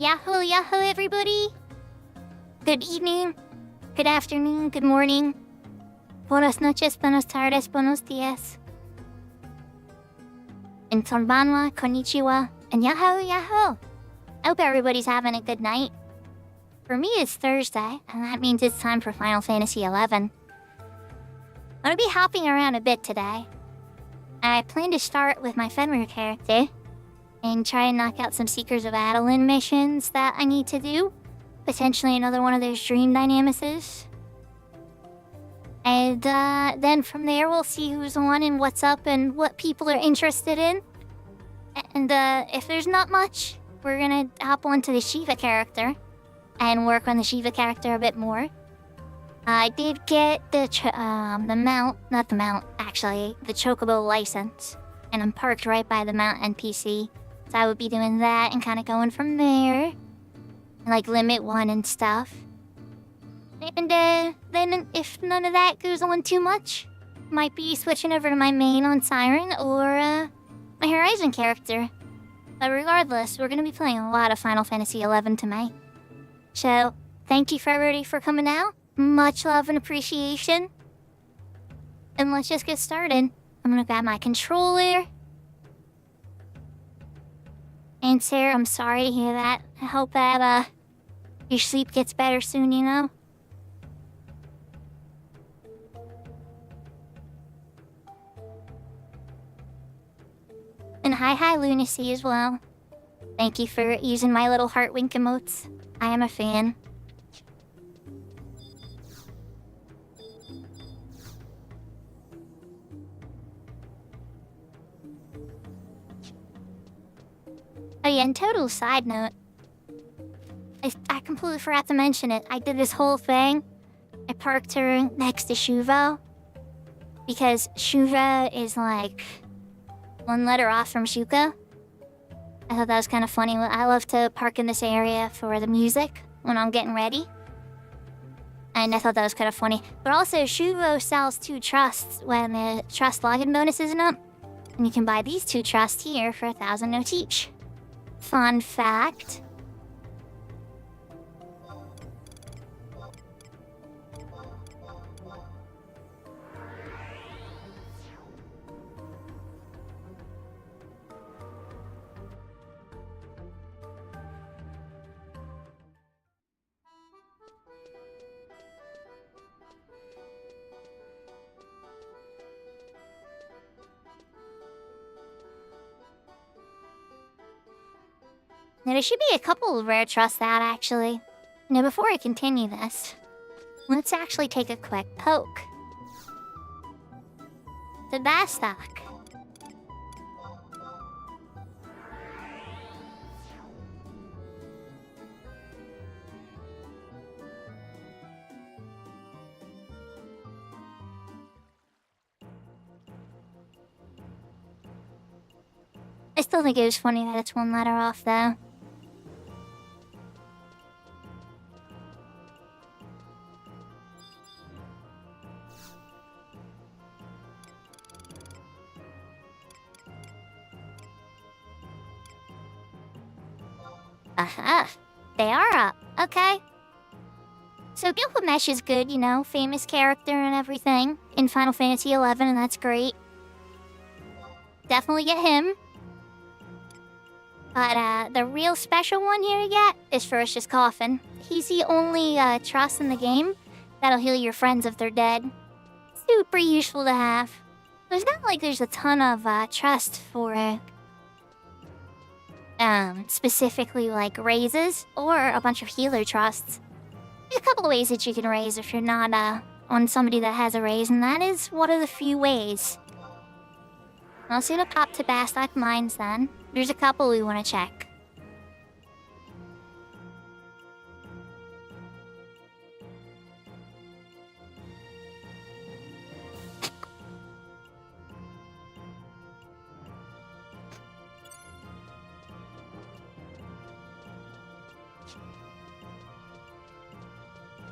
Yahoo, Yahoo, everybody! Good evening, good afternoon, good morning. Buenas noches, buenas tardes, buenos días. And konbanwa, konnichiwa, and yahoo yahoo. I hope everybody's having a good night. For me, it's Thursday, and that means it's time for Final Fantasy XI. I'm gonna be hopping around a bit today. I plan to start with my Fenrir character and try and knock out some Seekers of Adeline missions that I need to do. Potentially another one of those Dream Dynamices. And then from there we'll see who's on and what's up and what people are interested in. And if there's not much, we're gonna hop onto the Shiva character and work on the Shiva character a bit more. I did get the Chocobo license, and I'm parked right by the Mount NPC, so I would be doing that and kind of going from there, like Limit 1 and stuff. And then if none of that goes on too much, might be switching over to my main on Siren or my Horizon character. But regardless, we're gonna be playing a lot of Final Fantasy XI tonight. So, thank you for everybody for coming out. Much love and appreciation. And let's just get started. I'm gonna grab my controller. And Sarah, I'm sorry to hear that. I hope that your sleep gets better soon, you know? And hi Lunacy as well. Thank you for using my little heart wink emotes. I am a fan. Oh yeah, and total side note. I completely forgot to mention it. I did this whole thing. I parked her next to Shiva. Because Shiva is like one letter off from Shuka. I thought that was kind of funny. I love to park in this area for the music when I'm getting ready. And I thought that was kind of funny. But also, Shiva sells 2 trusts when the trust login bonus isn't up. And you can buy these 2 trusts here for 1,000 notes each. Fun fact. Now, there should be a couple of rare trusts out, actually. Now, before I continue this, let's actually take a quick poke. The Bastok. I still think it was funny that it's 1 letter off, though. Aha! They are up. Okay. So Gilgamesh is good, you know, famous character and everything in Final Fantasy XI, and that's great. Definitely get him. But the real special one here to get is Ferocious Coffin. He's the only trust in the game that'll heal your friends if they're dead. Super useful to have. There's not like there's a ton of trust for specifically like raises or a bunch of healer trusts. There's a couple of ways that you can raise if you're not on somebody that has a raise, and that is one of the few ways. Let's see the pop to Bastok mines then. There's a couple we want to check.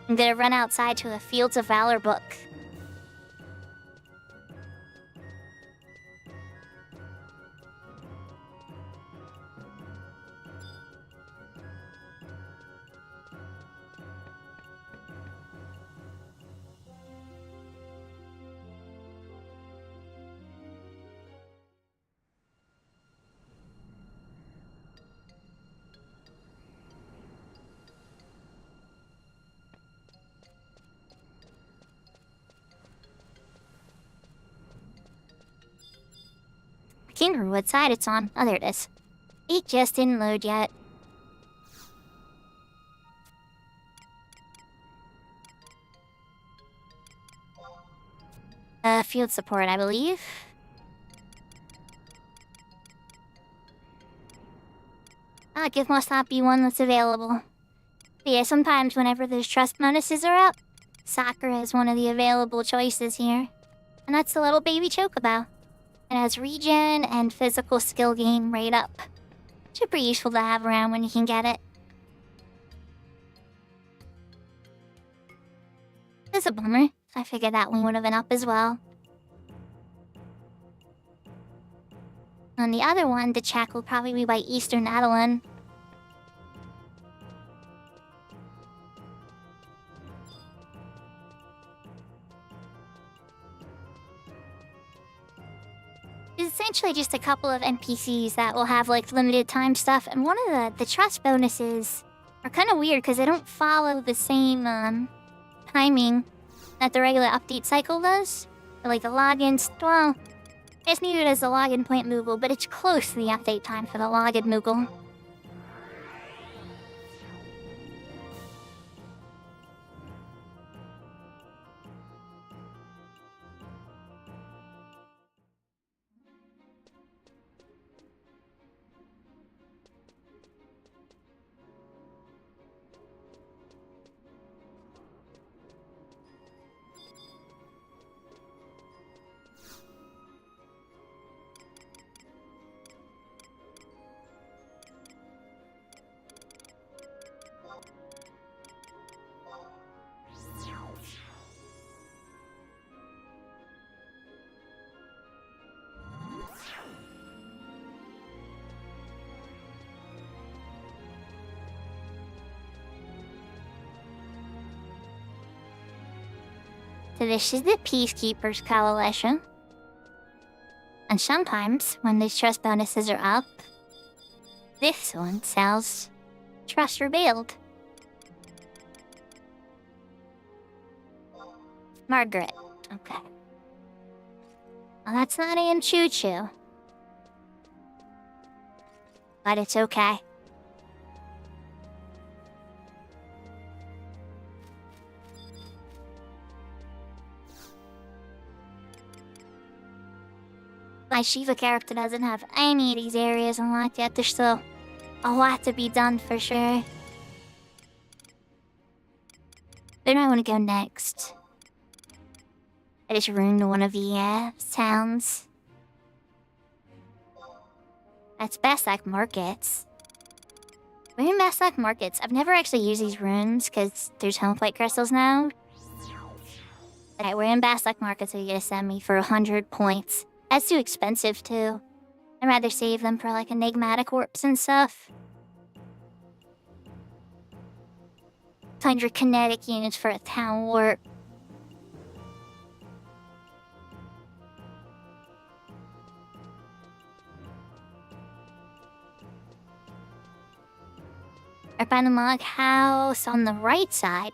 I'm gonna run outside to the Fields of Valor book. can't remember what side it's on. Oh, there it is. It just didn't load yet. Field support, I believe. Gift must not be one that's available. But yeah, sometimes whenever those trust bonuses are up, Sakura is one of the available choices here. And that's the little baby chocobo. It has regen and physical skill gain right up. Super useful to have around when you can get it. It's a bummer. I figured that one would have been up as well. On the other one, the check will probably be by Eastern Adeline. It's essentially just a couple of NPCs that will have like limited time stuff, and one of the trust bonuses are kind of weird because they don't follow the same timing that the regular update cycle does. Like the logins, well, it's needed as the login point Moogle, but it's close to the update time for the login Moogle. So this is the Peacekeepers Coalition. And sometimes, when these trust bonuses are up, this one sells Trust Revealed. Margaret. Okay. Well, that's not in Choo Choo. But it's okay. My Shiva character doesn't have any of these areas unlocked yet. There's still a lot to be done for sure. Where do I want to go next? I just ruined one of the towns. That's Basak Markets. We're in Basak Markets. I've never actually used these runes because there's home plate crystals now. Alright, we're in Basak Markets, so you're gonna send me for 100 points. That's too expensive, too. I'd rather save them for, like, enigmatic warps and stuff. 100 kinetic units for a town warp. Or by the Mog House on the right side.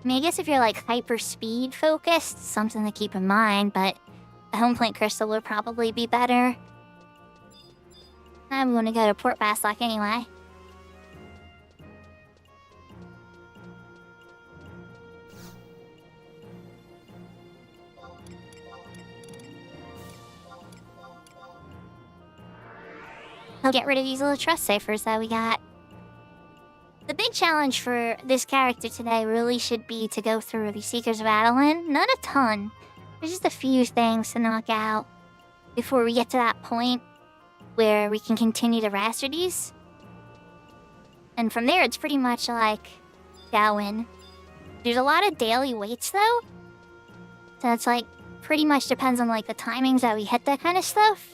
I mean, I guess if you're, like, hyper speed focused, something to keep in mind, but a home plate crystal would probably be better. I'm gonna go to Port Bastock anyway. I'll get rid of these little trust ciphers that we got. The big challenge for this character today really should be to go through the Seekers of Adeline. Not a ton. There's just a few things to knock out before we get to that point where we can continue to raster these. And from there, it's pretty much like going. There's a lot of daily waits though. So it's like pretty much depends on like the timings that we hit that kind of stuff.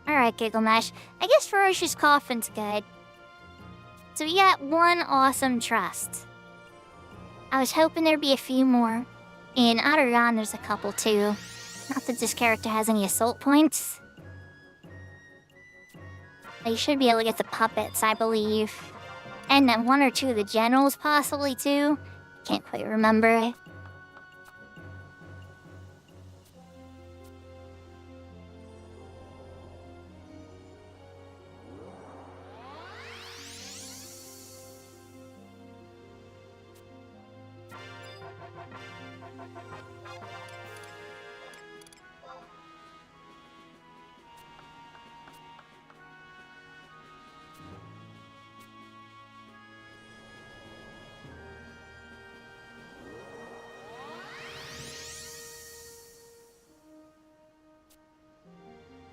Alright, Gigglemash. I guess Ferocious Coffin's good. So we got one awesome trust. I was hoping there'd be a few more. In Otteron, there's a couple too. Not that this character has any assault points. They should be able to get the puppets, I believe. And then one or two of the generals, possibly too. Can't quite remember.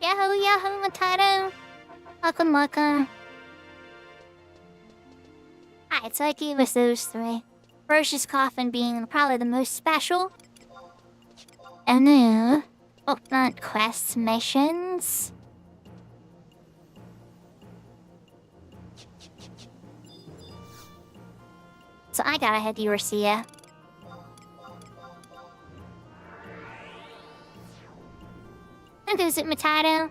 Yahoo, Yahoo, Matado. Welcome, welcome. Alright, so I gave us those three. Ferocious Coffin being probably the most special. And then... oh, not quests, missions. So I gotta head to Ursia. And is it Matado?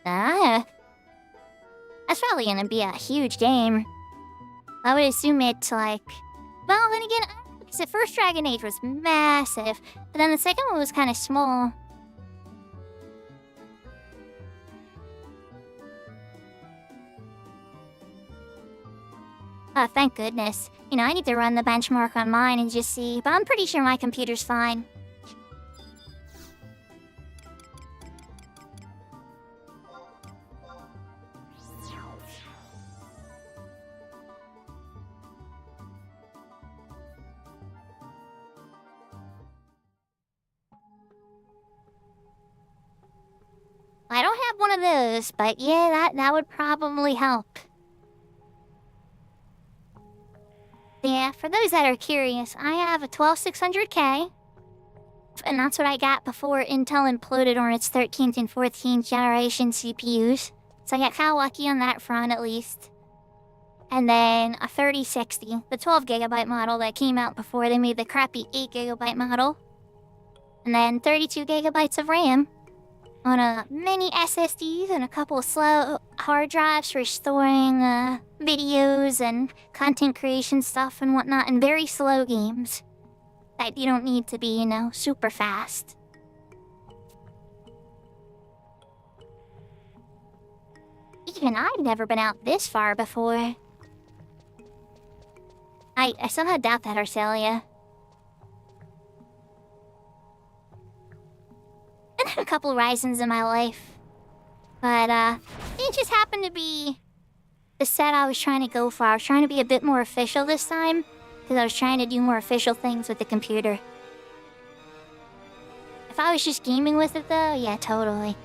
Ah. That's probably gonna be a huge game. I would assume it's like... well, then again, the first Dragon Age was massive, but then the second one was kind of small. Oh, thank goodness. You know, I need to run the benchmark on mine and just see, but I'm pretty sure my computer's fine. I don't have one of those, but yeah, that would probably help. Yeah, for those that are curious, I have a 12600K, and that's what I got before Intel imploded on its 13th and 14th generation CPUs, so I got kinda lucky on that front at least. And then a 3060, the 12GB model that came out before they made the crappy 8GB model. And then 32GB of RAM. On a mini SSDs and a couple of slow hard drives for storing videos and content creation stuff and whatnot, and very slow games that you don't need to be, you know, super fast. Even I've never been out this far before. I somehow doubt that, Arcelia. A couple Horizons in my life, but it just happened to be the set I was trying to go for. I was trying to be a bit more official this time because I was trying to do more official things with the computer. If I was just gaming with it though, yeah, totally.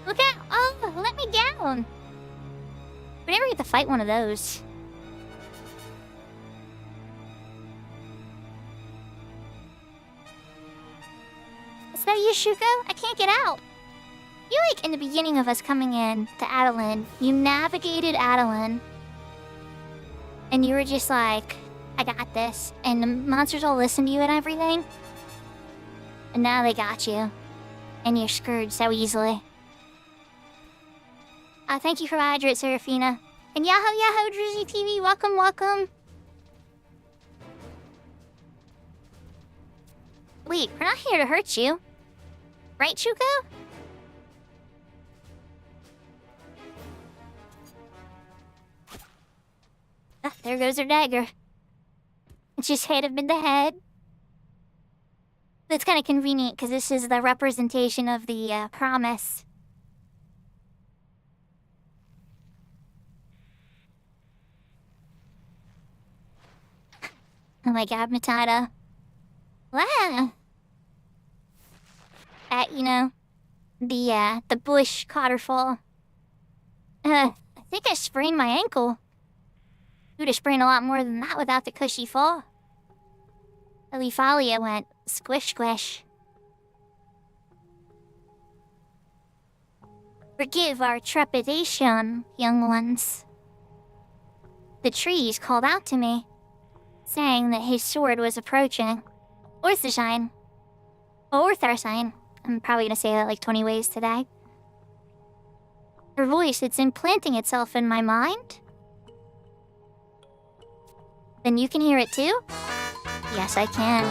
Look out! Oh, let me down! We never get to fight one of those. Is that you, Shuko? I can't get out. You like in the beginning of us coming in to Adeline, you navigated Adeline, and you were just like, I got this, and the monsters all listened to you and everything. And now they got you, and you're screwed so easily. Thank you for hydrate, Serafina. And Yahoo Yahoo Drizzy TV, welcome, welcome. Wait, we're not here to hurt you. Right, Shuko? Ah, there goes her dagger. It just hit him in the head. That's kind of convenient, because this is the representation of the promise. Oh my god, Matata. Wow. You know, the bush caught her fall. I think I sprained my ankle. You'd have sprained a lot more than that without the cushy fall. Alifalia went squish squish. Forgive our trepidation, young ones. The trees called out to me, saying that his sword was approaching. Orthashine. Ortharsine. I'm probably gonna say that like 20 ways today. Her voice, it's implanting itself in my mind. Then you can hear it too? Yes, I can.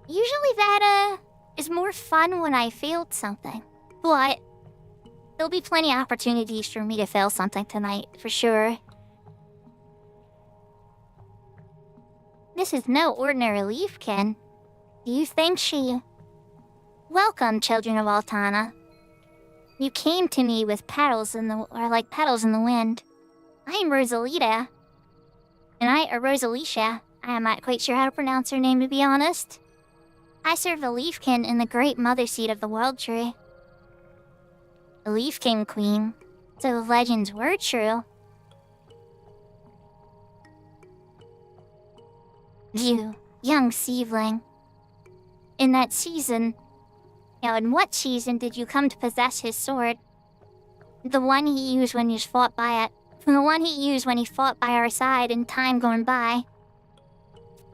Usually that, is more fun when I failed something. But there'll be plenty of opportunities for me to fail something tonight, for sure. This is no ordinary leafkin. Do you think she... Welcome, children of Altana. You came to me with petals in like petals in the wind. I am Rosalita. Or Rosalicia. I am not quite sure how to pronounce her name, to be honest. I serve the Leafkin in the great mother seat of the World Tree. The Leafkin Queen, so the legends were true. You, young seedling. In that season... Now, in what season did you come to possess his sword? The one he used when he fought by our side in time gone by.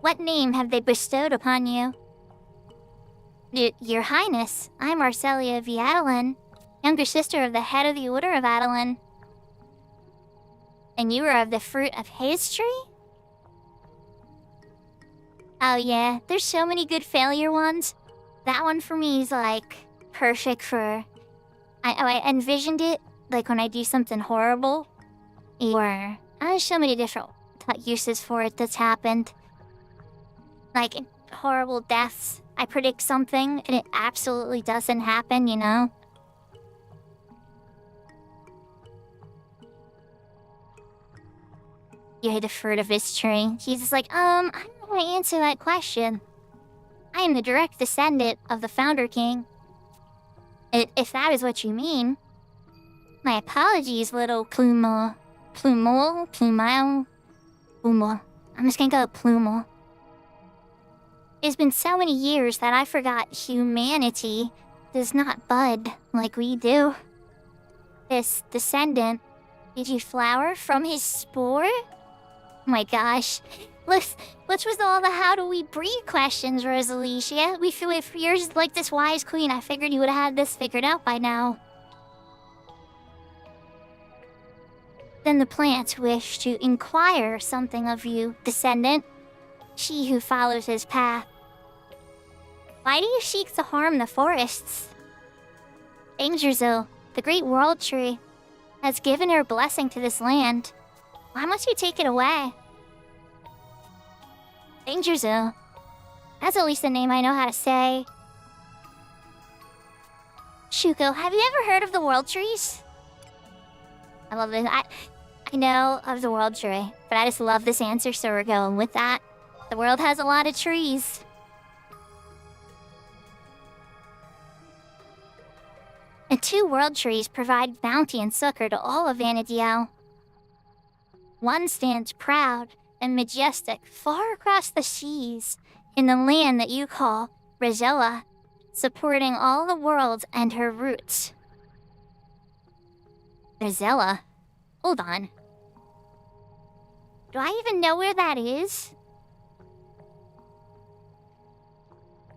What name have they bestowed upon you? Your Highness, I'm Arcelia of Adeline, younger sister of the head of the Order of Adeline. And you are of the fruit of his tree? Oh yeah, there's so many good failure ones. That one for me is like perfect for... I envisioned it like when I do something horrible. Or there's so many different uses for it that's happened. Like horrible deaths. I predict something and it absolutely doesn't happen, you know? You're the fruit of his tree. She's just like, I don't know how to answer that question. I am the direct descendant of the Founder King. If that is what you mean. My apologies, little Plumo. I'm just gonna go Plumo. It's been so many years that I forgot humanity does not bud like we do. This descendant, did you flower from his spore? Oh my gosh. What's with all the how do we breed questions, Rosalicia? If you're like this wise queen, I figured you would have had this figured out by now. Then the plants wish to inquire something of you, descendant. She who follows his path. Why do you seek to harm the forests? Angerzo, the great world tree, has given her blessing to this land. Why must you take it away? Angerzo. That's at least a name I know how to say. Shuko, have you ever heard of the world trees? I love this. I know of the world tree, but I just love this answer, so we're going with that. The world has a lot of trees. The 2 world trees provide bounty and succor to all of Vanadiel. One stands proud and majestic far across the seas in the land that you call Rizella, supporting all the world and her roots. Rizella? Hold on. Do I even know where that is?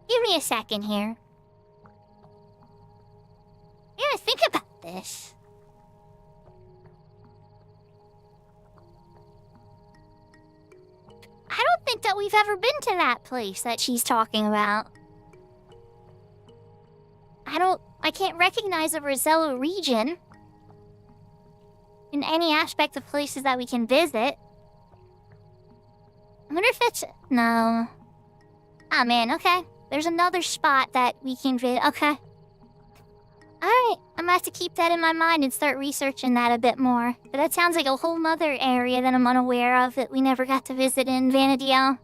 Give me a second here. I gotta think about this. I don't think that we've ever been to that place that she's talking about. I can't recognize the Rosella region in any aspect of places that we can visit. I wonder if it's... No. Ah, man, okay. There's another spot that we can visit. Okay. Alright, I'm gonna have to keep that in my mind and start researching that a bit more. But that sounds like a whole nother area that I'm unaware of that we never got to visit in Vanadiel.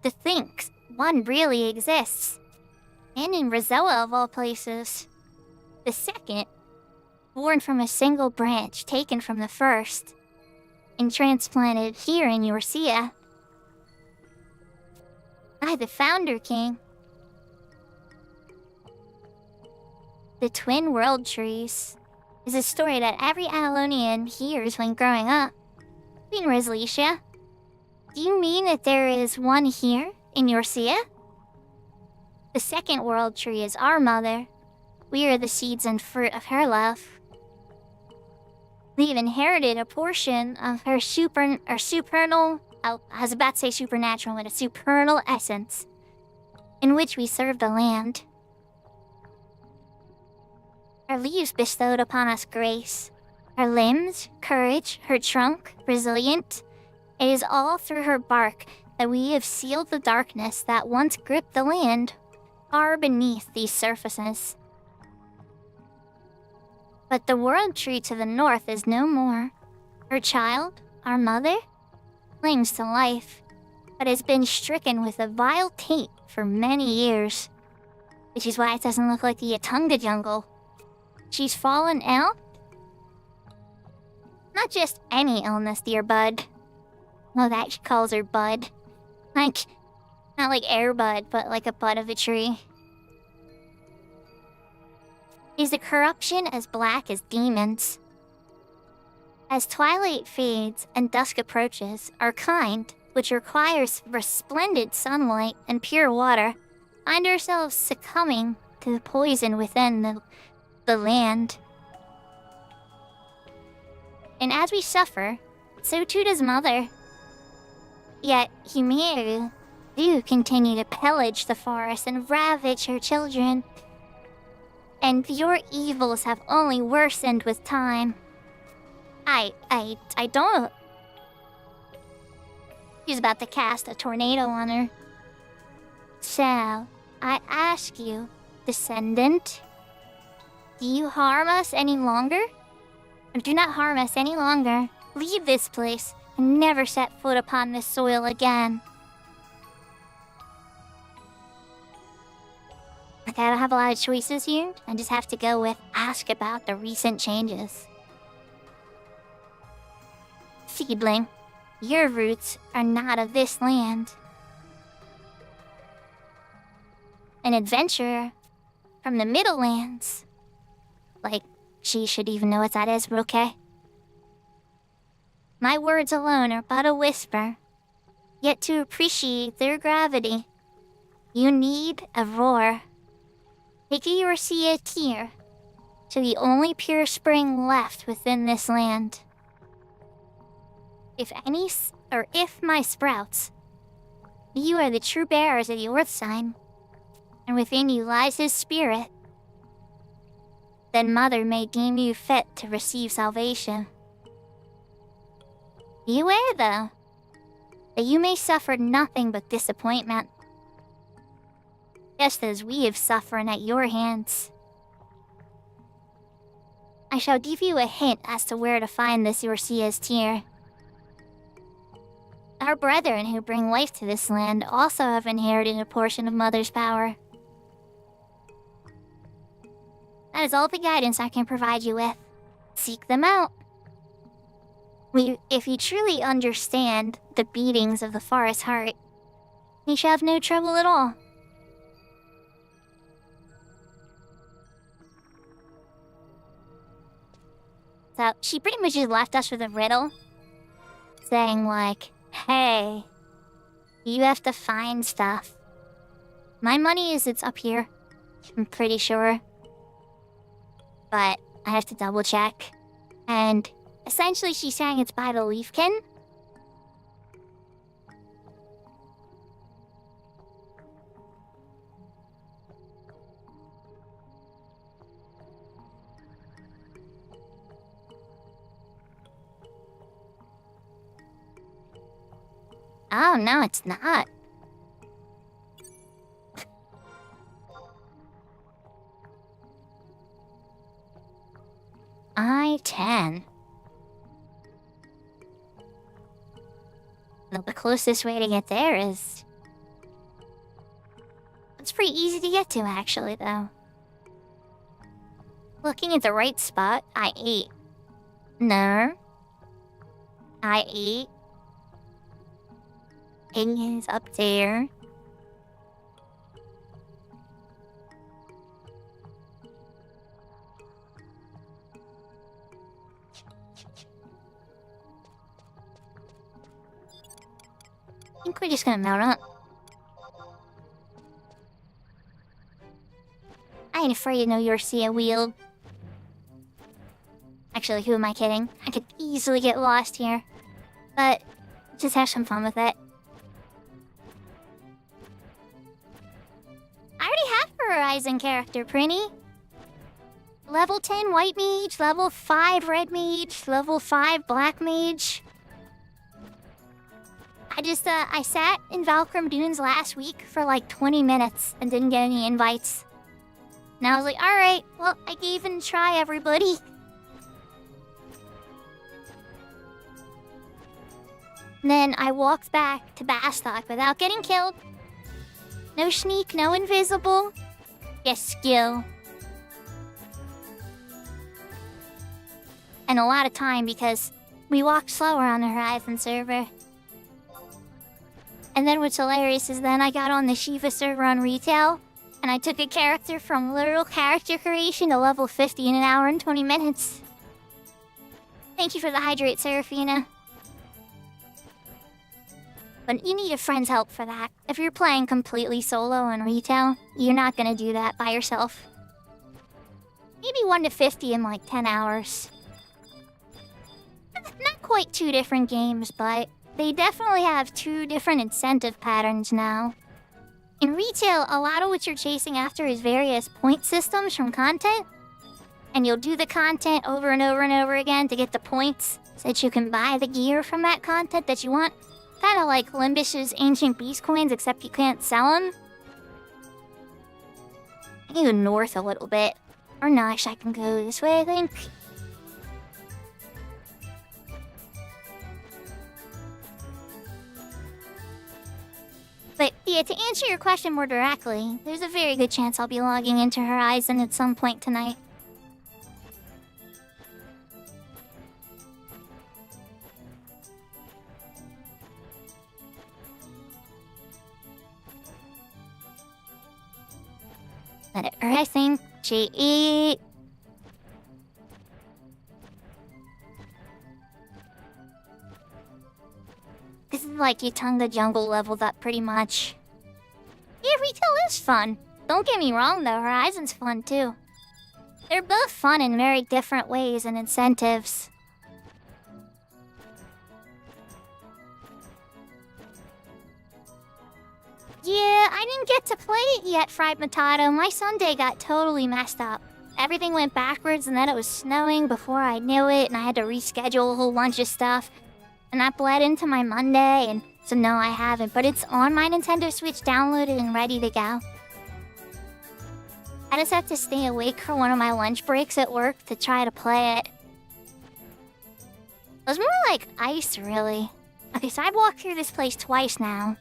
To think one really exists. And in Rosella of all places. The second, born from a single branch taken from the first, and transplanted here in Yorcia. By the Founder King. The Twin World Trees is a story that every Adelonian hears when growing up. Queen Rosalicia, do you mean that there is one here in Yorcia? The second World Tree is our mother. We are the seeds and fruit of her love. We've inherited a portion of her supernal I was about to say supernatural, but a supernal essence in which we serve the land. Her leaves bestowed upon us grace. Her limbs, courage, her trunk, resilient. It is all through her bark that we have sealed the darkness that once gripped the land, far beneath these surfaces. But the world tree to the north is no more. Her child, our mother, clings to life, but has been stricken with a vile taint for many years, which is why it doesn't look like the Yatunga jungle. She's fallen ill? Not just any illness, dear bud. Well, that she calls her bud. Like, not like Air Bud, but like a bud of a tree. Is the corruption as black as demons? As twilight fades and dusk approaches, our kind, which requires resplendent sunlight and pure water, find ourselves succumbing to the poison within the land. And as we suffer, so too does Mother. Yet Himeru do continue to pillage the forest and ravage her children. And your evils have only worsened with time. I don't... He's about to cast a tornado on her. So, I ask you, descendant, do you harm us any longer? Do not harm us any longer. Leave this place and never set foot upon this soil again. Like, I don't have a lot of choices here. I just have to go with ask about the recent changes. Seedling, your roots are not of this land. An adventurer from the Middle Lands. Like, she should even know what that is, but okay. My words alone are but a whisper. Yet to appreciate their gravity, you need a roar. Take your sea tear to the only pure spring left within this land. If my sprouts, you are the true bearers of the Earth sign, and within you lies his spirit, then Mother may deem you fit to receive salvation. Beware, though, that you may suffer nothing but disappointment, just as we have suffered at your hands. I shall give you a hint as to where to find this Yorcia's tear. Our brethren who bring life to this land also have inherited a portion of Mother's power. That is all the guidance I can provide you with. Seek them out. If you truly understand the beatings of the forest heart, you shall have no trouble at all. So, she pretty much just left us with a riddle, saying like, hey, you have to find stuff. My money it's up here, I'm pretty sure. But I have to double check. And essentially she's saying it's by the Leafkin. Oh, no, it's not. I-10. The closest way to get there is... It's pretty easy to get to, actually, though. Looking at the right spot, I-8. No. I-8. Ping is up there. I think we're just gonna mount up. I ain't afraid of no Yorcia wield. Actually, who am I kidding? I could easily get lost here. But Just have some fun with it. I already have a Horizon character, Prinny. Level 10 White Mage, level 5 Red Mage, level 5 Black Mage. I sat in Valkyrie Dunes last week for like 20 minutes and didn't get any invites. And I was like, alright, well, I gave it a try, everybody. And then I walked back to Bastok without getting killed. No sneak, no invisible. Just skill. And a lot of time because we walked slower on the Horizon server. And then what's hilarious is then I got on the Shiva server on retail, and I took a character from literal character creation to level 50 in an hour and 20 minutes. Thank you for the hydrate, Seraphina. But you need a friend's help for that. If you're playing completely solo on retail, you're not gonna do that by yourself. Maybe 1 to 50 in like 10 hours. Not quite 2 different games, but they definitely have 2 different incentive patterns now. In retail, a lot of what you're chasing after is various point systems from content. And you'll do the content over and over and over again to get the points so that you can buy the gear from that content that you want. Kind of like Limbus's Ancient Beast coins, except you can't sell them. I can go north a little bit. Or no, actually I can go this way, I think. But yeah, to answer your question more directly, there's a very good chance I'll be logging into Horizon at some point tonight. I think G8. This is like Yatunga Jungle leveled up pretty much. Yeah, retail is fun. Don't get me wrong though, Horizon's fun too. They're both fun in very different ways and incentives. Yeah, I didn't get to play it yet, Fried Matado. My Sunday got totally messed up. Everything went backwards and then it was snowing before I knew it and I had to reschedule a whole bunch of stuff. And that bled into my Monday, and so no, I haven't. But it's on my Nintendo Switch downloaded and ready to go. I just have to stay awake for one of my lunch breaks at work to try to play it. It was more like ice, really. Okay, so I've walked through this place twice now.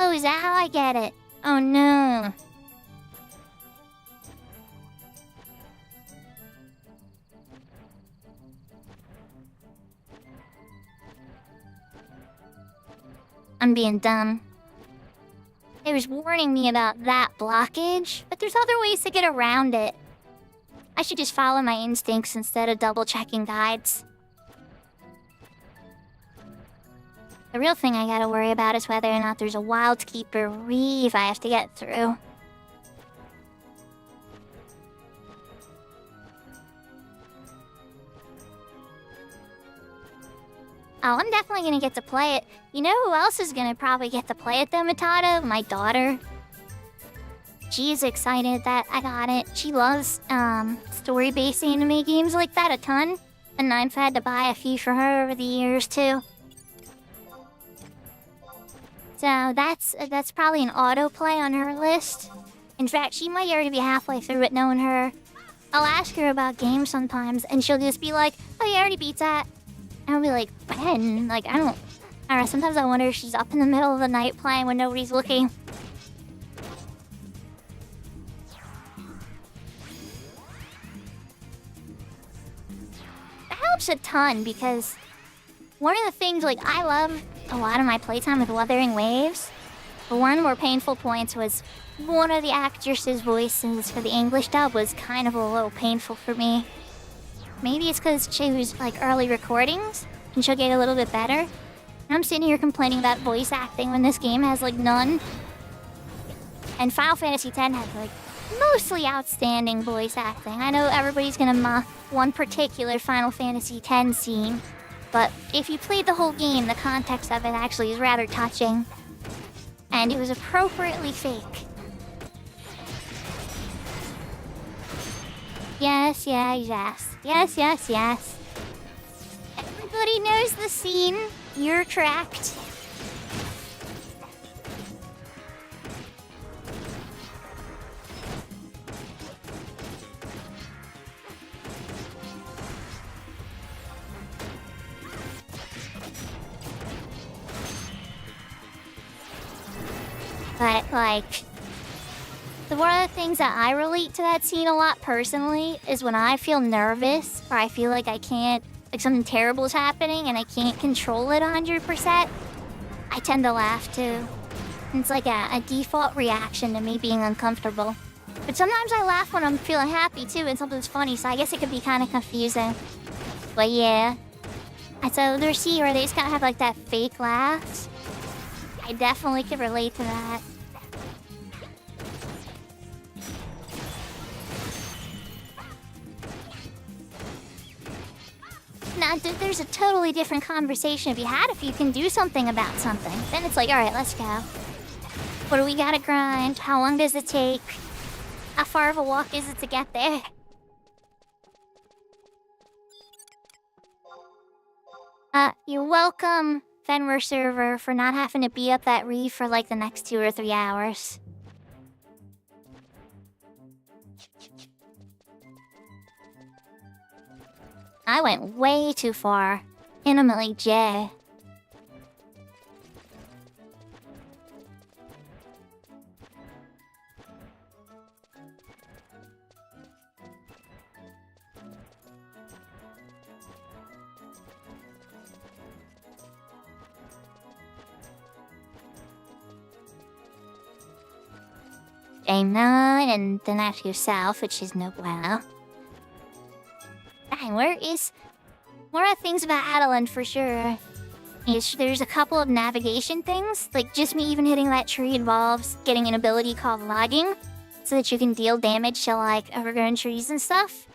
Oh, is that how I get it? Oh no. I'm being dumb. It was warning me about that blockage, but there's other ways to get around it. I should just follow my instincts instead of double-checking guides. The real thing I gotta worry about is whether or not there's a Wildkeeper Reeve I have to get through. Oh, I'm definitely gonna get to play it. You know who else is gonna probably get to play it though, Matata? My daughter. She's excited that I got it. She loves story-based anime games like that a ton. And I've had to buy a few for her over the years too. So that's probably an autoplay on her list. In fact, she might already be halfway through it knowing her. I'll ask her about games sometimes and she'll just be like, oh, you already beat that. And I'll be like, when? Like, I don't know. Sometimes I wonder if she's up in the middle of the night playing when nobody's looking. That helps a ton because one of the things, like, I love a lot of my playtime with Wuthering Waves. But one of the more painful points was one of the actresses' voices for the English dub was kind of a little painful for me. Maybe it's because she was, like, early recordings, and she'll get a little bit better. And I'm sitting here complaining about voice acting when this game has, like, none. And Final Fantasy X has, like, mostly outstanding voice acting. I know everybody's gonna mock one particular Final Fantasy X scene, but if you played the whole game, the context of it actually is rather touching. And it was appropriately fake. Yes, yes. Everybody knows the scene. You're correct. But, like, one of the things that I relate to that scene a lot personally is when I feel nervous or I feel like I can't, like something terrible is happening and I can't control it 100%, I tend to laugh too. It's like a default reaction to me being uncomfortable. But sometimes I laugh when I'm feeling happy too and something's funny, so I guess it could be kind of confusing. But yeah. And so there's here where they just kind of have like that fake laugh. I definitely could relate to that. Now, there's a totally different conversation to be had if you can do something about something. Then it's like, alright, let's go. What do we gotta grind? How long does it take? How far of a walk is it to get there? You're welcome, Fenrir server, for not having to be up that reef for like the next 2 or 3 hours. I went way too far. Intimately J. Game 9 and then after yourself, which is no bueno. Dang, where is... More things about Adeline for sure. There's a couple of navigation things, like just me even hitting that tree involves getting an ability called logging, so that you can deal damage to like overgrown trees and stuff.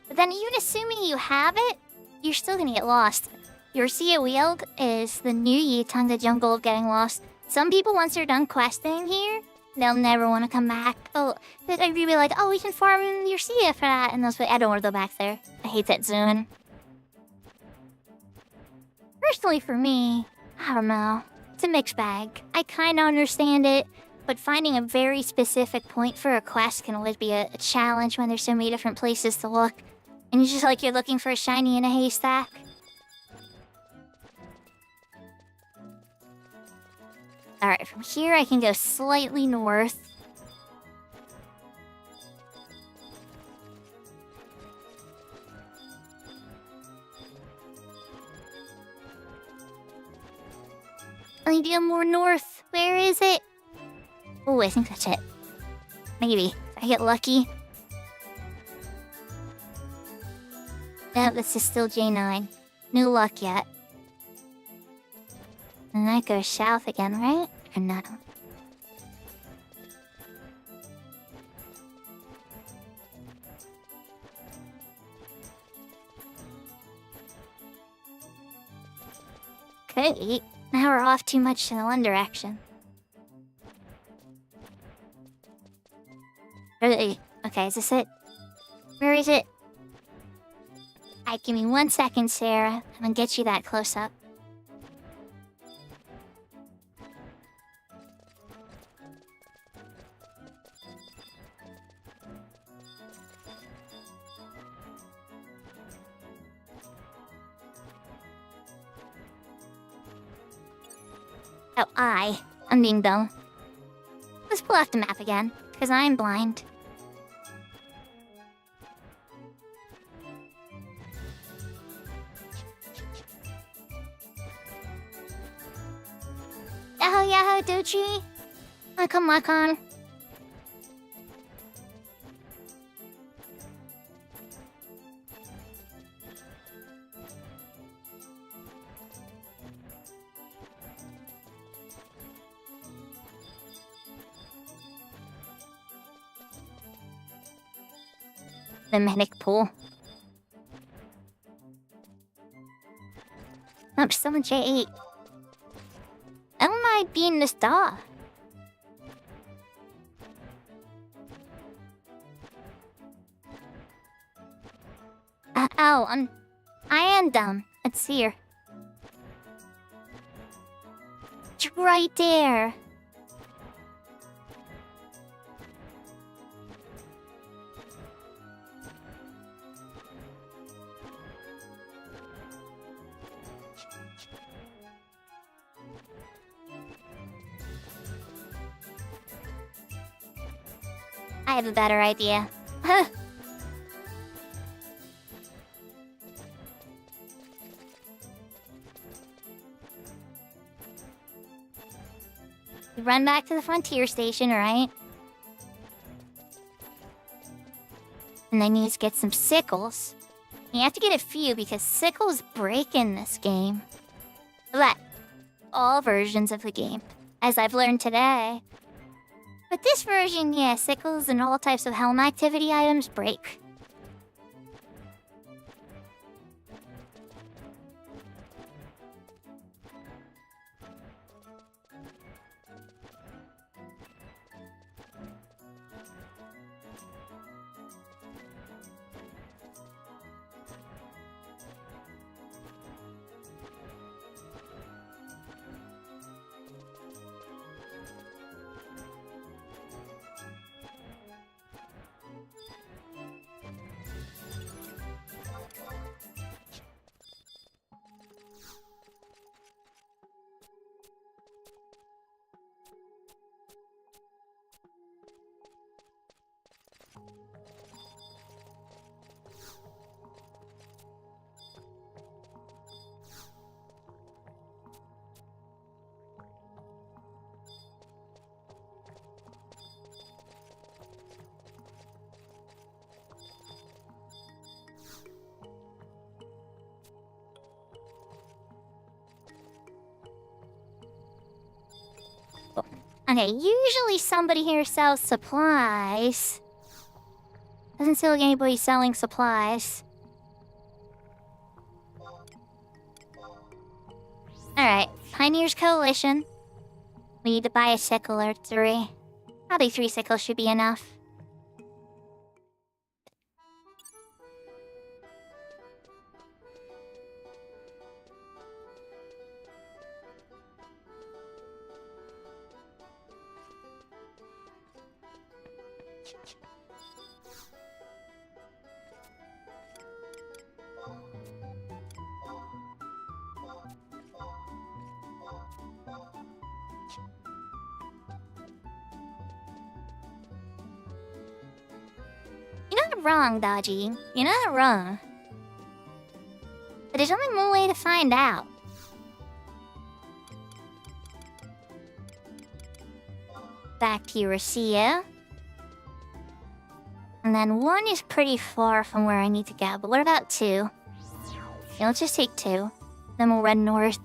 But then even assuming you have it, you're still gonna get lost. Your Sia Wield is the new Yitanga jungle of getting lost. Some people, once they're done questing here, they'll never want to come back. Oh, they'd be like, oh, we can farm your Sia for that. And they'll say, I don't want to go back there. I hate that zone. Personally, for me, I don't know. It's a mixed bag. I kind of understand it, but finding a very specific point for a quest can always be a challenge when there's so many different places to look. And it's just like you're looking for a shiny in a haystack. Alright, from here I can go slightly north. I need to go more north. Where is it? Oh, I think that's it. Maybe. If I get lucky. No, this is still J9. No luck yet. And that goes south again, right? Or no? Okay, now we're off too much to the one direction. Really? Okay, is this it? Where is it? Alright, give me 1 second, Sarah. I'm gonna get you that close-up. Oh, I'm being dumb. Let's pull off the map again, because I'm blind. Yahoo, yahoo, Dochi! Welcome, on. the medic pool. Oh, someone J8. I don't mind being the star. I am dumb. Let's see her. It's right there. I have a better idea. We run back to the frontier station, right? And then you need to get some sickles. You have to get a few because sickles break in this game. But all versions of the game, as I've learned today. But this version, yeah, sickles and all types of helm activity items break. Okay, usually somebody here sells supplies. Doesn't seem like anybody selling supplies. Alright, Pioneers Coalition. We need to buy a sickle or 3. Probably 3 sickles should be enough. You're not wrong, Dodgy. You're not wrong. But there's only one way to find out. Back to Eurasia. And then 1 is pretty far from where I need to go, but what about 2? Okay, let's just take 2. Then we'll run north.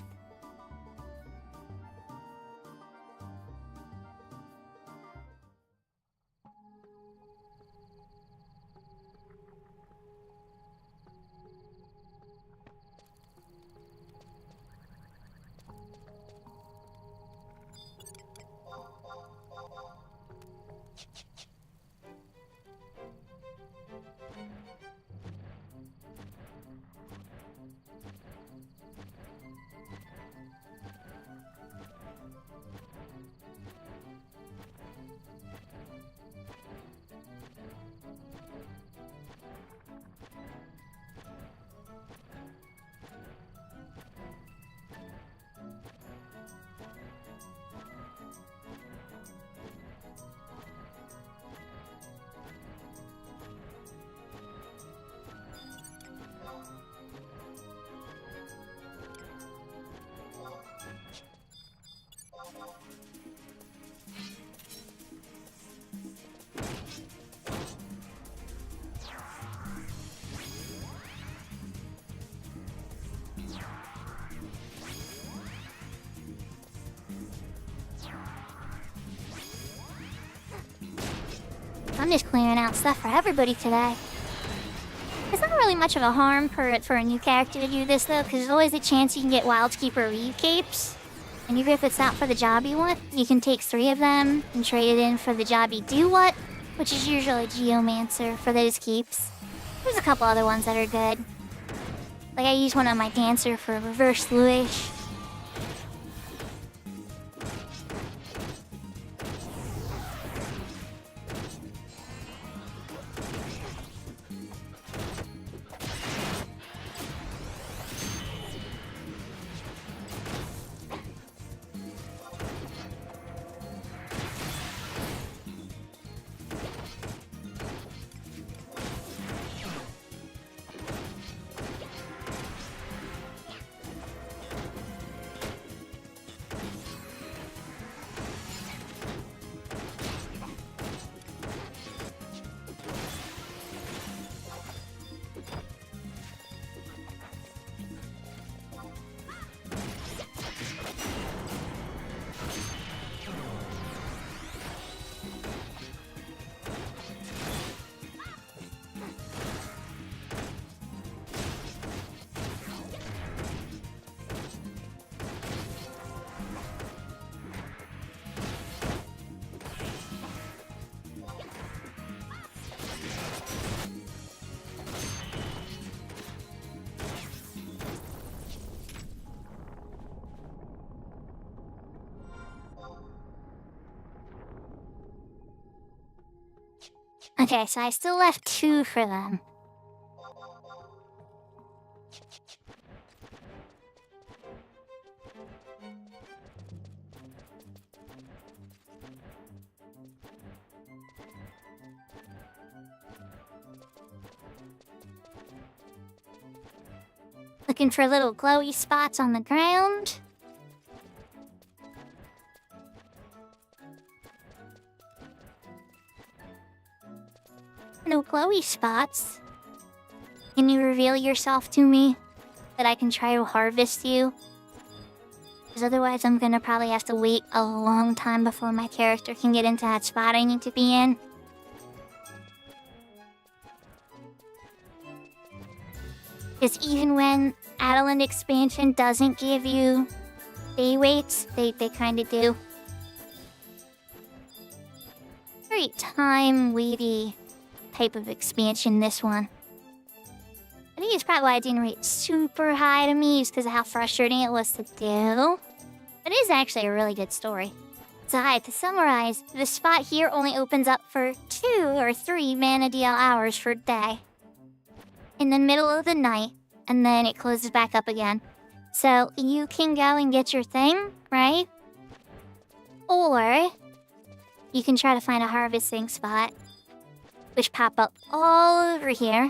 I'm just clearing out stuff for everybody today. really much of a harm for a new character to do this though, because there's always a chance you can get Wildkeeper Reeve capes. And even if it's not for the job you want, you can take 3 of them and trade it in for the job you do want, which is usually Geomancer for those keeps. There's a couple other ones that are good. Like I use one on my Dancer for Reverse Luish. Okay, so I still left 2 for them. Looking for little glowy spots on the ground. No glowy spots. Can you reveal yourself to me? That I can try to harvest you? Because otherwise I'm gonna probably have to wait a long time before my character can get into that spot I need to be in. Because even when Adeland expansion doesn't give you day weights, they kinda do. Very time-weighty type of expansion, this one. I think it's probably why it didn't rate super high to me, is because of how frustrating it was to do. It is actually a really good story. So to summarize, the spot here only opens up for 2 or 3 mana DL hours per day. In the middle of the night, and then it closes back up again. So you can go and get your thing, right? Or you can try to find a harvesting spot, which pop up all over here.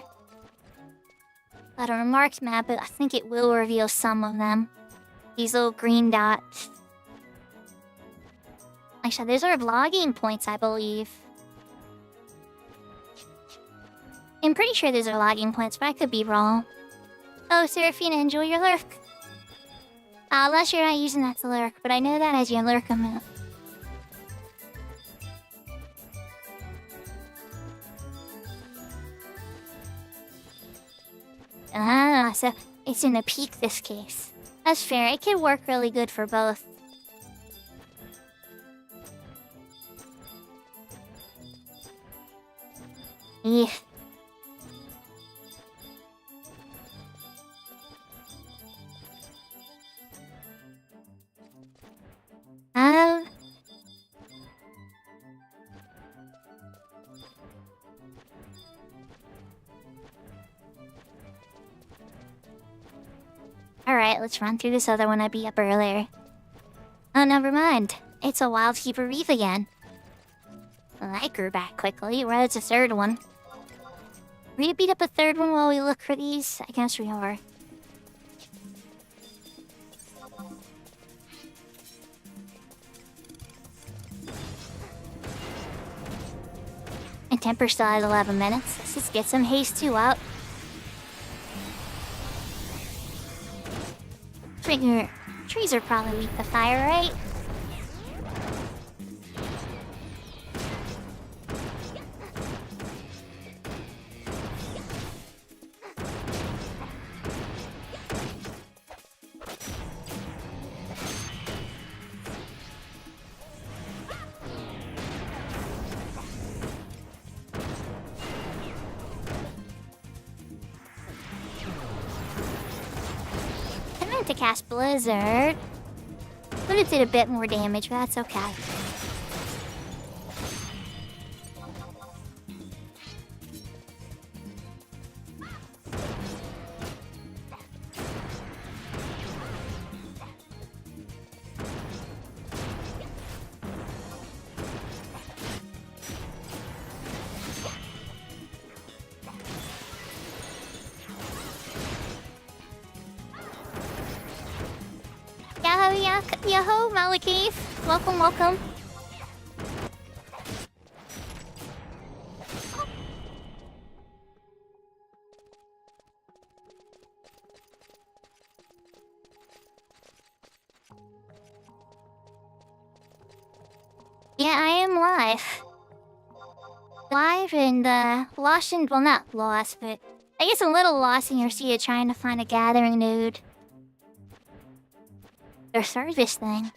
Not on a marked map, but I think it will reveal some of them. These little green dots. Actually, those are logging points, I believe. I'm pretty sure those are logging points, but I could be wrong. Oh, Seraphina, enjoy your lurk. Unless you're not using that to lurk, but I know that as your lurk amount. Ah, so it's in a peak this case. That's fair, it could work really good for both. Yeah. Alright, let's run through this other one I beat up earlier. Oh, never mind. It's a Wildkeeper Reeve again. Well, I grew back quickly. Where's the 3rd one? Are we gonna beat up a 3rd one while we look for these? I guess we are. And Temper still has 11 minutes. Let's just get some haste 2 out. Figure trees are probably weak to fire, right? to cast Blizzard. But it did a bit more damage, but that's okay. Yahoo, Malakith. Welcome, welcome. Yeah, I am live. Live and, lost in, well, not lost, but I guess a little lost in your sea trying to find a gathering node. Or service thing.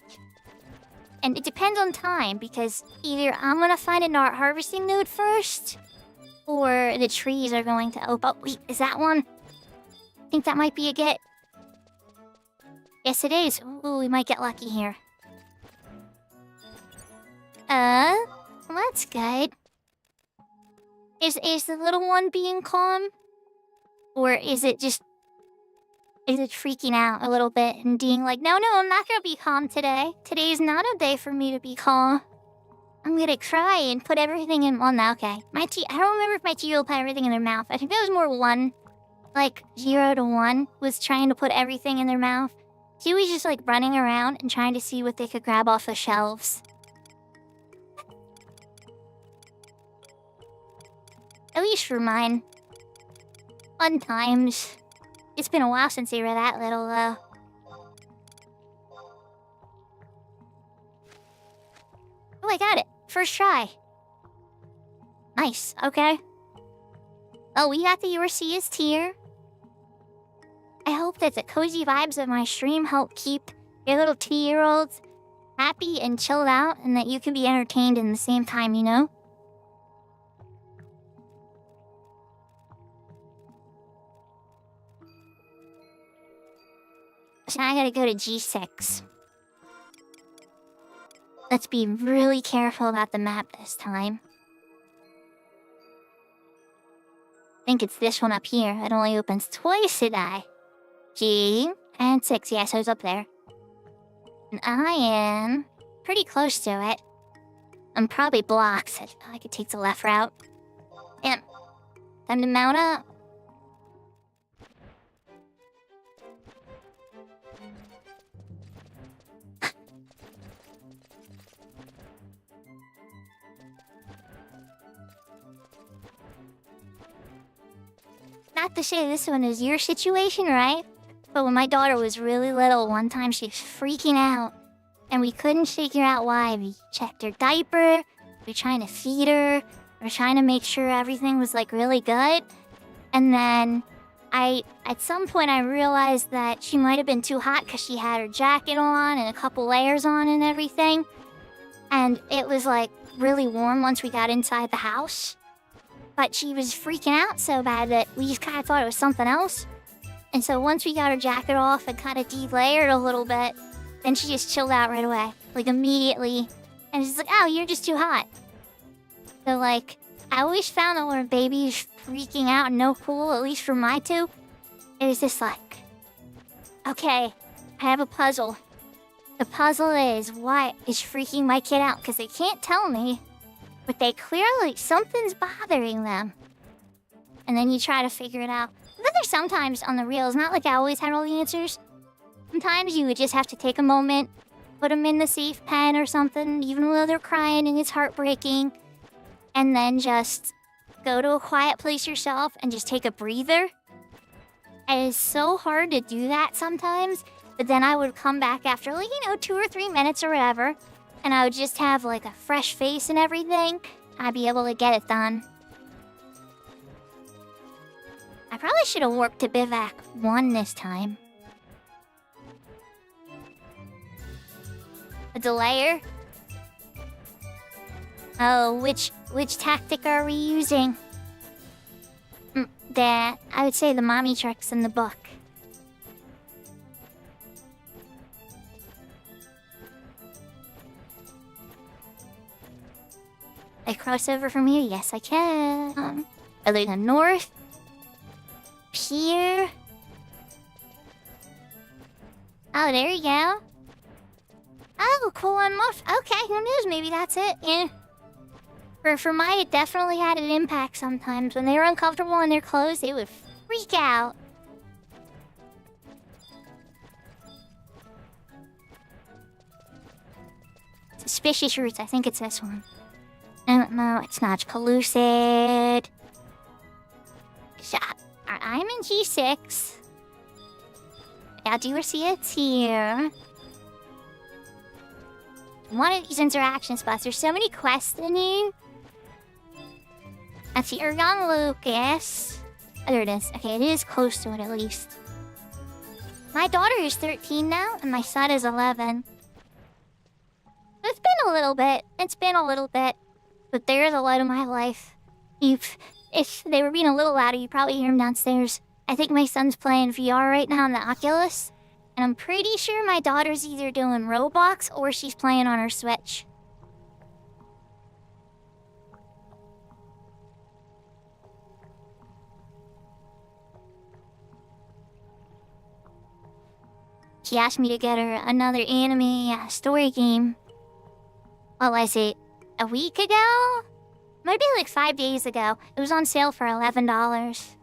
And it depends on time, because either I'm gonna find an art harvesting node first, or the trees are going to open. Oh, wait, is that one? I think that might be a get. Yes, it is. Ooh, we might get lucky here. Well, that's good. Is the little one being calm? Or is it just... Is it freaking out a little bit and being like, no, I'm not gonna be calm today. Today's not a day for me to be calm. I'm gonna cry and put everything in... Well, no, okay. I don't remember if my tea will put everything in their mouth. I think that was more 1. Like, 0 to 1 was trying to put everything in their mouth. 2 was just, like, running around and trying to see what they could grab off the shelves. At least for mine. Fun times. It's been a while since they were that little, though. Oh, I got it. First try. Nice. Okay. Oh, we got the Eurasia's tier. I hope that the cozy vibes of my stream help keep your little 2-year-olds happy and chilled out, and that you can be entertained in the same time, you know? So I gotta go to G6. Let's be really careful about the map this time. I think it's this one up here. It only opens twice a day. G and 6. Yeah, so it's up there. And I am pretty close to it. I'm probably blocked, so I could take the left route. And time to mount up. Not to say this one is your situation, right? But when my daughter was really little, one time she was freaking out. And we couldn't figure out why. We checked her diaper, we were trying to feed her, we were trying to make sure everything was like really good. And then at some point I realized that she might have been too hot because she had her jacket on and a couple layers on and everything. And it was like really warm once we got inside the house. But she was freaking out so bad that we just kind of thought it was something else. And so once we got her jacket off and kind of de-layered a little bit, then she just chilled out right away. Like, immediately. And she's like, oh, you're just too hot. So, like, I always found that when a baby's freaking out and no cool, at least for my two, it was just like, okay, I have a puzzle. The puzzle is what is freaking my kid out, because they can't tell me. But they clearly, something's bothering them. And then you try to figure it out. But then there's sometimes on the reels, not like I always had all the answers. Sometimes you would just have to take a moment, put them in the safe pen or something, even though they're crying and it's heartbreaking. And then just go to a quiet place yourself and just take a breather. And it's so hard to do that sometimes. But then I would come back after, like, 2 or 3 minutes or whatever. And I would just have, like, a fresh face and everything. I'd be able to get it done. I probably should have warped to Bivak 1 this time. A delayer? Oh, which tactic are we using? I would say the mommy tricks in the book. crossover from here? Yes, I can. Are they in the north? Here? Oh, there you go. Oh, cool on muff. Okay, who knows? Maybe that's it. Yeah. For mine, it definitely had an impact sometimes. When they were uncomfortable in their clothes, they would freak out. Suspicious Roots, I think it's this one. No, it's not. Pellucid. I'm in G6. Now, do you see it's here? One of these interaction spots. There's so many quests in here. That's your young Lucas. Oh, there it is. Okay, it is close to it at least. My daughter is 13 now, and my son is 11. It's been a little bit. It's been a little bit. But there's a light of my life. If they were being a little louder, you probably hear them downstairs. I think my son's playing VR right now on the Oculus. And I'm pretty sure my daughter's either doing Roblox or she's playing on her Switch. She asked me to get her another anime story game. What was it? A week ago? Might be like 5 days ago. It was on sale for $11.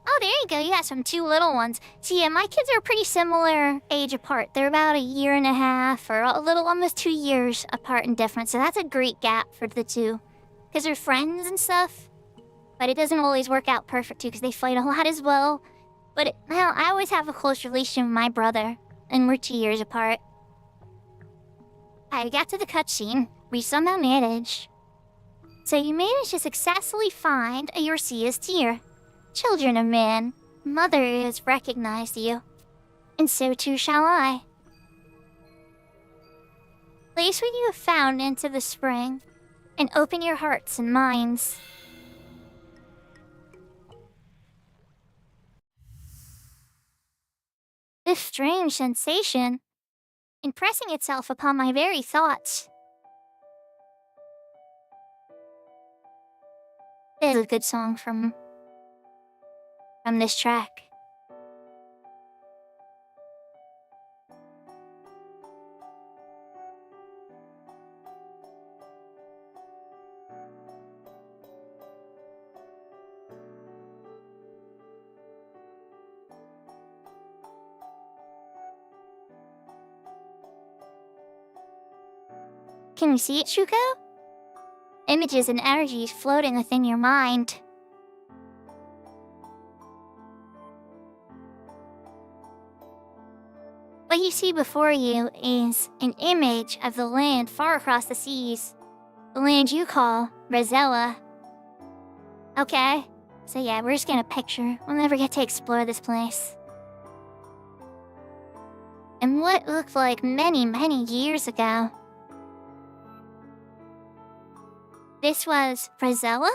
Oh, there you go. You got some 2 little ones. See, yeah, my kids are pretty similar age apart. They're about 1.5 years or a little, almost 2 years apart in difference. So that's a great gap for the two. Because they're friends and stuff. But it doesn't always work out perfect, too, because they fight a lot as well. But, well, I always have a close relation with my brother. And we're 2 years apart. I got to the cutscene. We somehow managed. So you managed to successfully find a Ursia's tear. Children of man, Mother has recognized you. And so too shall I. Place what you have found into the spring. And open your hearts and minds. This strange sensation, impressing itself upon my very thoughts. This is a good song from this track. Can you see it, Shuko? Images and energies floating within your mind. What you see before you is an image of the land far across the seas. The land you call Rosella. Okay, so yeah, we're just gonna picture. We'll never get to explore this place. And what looked like many, many years ago. This was Rosella?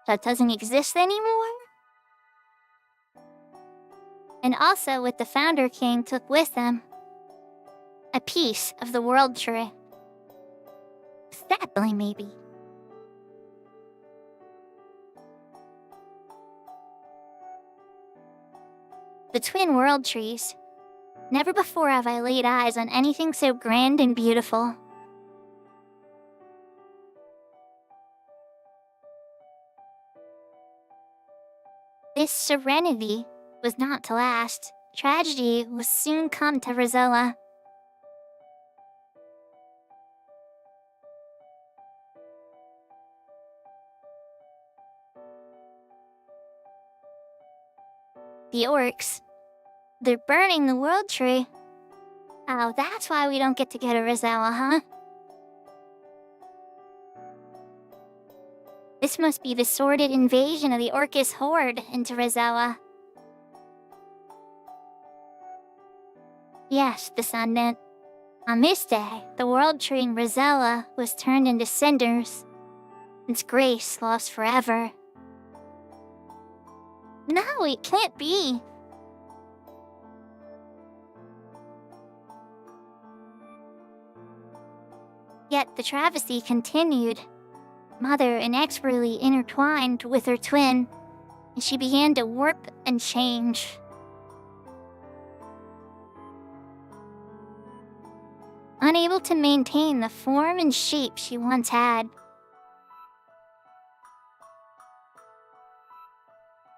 That doesn't exist anymore? And also what the Founder King took with him. A piece of the World Tree. Sadly, maybe. The twin World Trees. Never before have I laid eyes on anything so grand and beautiful. This serenity was not to last. Tragedy would soon come to Rosella. The orcs. They're burning the World Tree. Oh, that's why we don't get to go to Rosella, huh? This must be the sordid invasion of the Orcus horde into Rosella. Yes, descendant. On this day, the World Tree in Rosella was turned into cinders. Its grace lost forever. No, it can't be. Yet the travesty continued. Mother inexorably intertwined with her twin, and she began to warp and change. Unable to maintain the form and shape she once had.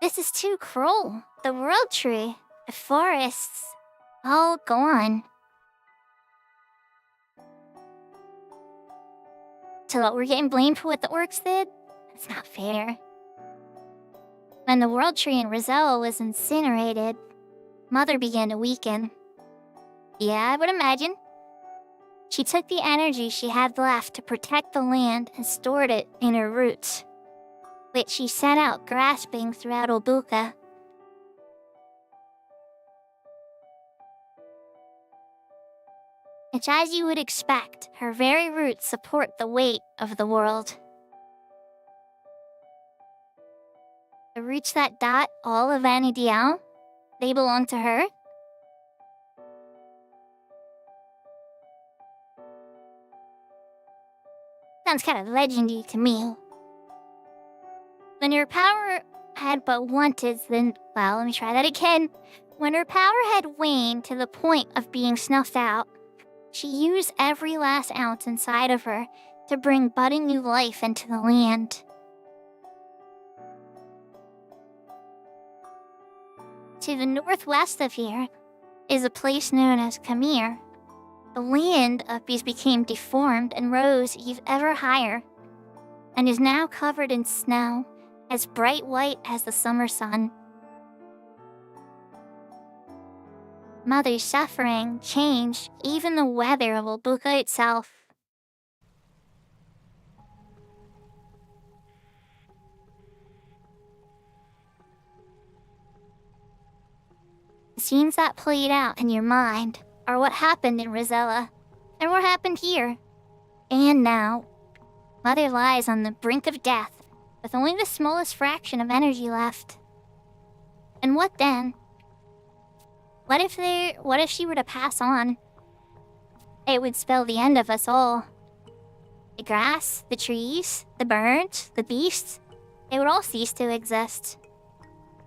This is too cruel. The world tree, the forests, all gone. So what, we're getting blamed for what the orcs did? That's not fair. When the world tree in Rosella was incinerated, Mother began to weaken. Yeah, I would imagine. She took the energy she had left to protect the land and stored it in her roots, which she set out grasping throughout Obuka. Which, as you would expect, her very roots support the weight of the world. The roots that dot all of Anidiao, they belong to her. Sounds kind of legendy to me. When her power had but wanted, then, well, let me try that again. When her power had waned to the point of being snuffed out, she used every last ounce inside of her to bring budding new life into the land. To the northwest of here is a place known as Kamir. The land of these became deformed and rose ever higher, and is now covered in snow, as bright white as the summer sun. Mother's suffering changed even the weather of Obuka itself. The scenes that played out in your mind are what happened in Rosella, and what happened here. And now, Mother lies on the brink of death, with only the smallest fraction of energy left. And what then? What if she were to pass on? It would spell the end of us all. The grass, the trees, the birds, the beasts, they would all cease to exist.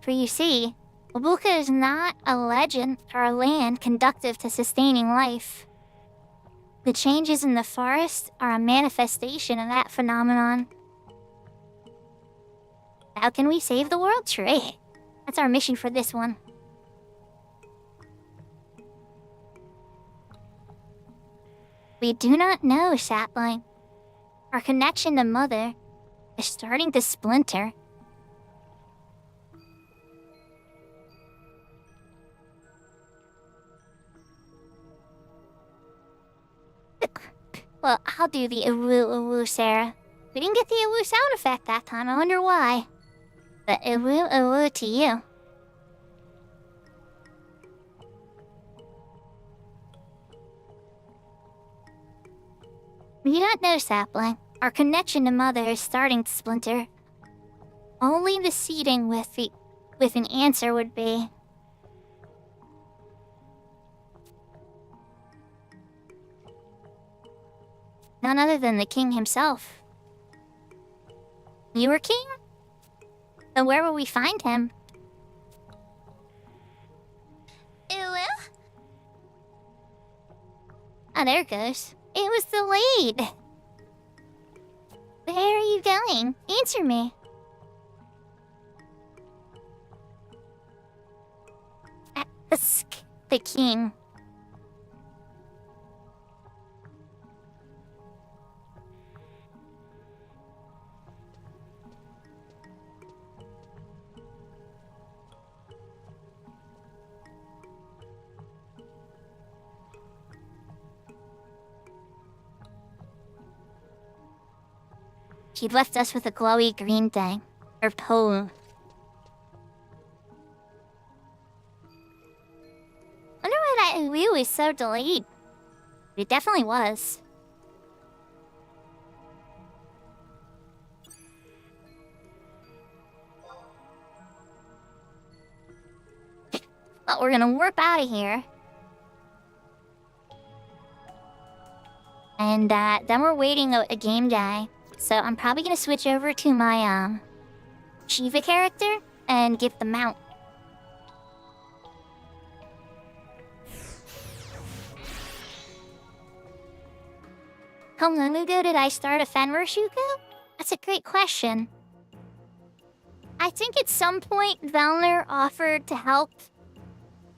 For you see, Obuka is not a legend or a land conducive to sustaining life. The changes in the forest are a manifestation of that phenomenon. How can we save the world tree? That's our mission for this one. We do not know, Sapling. Our connection to Mother is starting to splinter. Well, I'll do the uwu, Sarah. We didn't get the uwu sound effect that time, I wonder why. But uwu to you. We do not know, Sapling. Our connection to Mother is starting to splinter. Only the seeding with an answer would be. None other than the king himself. You were king? Then where will we find him? Ew. Oh, there it goes. It was delayed. Where are you going? Answer me. Ask the king. She'd left us with a glowy green thing. Her pole. Wonder why that wheel was so delayed. It definitely was. But we're gonna warp out of here. And then we're waiting a game day. So I'm probably gonna switch over to my Shiva character and give the mount. How long ago did I start a Fenrir Shuko? That's a great question. I think at some point Fenrir offered to help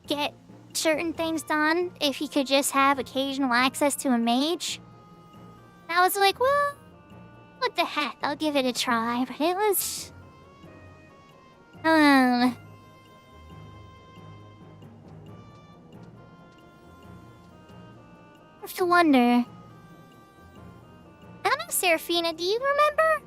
get certain things done if he could just have occasional access to a mage. And I was like, well, what the heck, I'll give it a try. But it was... I have to wonder. I don't know, Seraphina, do you remember?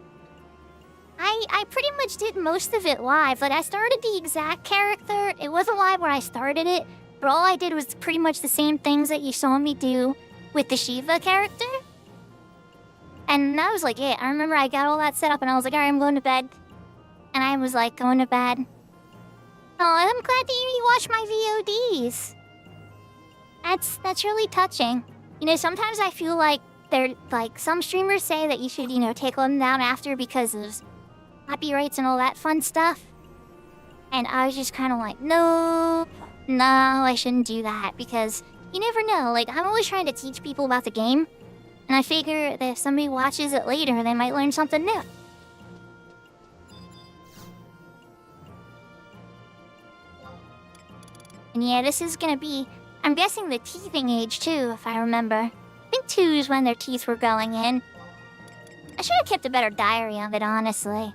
I pretty much did most of it live. Like, I started the exact character. It wasn't live where I started it, but all I did was pretty much the same things that you saw me do with the Shiva character. And that was like it. I remember I got all that set up and I was like, alright, I'm going to bed. And I was like, going to bed. Oh, I'm glad to hear you watch my VODs. That's really touching. You know, sometimes I feel like they're like some streamers say that you should, you know, take them down after because of copyrights and all that fun stuff. And I was just kind of like, no, I shouldn't do that because you never know. Like, I'm always trying to teach people about the game. And I figure that if somebody watches it later, they might learn something new. And yeah, this is gonna be, I'm guessing the teething age too, if I remember. I think 2 is when their teeth were going in. I should have kept a better diary of it, honestly.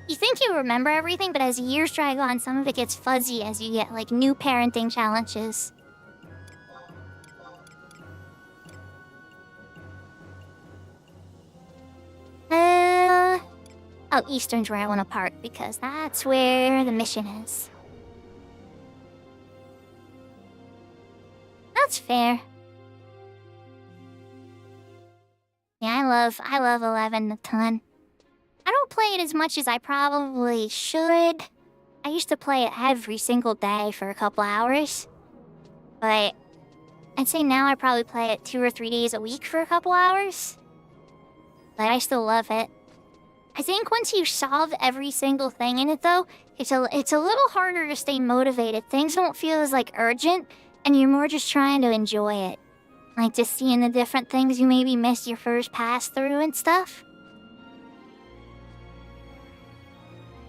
You think you remember everything, but as years drag on, some of it gets fuzzy as you get, like, new parenting challenges. Oh, Eastern's where I want to park, because that's where the mission is. That's fair. Yeah, I love 11 a ton. I don't play it as much as I probably should. I used to play it every single day for a couple hours. But I'd say now I probably play it 2 or 3 days a week for a couple hours. But I still love it. I think once you solve every single thing in it though, it's a little harder to stay motivated. Things don't feel as like urgent, and you're more just trying to enjoy it. Like just seeing the different things you maybe missed your first pass through and stuff.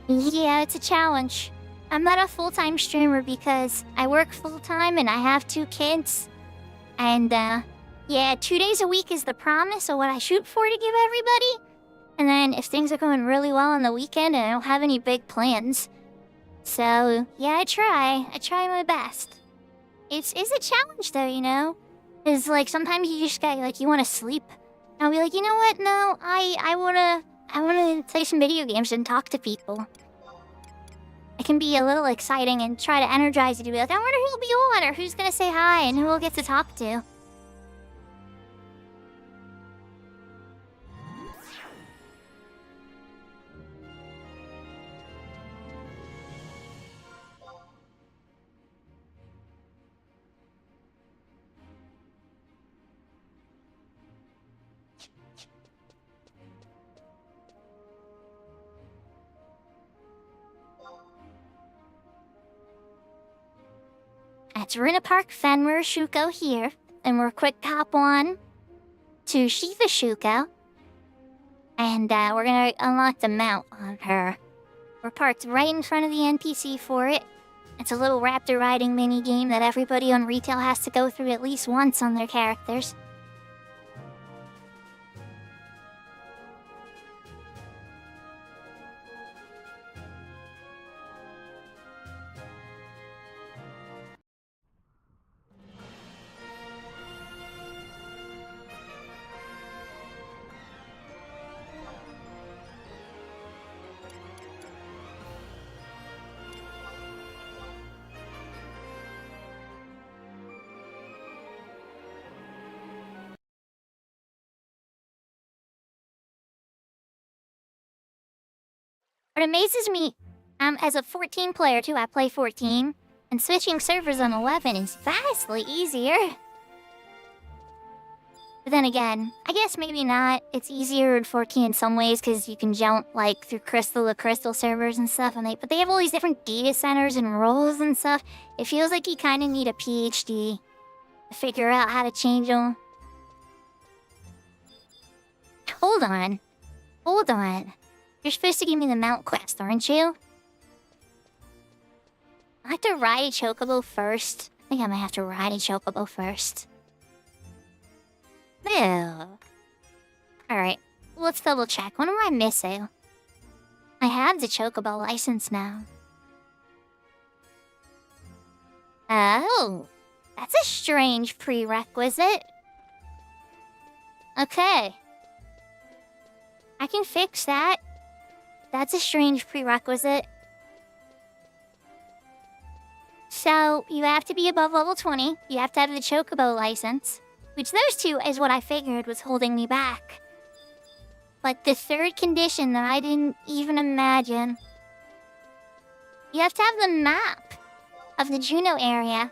Yeah, it's a challenge. I'm not a full-time streamer because I work full-time and I have 2 kids. And yeah, 2 days a week is the promise of what I shoot for to give everybody. And then if things are going really well on the weekend and I don't have any big plans. So, yeah, I try my best. It's a challenge though, you know? It's like sometimes you just get like you want to sleep. And I'll be like, you know what? No, I wanna play some video games and talk to people. It can be a little exciting and try to energize you to be like, I wonder who'll be on or who's gonna say hi and who we'll get to talk to. We're gonna park Fenrir Shuko here, and we're quick hop on to Shiva Shuko. And we're gonna unlock the mount on her. We're parked right in front of the NPC for it. It's a little raptor riding mini game that everybody on retail has to go through at least once on their characters. What amazes me, as a 14 player too, I play 14, and switching servers on 11 is vastly easier. But then again, I guess maybe not. It's easier in 4K in some ways because you can jump like through crystal to crystal servers and stuff. But they have all these different data centers and roles and stuff. It feels like you kind of need a PhD to figure out how to change them. Hold on. Hold on. You're supposed to give me the mount quest, aren't you? I have to ride a chocobo first. I think I might have to ride a chocobo first. Ew. Alright, let's double check. What am I missing? I have the chocobo license now. Oh, that's a strange prerequisite. Okay. I can fix that. That's a strange prerequisite. So, you have to be above level 20. You have to have the chocobo license. Which those two is what I figured was holding me back. But the third condition that I didn't even imagine. You have to have the map of the Juno area.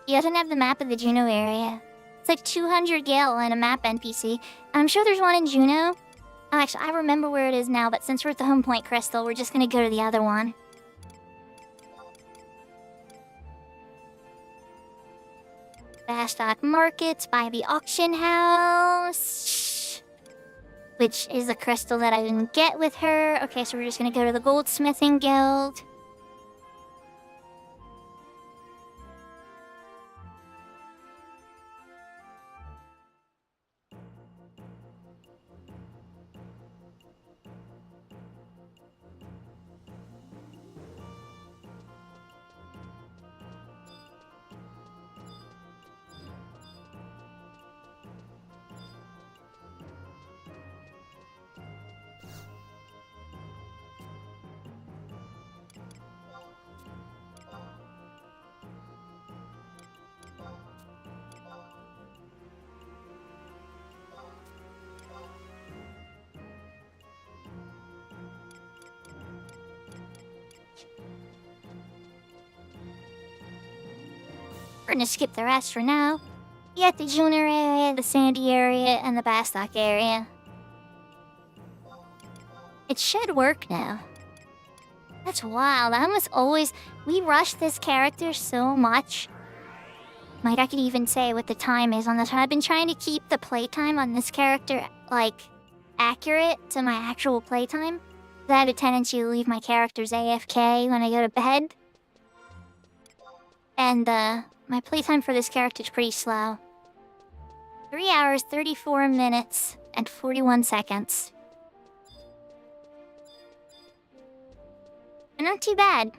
You have to have the map of the Juno area. It's like 200 gil and a map NPC. I'm sure there's one in Juno. Oh, actually, I remember where it is now, but since we're at the home point crystal, we're just gonna go to the other one. Bastock Markets by the auction house. Which is a crystal that I didn't get with her. Okay, so we're just gonna go to the Goldsmithing Guild. We're gonna skip the rest for now. You got the Junior area, the Sandy area, and the Bastock area. It should work now. That's wild. I almost always... We rush this character so much. Like, I could even say what the time is on this one. I've been trying to keep the playtime on this character, like, accurate to my actual playtime. I have a tendency to leave my characters AFK when I go to bed. And, my playtime for this character is pretty slow. 3 hours, 34 minutes, and 41 seconds. And not too bad.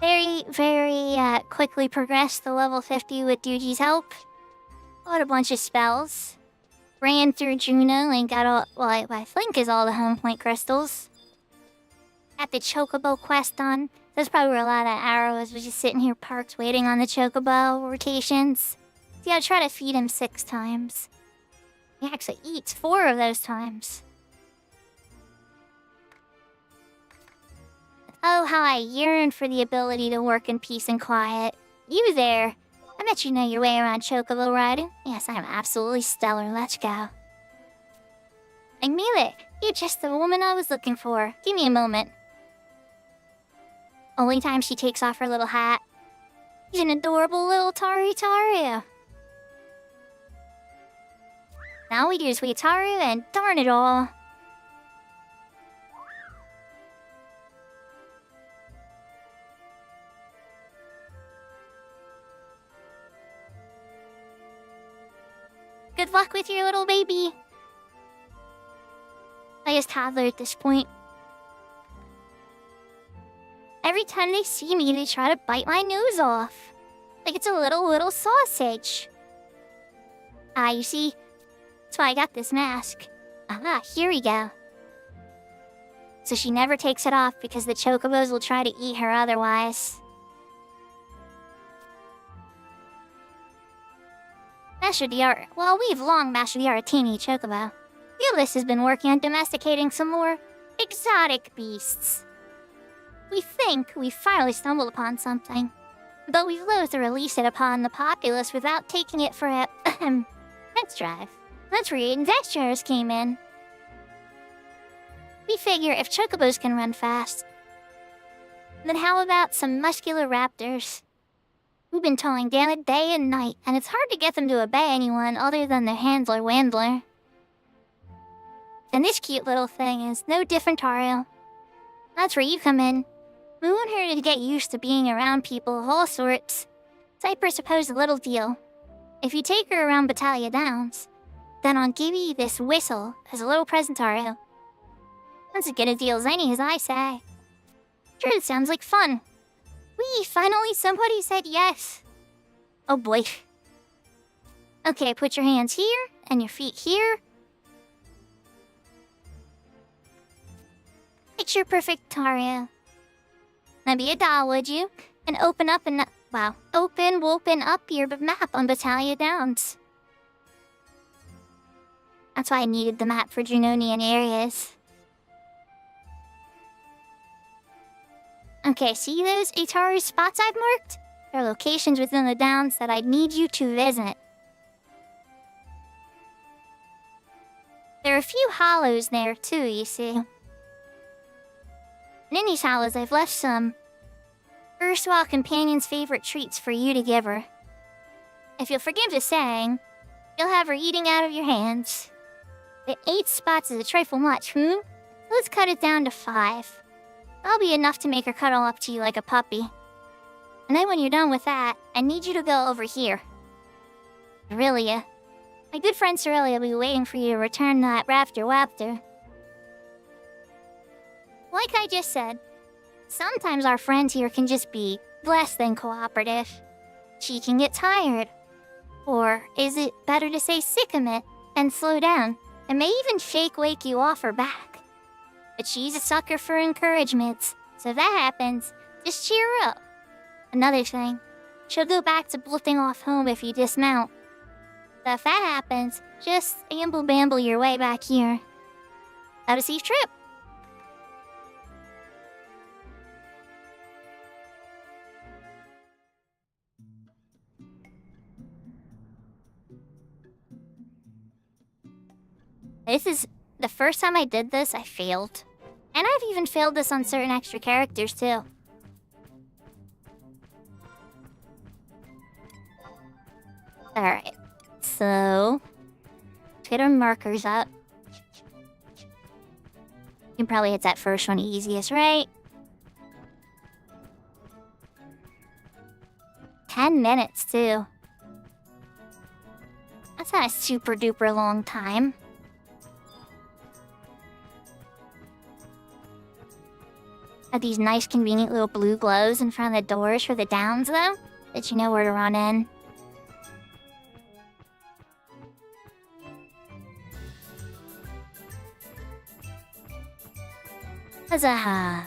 Very, very, quickly progressed to level 50 with Yuji's help. Got a bunch of spells. Ran through Juno and got all, well, I think is all the home point crystals. Got the Chocobo quest done. That's probably where a lot of that arrow was just sitting here parked waiting on the Chocobo rotations. You gotta try to feed him 6 times. He actually eats 4 of those times. Oh, how I yearn for the ability to work in peace and quiet. You there. I bet you know your way around Chocobo riding. Yes, I'm absolutely stellar. Let's go. And Milik, you're just the woman I was looking for. Give me a moment. Only time she takes off her little hat. She's an adorable little Taru. Now we do Sweet Taru and darn it all. Good luck with your little baby. I guess toddler at this point. Every time they see me, they try to bite my nose off. Like it's a little sausage. Ah, you see? That's why I got this mask. Ah, here we go. So she never takes it off because the chocobos will try to eat her otherwise. Master the art. Well, we've long mastered the art of taming a chocobo. Ulysses has been working on domesticating some more exotic beasts. We think we finally stumbled upon something. but we've loathed to release it upon the populace without taking it for a test drive. That's where investors came in. We figure if chocobos can run fast, then how about some muscular raptors? We've been towing down it day and night, and it's hard to get them to obey anyone other than their handler Wandler. And this cute little thing is no different, Tario. That's where you come in. We want her to get used to being around people of all sorts. Cypress proposed a little deal. If you take her around Battaglia Downs, then I'll give you this whistle as a little present, Tario. That's as good a deal as any, as I say. Sure, it sounds like fun. Whee, finally somebody said yes. Oh boy. Okay, put your hands here, and your feet here. Picture perfect, Tario. Now be a doll, would you? And open up open up your map on Battaglia Downs. That's why I needed the map for Junonian areas. Okay, see those Ataru spots I've marked? They're locations within the Downs that I'd need you to visit. There are a few hollows there too, you see. And in these hollows I've left some erstwhile companion's favorite treats for you to give her. If you'll forgive the saying, you'll have her eating out of your hands. But 8 spots is a trifle much, Let's cut it down to 5. That'll be enough to make her cuddle up to you like a puppy. And then when you're done with that, I need you to go over here. Aurelia. My good friend Aurelia will be waiting for you to return that Raptor Waptor. Like I just said, sometimes our friend here can just be less than cooperative. She can get tired. Or is it better to say sick of it and slow down, and may even wake you off her back. But she's a sucker for encouragements, so if that happens, just cheer her up. Another thing, she'll go back to bolting off home if you dismount. So if that happens, just amble-bamble your way back here. Have a safe trip! This is the first time I did this, I failed. And I've even failed this on certain extra characters, too. Alright, so... let's get our markers up. You can probably hit that first one easiest, right? 10 minutes, too. That's not a super duper long time. Have these nice convenient little blue glows in front of the doors for the Downs, though, that you know where to run in. Huzzah!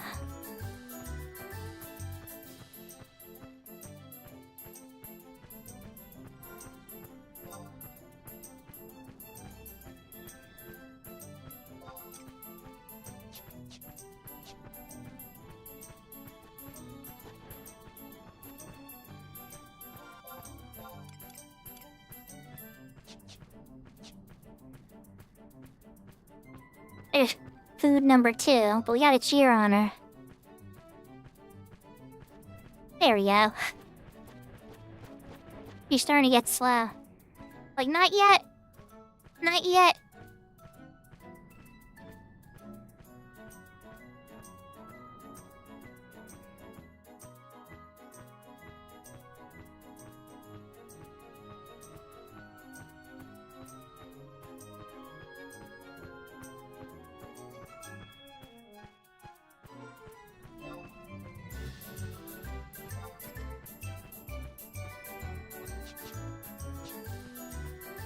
There's food number 2, but we gotta cheer on her. There we go. She's starting to get slow. Like, not yet. Not yet.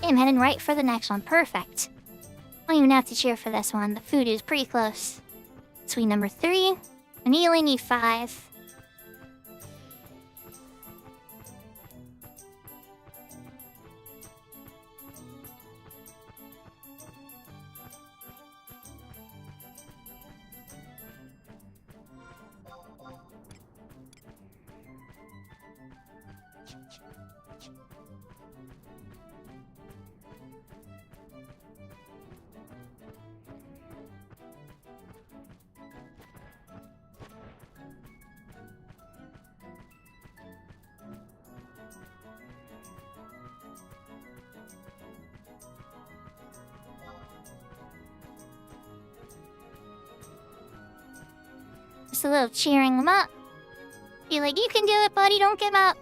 I'm heading right for the next one. Perfect. I don't even have to cheer for this one. The food is pretty close. Sweet number 3. And you only need 5. Just a little cheering them up. Be like, you can do it, buddy, don't give up.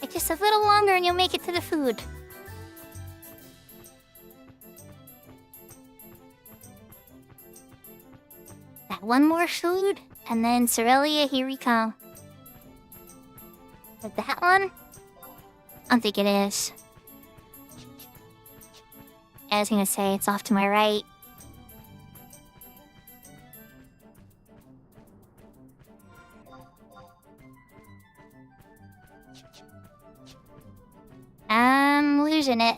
Like, just a little longer and you'll make it to the food. That one more food, and then Cerelia, here we come. Is that one? I don't think it is. I was gonna say, it's off to my right. I'm losing it.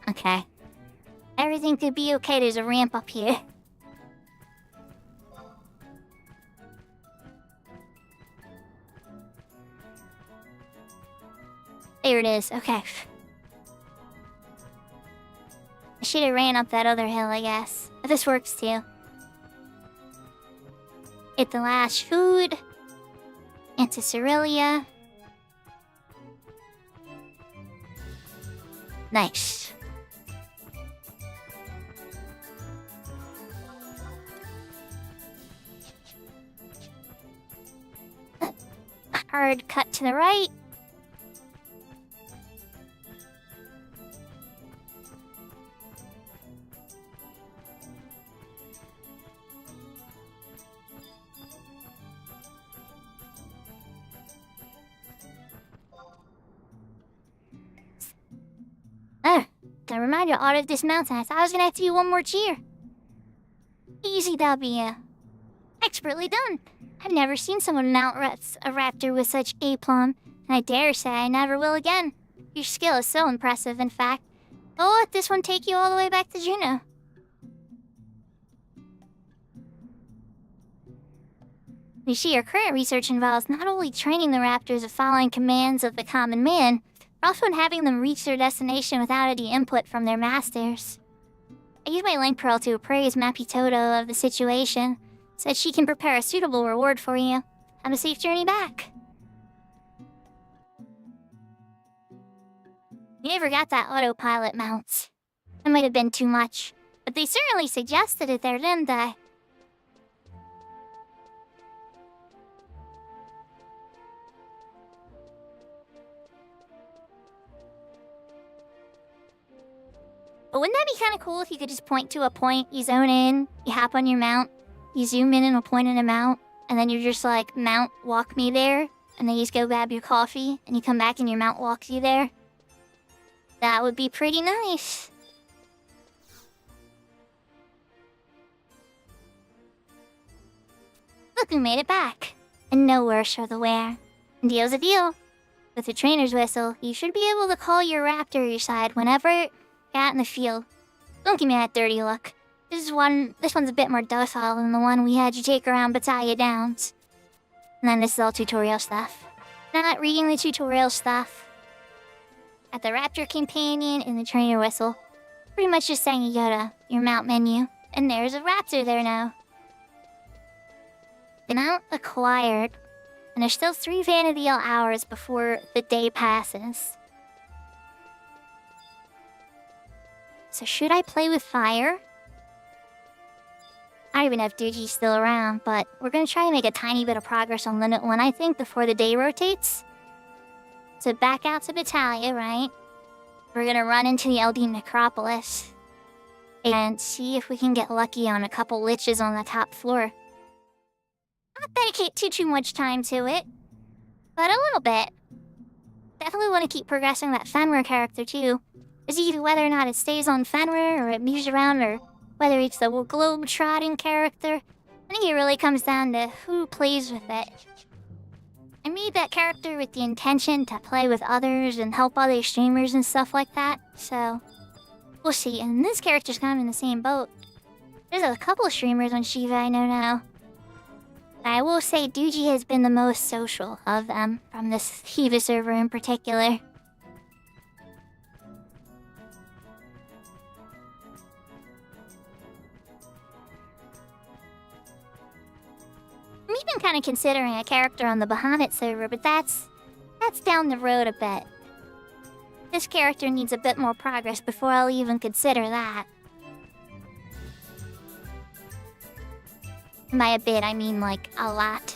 Okay. Everything could be okay, there's a ramp up here. There it is, okay. I should have ran up that other hill, I guess. But this works too. Get the last food. Into Cerelia. Nice. Hard cut to the right. Gotta remind you, auto dismount. I thought I was gonna have to do one more cheer. Easy W. Expertly done. I've never seen someone mount a raptor with such aplomb, and I dare say I never will again. Your skill is so impressive, in fact. I'll let this one take you all the way back to Juno. You see, your current research involves not only training the raptors of following commands of the common man, but also in having them reach their destination without any input from their masters. I used my link pearl to appraise Mapitoto of the situation, so that she can prepare a suitable reward for you. Have a safe journey back. You never got that autopilot mount. That might have been too much, but they certainly suggested it there, didn't they? But wouldn't that be kind of cool if you could just point to a point, you zone in, you hop on your mount, you zoom in and a point in a mount, and then you're just like, mount, walk me there, and then you just go grab your coffee, and you come back and your mount walks you there? That would be pretty nice. Look, we made it back. And no worse for the wear. Deal's a deal. With the trainer's whistle, you should be able to call your raptor your side whenever you're out in the field. Don't give me that dirty look. This one's a bit more docile than the one we had you take around Battaglia Downs. And then this is all tutorial stuff. Not reading the tutorial stuff. At the Raptor Companion and the Trainer Whistle. Pretty much just saying you go to your mount menu, and there's a raptor there now. The mount acquired, and there's still 3 Vanity hours before the day passes. So should I play with fire? I don't even know if Duji's still around, but we're gonna try to make a tiny bit of progress on Limit 1, I think, before the day rotates. So back out to Battaglia, right? We're gonna run into the LD Necropolis and see if we can get lucky on a couple liches on the top floor. Not dedicate too much time to it, but a little bit. Definitely want to keep progressing that Fenrir character too. Is either whether or not it stays on Fenrir or it moves around, or whether it's the globe-trotting character. I think it really comes down to who plays with it. I made that character with the intention to play with others and help other streamers and stuff like that, so we'll see. And this character's kind of in the same boat. There's a couple streamers on Shiva I know now. I will say Doogie has been the most social of them, from this Shiva server in particular. I'm even kind of considering a character on the Bahamut server, but that's down the road a bit. This character needs a bit more progress before I'll even consider that. By a bit, I mean like a lot.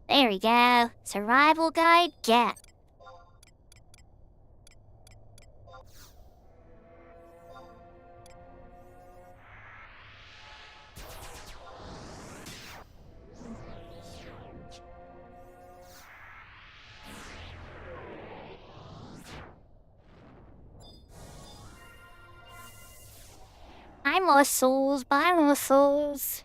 There we go. Survival guide, get. Buy more souls, buy more souls.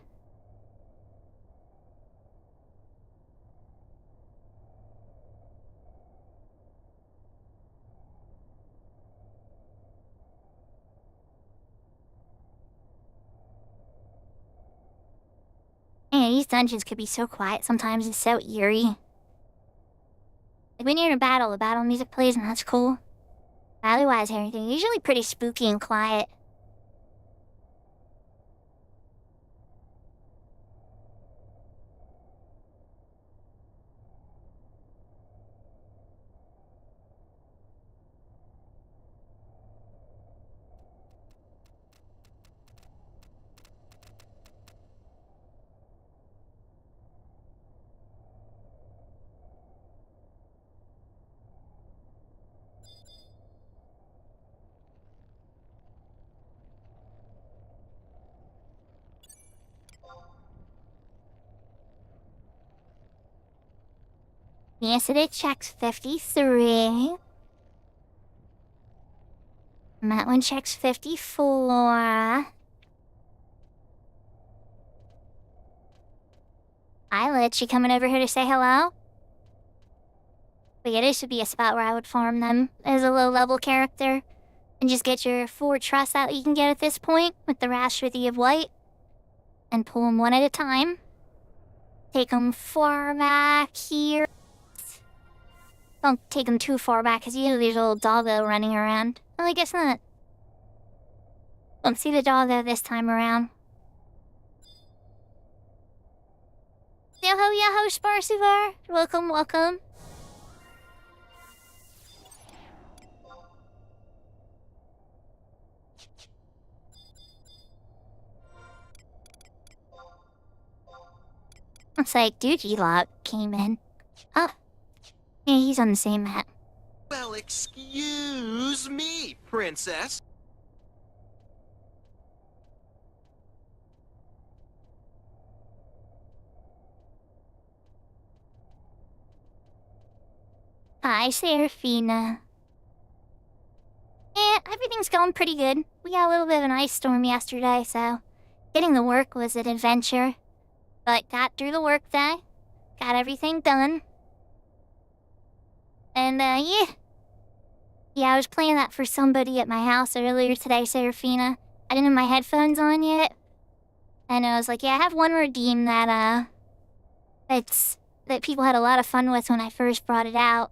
Man, these dungeons could be so quiet sometimes, it's so eerie. Like when you're in a battle, the battle music plays and that's cool. But otherwise, everything usually pretty spooky and quiet. Yes, it checks 53. And that one checks 54. Eyelid, she coming over here to say hello? But yeah, this would be a spot where I would farm them as a low-level character. And just get your 4 trusts that you can get at this point with the Rashtrathi of White. And pull them one at a time. Take them far back here. Don't take them too far back, because you have these old doggo running around. Well, I guess not. Don't see the doggo this time around. Yo-ho, yo-ho, Sparsivar. Welcome, welcome. Looks like Doogie Lock came in. Oh. Yeah, he's on the same map. Well, excuse me, princess. Hi, Seraphina. Yeah, everything's going pretty good. We got a little bit of an ice storm yesterday, so getting to work was an adventure. But got through the work day, got everything done. And, yeah. Yeah, I was playing that for somebody at my house earlier today, Seraphina. I didn't have my headphones on yet. And I was like, yeah, I have one redeem that people had a lot of fun with when I first brought it out.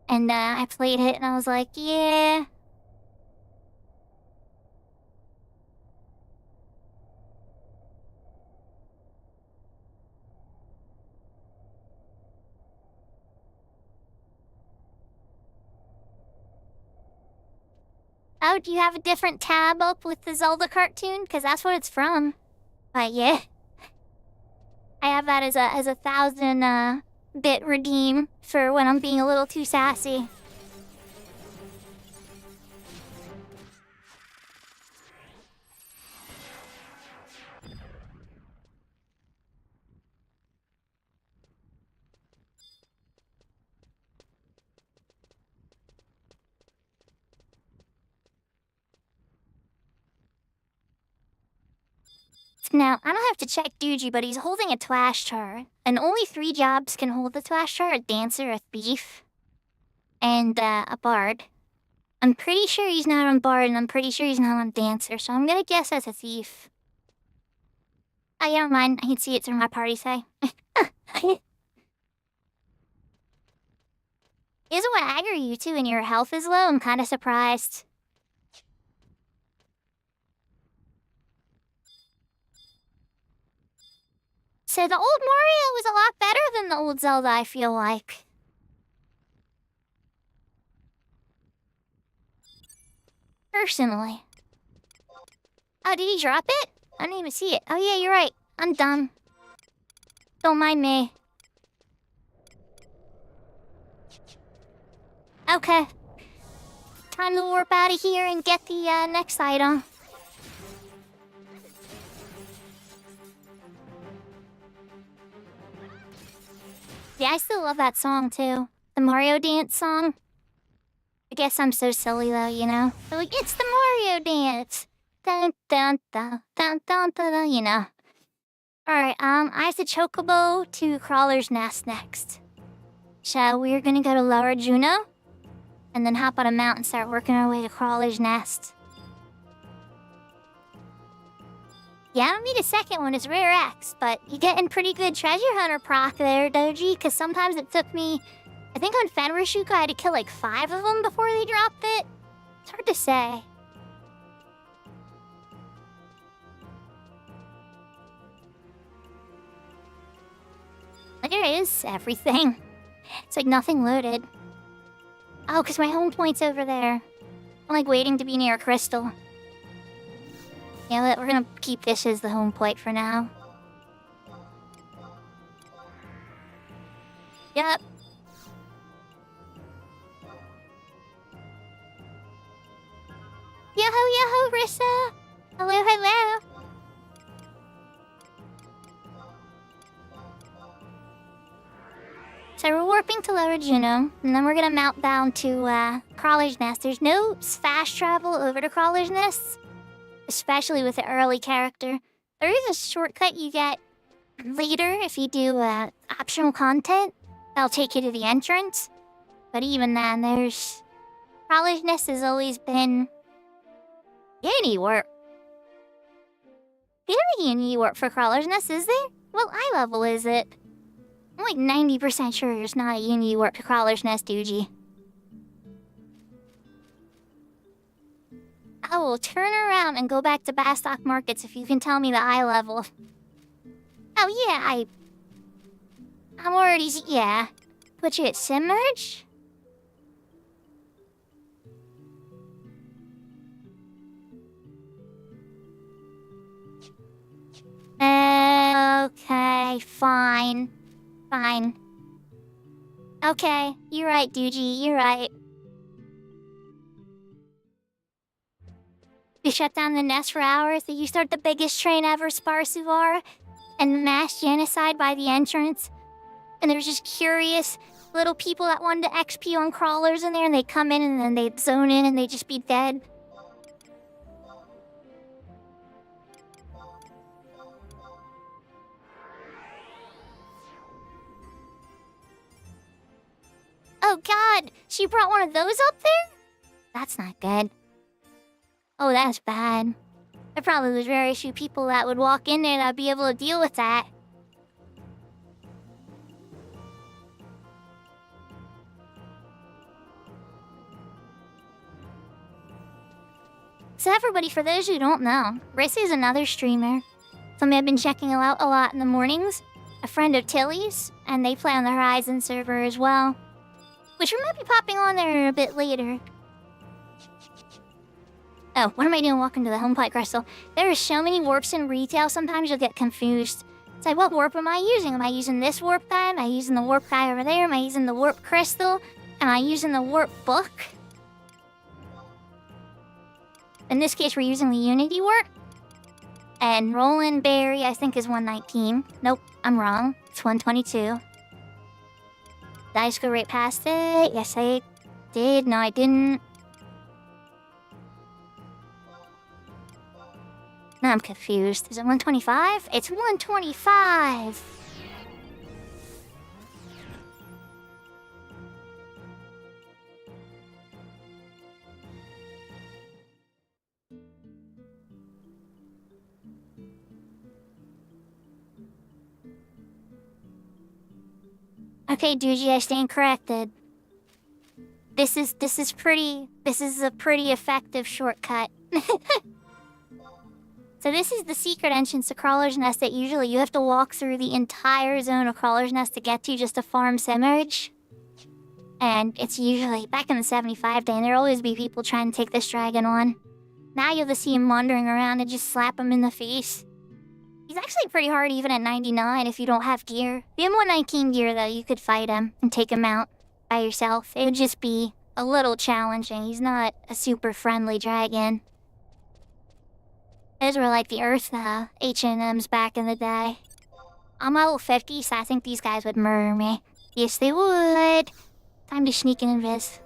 And, I played it and I was like, yeah. Oh, do you have a different tab up with the Zelda cartoon? Because that's what it's from. But yeah. I have that as a 1,000 bit redeem for when I'm being a little too sassy. Now, I don't have to check Doogie, but he's holding a Tlash chart. And only 3 jobs can hold the Tlash chart: a dancer, a thief, and a bard. I'm pretty sure he's not on bard, and I'm pretty sure he's not on dancer, so I'm gonna guess as a thief. Oh, you don't mind. I can see it through my party say. It doesn't want to aggro you too, and your health is low. I'm kind of surprised. So the old Mario was a lot better than the old Zelda, I feel like. Personally. Oh, did he drop it? I didn't even see it. Oh yeah, you're right. I'm dumb. Don't mind me. Okay. Time to warp out of here and get the next item. Yeah, I still love that song too. The Mario dance song. I guess I'm so silly though, you know? They're like, it's the Mario dance. Dun dun dun dun dun dun, dun, you know. Alright, I have to Chocobo to Crawler's Nest next. So we're gonna go to Lower Juno, and then hop on a mount and start working our way to Crawler's Nest. Yeah, I don't need a second one, it's Rare X, but you're getting pretty good Treasure Hunter proc there, Doji, because sometimes it took me... I think on Fenrir Shuka I had to kill like 5 of them before they dropped it. It's hard to say. There is everything. It's like nothing loaded. Oh, because my home point's over there. I'm like waiting to be near a crystal. Yeah, we're gonna keep this as the home point for now. Yep. Yo-ho, Rissa! Hello, hello! So we're warping to Lower Juno, and then we're gonna mount down to Crawler's Nest. There's no fast travel over to Crawler's Nest, especially with the early character. There is a shortcut you get later if you do optional content. That'll take you to the entrance. But even then, there's... Crawler's Nest has always been... Uni warp. There is uni warp for Crawler's Nest, is there? What eye level is it? I'm like 90% sure there's not a uni warp to Crawler's Nest, Doogie. I will turn around and go back to Bastock Markets if you can tell me the eye level. Oh yeah, I'm already... yeah. Put you at Simmerge? Okay, fine. Fine. Okay, you're right, Doogie, you're right. You shut down the nest for hours, then you start the biggest train ever, Sparsuvar, and mass genocide by the entrance. And there's just curious little people that wanted to XP on crawlers in there, and they come in and then they'd zone in and they'd just be dead. Oh god, she brought one of those up there? That's not good. Oh, that's bad. There probably was very few people that would walk in there that would be able to deal with that. So everybody, for those who don't know, Rissy is another streamer. Somebody I've been checking out a lot in the mornings. A friend of Tilly's, and they play on the Horizon server as well. Which we might be popping on there a bit later. Oh, what am I doing walking to the home plate crystal? There are so many warps in retail, sometimes you'll get confused. It's like, what warp am I using? Am I using this warp guy? Am I using the warp guy over there? Am I using the warp crystal? Am I using the warp book? In this case, we're using the Unity warp. And Roland Berry, I think, is 119. Nope, I'm wrong. It's 122. Did I just go right past it? Yes, I did. No, I didn't. Now I'm confused. Is it 125? It's 125! Okay, Doogie, I stand corrected. This is a pretty effective shortcut. So this is the secret entrance to Crawler's Nest that usually you have to walk through the entire zone of Crawler's Nest to get to just to farm Semerge. And it's usually, back in the 75 day, and there'll always be people trying to take this dragon on. Now you'll just see him wandering around and just slap him in the face. He's actually pretty hard even at 99 if you don't have gear. The M119 gear, though, you could fight him and take him out by yourself. It would just be a little challenging. He's not a super friendly dragon. Those were like the Earth H&Ms back in the day. I'm level 50, so I think these guys would murder me. Yes, they would. Time to sneak and invis.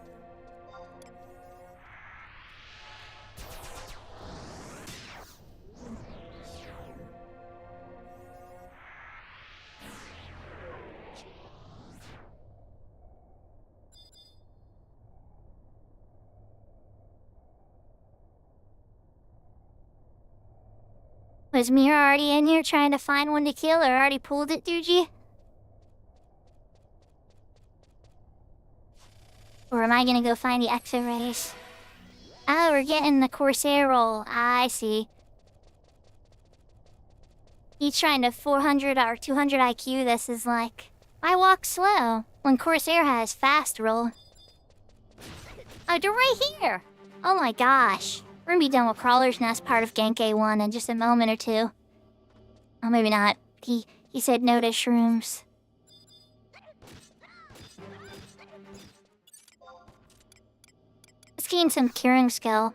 Was Mira already in here trying to find one to kill, or already pulled it, Doogie? Or am I gonna go find the exit race? Oh, we're getting the Corsair roll. I see. He's trying to 400 or 200 IQ. This is like, I walk slow when Corsair has fast roll. Oh, they're right here. Oh my gosh. We're gonna be done with Crawler's Nest part of Genkai 1 in just a moment or two. Oh, maybe not. He said no to shrooms. Let's gain some curing skill.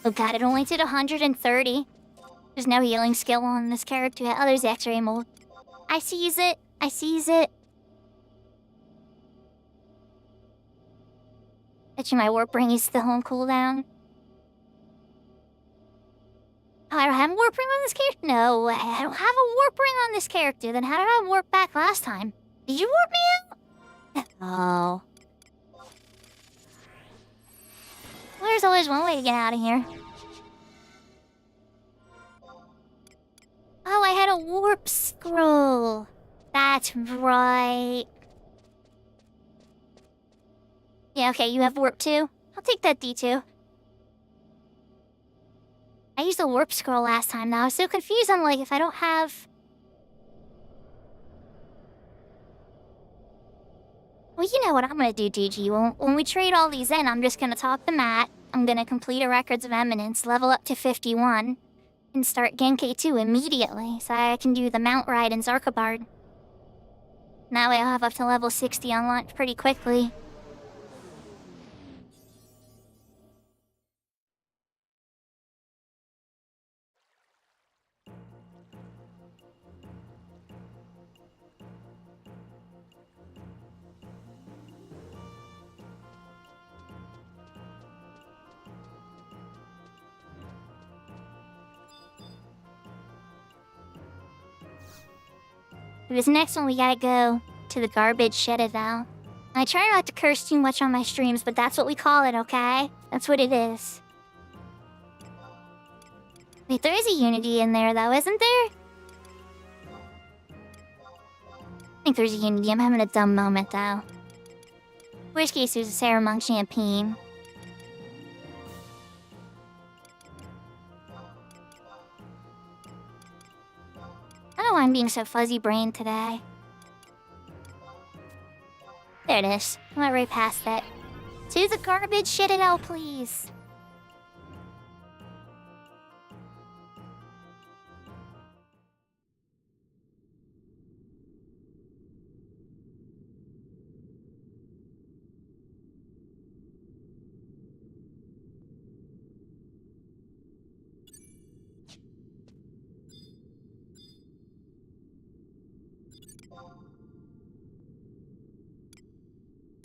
Oh god, it only did 130. There's no healing skill on this character yet. Oh, there's the X-ray mold. I seize it. I seize it. Bet you my warp ring is still on cooldown. Oh, I don't have a warp ring on this character? No way. I don't have a warp ring on this character. Then how did I warp back last time? Did you warp me out? Oh. Well, there's always one way to get out of here. Oh, I had a warp scroll. That's right. Yeah, okay, you have warp 2. I'll take that D2. I used the warp scroll last time, though. I was so confused. I'm like, if I don't have... Well, you know what I'm gonna do, DG. When we trade all these in, I'm just gonna talk to Matt. I'm gonna complete a Records of Eminence, level up to 51, and start Genkai 2 immediately, so I can do the Mount Ride and Zarkabard. That way I'll have up to level 60 unlocked pretty quickly. For this next one, we gotta go to the garbage shedder. I try not to curse too much on my streams, but that's what we call it, okay? That's what it is. Wait, there is a Unity in there, though, isn't there? I think there's a Unity. I'm having a dumb moment, though. Worst case, there's a Sarah Monk Champagne. I don't know why I'm being so fuzzy-brained today. There it is. I went right past it. To the garbage shit it out, please.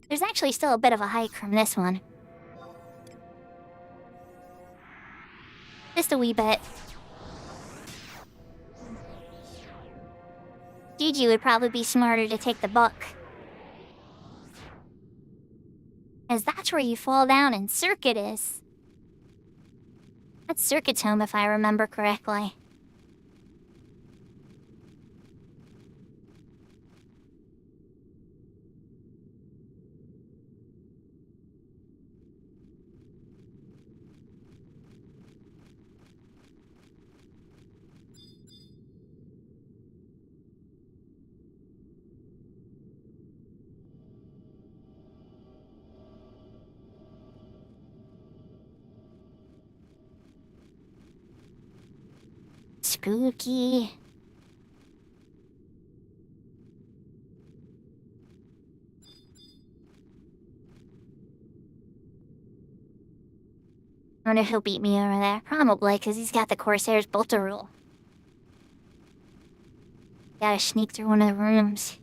There's actually still a bit of a hike from this one. Just a wee bit. Gigi would probably be smarter to take the book. Because that's where you fall down and Circuit is. That's Circuit's home if I remember correctly. Spooky. I wonder if he'll beat me over there. Probably, because he's got the Corsair's Bolter rule. Gotta sneak through one of the rooms.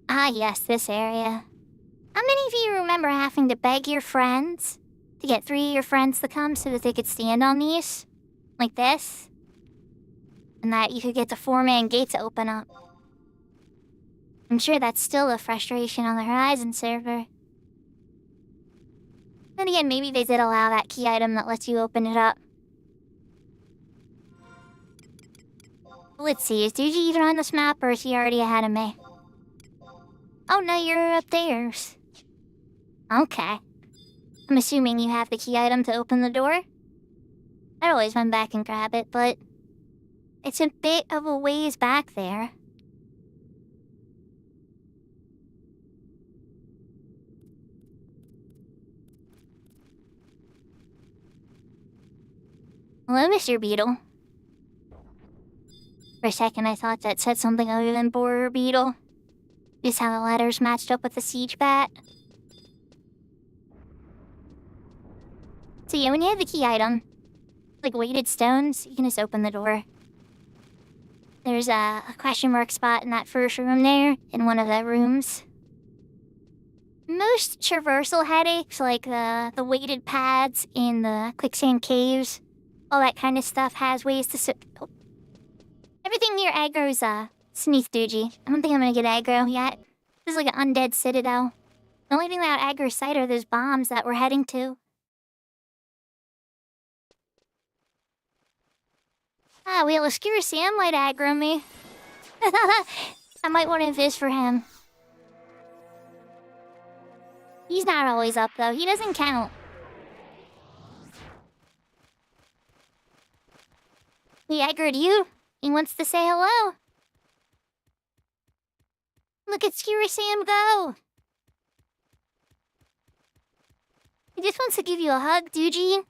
Ah, yes, this area. How many of you remember having to beg your friends to get 3 of your friends to come so that they could stand on these? Like this? And that you could get the 4-man gate to open up. I'm sure that's still a frustration on the Horizon server. Then again, maybe they did allow that key item that lets you open it up. Let's see, is Duji even on this map or is he already ahead of me? Oh no, you're upstairs. Okay. I'm assuming you have the key item to open the door? I'd always run back and grab it, but it's a bit of a ways back there. Hello, Mr. Beetle. For a second I thought that said something other than Borer Beetle. Just how the letters matched up with the siege bat. So yeah, when you have the key item, like weighted stones, you can just open the door. There's a question mark spot in that first room there, in one of the rooms. Most traversal headaches, like the weighted pads in the quicksand caves, all that kind of stuff has ways to oh. Everything near aggro's sneath Doogie. I don't think I'm gonna get aggro yet. This is like an undead citadel. The only thing without aggro's sight are those bombs that we're heading to. Ah, well, Obscure Sam might aggro me. I might want to invis for him. He's not always up, though. He doesn't count. He aggroed you. He wants to say hello. Look at Obscure Sam go. He just wants to give you a hug, Doogie.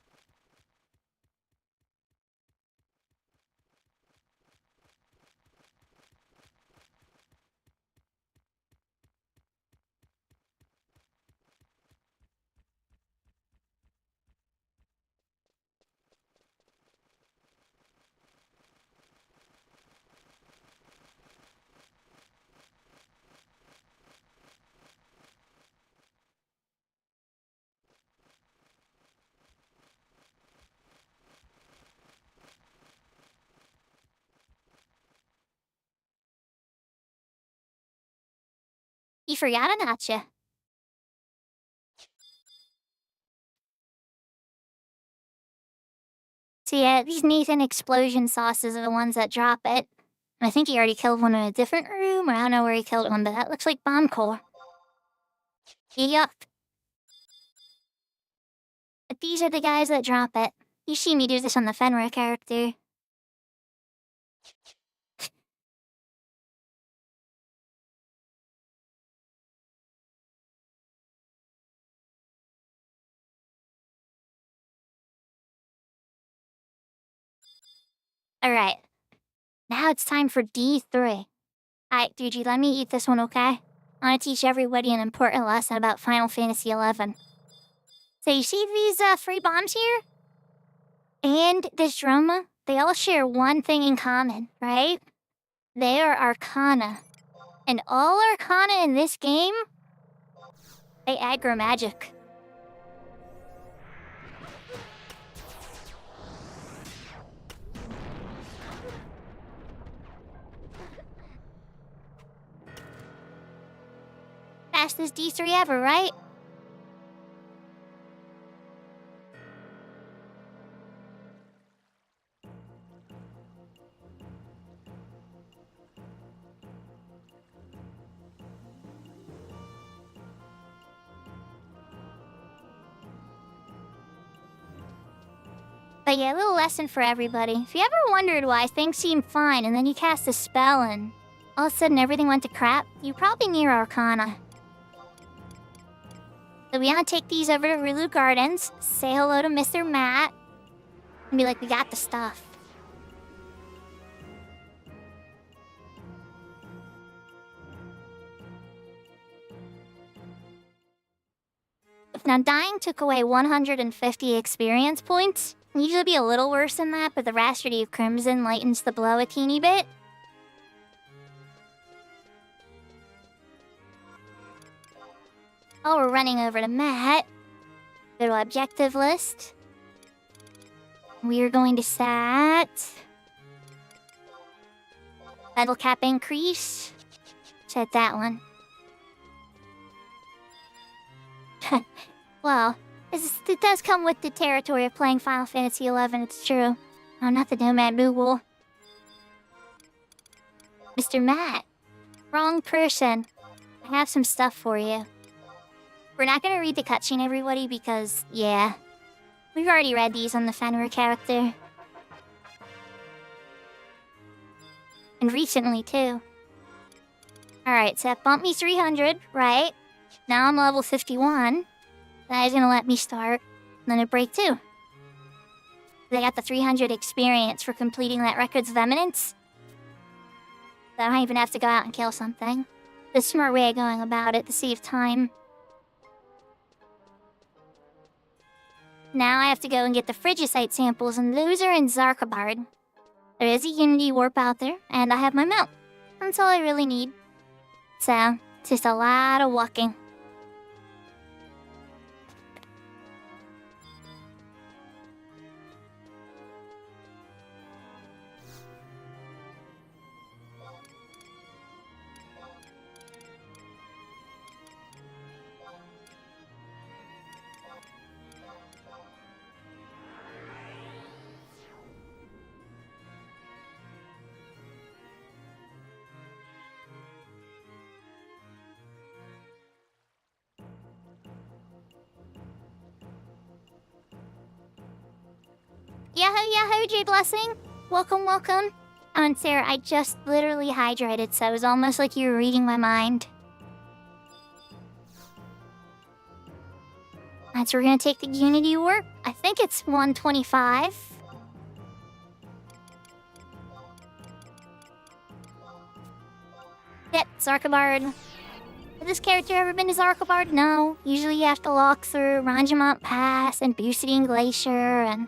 He forgot about you. So yeah, these Nathan explosion sauces are the ones that drop it. I think he already killed one in a different room, or I don't know where he killed one, but that looks like bomb core. Yup. But these are the guys that drop it. You see me do this on the Fenrir character. Alright. Now it's time for D3. Alright, Doogie, let me eat this one, okay? I want to teach everybody an important lesson about Final Fantasy XI. So you see these free bombs here? And this drama? They all share one thing in common, right? They are arcana. And all arcana in this game, they aggro magic. Fastest D3 ever, right? But yeah, a little lesson for everybody. If you ever wondered why things seem fine and then you cast a spell and all of a sudden everything went to crap, you're probably near Arcana. So we want to take these over to Rulu Gardens, say hello to Mr. Matt, and be like, we got the stuff. Now, dying took away 150 experience points. Usually be a little worse than that, but the Rhapsody of Crimson lightens the blow a teeny bit. Oh, we're running over to Matt. Go to objective list. We are going to set battle cap increase. Set that one. Well, it does come with the territory of playing Final Fantasy XI, it's true. Oh, not the Nomad Moogle. Mr. Matt. Wrong person. I have some stuff for you. We're not gonna read the cutscene, everybody, because, yeah. We've already read these on the Fenrir character. And recently, too. Alright, so that bumped me 300, right? Now I'm level 51. That is gonna let me start. Then it break too. They got the 300 experience for completing that Records of Eminence. So I don't even have to go out and kill something. The smart way of going about it to save time. Now I have to go and get the Frigisite samples, and those are in Zarkabard. There is a Unity warp out there, and I have my mount. That's all I really need. So, it's just a lot of walking. Yahoo, yahoo, J Blessing! Welcome, welcome. Oh, and Sarah, I just literally hydrated, so it was almost like you were reading my mind. Alright, so we're gonna take the Unity warp. I think it's 125. Yep, Zarkabard. Has this character ever been to Zarkabard? No. Usually you have to walk through Ranjamont Pass and Bucetine Glacier and...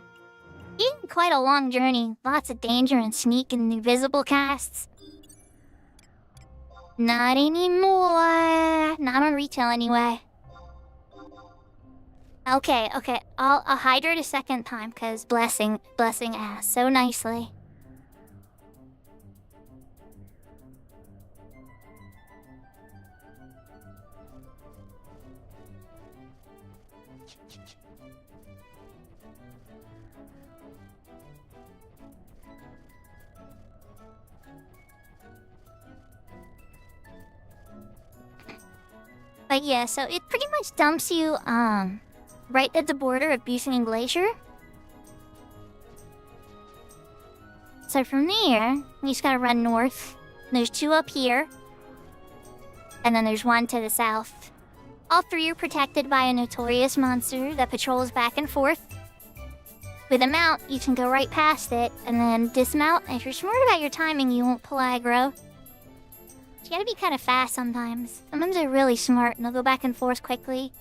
quite a long journey. Lots of danger and sneak and invisible casts. Not anymore. Not on retail anyway. Okay. I'll hydrate a second time, cause blessing asked so nicely. But yeah, so it pretty much dumps you, right at the border of Bucetine Glacier. So from there, you just gotta run north. There's 2 up here. And then there's 1 to the south. All 3 are protected by a notorious monster that patrols back and forth. With a mount, you can go right past it, and then dismount. And if you're smart about your timing, you won't pull aggro. You gotta be kind of fast sometimes. Sometimes they're really smart and they'll go back and forth quickly.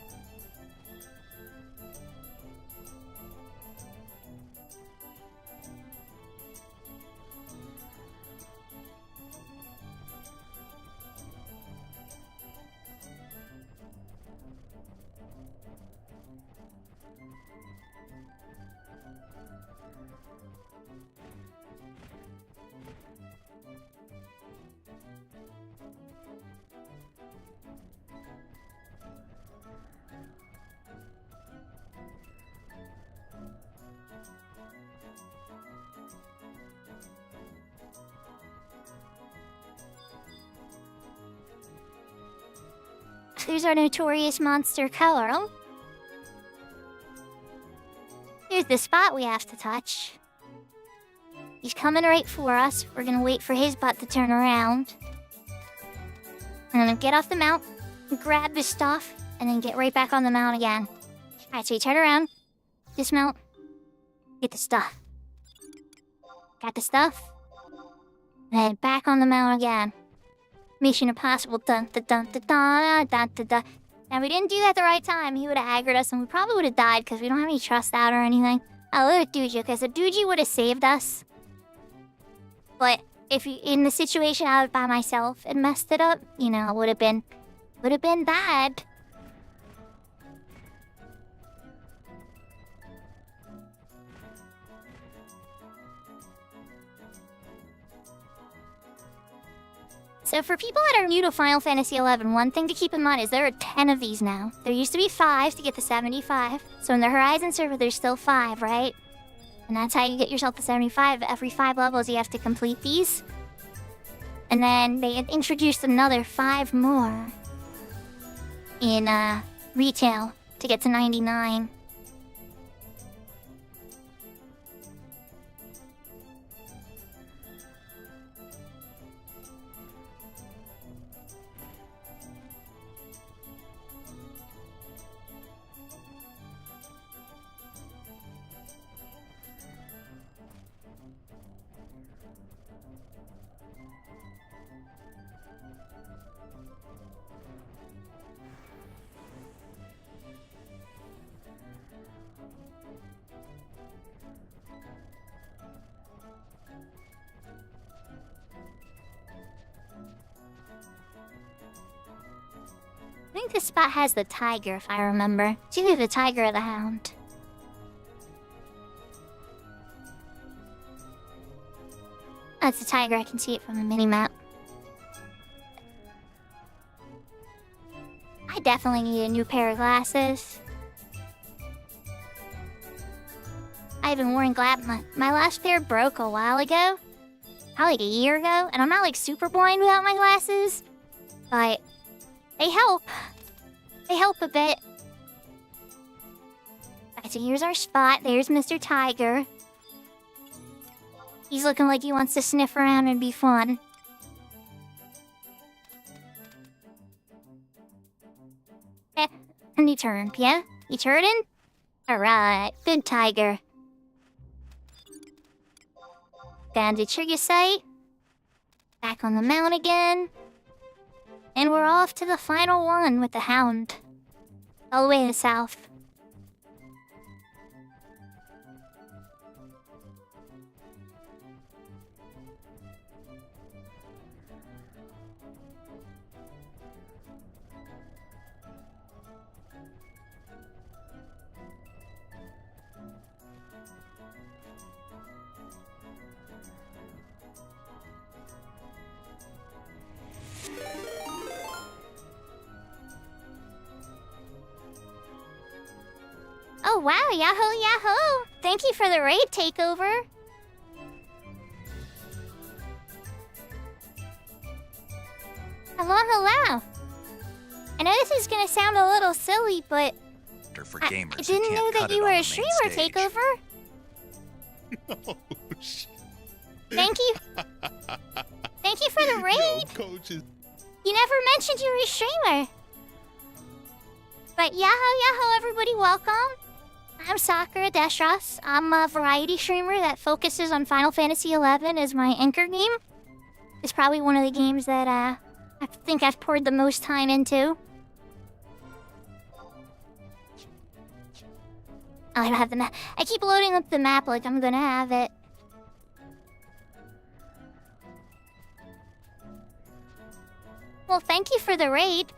There's our notorious monster color. Here's the spot we have to touch. He's coming right for us. We're gonna wait for his butt to turn around. And then get off the mount, grab the stuff, and then get right back on the mount again. Alright, so you turn around, dismount, get the stuff. Got the stuff, then back on the mount again. Mission Impossible, dun dun dun dun dun dun dun dun. Now, we didn't do that the right time. He would have aggroed us, and we probably would have died because we don't have any trust out or anything. I love Duji, because the Duji would have saved us. But if you, in the situation I was by myself and messed it up, you know, would have been bad. So for people that are new to Final Fantasy XI, one thing to keep in mind is there are 10 of these now. There used to be 5 to get to 75. So in the Horizon server, there's still 5, right? And that's how you get yourself to 75. Every 5 levels, you have to complete these. And then they introduced another 5 more in retail to get to 99. I think this spot has the tiger, if I remember. It's either the tiger or the hound. That's the tiger, I can see it from the mini-map. I definitely need a new pair of glasses. I haven't worn my last pair broke a while ago. Probably like a year ago, and I'm not like super blind without my glasses. But they help. They help a bit. Alright, so here's our spot. There's Mr. Tiger. He's looking like he wants to sniff around and be fun. And he turned, yeah? You turning? Alright, good tiger. Down to trigger sight. Back on the mount again. And we're off to the final one with the hound. All the way to the south. Oh wow, yahoo yahoo! Thank you for the raid takeover. Hello, hello. I know this is gonna sound a little silly, but For I gamers didn't know that you were a streamer takeover. Oh, shit. Thank you. Thank you for the raid. Yo, coaches. You never mentioned you were a streamer. But yahoo yahoo everybody, welcome. I'm SakuraDestros. I'm a variety streamer that focuses on Final Fantasy XI as my anchor game. It's probably one of the games that I think I've poured the most time into. Oh, I don't have the map. I keep loading up the map like I'm gonna have it. Well, thank you for the raid.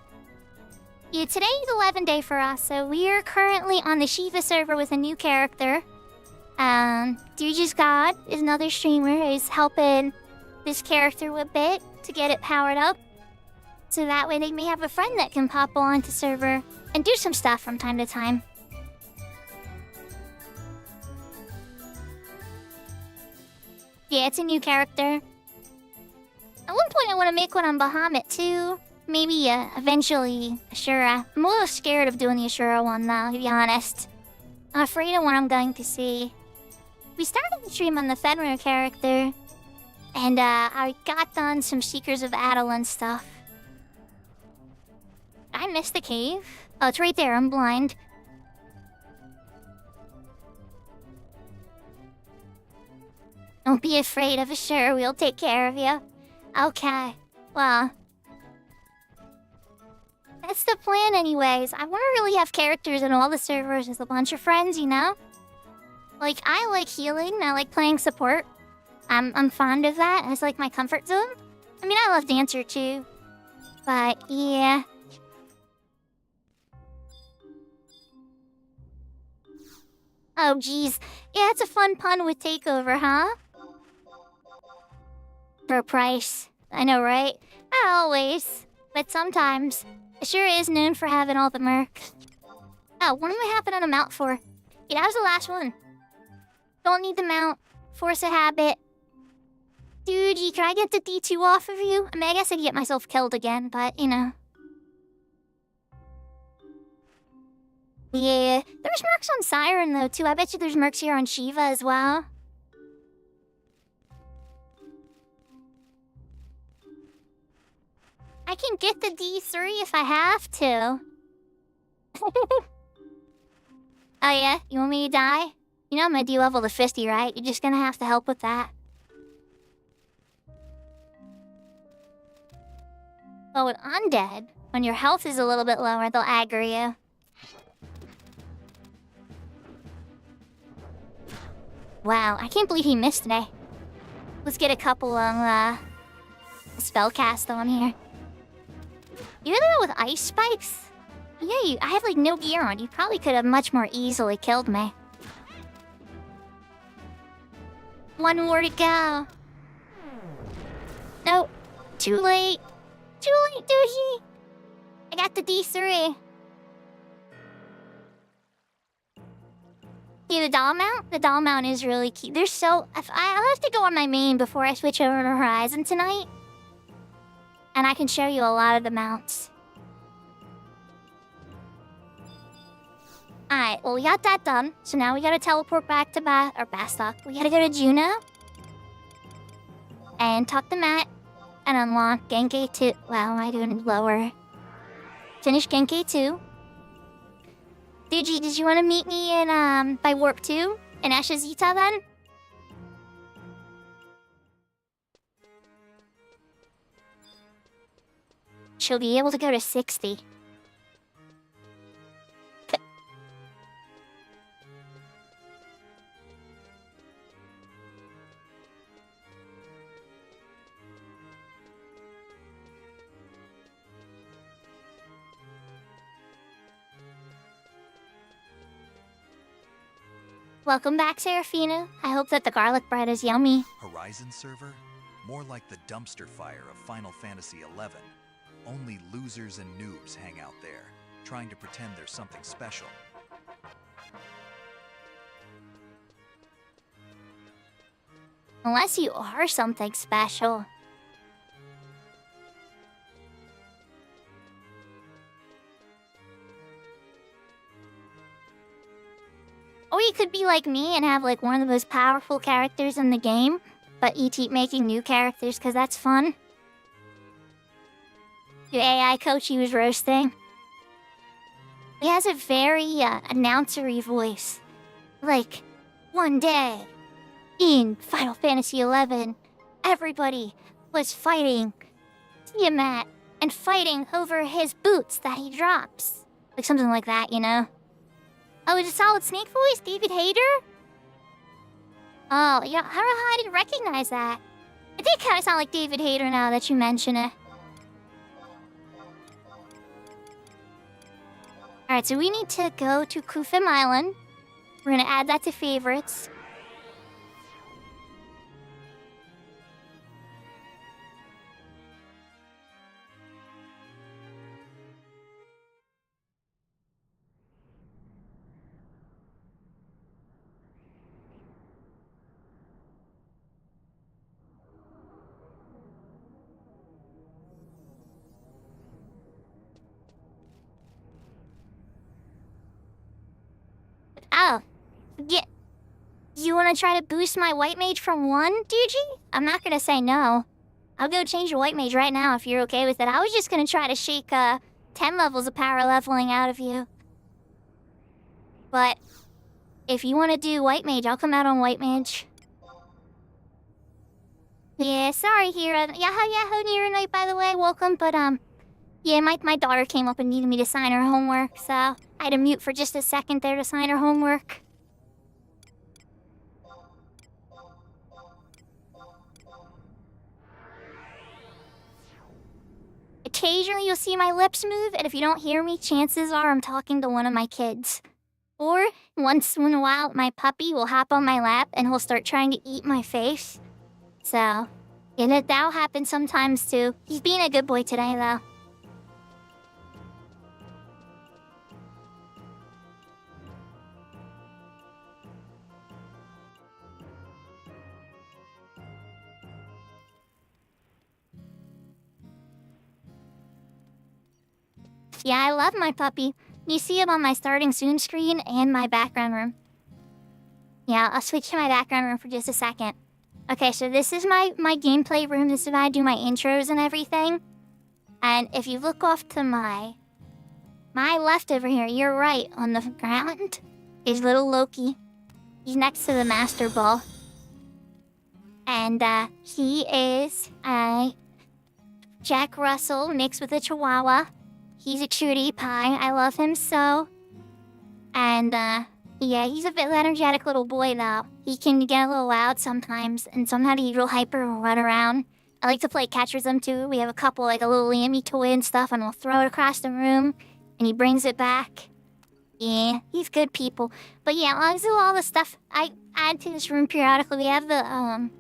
Yeah, today's 11 day for us, so we're currently on the Shiva server with a new character. Duji's God is another streamer who's helping this character a bit to get it powered up. So that way they may have a friend that can pop on to server and do some stuff from time to time. Yeah, it's a new character. At one point I want to make one on Bahamut too. Maybe eventually Ashura. I'm a little scared of doing the Ashura one though, to be honest. I'm afraid of what I'm going to see. We started the stream on the Fenrir character. And I got done some Seekers of Adelan stuff. I missed the cave. Oh, it's right there, I'm blind. Don't be afraid of Ashura, we'll take care of you. Okay, well... That's the plan anyways. I want to really have characters in all the servers with a bunch of friends, you know? Like, I like healing, I like playing support. I'm fond of that, it's like my comfort zone. I mean, I love Dancer too. But, yeah. Oh, geez. Yeah, it's a fun pun with Takeover, huh? For a price. I know, right? Not always. But sometimes. It sure is known for having all the mercs. Oh, what am I hopping on a mount for? Yeah, that was the last one. Don't need the mount. Force a habit. Dude, can I get the D2 off of you? I mean, I guess I could get myself killed again, but, you know. Yeah, there's mercs on Siren, though, too. I bet you there's mercs here on Shiva as well. I can get the D3 if I have to. Oh, yeah? You want me to die? You know I'm gonna D-level to 50, right? You're just gonna have to help with that. But with undead, when your health is a little bit lower, they'll aggro you. Wow, I can't believe he missed today. Let's get a couple of, spellcast on here. You're the one with ice spikes? Yeah, I have, like, no gear on. You probably could have much more easily killed me. One more to go. No, too late. Too late, Doogie. I got the D3. Yeah, the doll mount? The doll mount is really cute. They're so... I'll have to go on my main before I switch over to Horizon tonight. And I can show you a lot of the mounts. Alright, well, we got that done. So now we gotta teleport back to Bastok. We gotta go to Juno. And talk to Matt. And unlock Genkai 2. Wow, am I doing lower? Finish Genkai 2. Dude, did you want to meet me in, by Warp 2? In Ashazita then? She'll be able to go to 60. Welcome back, Serafina. I hope that the garlic bread is yummy. Horizon server? More like the dumpster fire of Final Fantasy XI. Only losers and noobs hang out there, trying to pretend there's something special. Unless you are something special. Or you could be like me and have like one of the most powerful characters in the game, but you keep making new characters because that's fun. Your AI coach he was roasting. He has a very announcery voice. Like, one day in Final Fantasy XI, everybody was fighting Tiamat and fighting over his boots that he drops. Like something like that, you know? Oh, it's a Solid Snake voice? David Hayter? Oh, yeah, I don't know how I didn't recognize that. It did kind of sound like David Hayter now that you mention it. Alright, so we need to go to Kufim Island. We're gonna add that to favorites. Oh. Yeah. You wanna try to boost my white mage from 1, Duji? I'm not gonna say no. I'll go change your white mage right now if you're okay with it. I was just gonna try to shake 10 levels of power leveling out of you. But if you wanna do white mage, I'll come out on white mage. Yeah, sorry here. Yahoo Near Night, by the way, welcome. But yeah, my daughter came up and needed me to sign her homework, so I had to mute for just a second there to sign her homework. Occasionally you'll see my lips move, and if you don't hear me, chances are I'm talking to one of my kids. Or, once in a while, my puppy will hop on my lap and he'll start trying to eat my face. So, yeah, that'll happen sometimes too. He's being a good boy today, though. Yeah, I love my puppy. You see him on my starting soon screen and my background room. Yeah, I'll switch to my background room for just a second. Okay, so this is my gameplay room. This is where I do my intros and everything. And if you look off to my left over here, you're right, on the ground is little Loki. He's next to the Master Ball. And he is Jack Russell mixed with a Chihuahua. He's a cutie pie. I love him so. And, yeah, he's a bit energetic little boy, though. He can get a little loud sometimes, and sometimes he's real hyper and run around. I like to play catch with him, too. We have a couple, like a little Lammy toy and stuff, and we'll throw it across the room, and he brings it back. Yeah, he's good people. But yeah, I'll do all the stuff I add to this room periodically. We have the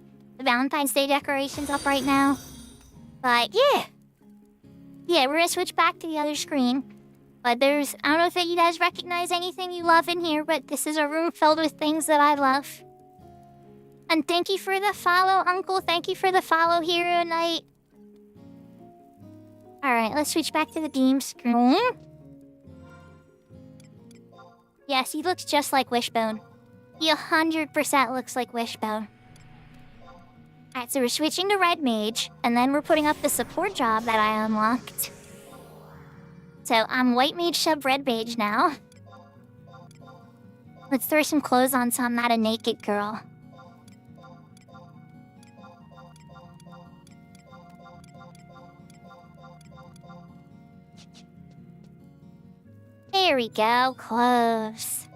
Valentine's Day decorations up right now. But, yeah. Yeah, we're gonna switch back to the other screen. But I don't know if you guys recognize anything you love in here, but this is a room filled with things that I love. And thank you for the follow, Uncle. Thank you for the follow, Hero Knight. Alright, let's switch back to the game screen. Yes, he looks just like Wishbone. He 100% looks like Wishbone. Alright, so we're switching to Red Mage, and then we're putting up the support job that I unlocked. So I'm White Mage sub Red Mage now. Let's throw some clothes on so I'm not a naked girl. There we go, clothes.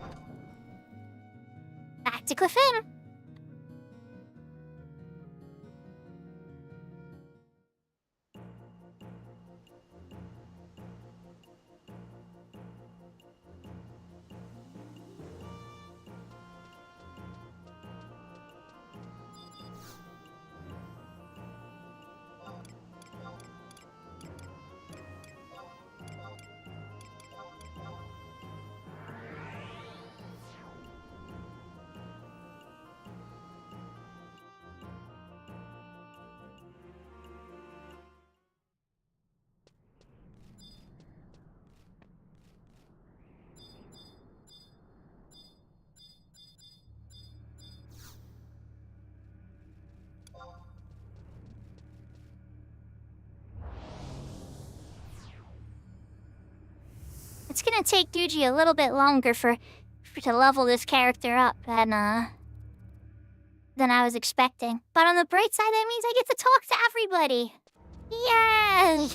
Back to Cliffin. It's gonna take Duji a little bit longer to level this character up than I was expecting. But on the bright side, that means I get to talk to everybody. Yay!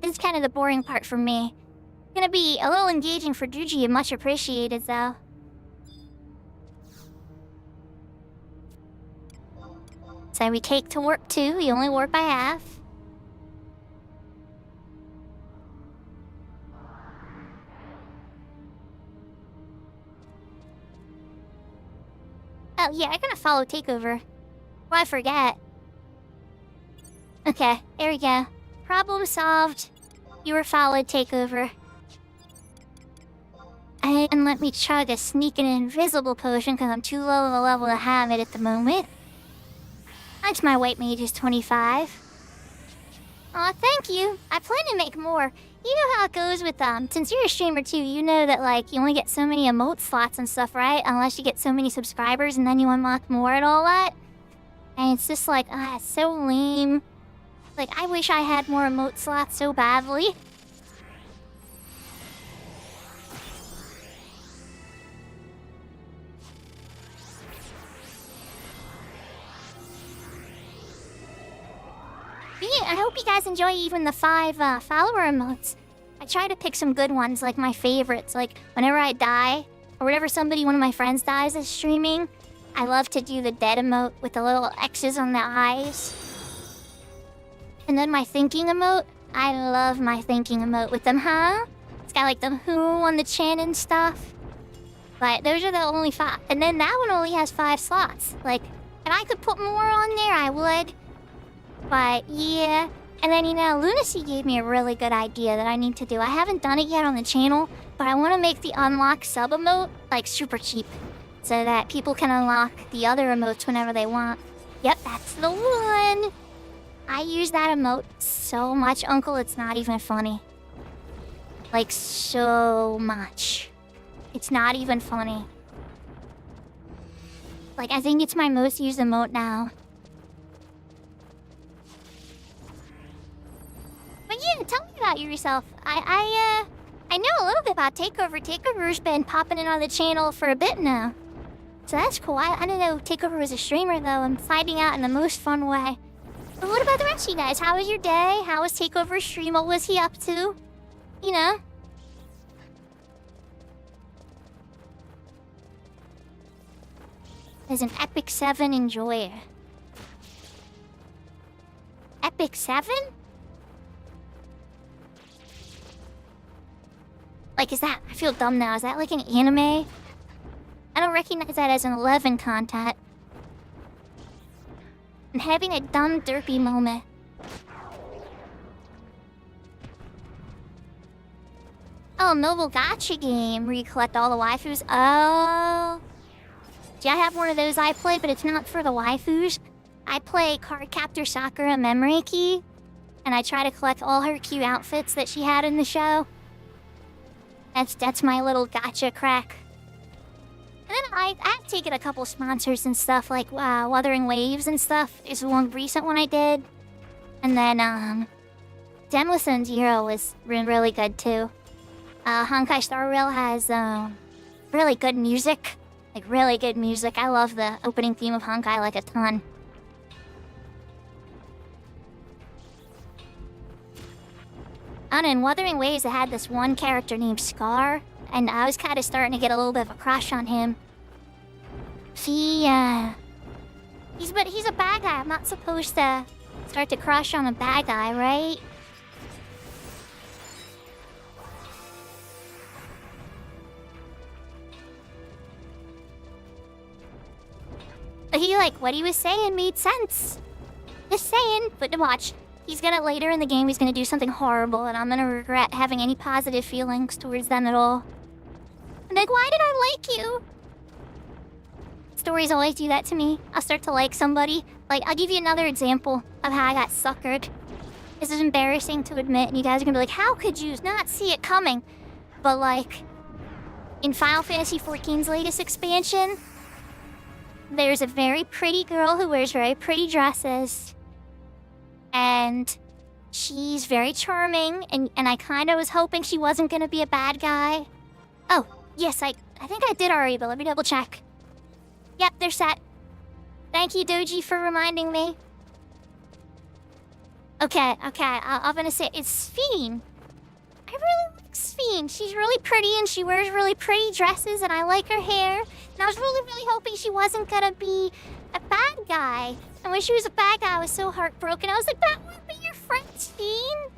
This is kind of the boring part for me. Gonna be a little engaging for Juji and much appreciated, though. So we take to warp 2, we only warp by half. Oh yeah, I'm gonna follow takeover. Well, I forget. Okay, there we go. Problem solved. You were followed, takeover. And let me chug a sneak and invisible potion because I'm too low of a level to have it at the moment. Thanks, my white mage is 25. Aw, thank you. I plan to make more. You know how it goes with, since you're a streamer too, you know that, like, you only get so many emote slots and stuff, right? Unless you get so many subscribers and then you unlock more and all that. And it's just like, it's so lame. Like, I wish I had more emote slots so badly. But yeah, I hope you guys enjoy even the 5 follower emotes. I try to pick some good ones, like my favorites. Like, whenever I die, or whenever one of my friends dies as streaming, I love to do the dead emote with the little X's on the eyes. And then my thinking emote, I love my thinking emote with them, huh? It's got like the who on the chin and stuff. But those are the only 5. And then that one only has 5 slots. Like, if I could put more on there, I would. But yeah. And then, you know, Lunacy gave me a really good idea that I need to do. I haven't done it yet on the channel, but I want to make the unlock sub emote, like, super cheap. So that people can unlock the other emotes whenever they want. Yep, that's the one! I use that emote so much, Uncle, it's not even funny. Like, so much. It's not even funny. Like, I think it's my most used emote now. But yeah, tell me about yourself. I know a little bit about Takeover. Takeover's been popping in on the channel for a bit now. So that's cool. I don't know Takeover was a streamer, though. I'm finding out in the most fun way. But what about the rest of you guys? How was your day? How was Takeover's stream? What was he up to? You know? As an Epic 7 enjoyer. Epic 7? Like, is that... I feel dumb now. Is that like an anime? I don't recognize that as an 11 content. I'm having a dumb derpy moment. Oh, mobile gacha game where you collect all the waifus. Oh. Yeah, I have one of those I play, but it's not for the waifus. I play Cardcaptor Sakura Memory Key, and I try to collect all her cute outfits that she had in the show. That's my little gacha crack. And then I've taken a couple sponsors and stuff, like Wuthering Waves and stuff. Is one recent one I did. And then, Demlison Zero was really good, too. Honkai Star Rail has, really good music. Like, really good music. I love the opening theme of Honkai, like, a ton. And in Wuthering Waves, I had this one character named Scar, and I was kind of starting to get a little bit of a crush on him. He's a bad guy. I'm not supposed to start to crush on a bad guy, right? But what he was saying made sense. Just saying, but to watch. He's gonna, later in the game, he's gonna do something horrible, and I'm gonna regret having any positive feelings towards them at all. I'm like, why did I like you? Stories always do that to me. I'll start to like somebody. Like, I'll give you another example of how I got suckered. This is embarrassing to admit, and you guys are gonna be like, how could you not see it coming? But, like, in Final Fantasy XIV's latest expansion, there's a very pretty girl who wears very pretty dresses. And she's very charming, and I kind of was hoping she wasn't going to be a bad guy. Oh, yes, I think I did already, but let me double check. Yep, they're set. Thank you, Doji, for reminding me. Okay, I'm gonna say it's Sphene. I really like Sphene. She's really pretty and she wears really pretty dresses and I like her hair. And I was really hoping she wasn't gonna be a bad guy. And when she was a bad guy, I was so heartbroken. I was like, that would be your friend, Sphene.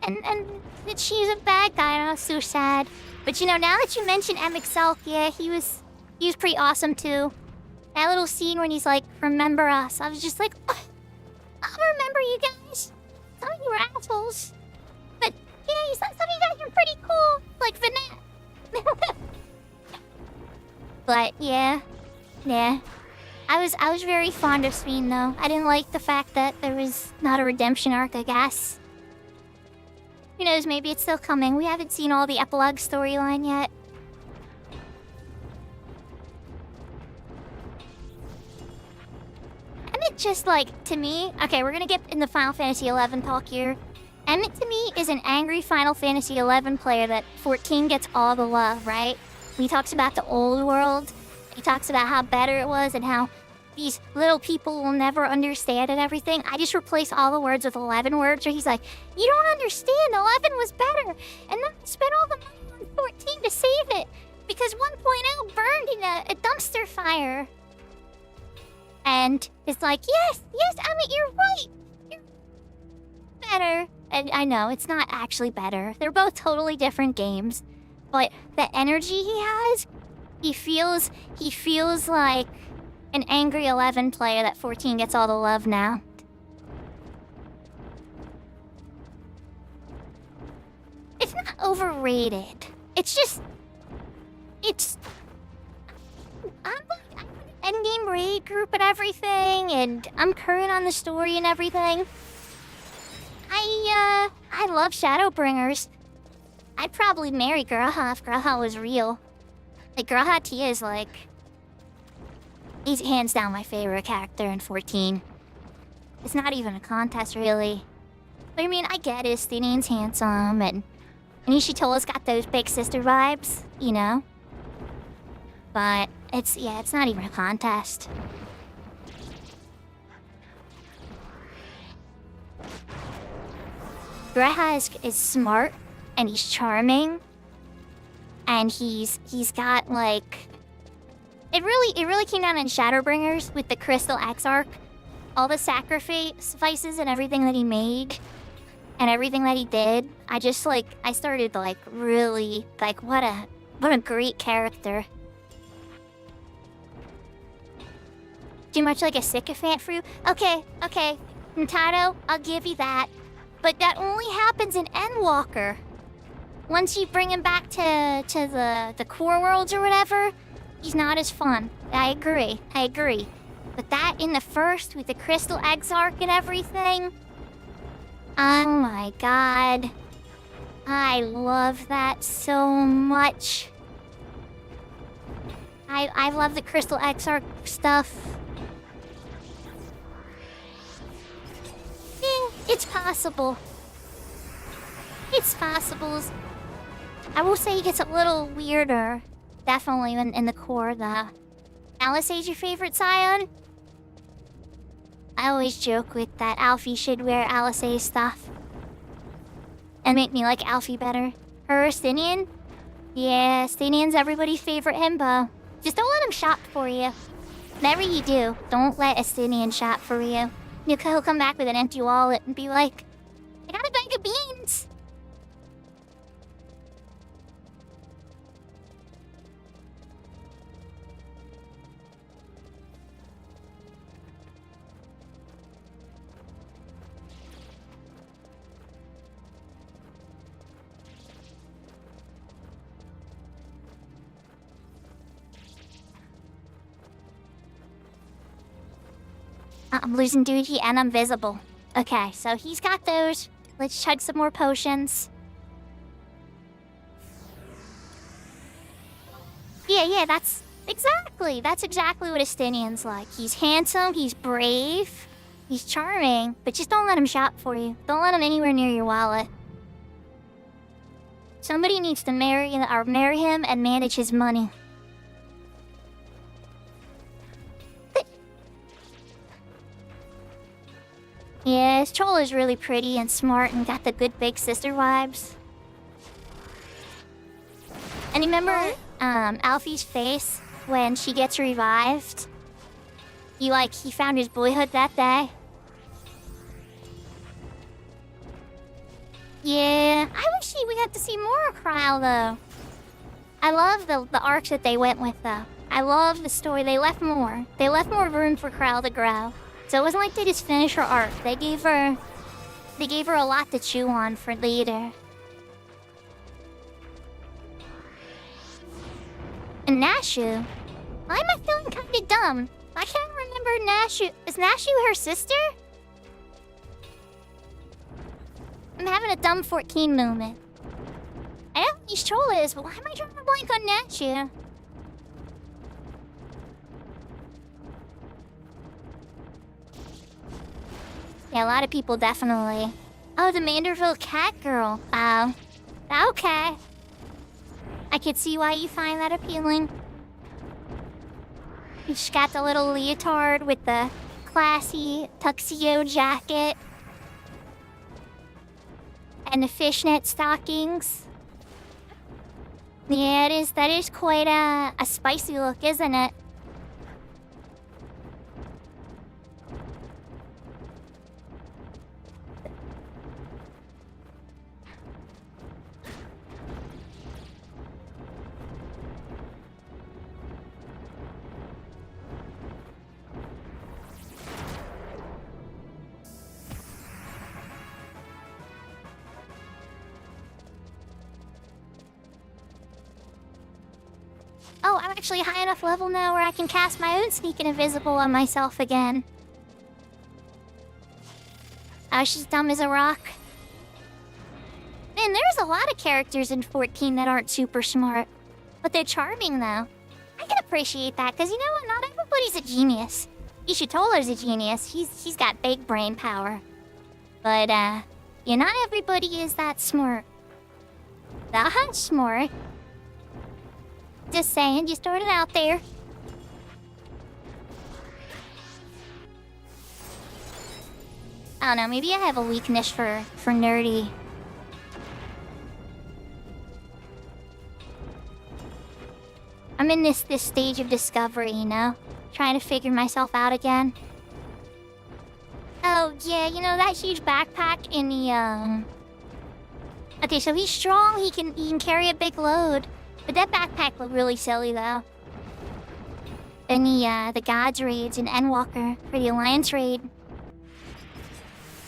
And that she's a bad guy, and I was so sad. But you know, now that you mention MXL, yeah, he was pretty awesome too. That little scene when he's like, remember us. I was just like, oh, I'll remember you guys. Some of you were assholes. But yeah, some of you guys are pretty cool. Like Vanette. But yeah. I was very fond of Sphene though. I didn't like the fact that there was not a redemption arc, I guess. Who knows, maybe it's still coming. We haven't seen all the epilogue storyline yet. Emmett just like, to me... Okay, we're gonna get in the Final Fantasy XI talk here. Emmett to me is an angry Final Fantasy XI player that 14 gets all the love, right? He talks about the old world. He talks about how better it was and how these little people will never understand and everything. I just replace all the words with 11 words where he's like, you don't understand, 11 was better. And then I spent all the money on 14 to save it because 1.0 burned in a dumpster fire. And it's like, yes, Emmett, you're right. You're better. And I know, it's not actually better. They're both totally different games. But the energy he has, he feels like an angry 11 player that 14 gets all the love now. It's not overrated. I'm like an endgame raid group and everything, and I'm current on the story and everything. I love Shadowbringers. I'd probably marry Graha if Graha was real. Like, Graha Tia is like... He's hands down my favorite character in 14. It's not even a contest, really. But I mean, I get it. Stinian's handsome, and Ishitola's got those big sister vibes, you know? But it's not even a contest. Graha is smart, and he's charming, and he's got, like... It really came down in Shadowbringers with the Crystal Exarch. All the sacrifices and everything that he made and everything that he did. I started like really like what a great character. Too much like a sycophant for you? Okay, Nintendo, I'll give you that. But that only happens in Endwalker. Once you bring him back to the core worlds or whatever, he's not as fun. I agree. But that in the first with the Crystal Exarch and everything... Oh my god. I love that so much. I love the Crystal Exarch stuff. It's possible. It's possible. I will say it gets a little weirder. Definitely in the core, though. Alisaie's your favorite Scion? I always joke with that Alfie should wear Alisaie stuff. And make me like Alfie better. Her, Stinian? Yeah, Stinian's everybody's favorite himbo. Just don't let him shop for you. Whatever you do, don't let a Stinian shop for you. He'll come back with an empty wallet and be like, I got a bag of beans! I'm losing duty and I'm visible. Okay, so he's got those. Let's chug some more potions. Yeah, that's exactly what a Stinian's like. He's handsome, he's brave, he's charming, but just don't let him shop for you. Don't let him anywhere near your wallet. Somebody needs to marry him and manage his money. Yeah, it's Chola's really pretty and smart and got the good big sister vibes. And remember, Alfie's face when she gets revived? He found his boyhood that day. Yeah, I wish we got to see more of Krile, though. I love the arcs that they went with, though. I love the story. They left more. They left more room for Krile to grow. So it wasn't like they just finished her arc. They gave her a lot to chew on for later. And Nashu? Why am I feeling kind of dumb? I can't remember Nashu. Is Nashu her sister? I'm having a dumb 14 moment. I know who Chola is, but why am I drawing a blank on Nashu? Yeah, a lot of people definitely. Oh, the Manderville cat girl. Oh. Okay. I could see why you find that appealing. She's got the little leotard with the classy tuxedo jacket. And the fishnet stockings. Yeah, that is quite a spicy look, isn't it? Oh, I'm actually high enough level now where I can cast my own Sneak and Invisible on myself again. Oh, she's dumb as a rock. Man, there's a lot of characters in 14 that aren't super smart. But they're charming, though. I can appreciate that, because you know what? Not everybody's a genius. Ishitola's a genius. He's got big brain power. But, yeah, not everybody is that smart. That smart. Just saying, you started out there. I don't know, maybe I have a weakness for nerdy. I'm in this stage of discovery, you know? Trying to figure myself out again. Oh, yeah, you know, that huge backpack in the, Okay, so he's strong, he can carry a big load. But that backpack looked really silly, though. And the Gods raids in Endwalker for the Alliance raid.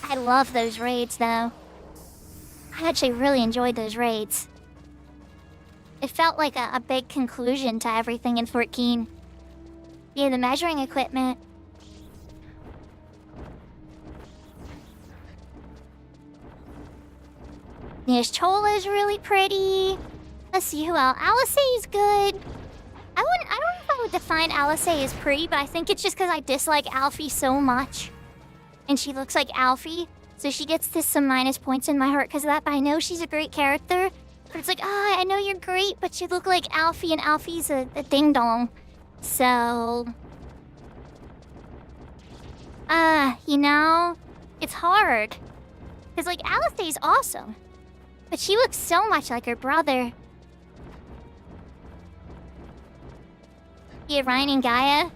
I love those raids, though. I actually really enjoyed those raids. It felt like a big conclusion to everything in 14. Yeah, the measuring equipment. Yes, Chola's really pretty. Let's see who else. Alisei's good. I don't know if I would define Alisei as pretty, but I think it's just because I dislike Alfie so much. And she looks like Alfie, so she gets some minus points in my heart because of that, but I know she's a great character. But it's like, oh, I know you're great, but you look like Alfie, and Alfie's a ding-dong. So... you know, it's hard. Because, like, Alisei's awesome. But she looks so much like her brother. Yeah, Ryan and Gaia.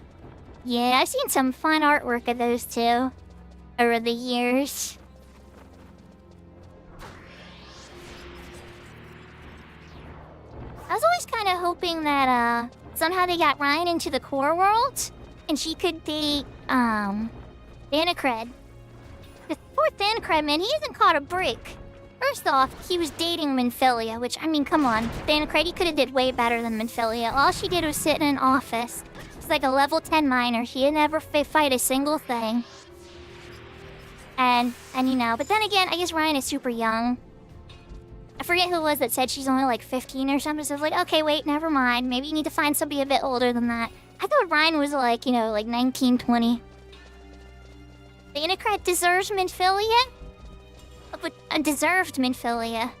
Yeah, I've seen some fun artwork of those two over the years. I was always kind of hoping that somehow they got Ryan into the core world and she could date Thanacred. The poor Thanacred, man, he hasn't caught a break. First off, he was dating Minfilia, which, I mean, come on. Thanacred, he could have did way better than Minfilia. All she did was sit in an office. She's like a level 10 miner. She had never fight a single thing. And you know, but then again, I guess Ryan is super young. I forget who it was that said she's only like 15 or something, so I was like, okay, wait, never mind. Maybe you need to find somebody a bit older than that. I thought Ryan was like, you know, like 19, 20. Thanacred deserves Minfilia? But deserved Minfilia.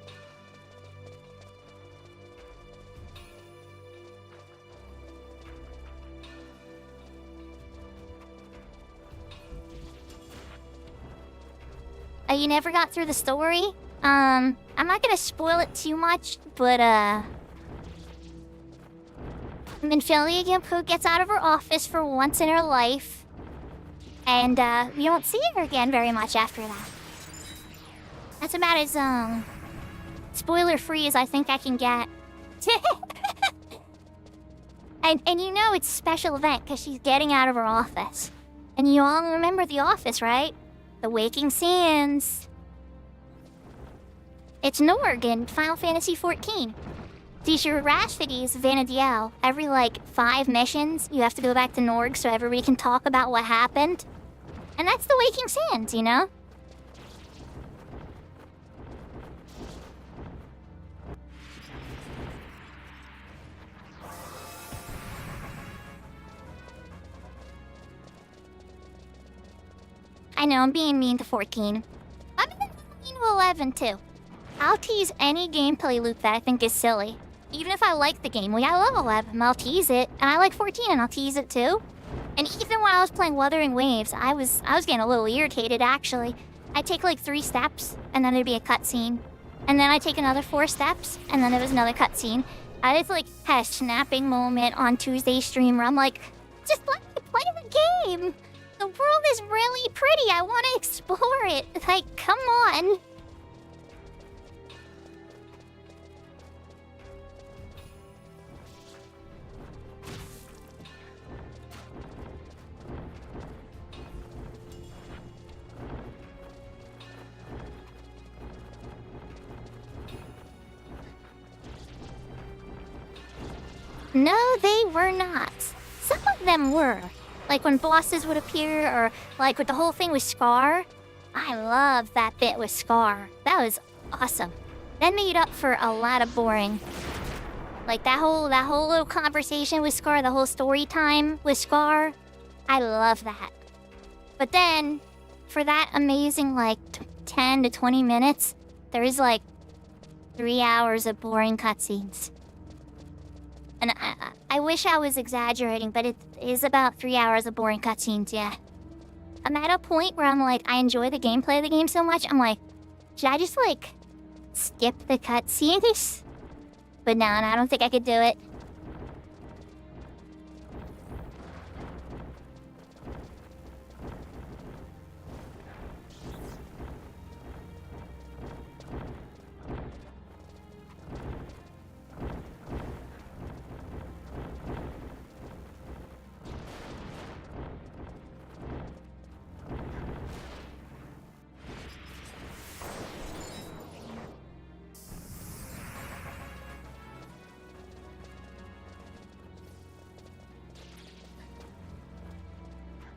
You never got through the story? I'm not gonna spoil it too much, but, Minfilia Gimpo gets out of her office for once in her life. And, we don't see her again very much after that. That's about as, spoiler-free as I think I can get. And you know it's a special event because she's getting out of her office. And you all remember the office, right? The Waking Sands. It's Norg in Final Fantasy XIV. These are Rhapsodies of Vanadiel. Every, 5 missions, you have to go back to Norg so everybody can talk about what happened. And that's the Waking Sands, you know? I know, I'm being mean to 14. I'm being mean to 11, too. I'll tease any gameplay loop that I think is silly. Even if I like the game, I love 11, I'll tease it. And I like 14, and I'll tease it, too. And even when I was playing Wuthering Waves, I was getting a little irritated, actually. I'd take, 3 steps, and then there'd be a cutscene. And then I'd take another 4 steps, and then there was another cutscene. I just, had a snapping moment on Tuesday's stream where I'm like, just let me play the game! The world is really pretty. I want to explore it. Come on. No, they were not. Some of them were. When bosses would appear, or with the whole thing with Scar. I love that bit with Scar. That was awesome. That made up for a lot of boring. That whole little conversation with Scar, the whole story time with Scar. I love that. But then, for that amazing 10 to 20 minutes, there is 3 hours of boring cutscenes. And I wish I was exaggerating, but it is about 3 hours of boring cutscenes, yeah. I'm at a point where I'm I enjoy the gameplay of the game so much, I'm should I just, skip the cutscenes? But no, I don't think I could do it.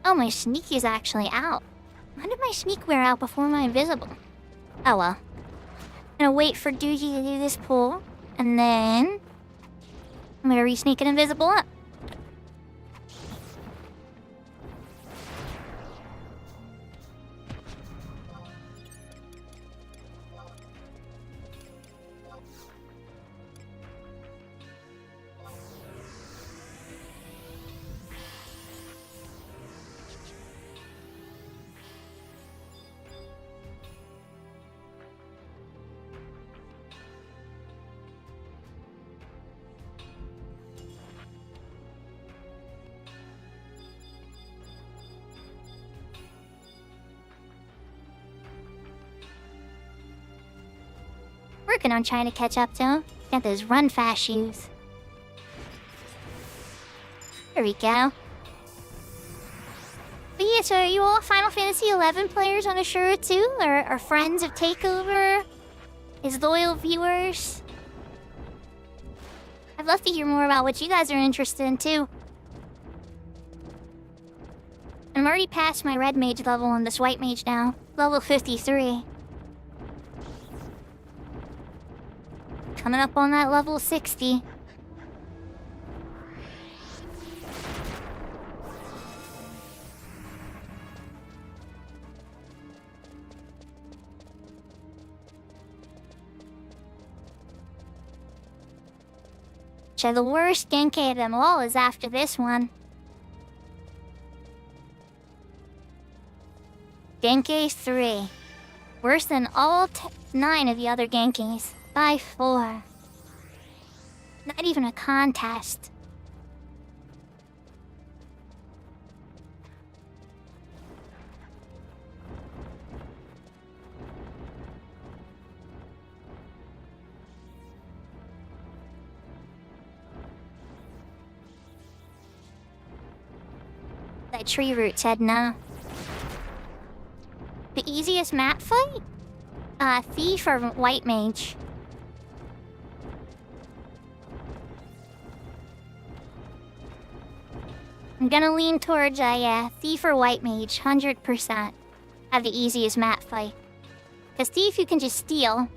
Oh, my sneak is actually out. When did my sneak wear out before my invisible? Oh well. I'm gonna wait for Doogie to do this pull, and then I'm gonna re-sneak an invisible up. Working on trying to catch up to him. Got those run fast shoes. There we go. But yeah, so are you all Final Fantasy XI players on Ashura too? Or friends of Takeover? His loyal viewers? I'd love to hear more about what you guys are interested in too. I'm already past my red mage level and this white mage now. Level 53. Coming up on that level 60. So the worst Genkai of them all is after this one. Genkai 3. Worse than all 9 of the other Genkies. By 4. Not even a contest. That tree root said no. The easiest map fight? Thief or White Mage? I'm gonna lean towards, Thief or White Mage, 100%. Have the easiest map fight. Cause Thief you can just steal.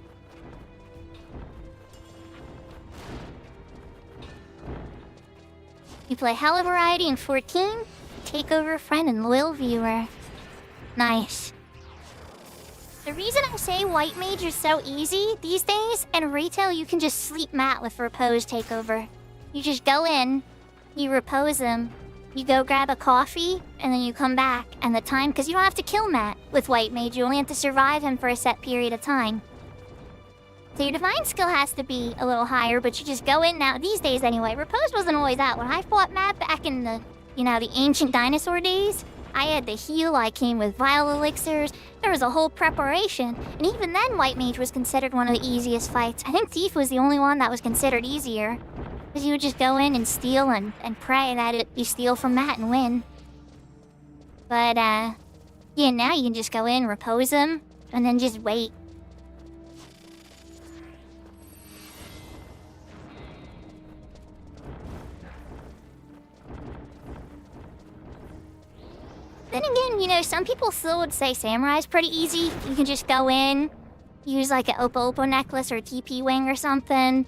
You play Hella Variety in 14, Takeover Friend and Loyal Viewer. Nice. The reason I say White Mage is so easy these days, and retail you can just sleep Matt with Repose Takeover. You just go in, you repose him, you go grab a coffee, and then you come back, and the time, because you don't have to kill Matt with White Mage, you only have to survive him for a set period of time. So your Divine skill has to be a little higher, but you just go in now, these days anyway. Repose wasn't always out. When I fought Matt back in the, the ancient dinosaur days, I had to heal, I came with Vile Elixirs, there was a whole preparation, and even then White Mage was considered one of the easiest fights. I think Thief was the only one that was considered easier, because you would just go in and steal and pray that you steal from Matt and win. But, yeah, now you can just go in, repose him, and then just wait. Then again, some people still would say Samurai's pretty easy. You can just go in, use like an Oppo necklace or a TP wing or something,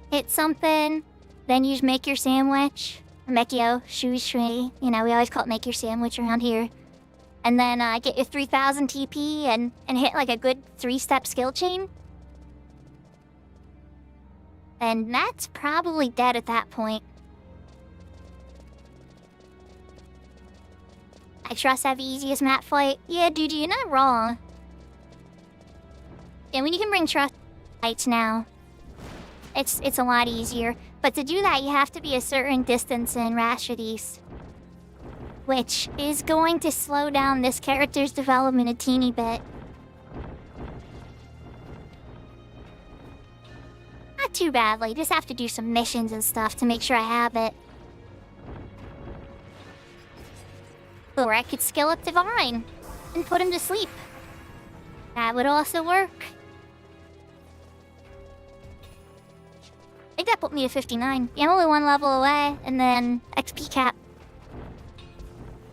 hit something, then you just make your sandwich. Mekio, shui shui. We always call it make your sandwich around here. And then get your 3000 TP and hit like a good 3-step skill chain. And Matt's probably dead at that point. I trust I have the easiest map fight. Yeah, dude, you're not wrong. Yeah, when you can bring trust fights now, it's a lot easier. But to do that, you have to be a certain distance in Rhapsodies, which is going to slow down this character's development a teeny bit. Not too badly, just have to do some missions and stuff to make sure I have it. Or I could skill up Divine and put him to sleep. That would also work. I think that put me to 59. Yeah, I'm only 1 level away, and then XP cap.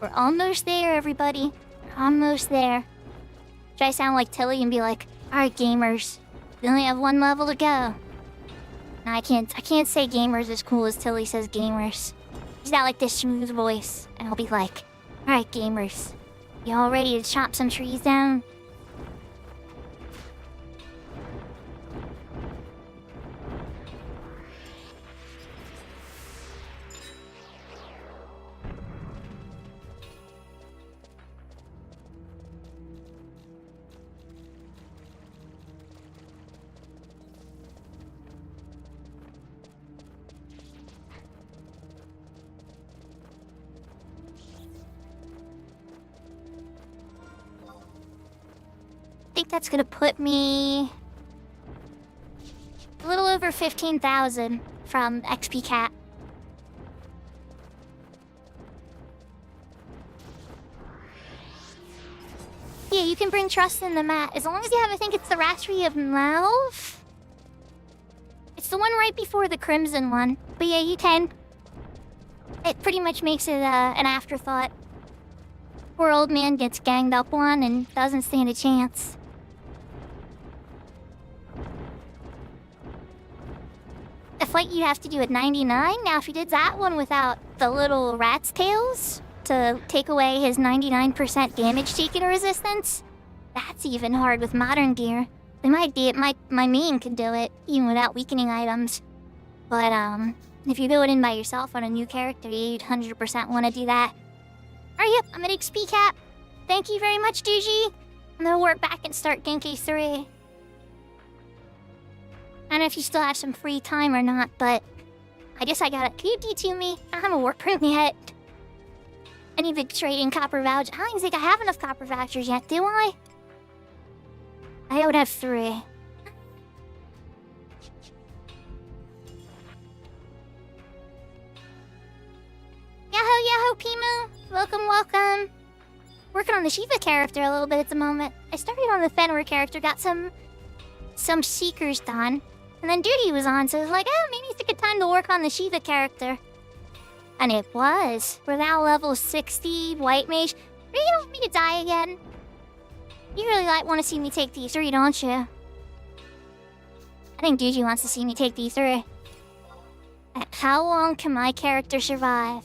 We're almost there, everybody. We're almost there. Should I sound like Tilly and be like, alright, gamers, we only have 1 level to go. No, I can't say gamers as cool as Tilly says gamers. She's got like this smooth voice, and I'll be like, alright, gamers, you all ready to chop some trees down? I think that's gonna put me a little over 15,000 from XP cap. Yeah, you can bring trust in the mat as long as you have, I think it's the Rhapsody of Malv. It's the one right before the Crimson one, but yeah, you can. It pretty much makes it an afterthought. Poor old man gets ganged up on and doesn't stand a chance. A fight you have to do at 99. Now, if you did that one without the little rat's tails to take away his 99% damage taken resistance, that's even hard with modern gear. They might be it. My main can do it even without weakening items. But if you go it in by yourself on a new character, you'd 100% want to do that. Alright, yep, I'm at XP cap. Thank you very much, Duji. I'm gonna work back and start Genki 3. I don't know if you still have some free time or not, but I guess I gotta keep you to me. I haven't worked yet. I need to trade in copper vouchers. I don't even think I have enough copper vouchers yet, do I? I would have 3. Yahoo, Yahoo, Pimu! Welcome, welcome! Working on the Shiva character a little bit at the moment. I started on the Fenrir character, got some seekers done. And then duty was on, so I was like, oh, maybe it's a good time to work on the Shiva character. And it was. We're now level 60, white mage. You don't want me to die again? You really want to see me take D3, don't you? I think Duji wants to see me take D3. How long can my character survive?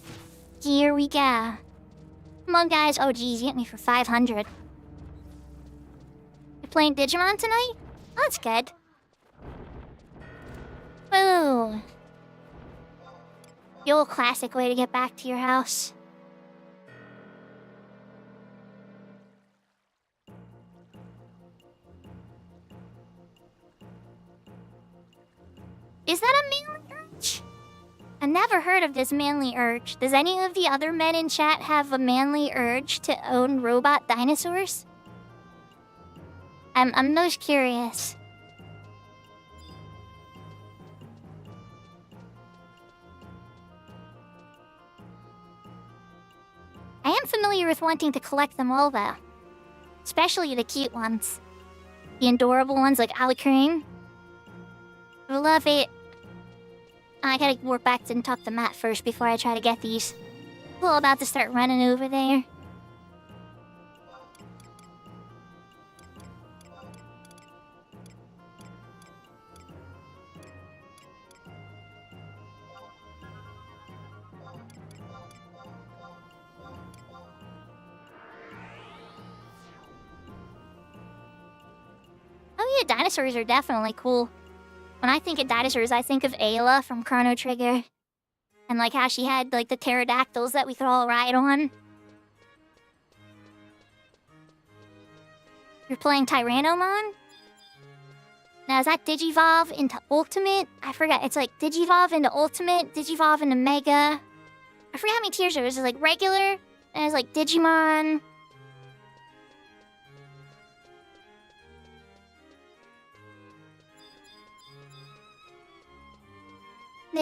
Here we go. Come on, guys. Oh, geez, you hit me for 500. You're playing Digimon tonight? Oh, that's good. Boo. The old classic way to get back to your house. Is that a manly urge? I never heard of this manly urge. Does any of the other men in chat have a manly urge to own robot dinosaurs? I'm most curious. I am familiar with wanting to collect them all, though. Especially the cute ones. The adorable ones like Alucrane. I love it. I gotta work back and talk to Matt first before I try to get these. We're about to start running over there. Oh yeah, dinosaurs are definitely cool. When I think of dinosaurs, I think of Ayla from Chrono Trigger. And like how she had like the pterodactyls that we could all ride on. You're playing Tyrannomon? Now is that Digivolve into Ultimate? I forgot, it's like Digivolve into Ultimate, Digivolve into Mega. I forgot how many tiers there was. It was like regular, and it was like Digimon.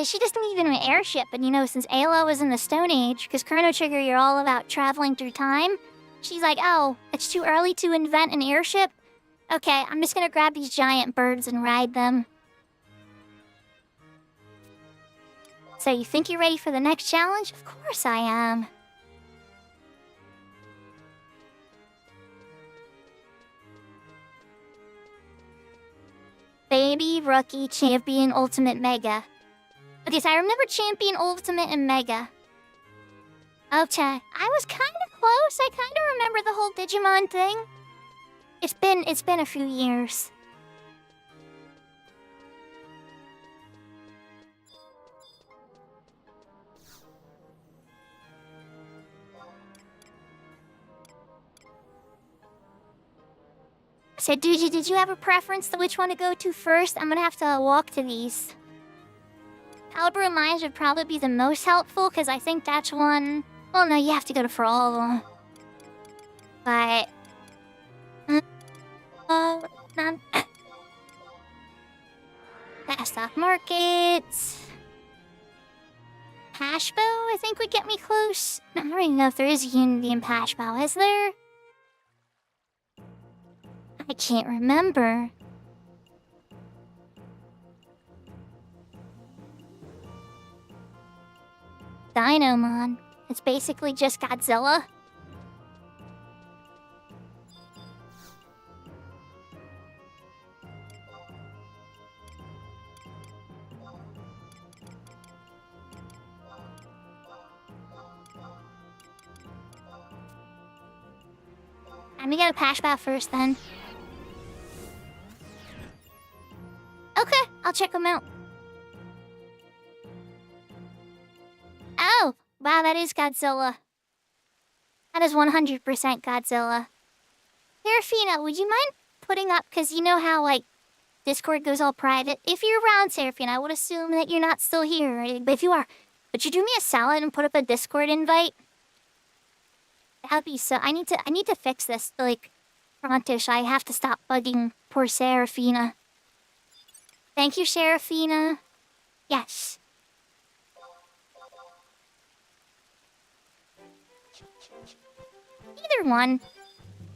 She doesn't even an airship, and you know, since Ayla was in the Stone Age, because Chrono Trigger, you're all about traveling through time, she's like, oh, it's too early to invent an airship? Okay, I'm just gonna grab these giant birds and ride them. So you think you're ready for the next challenge? Of course I am. Baby, Rookie, Champion, Ultimate, Mega. Okay, so I remember Champion, Ultimate, and Mega. Okay, I was kind of close. I kind of remember the whole Digimon thing. It's been a few years. So, Duji, did you have a preference to which one to go to first? I'm gonna have to walk to these. Caliber of Minds would probably be the most helpful, because I think that's one... Well, no, you have to go to for all of them. But... Stock markets... Pashbo, I think would get me close. I don't even know if there is a Unity in Pashbo, is there? I can't remember. Dinomon. It's basically just Godzilla. I'm gonna get a Pashbow first then. Okay, I'll check them out. Oh, wow, that is Godzilla. That is 100% Godzilla. Serafina, would you mind putting up, because you know how, like, Discord goes all private? If you're around, Serafina, I would assume that you're not still here, right? But if you are, would you do me a salad and put up a Discord invite? That'd be so... I need to fix this, like, pronto, so I have to stop bugging poor Serafina. Thank you, Serafina. Yes. Either one.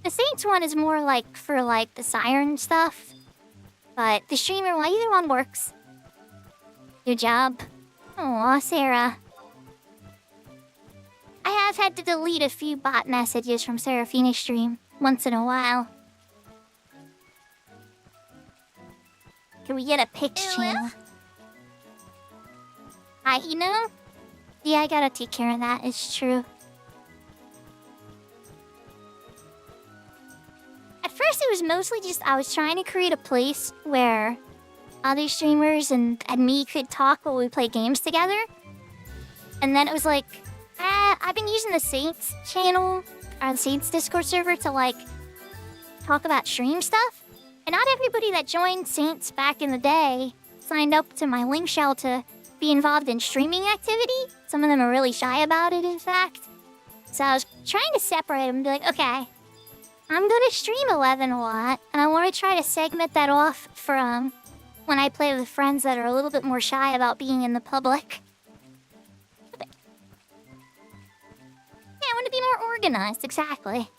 The Saints one is more like for like the siren stuff. But the streamer one, either one works. Good job. Aw, Sarah. I have had to delete a few bot messages from Serafina's stream once in a while. Can we get a Pix channel? You know? Yeah, I gotta take care of that, it's true. At first it was mostly just I was trying to create a place where other streamers and me could talk while we play games together. And then it was like, I've been using the Saints channel, or the Saints Discord server to like talk about stream stuff. And not everybody that joined Saints back in the day signed up to my link shell to be involved in streaming activity. Some of them are really shy about it, in fact. So I was trying to separate them and be like, okay, I'm gonna stream 11 a lot, and I want to try to segment that off from when I play with friends that are a little bit more shy about being in the public. Yeah, I want to be more organized, exactly.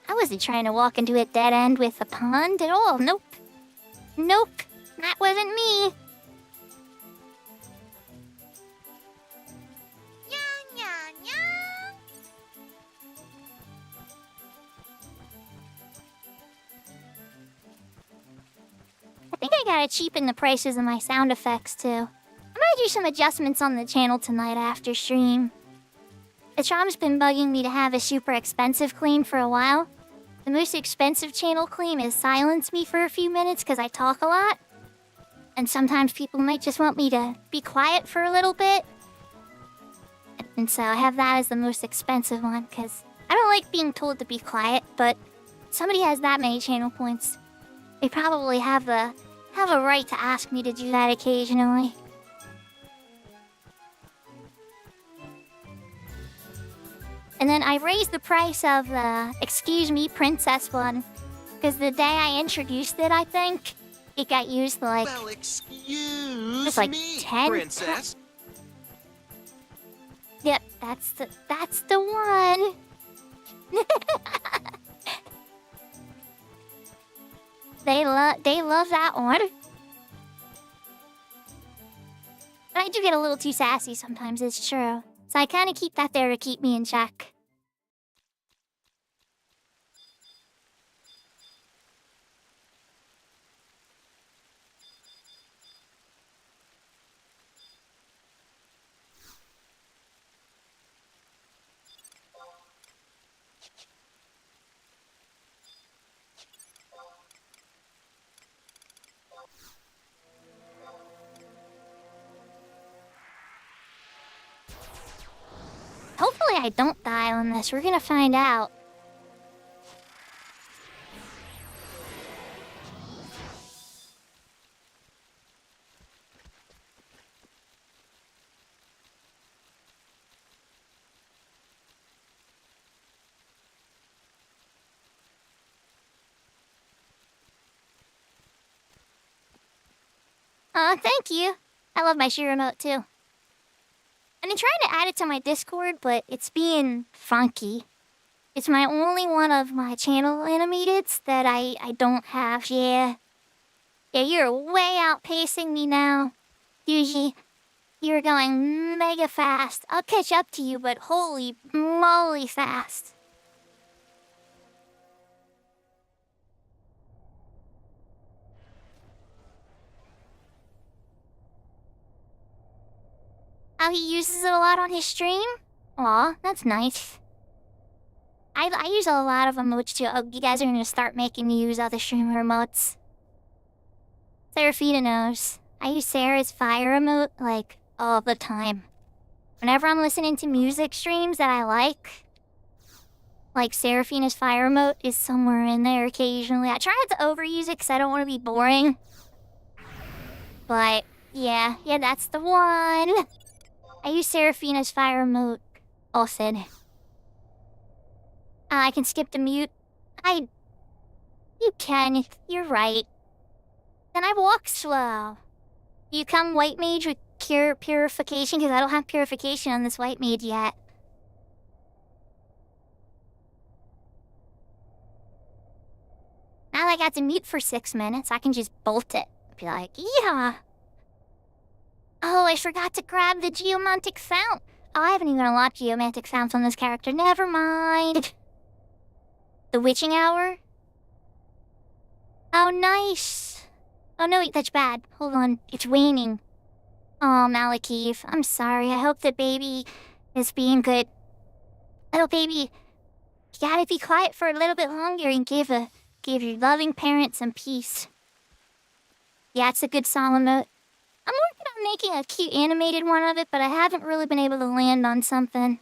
I wasn't trying to walk into a dead end with a pond at all. Nope. Nope. That wasn't me. I think I gotta cheapen the prices of my sound effects, too. I might do some adjustments on the channel tonight after stream. The Chom's been bugging me to have a super expensive claim for a while. The most expensive channel claim is silence me for a few minutes because I talk a lot. And sometimes people might just want me to be quiet for a little bit. And so I have that as the most expensive one because I don't like being told to be quiet, but somebody has that many channel points. They probably have a right to ask me to do that occasionally. And then I raised the price of the Excuse Me Princess one. Because the day I introduced it, I think, it got used like... Well, excuse just like me, 10 princess. Yep, that's the one. They love that one. But I do get a little too sassy sometimes, it's true. So I kind of keep that there to keep me in check. Hopefully I don't die on this. We're gonna find out. Thank you. I love my She remote too. I've been trying to add it to my Discord, but it's being funky. It's my only one of my channel animateds that I don't have, yeah. Yeah, you're way outpacing me now. Yuji, you're going mega fast. I'll catch up to you, but holy moly fast. How he uses it a lot on his stream? Aw, that's nice. I use a lot of emotes too. Oh, you guys are gonna start making me use other streamer emotes. Seraphina knows. I use Sarah's fire emote, like, all the time. Whenever I'm listening to music streams that I like Seraphina's fire emote is somewhere in there occasionally. I try not to overuse it because I don't want to be boring. But, yeah, that's the one. I use Seraphina's fire emote often. I can skip the mute. You can, you're right. Then I walk slow. You come white mage with purification, because I don't have purification on this white mage yet. Now that I got to mute for 6 minutes, I can just bolt it. Be like, yeah. Oh, I forgot to grab the geomantic fount. Oh, I haven't even unlocked geomantic founts on this character. Never mind. The witching hour? Oh, nice. Oh, no, wait, that's bad. Hold on, it's waning. Oh, Malakith, I'm sorry. I hope the baby is being good. Little baby, you gotta be quiet for a little bit longer and give your loving parents some peace. Yeah, it's a good song emote. I'm working on making a cute animated one of it, but I haven't really been able to land on something.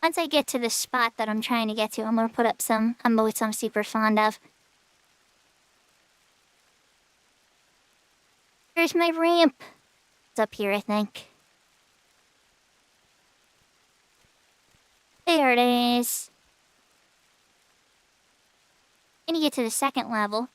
Once I get to the spot that I'm trying to get to, I'm gonna put up some emotes I'm super fond of. Where's my ramp? It's up here, I think. There it is. And you get to the second level.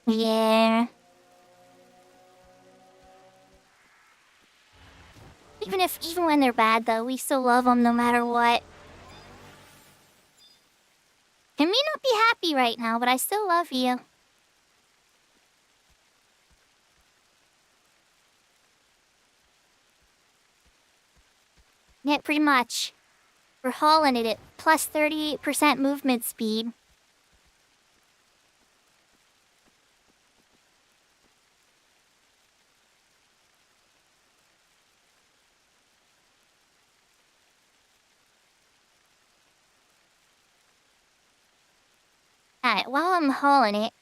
Yeah. Even when they're bad, though, we still love them no matter what. I may not be happy right now, but I still love you. Yeah, pretty much. We're hauling it at plus 38% movement speed. Alright, while I'm hauling it...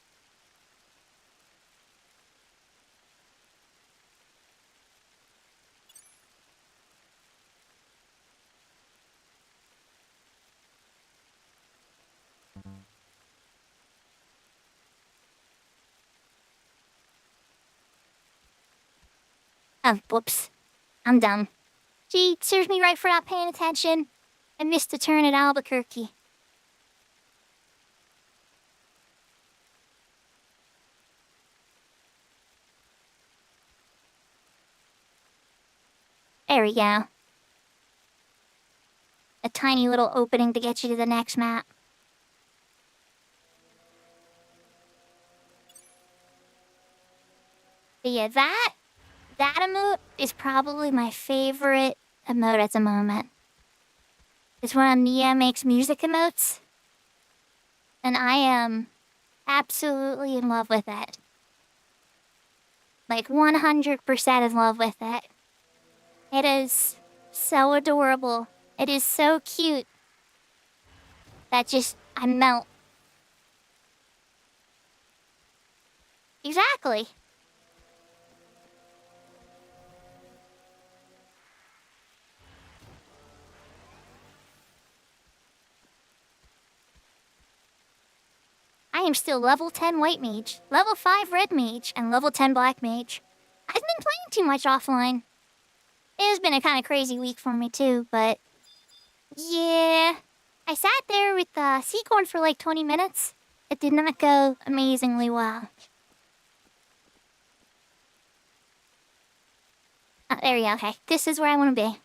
Oh, whoops. I'm dumb. Gee, serves me right for not paying attention. I missed a turn at Albuquerque. There we go. A tiny little opening to get you to the next map. But yeah, that emote is probably my favorite emote at the moment. It's one of Mia Makes Music emotes. And I am absolutely in love with it. Like 100% in love with it. It is so adorable. It is so cute. That just, I melt. Exactly. am still level 10 white mage, level 5 red mage, and level 10 black mage. I've been playing too much offline. It has been a kind of crazy week for me too, but yeah. I sat there with Seacorn for like 20 minutes. It did not go amazingly well. Oh, there we go, okay. This is where I want to be.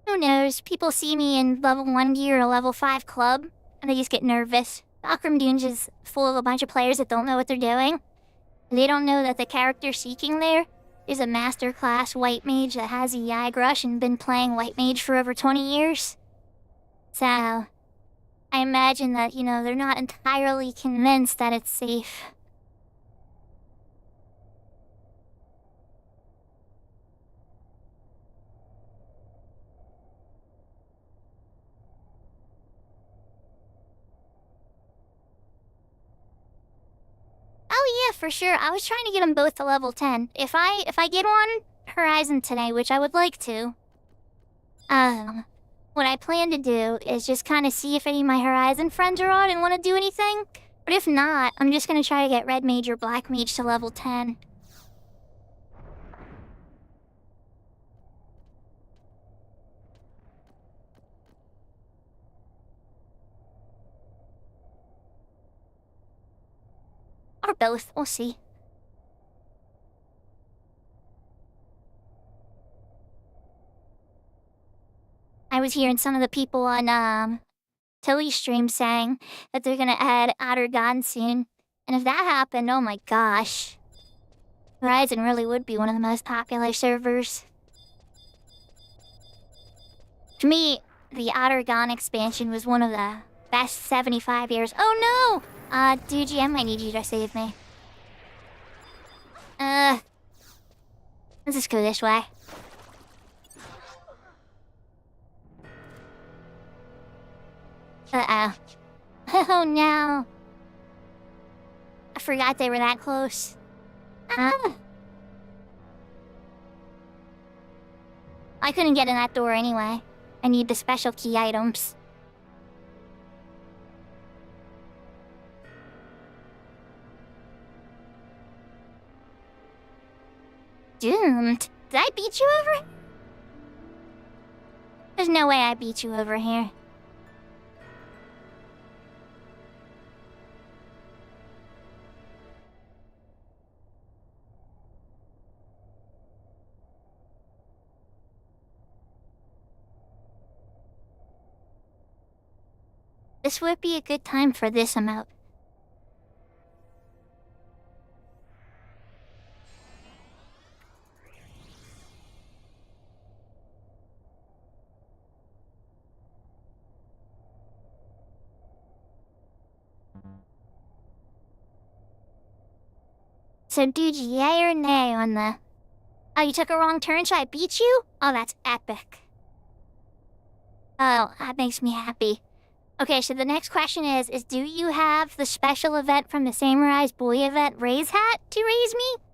Who knows? People see me in level 1 gear or level 5 club, and they just get nervous. Akram Dunge is full of a bunch of players that don't know what they're doing. They don't know that the character seeking there is a master class white mage that has a Yag Rush and been playing white mage for over 20 years. So, I imagine that, they're not entirely convinced that it's safe. Oh yeah, for sure. I was trying to get them both to level 10. If I get on Horizon today, which I would like to, what I plan to do is just kind of see if any of my Horizon friends are on and want to do anything. But if not, I'm just going to try to get Red Mage or Black Mage to level 10. Or both, we'll see. I was hearing some of the people on Tilly's stream saying that they're gonna add Ottergon soon. And if that happened, oh my gosh. Horizon really would be one of the most popular servers. To me, the Ottergon expansion was one of the best 75 years. Oh no! Dude, I might need you to save me. Let's just go this way. Uh-oh. Oh no. I forgot they were that close. I couldn't get in that door anyway. I need the special key items. Doomed? Did I beat you over here? There's no way I beat you over here. This would be a good time for this emote. So, dude, yay or nay on the... Oh, you took a wrong turn, so I beat you? Oh, that's epic. Oh, that makes me happy. Okay, so the next question is do you have the special event from the Samurai's Boy event, Raise Hat, to raise me?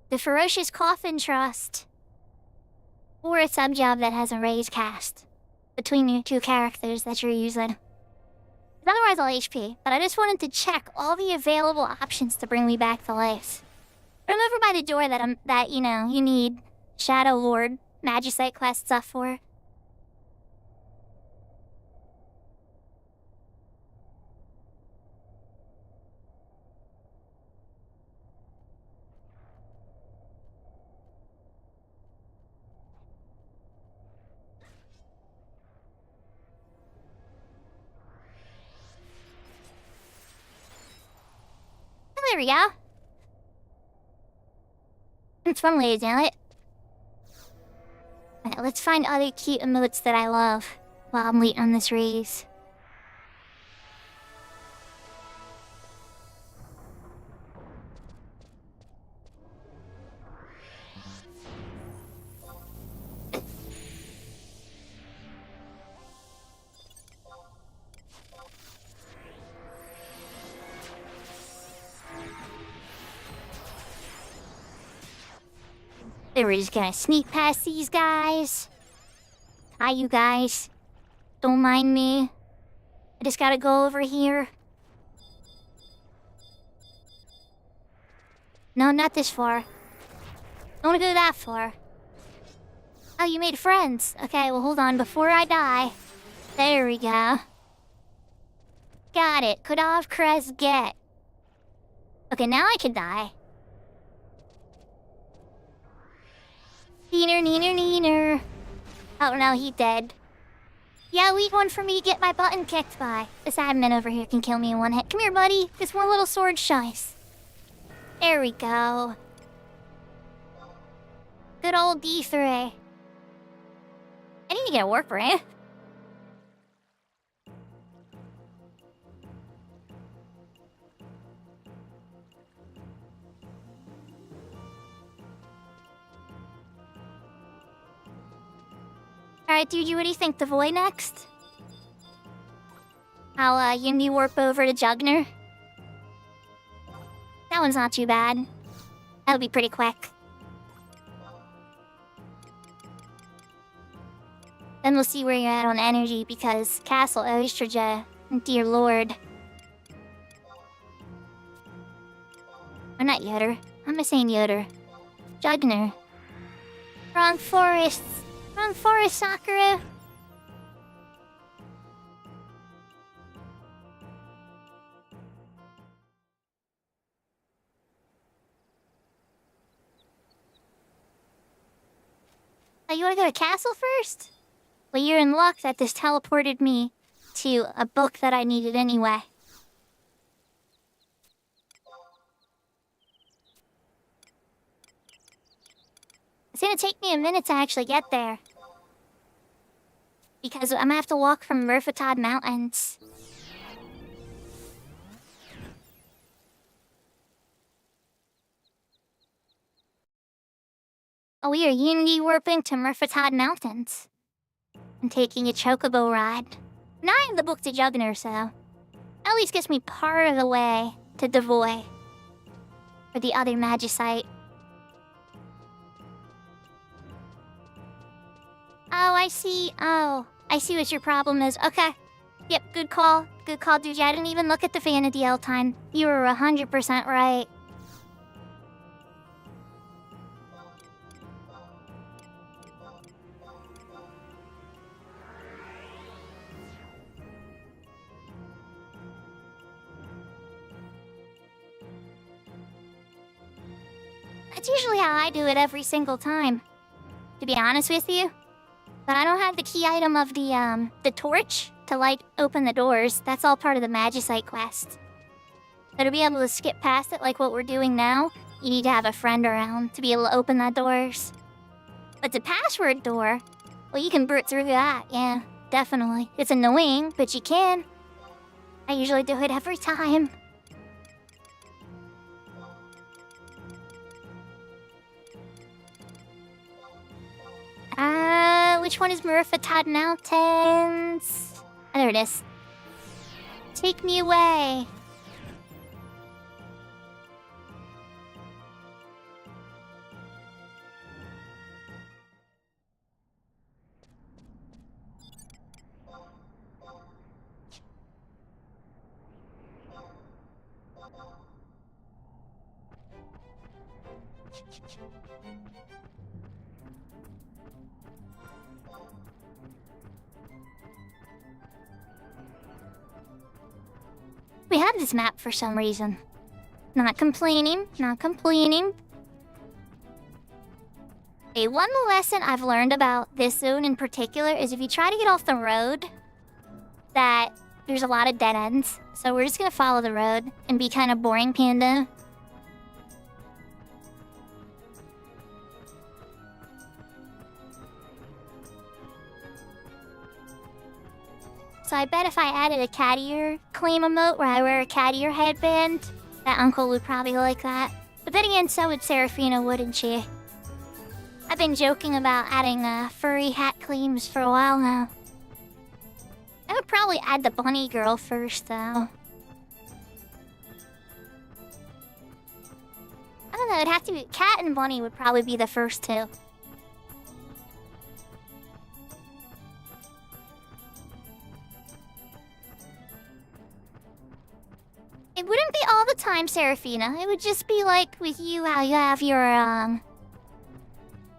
The Ferocious Coffin Trust. Or a sub-job that has a raise cast between your two characters that you're using. Otherwise, I'll HP, but I just wanted to check all the available options to bring me back to life. I'm over by the door that you need Shadow Lord, Magicite class stuff for. There we go. It's one way to do it. Alright, let's find other cute emotes that I love while I'm waiting on this raise. They were just gonna sneak past these guys. Hi, you guys. Don't mind me. I just gotta go over here. No, not this far. Don't wanna go that far. Oh, you made friends. Okay, well, hold on. Before I die. There we go. Got it. Kudav Krez get. Okay, now I can die. Neener, neener, neener. Oh, no, he dead. Yeah, weak one for me to get my button kicked by. This admin over here can kill me in one hit. Come here, buddy. This one little sword shice. There we go. Good old D3. I need to get a work brain. Alright, dude, what do you think? The Void next? I'll Unity warp over to Jugner. That one's not too bad. That'll be pretty quick. Then we'll see where you're at on energy, because Castle Oestrage, dear lord. Or not Yoder. I'm saying Yoder. Jugner. Wrong forest. Wrong forest, Sakura. Oh, you wanna go to Castle first? Well, you're in luck that this teleported me to a book that I needed anyway. It's gonna take me a minute to actually get there. Because I'm gonna have to walk from Murfatad Mountains. Oh, we are Unity warping to Murfatad Mountains. And taking a chocobo ride. Now I have the book to Jugner, so at least gets me part of the way to Devoy. Or the other Magicite. Oh, I see. Oh, I see what your problem is. Okay. Yep, good call. Good call, dude. I didn't even look at the fan of DL time. You were 100% right. That's usually how I do it every single time, to be honest with you. But I don't have the key item of the torch to light open the doors. That's all part of the Magicite quest. So to be able to skip past it like what we're doing now, you need to have a friend around to be able to open the doors. But the password door, well, you can brute through that, yeah, definitely. It's annoying, but you can. I usually do it every time. Which one is Murfatad Mountains? Oh, there it is. Take me away. We have this map for some reason. Not complaining, not complaining. Okay, one lesson I've learned about this zone in particular is if you try to get off the road, that there's a lot of dead ends. So we're just gonna follow the road and be kind of boring, Panda. So I bet if I added a cat ear claim emote where I wear a cat ear headband, that uncle would probably like that. But then again, so would Seraphina, wouldn't she? I've been joking about adding furry hat claims for a while now. I would probably add the bunny girl first, though. I don't know, it'd have to be... Cat and bunny would probably be the first two. It wouldn't be all the time, Seraphina. It would just be like with you, how you have your,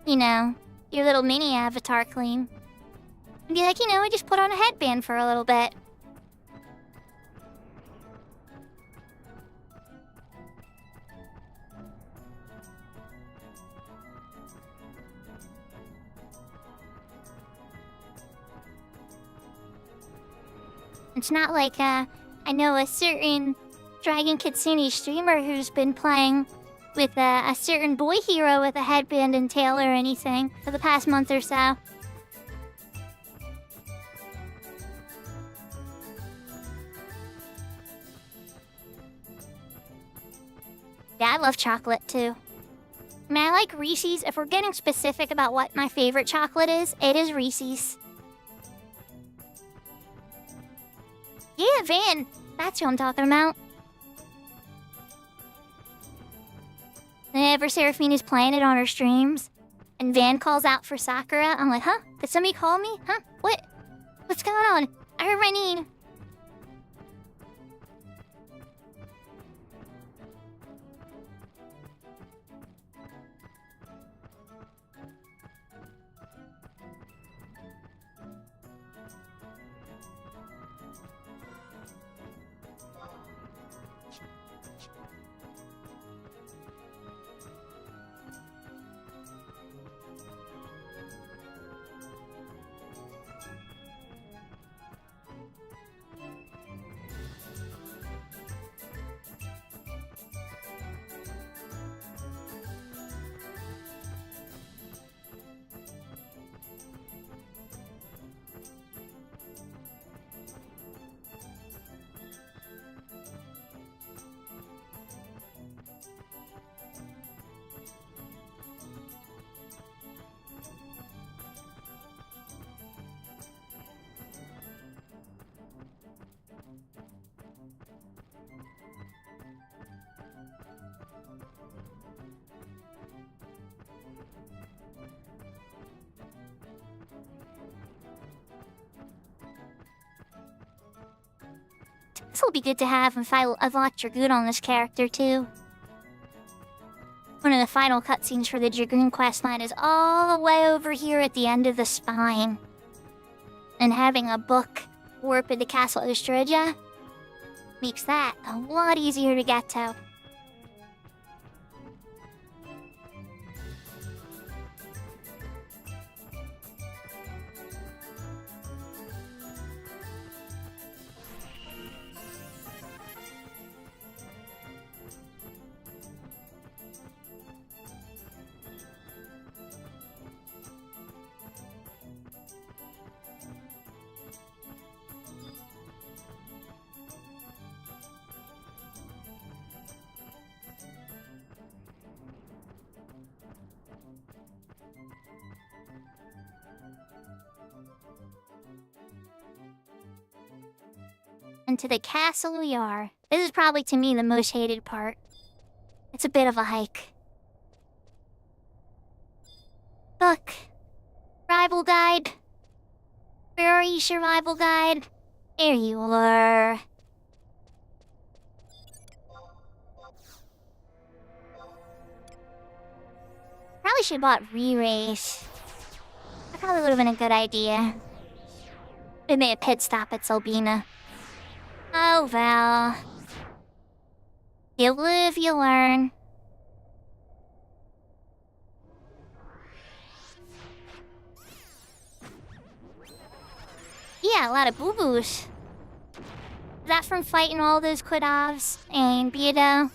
you know, your little mini avatar clean. And be like, I just put on a headband for a little bit. It's not like, I know a certain Dragon Kitsune streamer who's been playing with a certain boy hero with a headband and tail or anything for the past month or so. Yeah, I love chocolate too. I mean, I like Reese's. If we're getting specific about what my favorite chocolate is, it is Reese's. Yeah, Van. That's who I'm talking about. Whenever Seraphina's playing it on her streams, and Van calls out for Sakura, I'm like, huh? Did somebody call me? Huh? What? What's going on? I heard my name. This will be good to have if I unlock Dragoon on this character, too. One of the final cutscenes for the Dragoon questline is all the way over here at the end of the spine. And having a book warp into Castle Ostregia makes that a lot easier to get to. Into the castle we are. This is probably, to me, the most hated part. It's a bit of a hike. Look. Rival guide. Where are you, survival guide? There you are. Probably should have bought re-race. That probably would have been a good idea. We made a pit stop at Selbina. Oh well. You live, you learn. Yeah, a lot of boo-boos. Is that from fighting all those Quidavs and Biedo?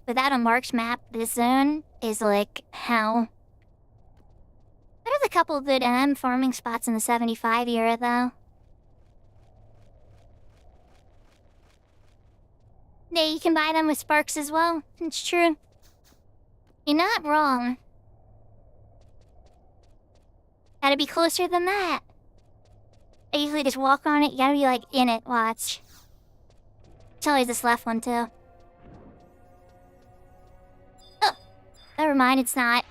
Without a marked map, this zone is like hell. There's a couple of good farming spots in the 75 era, though. Yeah, you can buy them with sparks as well. It's true. You're not wrong. Gotta be closer than that. I usually just walk on it. You gotta be, like, in it. Watch. It's always this left one, too. Oh, never mind, it's not.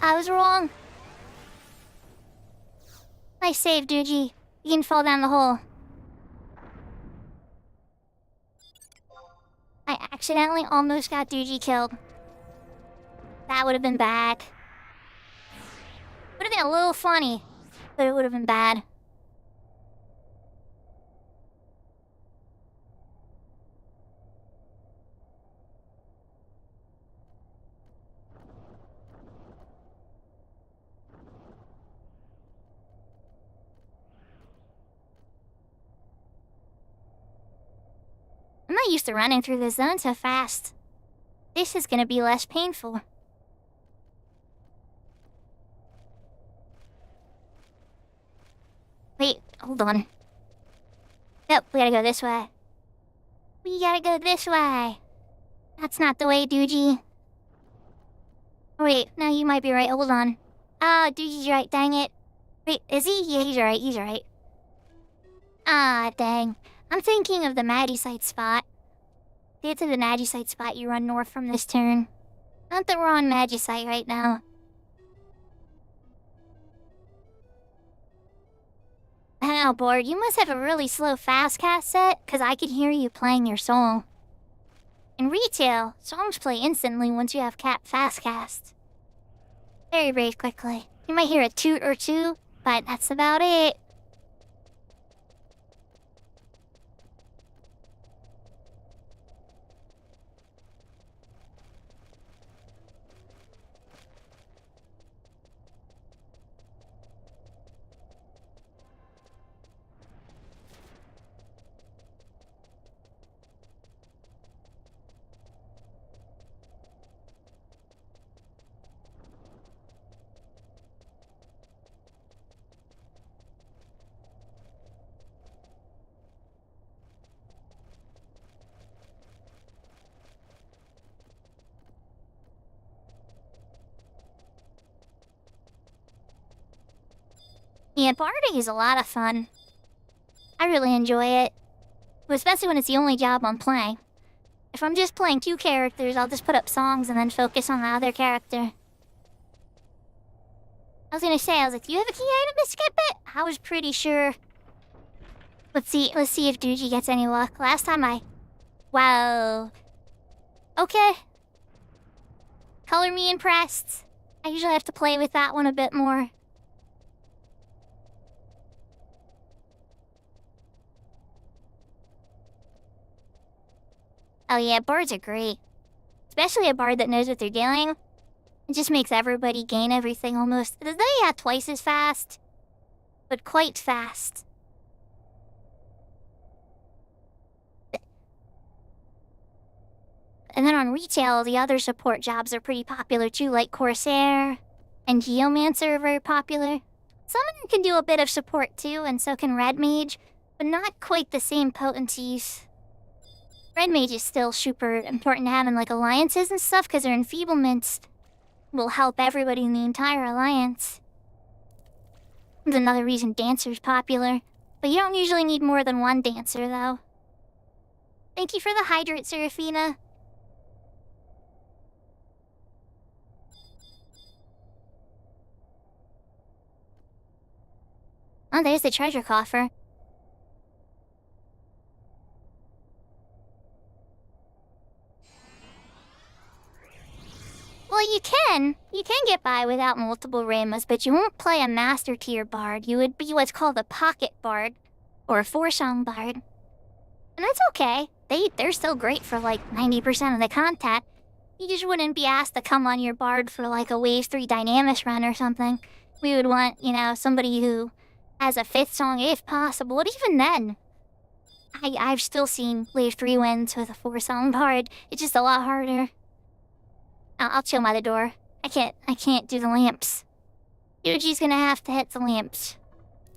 I was wrong. Nice save, Duji. You can fall down the hole. I accidentally almost got Duji killed. That would have been bad. Would have been a little funny, but it would have been bad. I'm not used to running through the zone so fast. This is gonna be less painful. Wait, hold on. Nope, we gotta go this way. We gotta go this way. That's not the way, Duji. Wait, no, you might be right. Hold on. Oh, Duji's right, dang it. Wait, is he? Yeah, he's right, he's right. Ah, dang. I'm thinking of the Magicite spot. To get to the Magicite spot, you run north from this turn. Not that we're on Magicite right now. Wow, Board, you must have a really slow fastcast set, because I can hear you playing your song. In retail, songs play instantly once you have capped fastcast. Very quickly. You might hear a toot or two, but that's about it. Yeah, barding is a lot of fun. I really enjoy it. Especially when it's the only job I'm playing. If I'm just playing two characters, I'll just put up songs and then focus on the other character. I was like, do you have a key item to skip it? I was pretty sure. Let's see if Duji gets any luck. Last time Wow. Okay. Color me impressed. I usually have to play with that one a bit more. Oh yeah, bards are great. Especially a bard that knows what they're doing. It just makes everybody gain everything almost. They twice as fast. But quite fast. And then on retail, the other support jobs are pretty popular too, like Corsair and Geomancer are very popular. Summoner can do a bit of support too, and so can Red Mage, but not quite the same potencies. Red Mage is still super important to have in like alliances and stuff, because their enfeeblements will help everybody in the entire alliance. That's another reason Dancer's popular. But you don't usually need more than one Dancer, though. Thank you for the hydrate, Serafina. Oh, there's the treasure coffer. Well, you can get by without multiple Ramas, but you won't play a master tier bard. You would be what's called a pocket bard, or a 4-song bard. And that's okay. They're still great for like 90% of the content. You just wouldn't be asked to come on your bard for like a Wave 3 Dynamis run or something. We would want, somebody who has a 5th song if possible, but even then, I've still seen Wave 3 wins with a 4-song bard. It's just a lot harder. I'll chill by the door. I can't do the lamps. Yuji's gonna have to hit the lamps.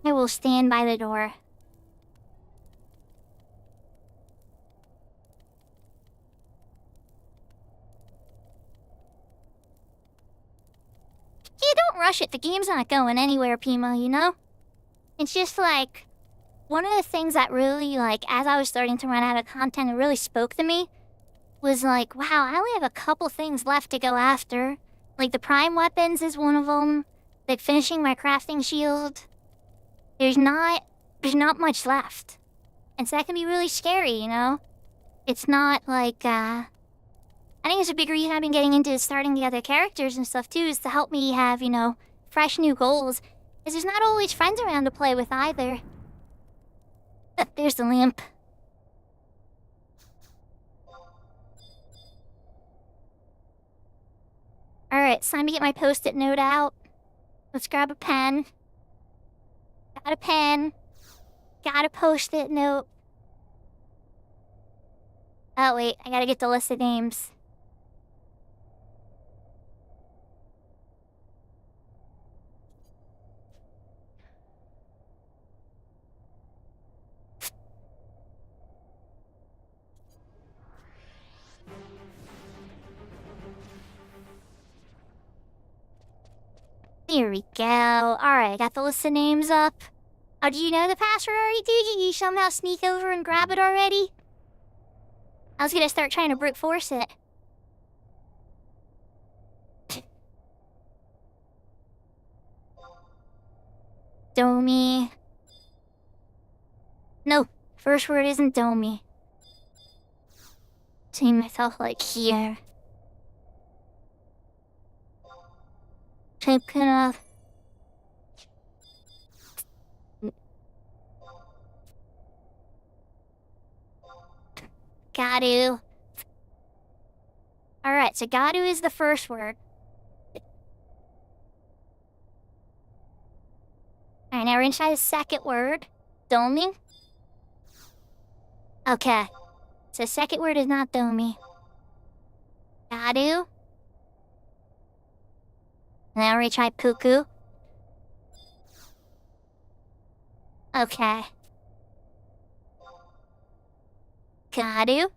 I will stand by the door. You don't rush it. The game's not going anywhere, Pima, you know? It's just like, one of the things that really, like, as I was starting to run out of content, it really spoke to me was like, wow, I only have a couple things left to go after. Like, the prime weapons is one of them. Like, finishing my crafting shield. There's not much left. And so that can be really scary, you know? It's not like, I think it's a big reason I've been getting into starting the other characters and stuff too, is to help me have, you know, fresh new goals. Because there's not always friends around to play with either. There's the lamp. Alright, it's time to get my post-it note out. Let's grab a pen. Got a pen. Got a post-it note. Oh wait, I gotta get the list of names. Here we go. Alright, got the list of names up. Oh, do you know the password already, dude? You somehow sneak over and grab it already? I was gonna start trying to brute force it. Domi. No, first word isn't Domi. See myself like here. Type of. Gadu. Alright, so Gadu is the first word. Alright, now we're gonna try the second word. Domi. Okay. So second word is not Domi. Gadu. Now we try Puku. Okay. Gadu.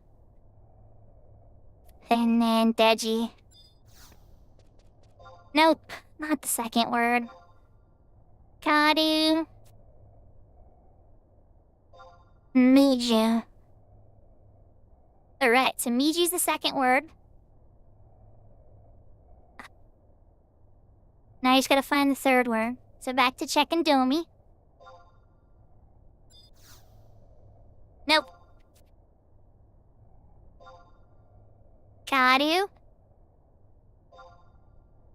And then Deji. Nope, not the second word. Gadu. Miju. Alright, so Miju's the second word. Now you just gotta find the third word. So back to checking Domi. Nope. Gadu.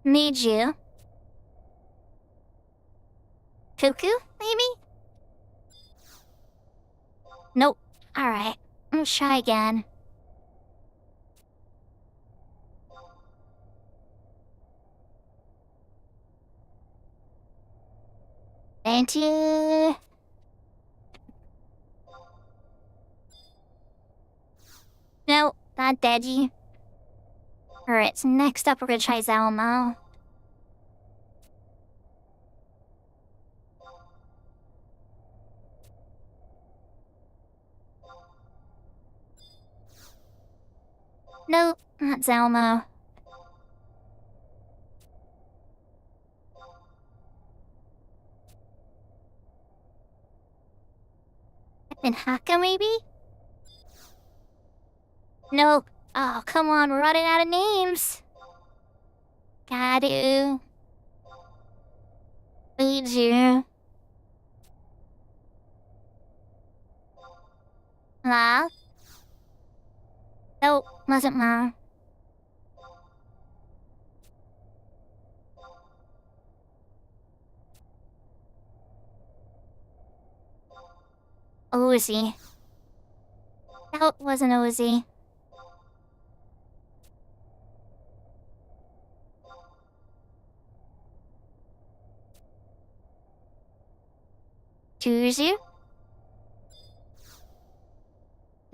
Miju. Cuckoo, maybe? Nope. Alright, let's try again. Thank you. No, not Deji. Alright, so next up we're gonna try Zalmo. No, not Zalmo. And Haka, maybe? No. Oh, come on, we're running out of names. Gadu. Miju. La? Nope, wasn't Ma. Ozzy. Nope, wasn't Ozzy. Juju?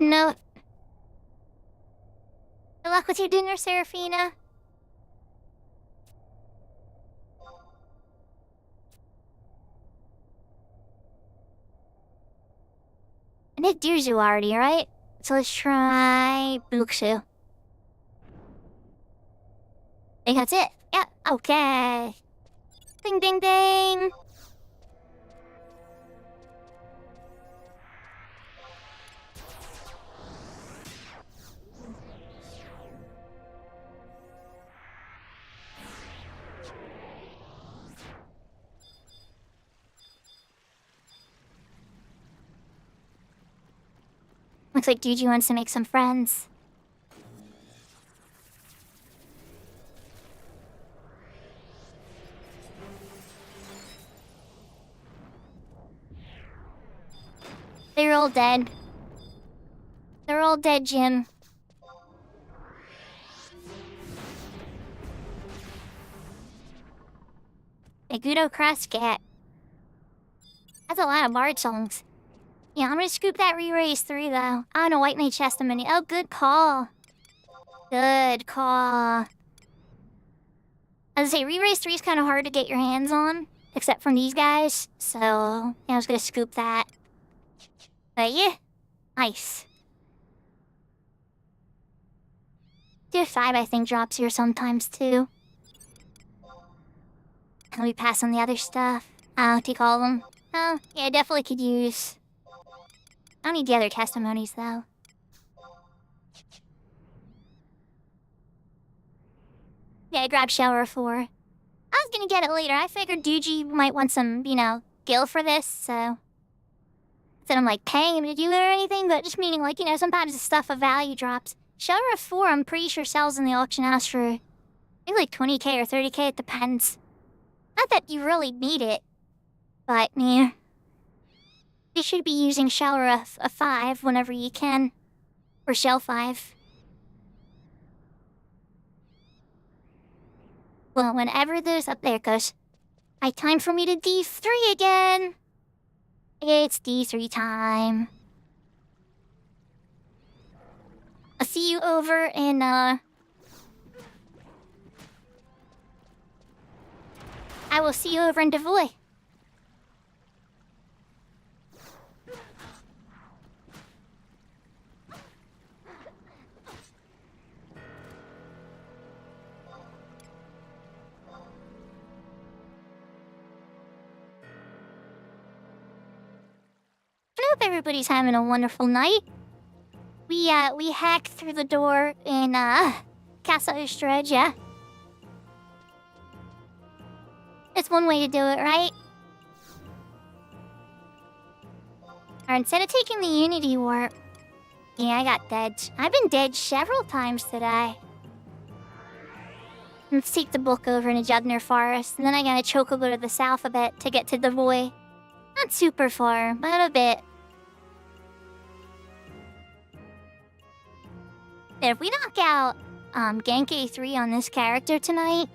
No. Good luck with your dinner, Serafina. did Dirzu already, right? So let's try Buksu. I think that's it. Yeah, okay. Ding ding ding! Looks like Juju wants to make some friends. They're all dead. They're all dead, Jim. Nagudo Crosscat. That's a lot of Bard songs. Yeah, I'm gonna scoop that re-raise 3 though. Oh no, White Knight Testimony. Oh, good call. Good call. As I say, re-raise 3 is kind of hard to get your hands on, except from these guys. So, yeah, I was gonna scoop that. But yeah, nice. Tier 5, I think, drops here sometimes too. Can we pass on the other stuff? What do you call them? Oh, yeah, definitely could use. I don't need the other testimonies, though. Yeah, I grabbed Shower 4. I was gonna get it later. I figured Duji might want some, gil for this, so... Instead I'm, paying him to do it or anything, but just meaning, sometimes the stuff of value drops. Shower 4, I'm pretty sure sells in the auction house for... I think 20k or 30k, it depends. Not that you really need it, but, yeah... You should be using Shower a 5 whenever you can. Or Shell 5. Well, whenever there's up there goes. Time for me to D3 again! It's D3 time. I'll see you over in, I will see you over in Devoy. I hope everybody's having a wonderful night. We hacked through the door in, Casa Estrella. It's one way to do it, right? Or instead of taking the Unity Warp... Yeah, I got dead. I've been dead several times today. Let's take the book over in a Jugner Forest, and then I gotta chocobo to the south a bit to get to Devoy. Not super far, but a bit. And if we knock out Genki 3 on this character tonight,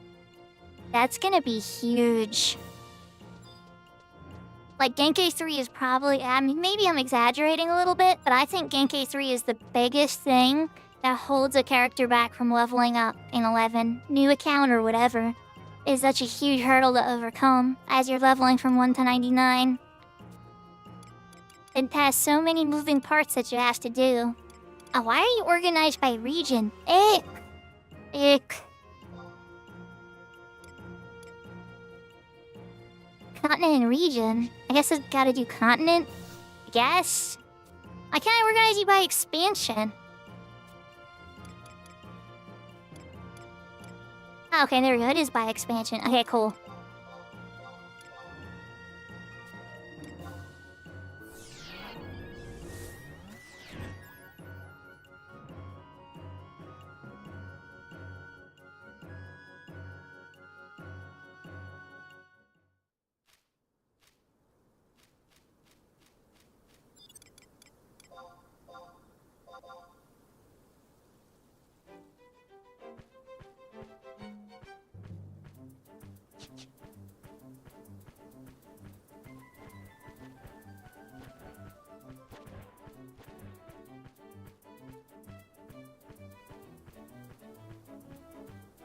that's gonna be huge. Genki 3 is probably... maybe I'm exaggerating a little bit, but I think Genki 3 is the biggest thing that holds a character back from leveling up in 11. New account or whatever is such a huge hurdle to overcome as you're leveling from 1 to 99. It has so many moving parts that you have to do. Why are you organized by region? Ick. Continent and region? I guess I've gotta do continent? I guess? Why can't I organize you by expansion? Oh, okay, there we go. It is by expansion. Okay, cool.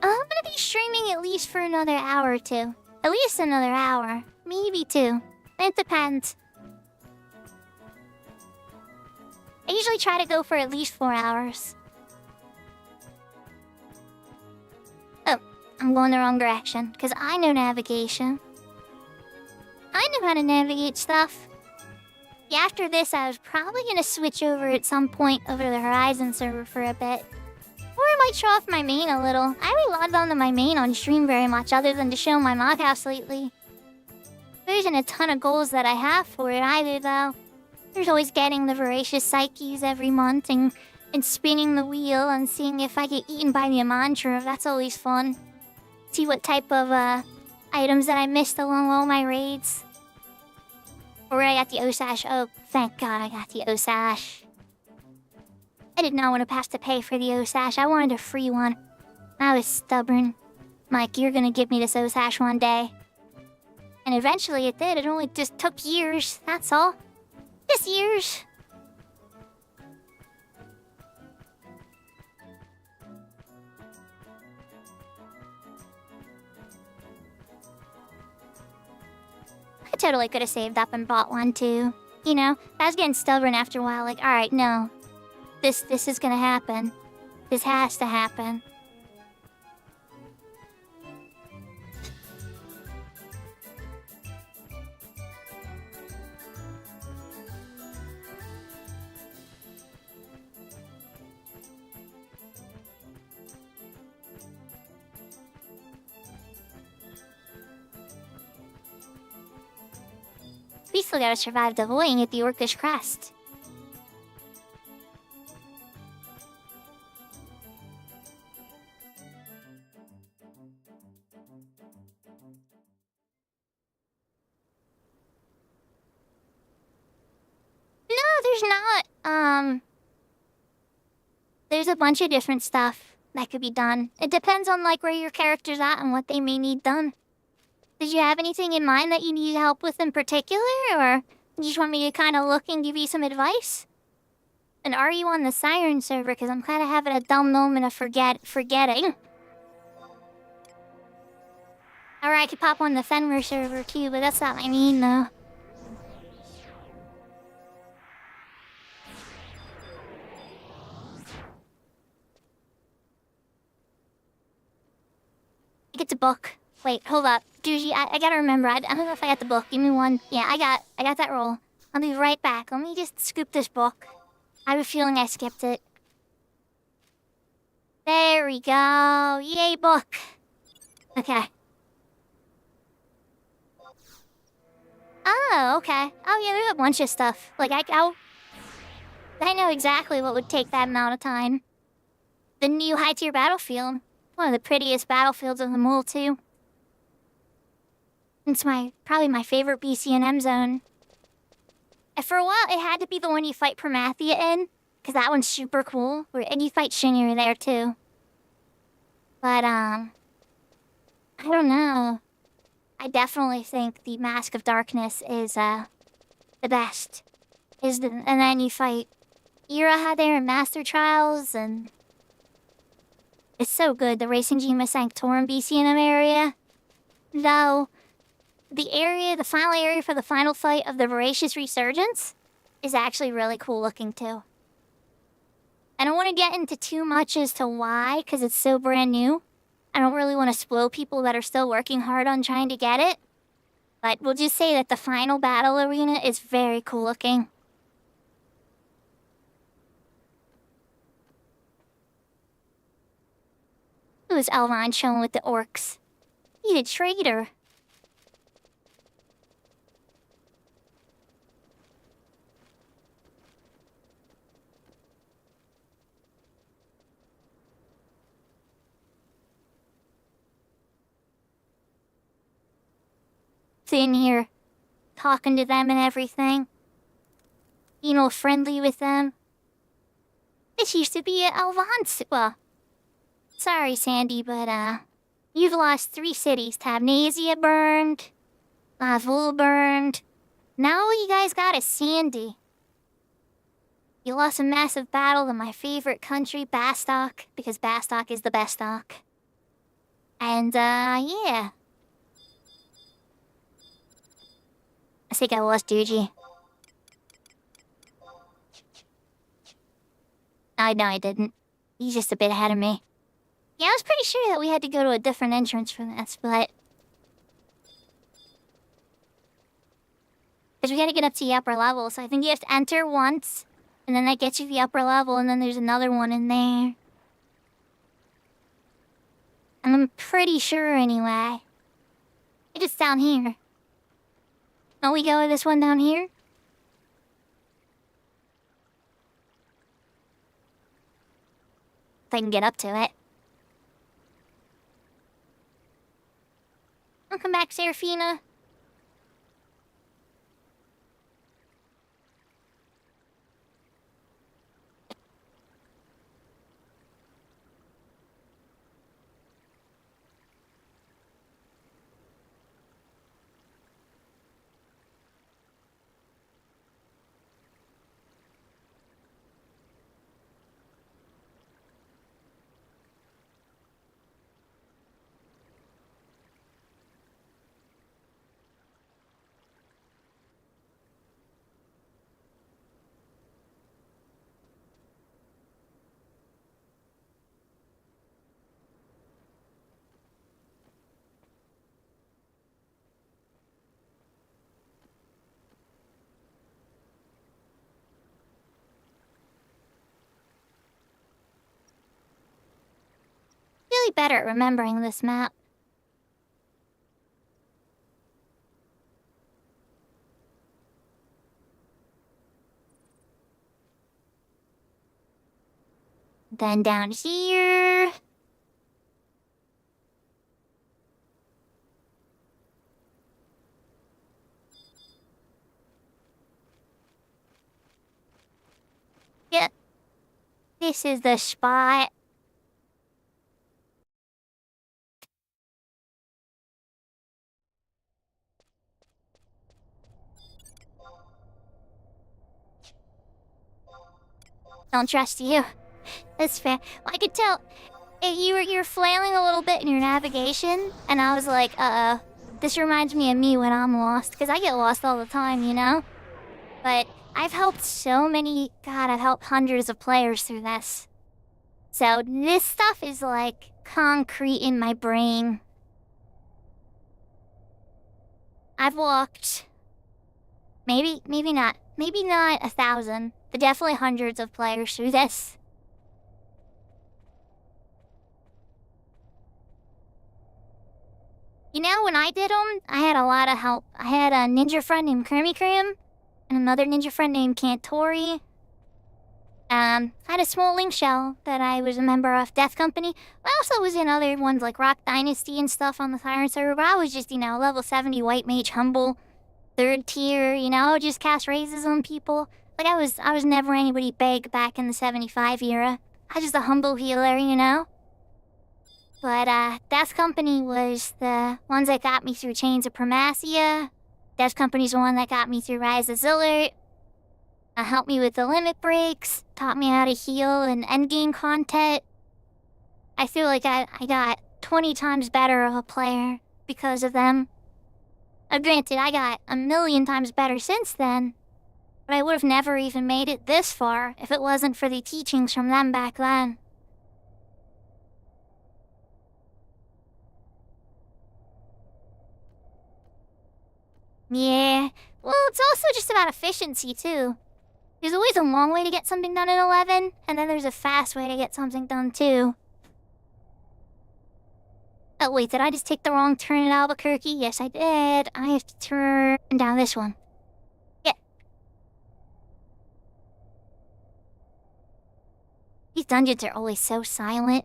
I'm gonna be streaming at least for another hour or two. At least another hour. Maybe 2. It depends. I usually try to go for at least 4 hours. Oh, I'm going the wrong direction, because I know navigation. I know how to navigate stuff. Yeah, after this, I was probably going to switch over at some point over to the Horizon server for a bit. Or I might show off my main a little. I haven't logged onto my main on stream very much other than to show my mod house lately. There isn't a ton of goals that I have for it either, though. There's always getting the voracious psyches every month and spinning the wheel and seeing if I get eaten by the Amantra. That's always fun. See what type of items that I missed along all my raids. Or I got the Osash. Oh, thank God I got the Osash. I did not want to have to pay for the Osash. I wanted a free one. I was stubborn. Mike, you're gonna give me this Osash one day. And eventually it did. It only just took years, that's all. Just years. I totally could have saved up and bought one too. You know, I was getting stubborn after a while, like, alright, no. This is gonna happen. This has to happen. We still gotta survive the voiding at the Orcish Crest. No, there's not. There's a bunch of different stuff that could be done. It depends on, like, where your character's at and what they may need done. Did you have anything in mind that you need help with in particular, or you just want me to kind of look and give you some advice? And are you on the Siren server? Because I'm kind of having a dumb moment of forgetting. Or I could pop on the Fenrir server too, but that's not what I mean, though. Get the book. Wait, hold up. Juji, I gotta remember. I don't know if I got the book. Give me one. Yeah, I got that roll. I'll be right back. Let me just scoop this book. I have a feeling I skipped it. There we go. Yay, book. Okay. Oh, okay. Oh, yeah, there's a bunch of stuff. Like, I know exactly what would take that amount of time. The new high-tier battlefield. One of the prettiest battlefields in the mall, too. It's probably my favorite BC&M zone. And for a while, it had to be the one you fight Promathia in, because that one's super cool. And you fight Shinra there, too. But, I don't know. I definitely think the Mask of Darkness is, the best. And then you fight Iraha there in Master Trials, and it's so good, the Racing Gema Sanctorum BC&M area. Though, the final area for the final fight of the Voracious Resurgence is actually really cool looking too. I don't want to get into too much as to why, because it's so brand new. I don't really want to spoil people that are still working hard on trying to get it. But we'll just say that the final battle arena is very cool looking. Who's Elrond chilling with the orcs? He's a traitor. Sitting here, talking to them and everything. Being all friendly with them. This used to be Elrond's. Well, sorry, Sandy, but, you've lost 3 cities. Tabnasia burned, Lavul burned. Now all you guys got is Sandy. You lost a massive battle in my favorite country, Bastok, because Bastok is the best stock. And, yeah. I think I lost Duji. No, I didn't. He's just a bit ahead of me. Yeah, I was pretty sure that we had to go to a different entrance for this, but... Because we gotta get up to the upper level, so I think you have to enter once, and then that gets you the upper level, and then there's another one in there. And I'm pretty sure, anyway. I think it's down here. Don't we go with this one down here? If I can get up to it. Welcome back, Seraphina. Really better at remembering this map. Then down here. Yeah. This is the spot. Don't trust you. That's fair. I could tell you were flailing a little bit in your navigation, and I was like, this reminds me of me when I'm lost, because I get lost all the time, you know? But I've helped so many, God, I've helped hundreds of players through this. So this stuff is like concrete in my brain. I've walked, maybe not 1,000, but definitely hundreds of players through this. You know, when I did them, I had a lot of help. I had a ninja friend named Krim, and another ninja friend named Cantori. I had a small link shell that I was a member of Death Company. I also was in other ones like Rock Dynasty and stuff on the Tyrant server, but I was just, level 70 White Mage Humble, 3rd tier, just cast raises on people. Like, I was never anybody big back in the 75 era. I was just a humble healer, But, Death Company was the ones that got me through Chains of Primacia. Death Company's the one that got me through Rise of Zillert. Helped me with the limit breaks, taught me how to heal in endgame content. I feel like I got 20 times better of a player because of them. Granted, I got a million times better since then, but I would have never even made it this far if it wasn't for the teachings from them back then. Yeah, well, it's also just about efficiency, too. There's always a long way to get something done in 11, and then there's a fast way to get something done, too. Oh, wait, did I just take the wrong turn at Albuquerque? Yes, I did. I have to turn down this one. Yeah. These dungeons are always so silent.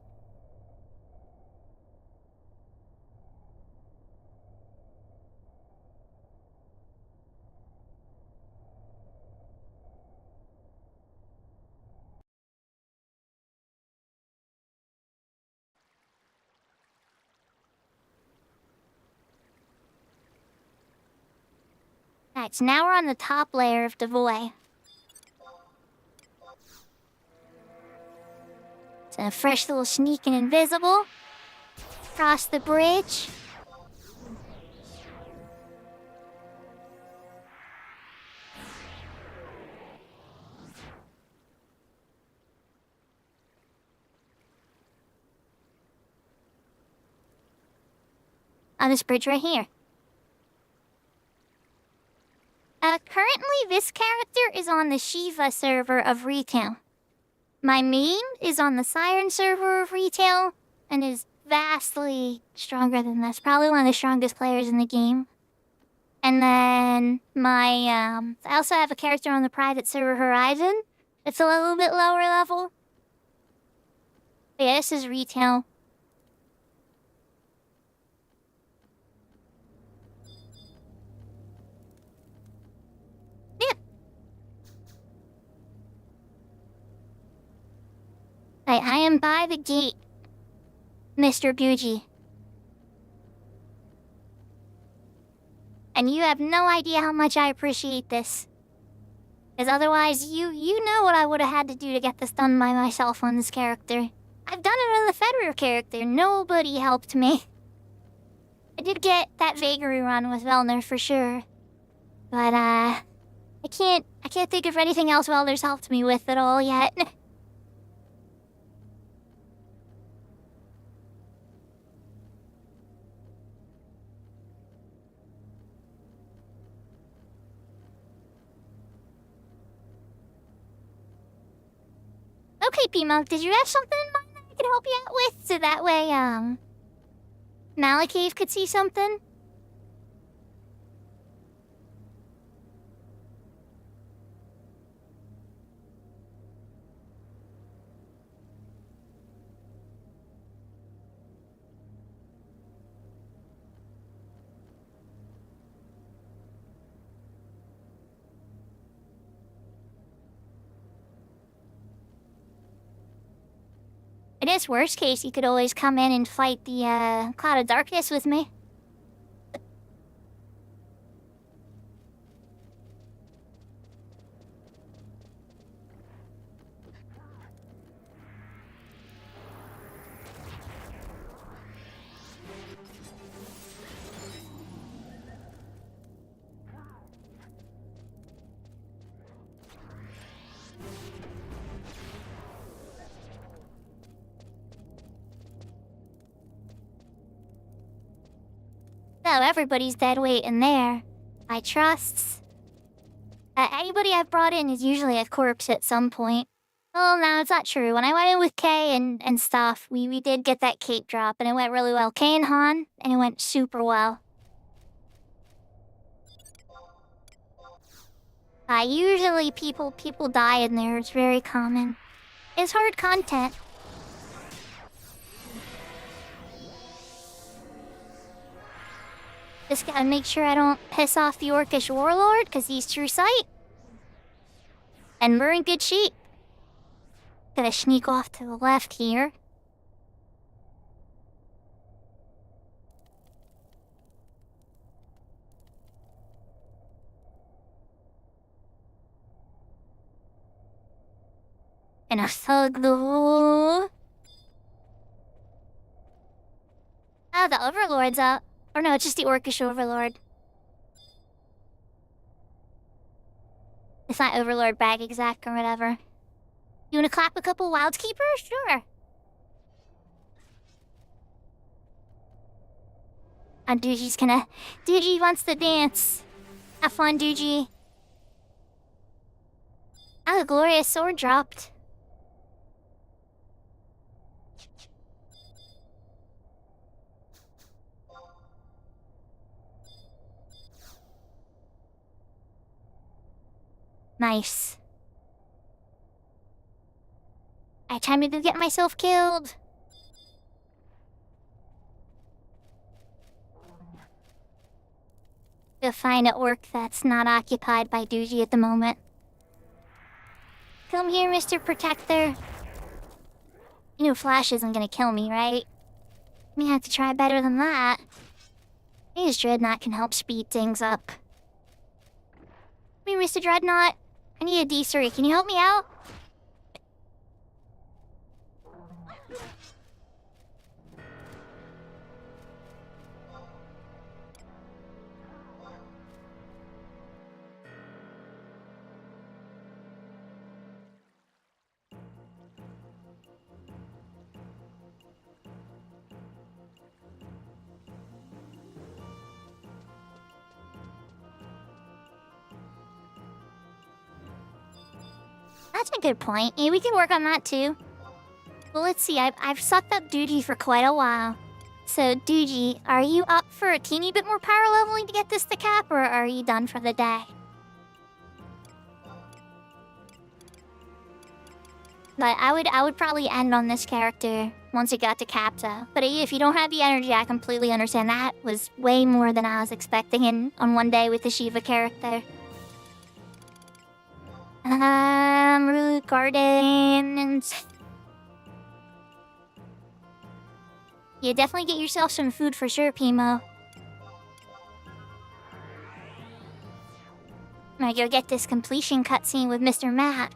Alright, so now we're on the top layer of Devoy. So a fresh little sneak and invisible. Cross the bridge. on this bridge right here. Currently, this character is on the Shiva server of retail. My main is on the Siren server of retail and is vastly stronger than this. Probably one of the strongest players in the game. And then I also have a character on the private server Horizon. It's a little bit lower level. But yeah, this is retail. I am by the gate, Mr. Gucci. And you have no idea how much I appreciate this. Because otherwise, you know what I would have had to do to get this done by myself on this character. I've done it on the Fenrir character. Nobody helped me. I did get that vagary run with Velner for sure. But, I can't think of anything else Velner's helped me with at all yet. Okay, P-Monk, did you have something in mind that I could help you out with? So that way, Malakave could see something? It is worst case, you could always come in and fight the, Cloud of Darkness with me. So everybody's dead weight in there. I trust. Anybody I've brought in is usually a corpse at some point. Well, no, it's not true. When I went in with Kay and stuff, we did get that cape drop, and it went really well. Kay and Han, and it went super well. Usually people die in there. It's very common. It's hard content. Just gotta make sure I don't piss off the Orcish Warlord, because he's true sight. And we're in good shape. Gonna sneak off to the left here. And a thug though. Oh, the Overlord's up. Or no, it's just the Orcish Overlord. It's not Overlord bag exact or whatever. You wanna clap a couple Wildskeepers? Sure. And Duji's gonna... Duji wants to dance. Have fun, Duji. Oh, the glorious sword dropped. Nice. Time to go get myself killed. Go find an orc that's not occupied by Duji at the moment. Come here, Mr. Protector. You know Flash isn't gonna kill me, right? We have to try better than that. Maybe Dreadnought can help speed things up. Come here, Mr. Dreadnought. I need a D3. Can you help me out? That's a good point. Yeah, we can work on that too. Well, let's see. I've sucked up Duji for quite a while. So, Duji, are you up for a teeny bit more power leveling to get this to cap, or are you done for the day? But I would probably end on this character once it got to cap, though. But if you don't have the energy, I completely understand. That was way more than I was expecting on one day with the Shiva character. Root Gardens. Yeah, definitely get yourself some food for sure, Pimo. I'm gonna go get this completion cutscene with Mr. Matt.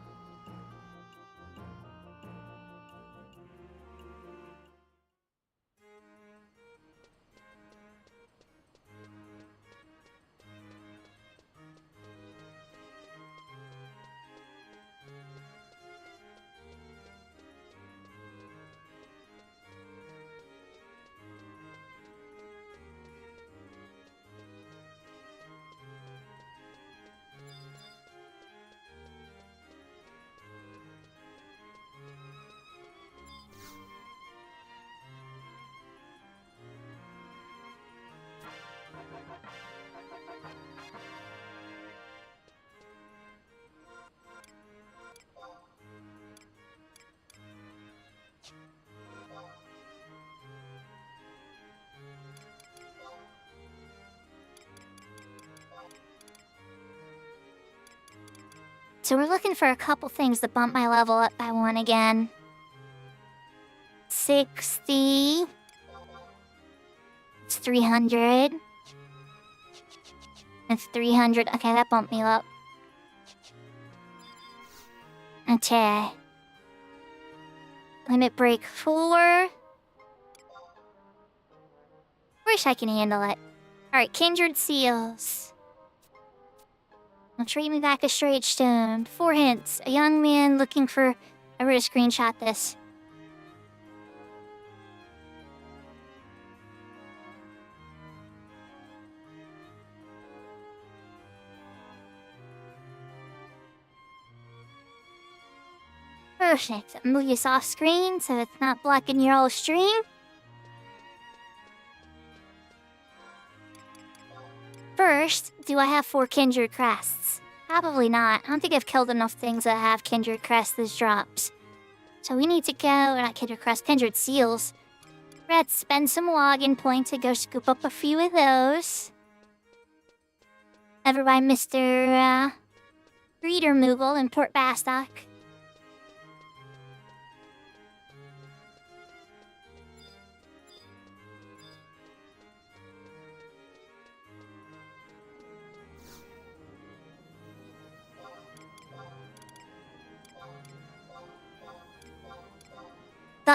So we're looking for a couple things to bump my level up by one again. 60. It's 300. It's 300. Okay, that bumped me up. Okay. Limit break 4. Wish I can handle it. Alright, Kindred Seals. Will treat me back a straight stone. 4 hints. A young man looking for... I wrote a screenshot this. Perfect. Move this off screen so it's not blocking your whole stream. First, do I have 4 Kindred Crests? Probably not. I don't think I've killed enough things that have Kindred Crests as drops. So we need to go, not Kindred Crests, Kindred Seals. Let's spend some login points to go scoop up a few of those. Over by Mr. Reader Moogle in Port Bastock.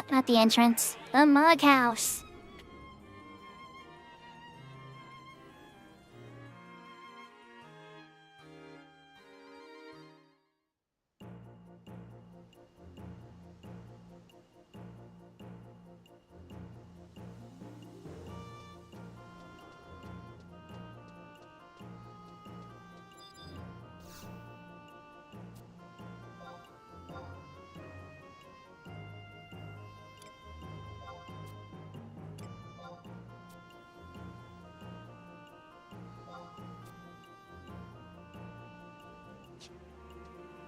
Not the entrance. The Mug House.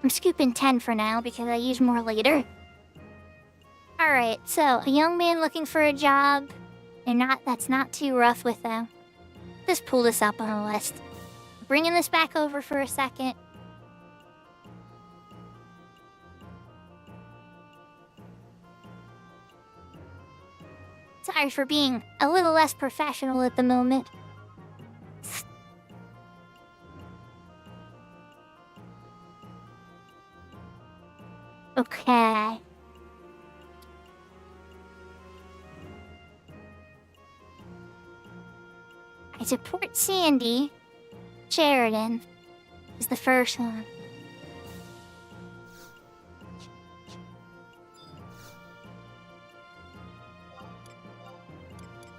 I'm scooping 10 for now because I use more later. Alright, so a young man looking for a job. That's not too rough with them. Just pull this up on the list. Bringing this back over for a second. Sorry for being a little less professional at the moment. Okay. I support Sandy. Sheridan is the first one.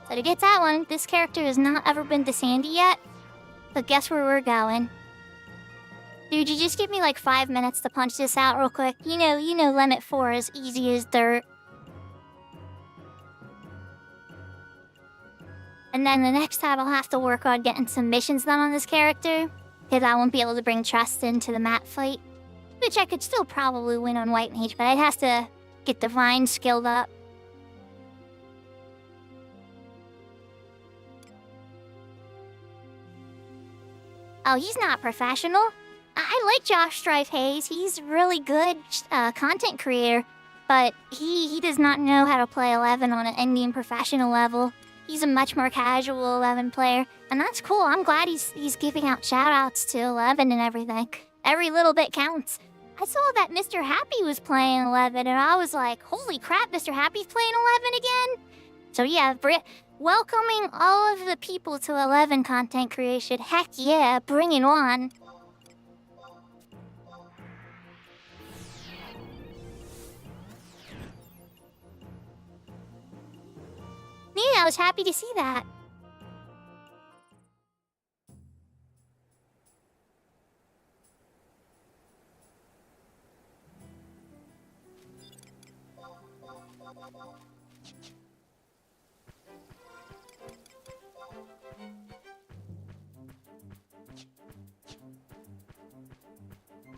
So to get that one, this character has not ever been to Sandy yet. So guess where we're going. Dude, you just give me like 5 minutes to punch this out real quick. You know limit 4 is easy as dirt. And then the next time I'll have to work on getting some missions done on this character, because I won't be able to bring Trust into the map fight. Which I could still probably win on White Mage, but I'd have to get Divine skilled up. Oh, he's not professional. I like Josh Strife Hayes. He's a really good content creator, but he does not know how to play 11 on an Indian professional level. He's a much more casual 11 player, and that's cool. I'm glad he's giving out shoutouts to 11 and everything. Every little bit counts. I saw that Mr. Happy was playing 11, and I was like, holy crap, Mr. Happy's playing 11 again? So yeah, welcoming all of the people to 11 content creation. Heck yeah, bring it on. Yeah, I was happy to see that.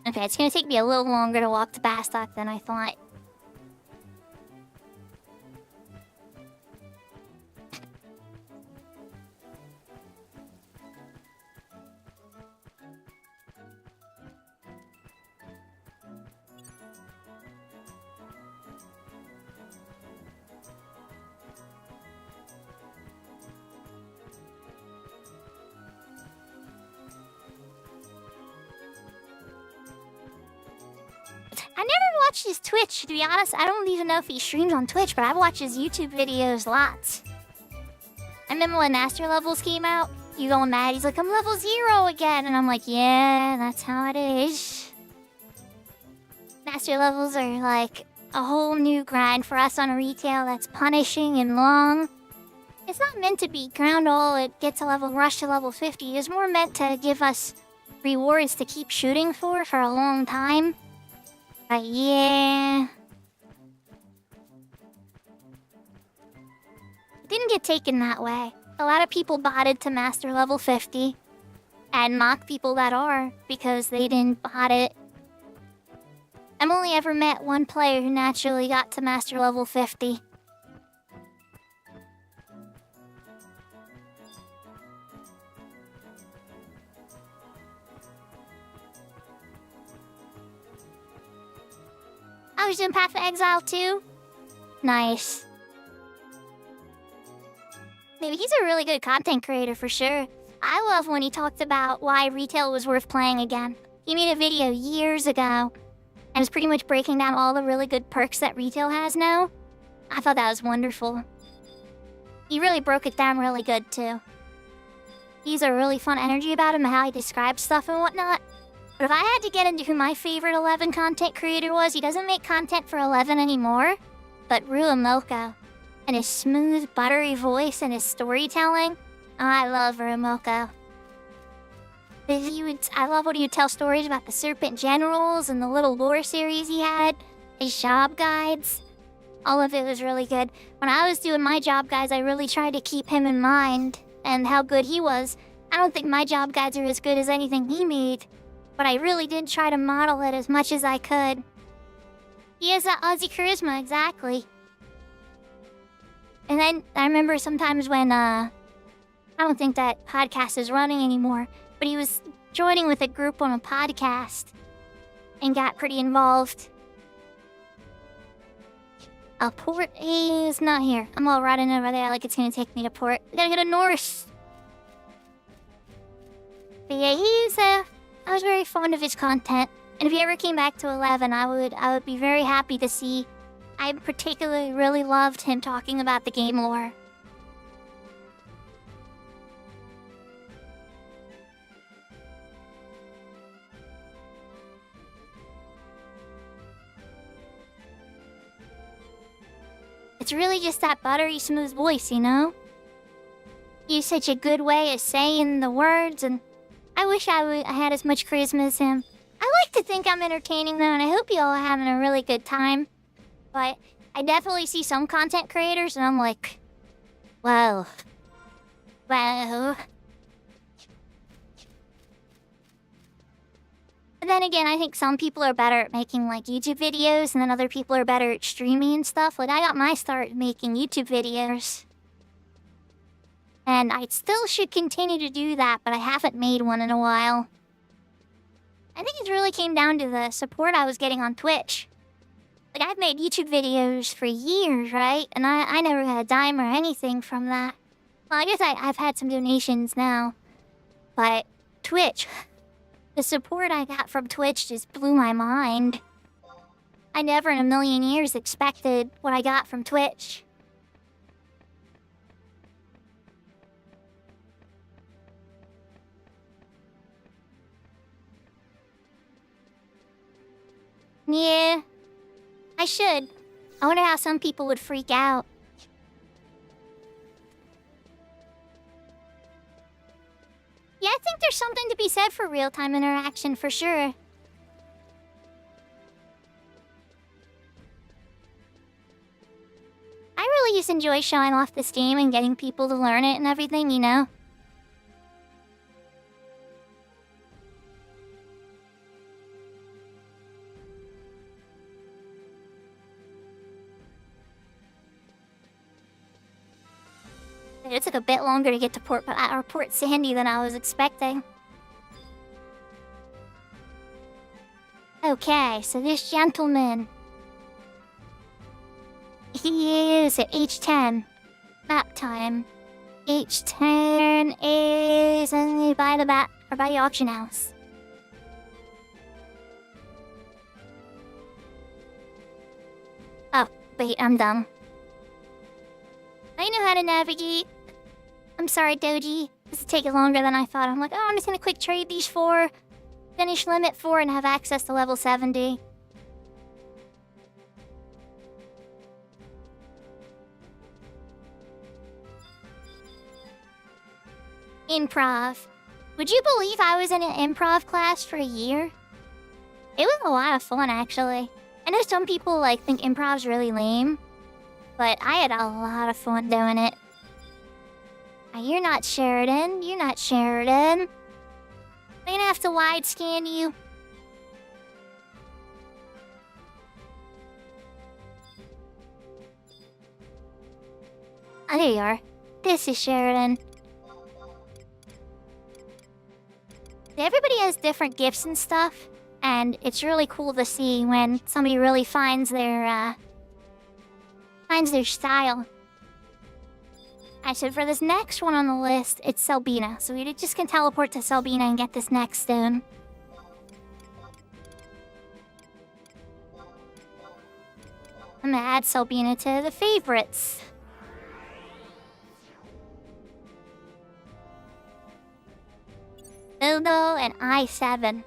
Okay, it's gonna take me a little longer to walk to Bastock than I thought. I never watched his Twitch, to be honest. I don't even know if he streams on Twitch, but I've watched his YouTube videos lots. I remember when Master Levels came out, you going mad, he's like, I'm level 0 again. And I'm like, yeah, that's how it is. Master Levels are like a whole new grind for us on retail that's punishing and long. It's not meant to be ground all it gets a level rush to level 50. It's more meant to give us rewards to keep shooting for a long time. But yeah. It didn't get taken that way. A lot of people botted to master level 50. And mock people that are because they didn't bot it. I've only ever met one player who naturally got to master level 50. I was doing Path of Exile too. Nice. Maybe he's a really good content creator for sure. I love when he talked about why retail was worth playing again. He made a video years ago and was pretty much breaking down all the really good perks that retail has now. I thought that was wonderful. He really broke it down really good too. He's a really fun energy about him and how he describes stuff and whatnot. But if I had to get into who my favorite 11 content creator was, he doesn't make content for 11 anymore, but Ruamoko. And his smooth, buttery voice and his storytelling. I love Ruamoko. I love when he would tell stories about the Serpent Generals and the little lore series he had, his job guides. All of it was really good. When I was doing my job guides, I really tried to keep him in mind and how good he was. I don't think my job guides are as good as anything he made. But I really did try to model it as much as I could. He has that Aussie charisma, exactly. And then I remember sometimes when, I don't think that podcast is running anymore, but he was joining with a group on a podcast and got pretty involved. A port is not here. I'm all running over there like it's gonna take me to port. We gotta go to Norse. But yeah, I was very fond of his content, and if he ever came back to 11, I would be very happy to see. I particularly really loved him talking about the game lore. It's really just that buttery smooth voice, you know? He has such a good way of saying the words, and I wish I had as much charisma as him. I like to think I'm entertaining though, and I hope you all are having a really good time. But I definitely see some content creators, and I'm like, whoa. Wow. But then again, I think some people are better at making like YouTube videos, and then other people are better at streaming and stuff. Like I got my start making YouTube videos. And I still should continue to do that, but I haven't made one in a while. I think it really came down to the support I was getting on Twitch. Like, I've made YouTube videos for years, right? And I never got a dime or anything from that. Well, I guess I've had some donations now. But Twitch, the support I got from Twitch just blew my mind. I never in a million years expected what I got from Twitch. Yeah, I should. I wonder how some people would freak out. Yeah, I think there's something to be said for real-time interaction for sure. I really just enjoy showing off this game and getting people to learn it and everything, you know? It took a bit longer to get to Port Sandy than I was expecting. Okay, so this gentleman... He is at H10. Map time. H10 is by the auction house. Oh, wait, I'm dumb. I know how to navigate. I'm sorry, Doji. This is taking longer than I thought. I'm like, oh, I'm just gonna quick trade these 4, finish limit 4, and have access to level 70. Improv. Would you believe I was in an improv class for a year? It was a lot of fun, actually. I know some people think improv's really lame, but I had a lot of fun doing it. You're not Sheridan. You're not Sheridan. I'm gonna have to wide scan you. Oh, there you are. This is Sheridan. Everybody has different gifts and stuff, and it's really cool to see when somebody really finds their style. I said for this next one on the list, it's Selbina. So we just can teleport to Selbina and get this next stone. I'm gonna add Selbina to the favorites. Uno and I7.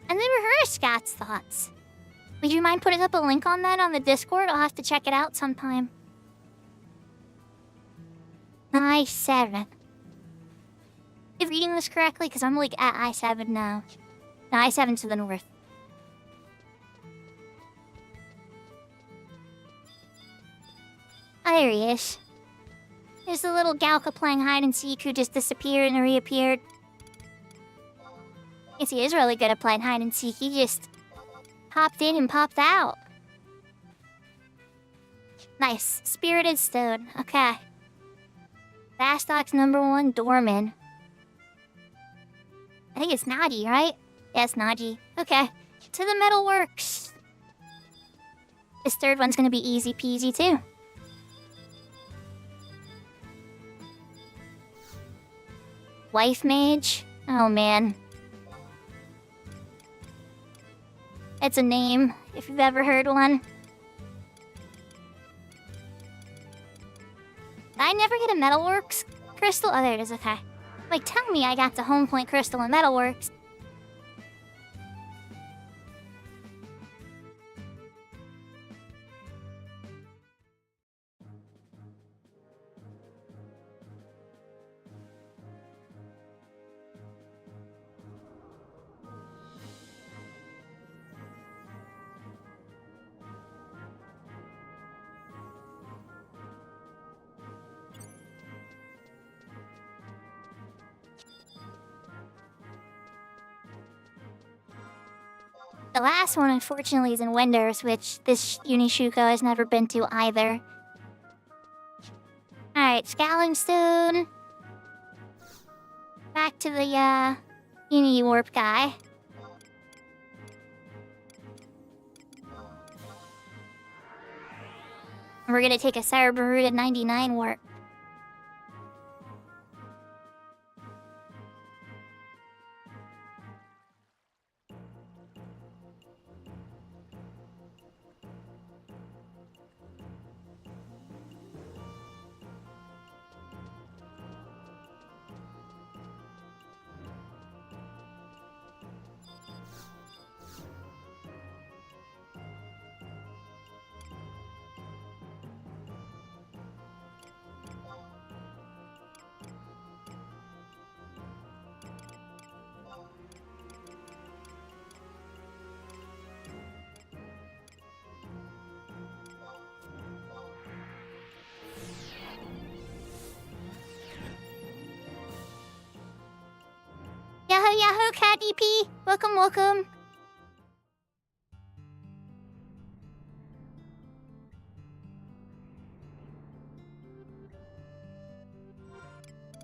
And then rehearse Scott's thoughts. Would you mind putting up a link on that on the Discord? I'll have to check it out sometime. I7. If reading this correctly, because I'm at I7 now. No, I7 to the north. Oh, there he is. There's the little Galka playing hide and seek who just disappeared and reappeared. Yes, he is really good at playing hide and seek. He just popped in and popped out. Nice. Spirited Stone. Okay. Bastock's #1, Dorman. I think it's Naji, right? Yes, Naji. Okay. To the Metalworks. This third one's gonna be easy peasy, too. Wife Mage? Oh, man. It's a name, if you've ever heard one. never get a Metalworks crystal? Oh, there it is, okay. Like, tell me I got the home point crystal in Metalworks. The last one, unfortunately, is in Winders, which this Unishuko has never been to either. Alright, Scaling Stone. Back to the, Uni Warp guy. We're gonna take a Cerebrute 99 Warp. Yahoo Yahoo Cat EP! Welcome, welcome!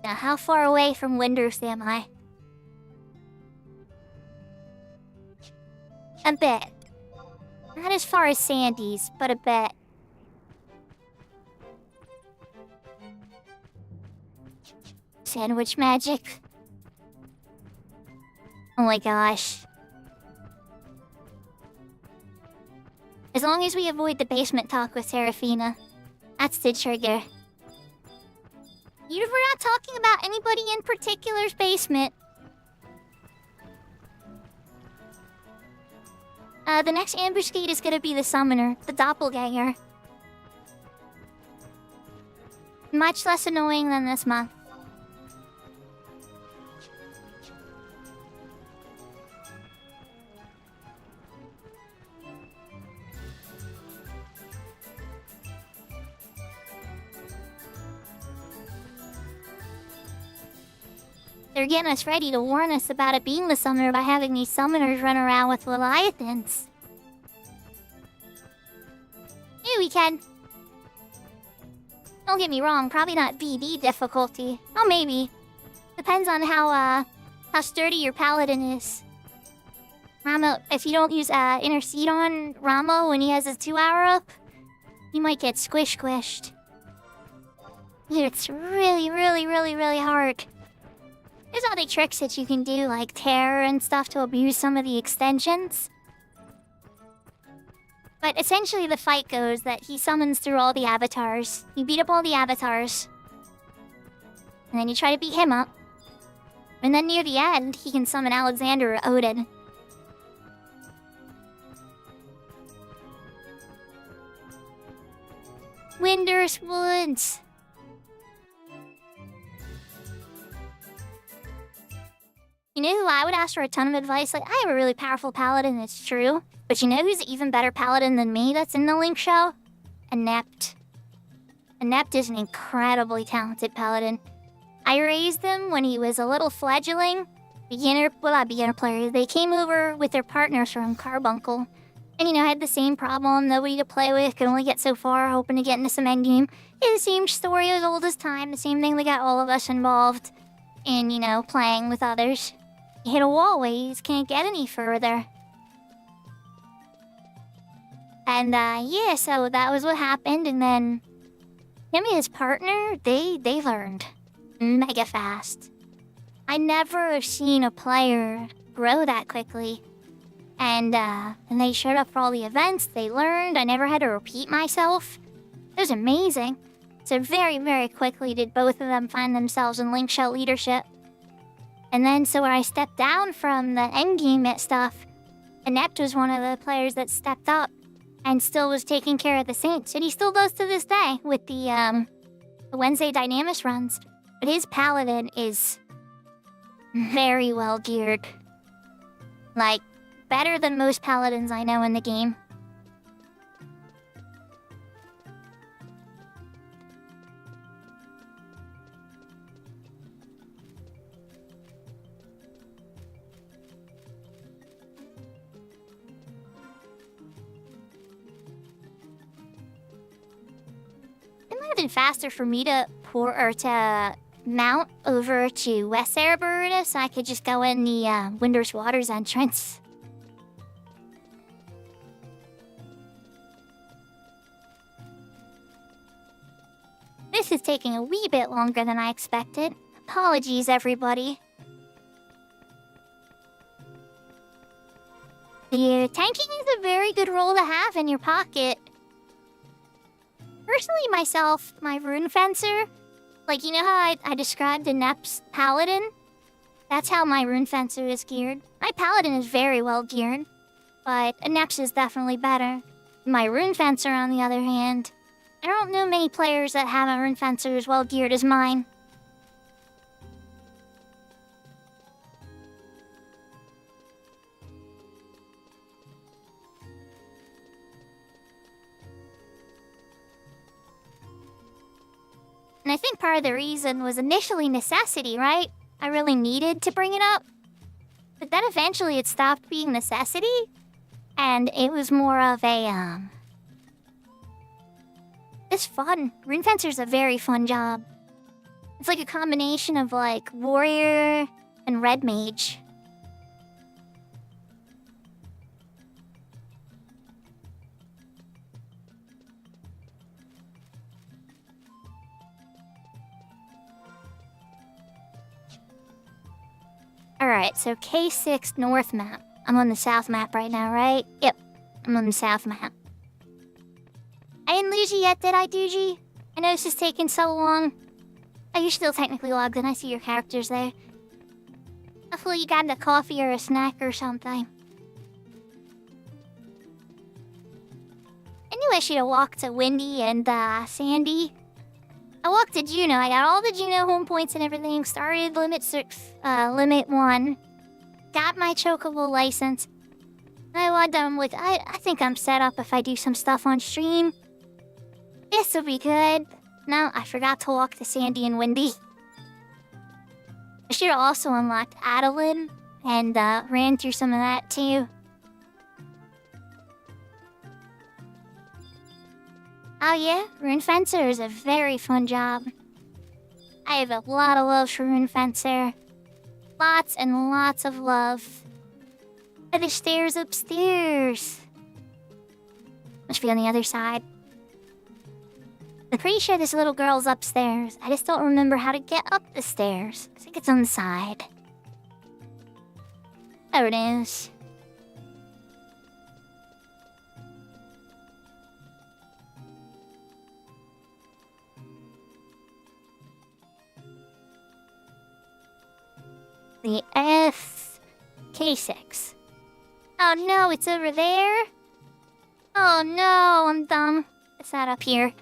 Now, how far away from Winders am I? A bit. Not as far as Sandy's, but a bit. Sandwich magic. Oh my gosh. As long as we avoid the basement talk with Serafina, that's the trigger. We're not talking about anybody in particular's basement. The next ambuscade is gonna be the summoner, the doppelganger. Much less annoying than this month. They're getting us ready to warn us about it being the summoner by having these summoners run around with Leviathans. Maybe we can. Don't get me wrong, probably not BD difficulty. Oh, maybe. Depends on how sturdy your paladin is. Ramo, if you don't use Intercede on Ramo when he has his 2-hour up, you might get squished. Dude, it's really, really, really, really hard. There's other tricks that you can do, like terror and stuff, to abuse some of the extensions. But essentially the fight goes that he summons through all the avatars. You beat up all the avatars. And then you try to beat him up. And then near the end, he can summon Alexander or Odin. Winders Woods. You know who I would ask for a ton of advice? Like, I have a really powerful paladin, it's true. But you know who's an even better paladin than me that's in the Link show? Inept. Inept is an incredibly talented paladin. I raised him when he was a little fledgling. Beginner player. They came over with their partners from Carbuncle. And, you know, had the same problem. Nobody to play with, could only get so far, hoping to get into some endgame. It's the same story as old as time. The same thing that got all of us involved in, you know, playing with others. You hit a wall where you just can't get any further. And, yeah, so that was what happened. And then him and his partner, they learned mega fast. I never have seen a player grow that quickly. And they showed up for all the events, they learned, I never had to repeat myself. It was amazing. So very, very quickly did both of them find themselves in Link Shell leadership. And then so when I stepped down from the endgame stuff, Inept was one of the players that stepped up and still was taking care of the Saints. And he still does to this day with the Wednesday Dynamis runs. But his Paladin is very well geared. Like, better than most Paladins I know in the game. It might have been faster for me to mount over to West Erebor so I could just go in the Winders Waters entrance. This is taking a wee bit longer than I expected. Apologies, everybody. The tanking is a very good role to have in your pocket. Personally, myself, my Rune Fencer, like, you know how I described Inept's Paladin? That's how my Rune Fencer is geared. My Paladin is very well geared, but Inept's is definitely better. My Rune Fencer, on the other hand, I don't know many players that have a Rune Fencer as well geared as mine. And I think part of the reason was initially necessity, right? I really needed to bring it up. But then eventually it stopped being necessity, and it was more of a, it's fun. Rune Fencer's a very fun job. It's like a combination of, like, warrior and red mage. Alright, so K6 North map. I'm on the south map right now, right? Yep, I'm on the south map. I didn't lose you yet, did I, Doogie? I know this is taking so long. Oh, you're still technically logged in. I see your characters there. Hopefully you got a coffee or a snack or something. I knew I should have walked to Windy and Sandy. I walked to Juno. I got all the Juno home points and everything. Started Limit 1. Got my Chocobo license. I'm like, I think I'm set up if I do some stuff on stream. This will be good. No, I forgot to walk to Sandy and Windy. I should have also unlocked Adeline and ran through some of that too. Oh yeah, Rune Fencer is a very fun job. I have a lot of love for Rune Fencer. Lots and lots of love. Are the stairs upstairs? Must be on the other side. I'm pretty sure this little girl's upstairs. I just don't remember how to get up the stairs. I think it's on the side. There it is. The K6. Oh no, it's over there? Oh no, I'm dumb. It's not up here.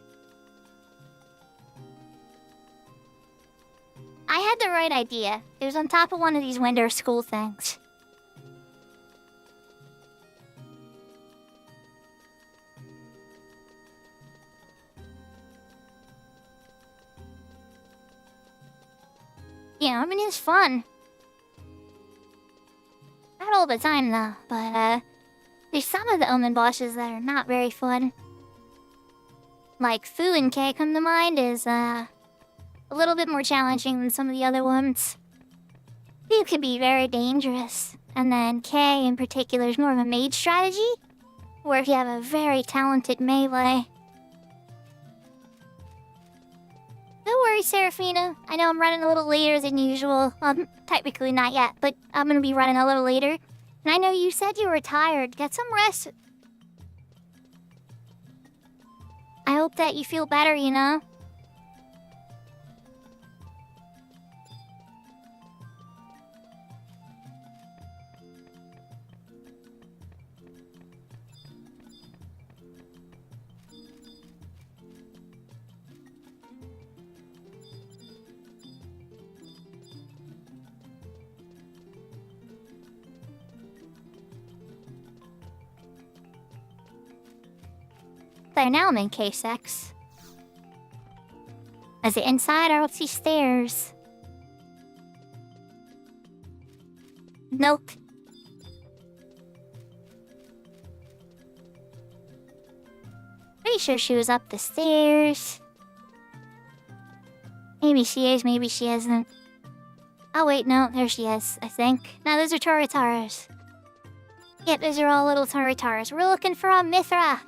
I had the right idea. It was on top of one of these winter school things. Yeah, I mean, it's fun. Not all the time, though, but, there's some of the Omen bosses that are not very fun. Like, Fu and K come to mind is, a little bit more challenging than some of the other ones. Fu can be very dangerous, and then K in particular is more of a mage strategy, where if you have a very talented melee. Don't worry, Seraphina. I know I'm running a little later than usual. Technically not yet, but I'm gonna be running a little later. And I know you said you were tired. Get some rest. I hope that you feel better, you know? up there now, I'm in K6. Is it inside or what's these stairs? Nope. Pretty sure she was up the stairs. Maybe she is, maybe she isn't. Oh wait, no, there she is, I think. No, those are Toritaras. Yep, those are all little Toritaras. We're looking for a Mithra.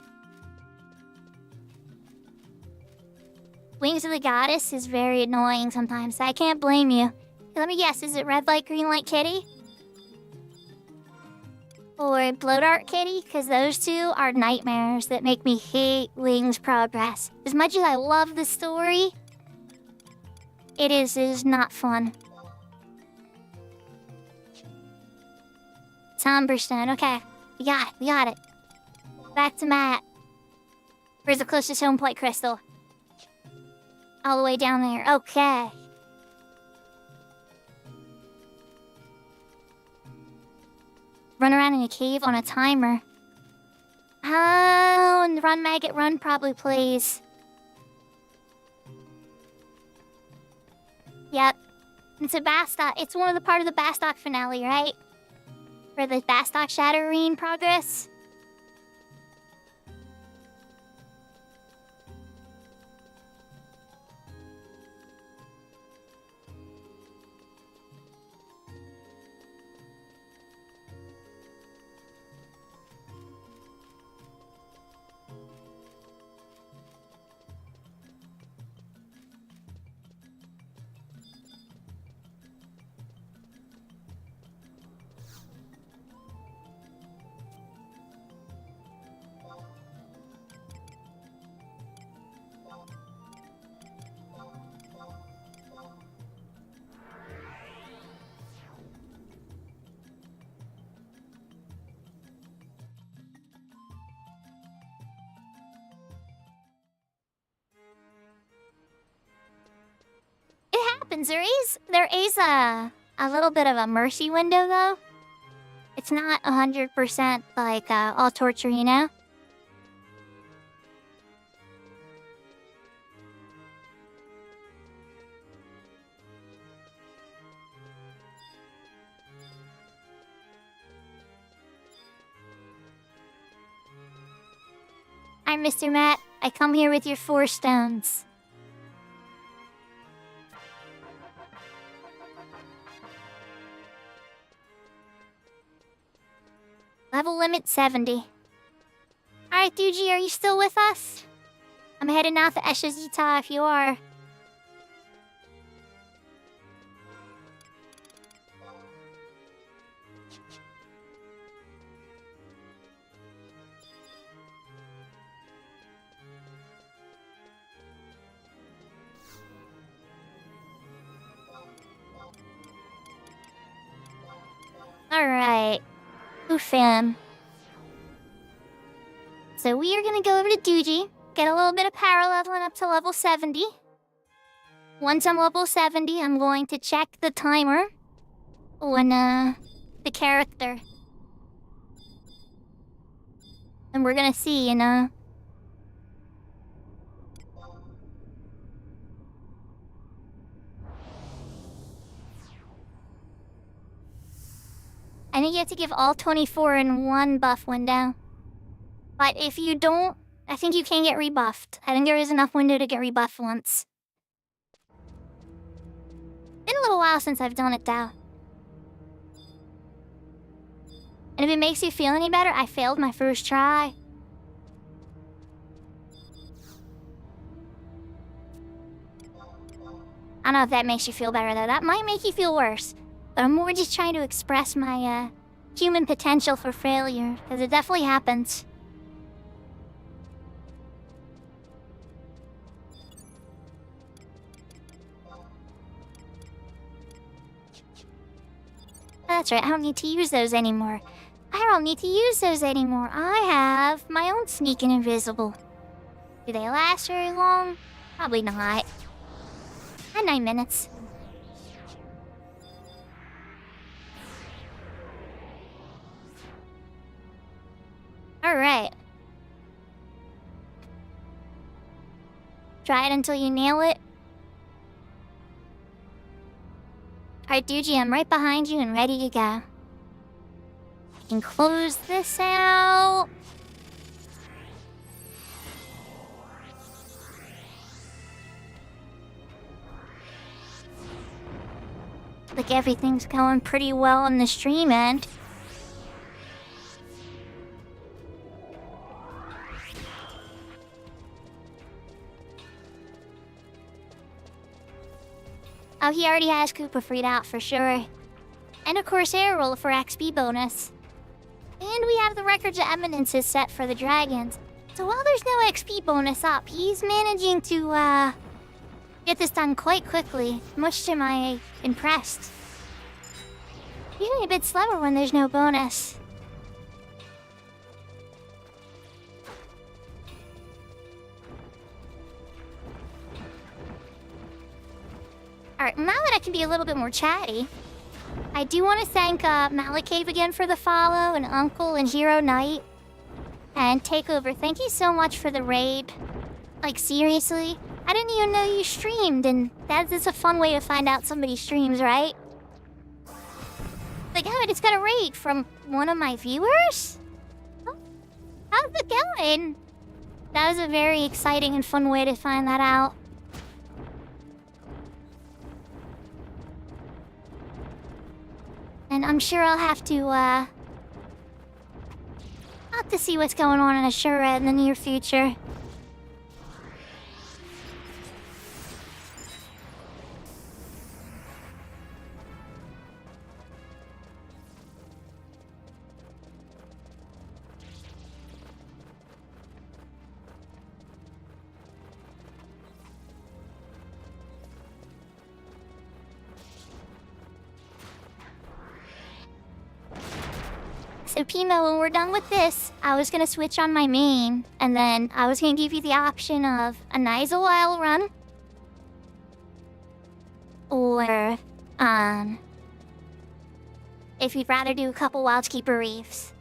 Wings of the Goddess is very annoying sometimes, so I can't blame you. Let me guess, is it red light, green light kitty? Or blow dart kitty? Because those two are nightmares that make me hate Wings Progress. As much as I love the story, it is not fun. Somberstone, okay. We got it. Back to Matt. Where's the closest home plate crystal? All the way down there, okay. Run around in a cave on a timer. Oh, and Run Maggot Run probably plays. Yep. It's a Bastok. It's one of the part of the Bastok finale, right? For the Bastok Shatterine progress. There is a little bit of a mercy window though. It's not 100% like all torture, you know? I'm Mr. Matt. I come here with your 4 stones. Level limit 70. Alright, Duji, are you still with us? I'm heading out to Eshazita if you are. Alright. Fam. So we are gonna go over to Duji, get a little bit of power leveling up to level 70. Once I'm level 70, I'm going to check the timer on the character. And we're gonna see, you know. I think you have to give all 24 in one buff window. But if you don't, I think you can get rebuffed. I think there is enough window to get rebuffed once. Been a little while since I've done it though. And if it makes you feel any better, I failed my first try. I don't know if that makes you feel better though. That might make you feel worse. But I'm more just trying to express my human potential for failure, because it definitely happens. That's right, I don't need to use those anymore. I have my own sneak and invisible. Do they last very long? Probably not. And 9 minutes. Alright. Try it until you nail it. Alright, Doogie, I'm right behind you and ready to go. I can close this out. Like everything's going pretty well on the stream end. Oh, he already has Koopa freed out for sure. And a Corsair roll for XP bonus. And we have the Records of Eminences set for the dragons. So while there's no XP bonus up, he's managing to, get this done quite quickly, much to my impressed. Usually a bit slower when there's no bonus. Alright, now that I can be a little bit more chatty, I do want to thank Malacave again for the follow, and Uncle and Hero Knight. And Takeover, thank you so much for the raid. Like, seriously? I didn't even know you streamed, and that's a fun way to find out somebody streams, right? Like, oh, I just got a raid from one of my viewers? Oh, how's it going? That was a very exciting and fun way to find that out. And I'm sure I'll have to see what's going on in Ashura in the near future. So Pimo, when we're done with this, I was gonna switch on my main, and then I was gonna give you the option of a Nizel Wild run, or, if you'd rather do a couple Wildkeeper Reefs.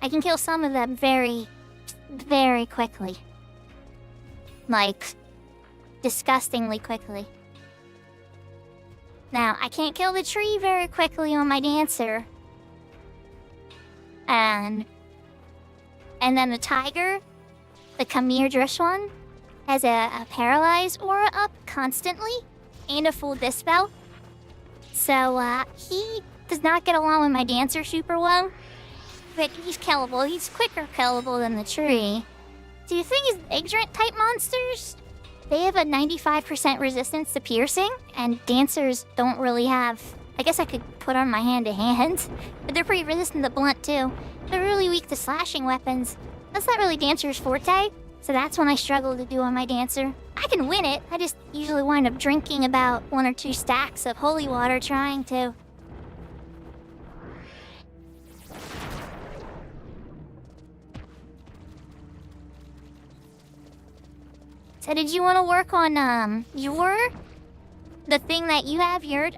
I can kill some of them very, very quickly. Like, disgustingly quickly. Now, I can't kill the tree very quickly on my Dancer. And then the tiger, the Khmer Drish one, has a paralyzed aura up constantly and a full dispel. So he does not get along with my Dancer super well, but he's killable. He's quicker killable than the tree. So the thing is, Ignorant type monsters, they have a 95% resistance to piercing, and Dancers don't really have. I guess I could put on my hand-to-hand, but they're pretty resistant to blunt too. They're really weak to slashing weapons. That's not really Dancer's forte, so that's when I struggle to do on my Dancer. I can win it, I just usually wind up drinking about 1 or 2 stacks of holy water trying to. So did you want to work on, the thing that you have, your,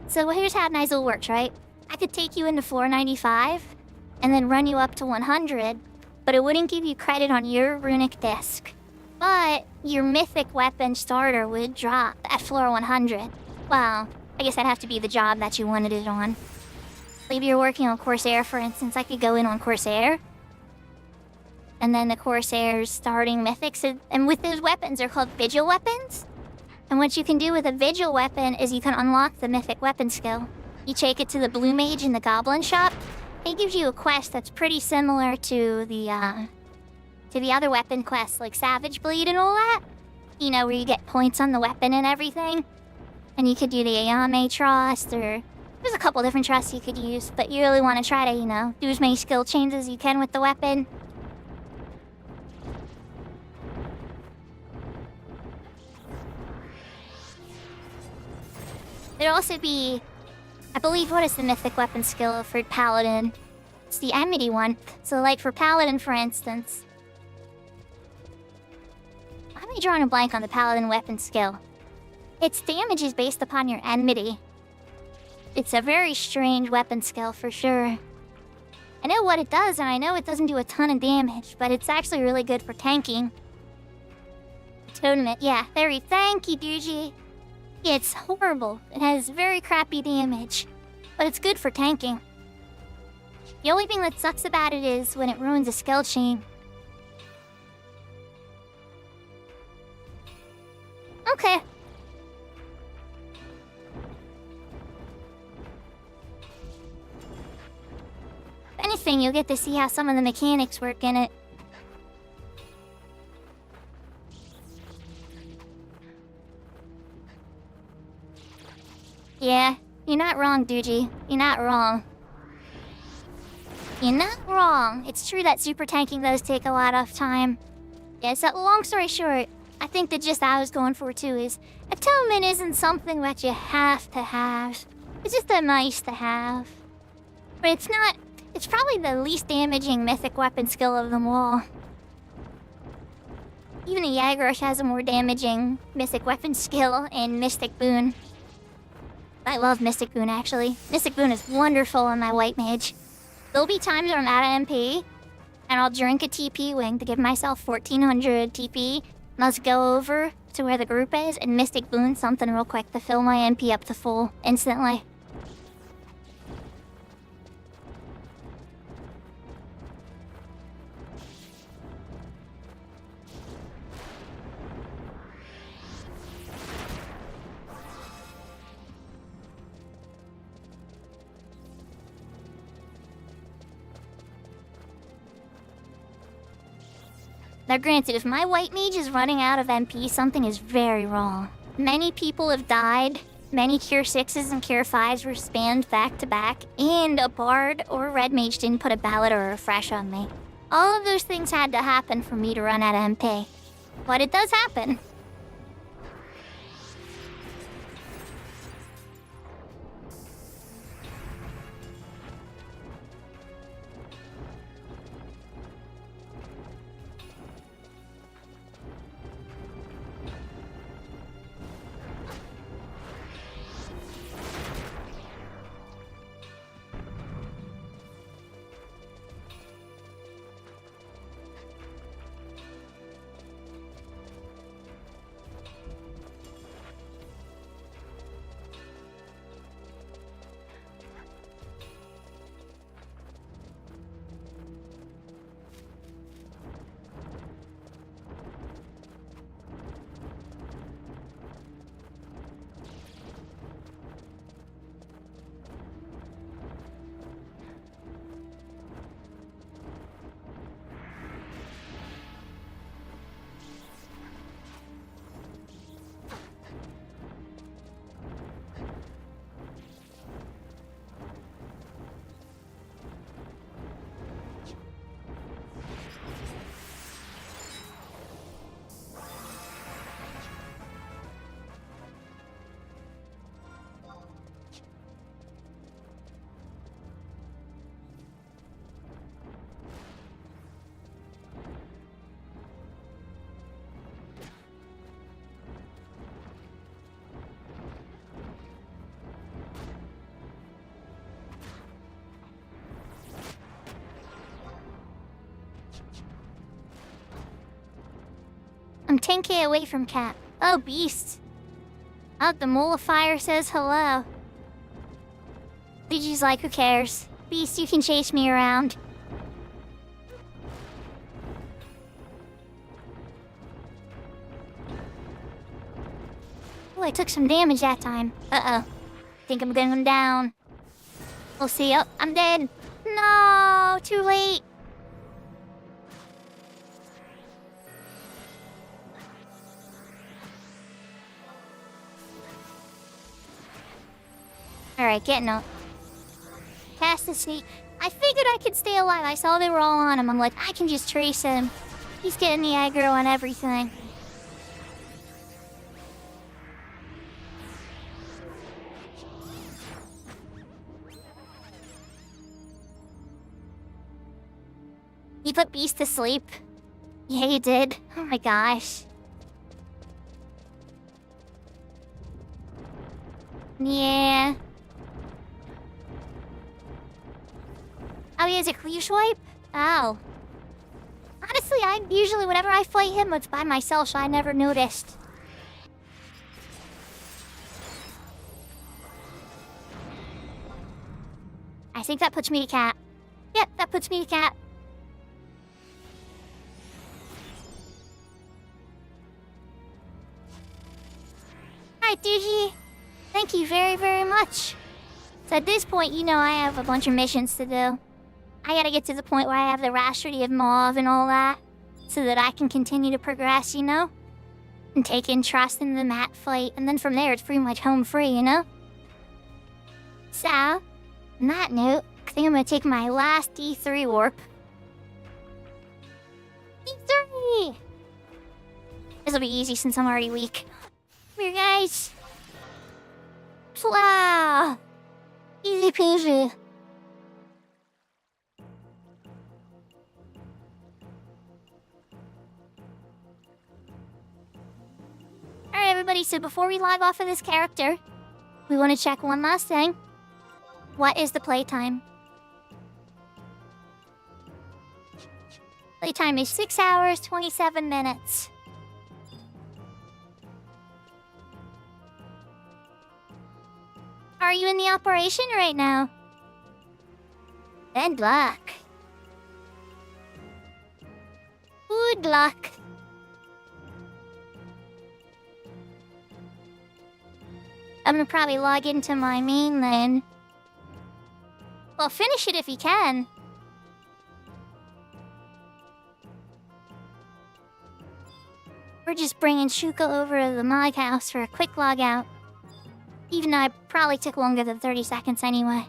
So here's how Nizel works, right? I could take you into 495, and then run you up to 100, but it wouldn't give you credit on your runic disc. But your mythic weapon starter would drop at floor 100. Well, I guess that'd have to be the job that you wanted it on. If you're working on Corsair, for instance, I could go in on Corsair. And then the Corsair's starting mythics, and with those weapons, they're called Vigil weapons. And what you can do with a Vigil weapon is you can unlock the mythic weapon skill. You take it to the Blue Mage in the Goblin shop. It gives you a quest that's pretty similar to the other weapon quests, like Savage Bleed and all that. You know, where you get points on the weapon and everything. And you could do the Ayame Trust, or there's a couple different trusts you could use, but you really want to try to, you know, do as many skill chains as you can with the weapon. There'd also be, I believe, what is the mythic weapon skill for Paladin? It's the Amity one. So like for Paladin, for instance. I'm drawing a blank on the Paladin weapon skill. Its damage is based upon your enmity. It's a very strange weapon skill for sure. I know what it does, and I know it doesn't do a ton of damage, but it's actually really good for tanking. totem. Yeah, thank you, Duji. It's horrible. It has very crappy damage, but it's good for tanking. The only thing that sucks about it is when it ruins a skill chain. Okay. If anything, you'll get to see how some of the mechanics work in it. Yeah, you're not wrong, Duji. You're not wrong. You're not wrong. It's true that super tanking does take a lot of time. Yeah, so long story short, I think the gist I was going for too is atonement isn't something that you have to have. It's just a nice to have. But it's not... It's probably the least damaging mythic weapon skill of them all. Even a Yagrush has a more damaging mythic weapon skill in Mystic Boon. I love Mystic Boon, actually. Mystic Boon is wonderful on my White Mage. There'll be times where I'm out of MP, and I'll drink a TP wing to give myself 1400 TP, and I'll just go over to where the group is and Mystic Boon something real quick to fill my MP up to full instantly. Now granted, if my White Mage is running out of MP, something is very wrong. Many people have died, many Cure 6s and Cure 5s were spammed back to back, and a Bard or Red Mage didn't put a Ballad or a Refresh on me. All of those things had to happen for me to run out of MP. But it does happen. I'm 10k away from Cap. Oh, beast. Oh, the Mollifier says hello. Luigi's like, who cares? Beast, you can chase me around. Oh, I took some damage that time. Uh-oh. Think I'm going down. We'll see. Oh, I'm dead. No, too late. Alright, getting up. Cast the snake. I figured I could stay alive. I saw they were all on him. I'm like, I can just trace him. He's getting the aggro on everything. He put Beast to sleep. Yeah, he did. Oh my gosh. Yeah. Oh, he has a cleave swipe? Oh. Honestly, whenever I fight him, it's by myself, so I never noticed. I think that puts me to cat. Yep, that puts me to cat. Alright, Digi. Thank you very, very much. So at this point, you know I have a bunch of missions to do. I gotta get to the point where I have the Rhapsody of Mauve and all that, so that I can continue to progress, you know? And take interest in the mat fight, and then from there it's pretty much home free, you know? So, on that note, I think I'm gonna take my last D3 warp. D3! This'll be easy since I'm already weak. Come here, guys. Wow. Easy peasy. Alright, everybody, so before we log off of this character, we want to check one last thing. What is the playtime? Playtime is 6 hours, 27 minutes. Are you in the operation right now? Good luck. Good luck. I'm gonna probably log into my main then. Well, finish it if you can. We're just bringing Shuka over to the Mog House for a quick log out. Even though it probably took longer than 30 seconds anyway.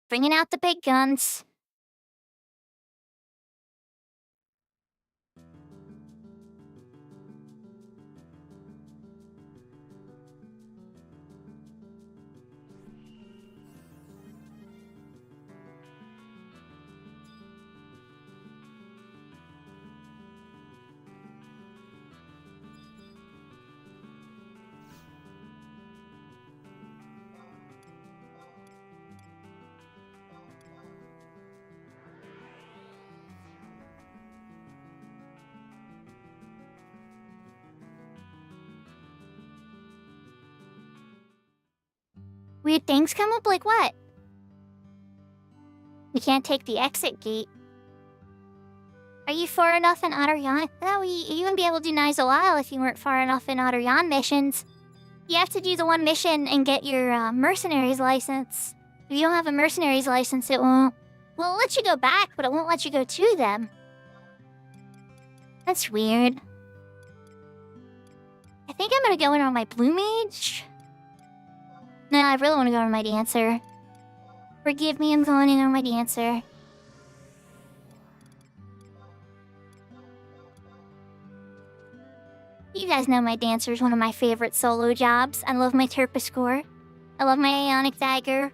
Bringing out the big guns. Weird things come up, like what? We can't take the exit gate. Are you far enough in Otteryan? No, you wouldn't be able to do Nizel if you weren't far enough in Otteryan missions. You have to do the one mission and get your mercenaries license. If you don't have a mercenaries license, it won't... Well, it'll let you go back, but it won't let you go to them. That's weird. I think I'm gonna go in on my Blue Mage. No, I really want to go on my Dancer. Forgive me, I'm going in on my Dancer. You guys know my Dancer is one of my favorite solo jobs. I love my Terpsichore. I love my Aeonic Dagger.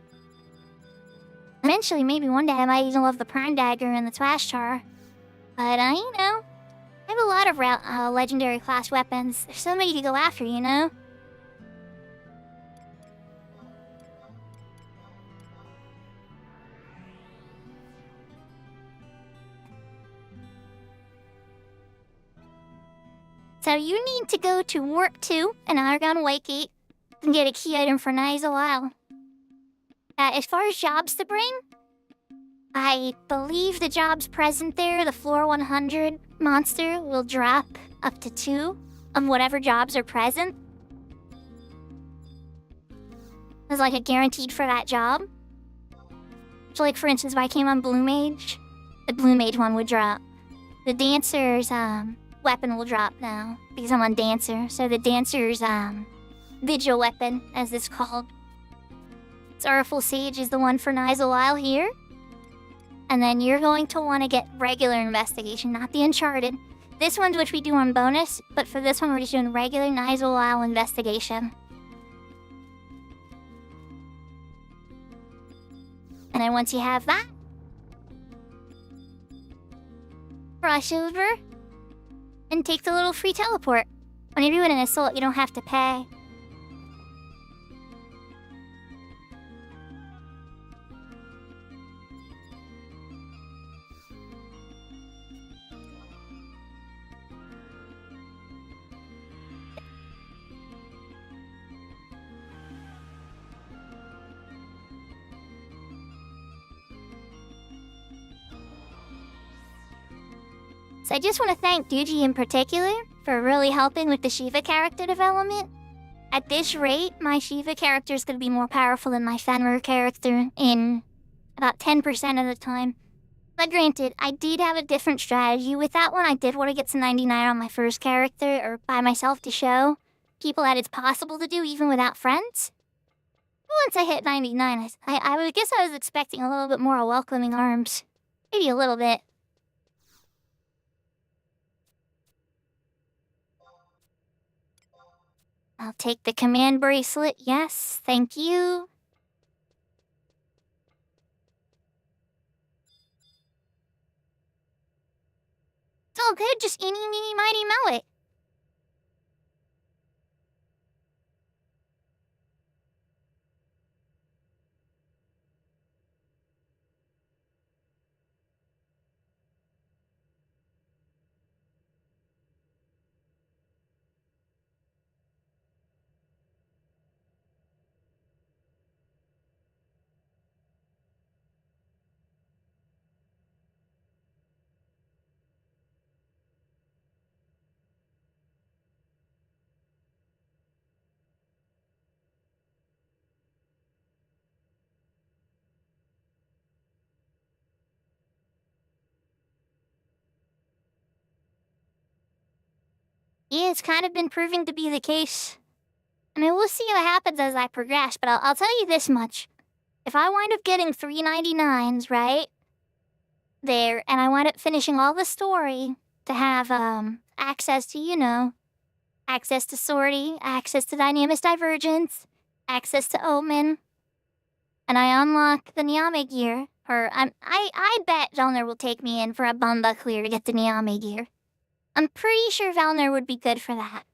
Eventually, maybe one day, I might even love the Prime Dagger and the Twashtar. But, you know, I have a lot of legendary class weapons. There's so many to go after, you know? So you need to go to Warp 2 and Argon Wakegate and get a key item for Nizel. As far as jobs to bring, I believe the jobs present there, the floor 100 monster will drop up to 2 of whatever jobs are present. There's like a guaranteed for that job. So like for instance, if I came on Blue Mage, the Blue Mage one would drop. The Dancer's weapon will drop now because I'm on Dancer. So the Dancer's Vigil weapon, as it's called. Sorrowful Sage is the one for Nizel here. And then you're going to want to get regular investigation, not the Uncharted. This one's which we do on bonus, but for this one we're just doing regular Nigel Isle investigation. And then once you have that, rush over and take the little free teleport. When you're doing an assault, you don't have to pay. So I just want to thank Duji in particular for really helping with the Shiva character development. At this rate, my Shiva character is going to be more powerful than my Fenrir character in about 10% of the time. But granted, I did have a different strategy. With that one, I did want to get to 99 on my first character, or by myself to show people that it's possible to do even without friends. Once I hit 99, I guess I was expecting a little bit more welcoming arms. Maybe a little bit. I'll take the command bracelet. Yes, thank you. It's all good, just eeny, meeny, miny, mow it. Yeah, it's kind of been proving to be the case. I mean, we'll see what happens as I progress, but I'll tell you this much. If I wind up getting 399s, right, there, and I wind up finishing all the story to have, access to, you know, access to sortie, access to dynamic divergence, access to omen, and I unlock the Niame gear, or I bet Velner will take me in for a Bumba clear to get the Niame gear. I'm pretty sure Velner would be good for that.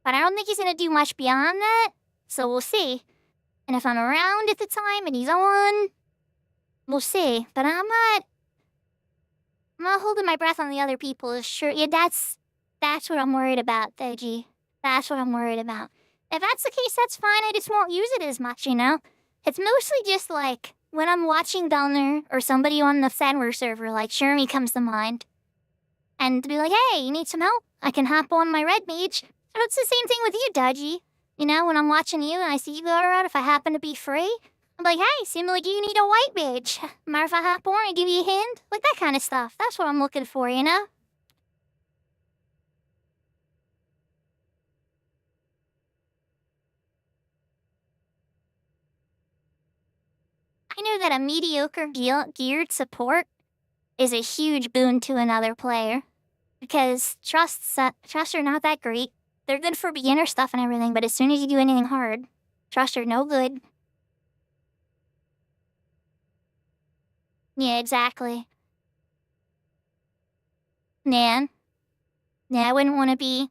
But I don't think he's gonna do much beyond that, so we'll see. And if I'm around at the time and he's on, we'll see. But I'm not holding my breath on the other people. Sure, yeah, that's what I'm worried about, Deji. That's what I'm worried about. If that's the case, that's fine. I just won't use it as much, you know? It's mostly just like when I'm watching Velner or somebody on the Fenrir server, like Shermie comes to mind. And to be like, hey, you need some help? I can hop on my red mage. So it's the same thing with you, Dudgy. You know, when I'm watching you and I see you go around, if I happen to be free, I'm like, hey, seem like you need a white mage. Mind if I hop on and give you a hand? Like that kind of stuff. That's what I'm looking for, you know? I know that a mediocre geared support is a huge boon to another player. Because trusts are not that great. They're good for beginner stuff and everything, but as soon as you do anything hard, trusts are no good. Yeah, exactly. Nan. Yeah, I wouldn't want to be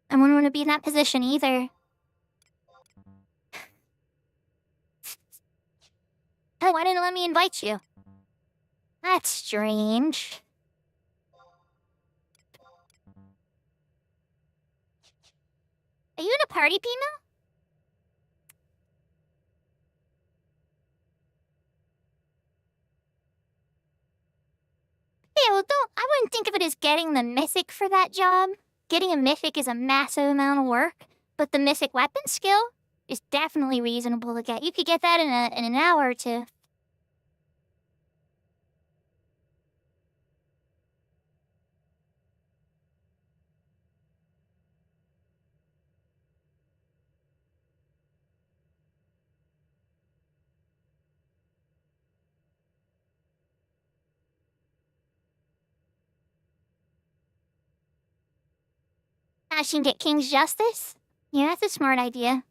in that position either. Oh, why didn't it let me invite you? That's strange. Are you in a party, Pima? Yeah, well, I wouldn't think of it as getting the mythic for that job. Getting a mythic is a massive amount of work, but the mythic weapon skill is definitely reasonable to get. You could get that in an hour or two. I should get King's Justice? Yeah, that's a smart idea.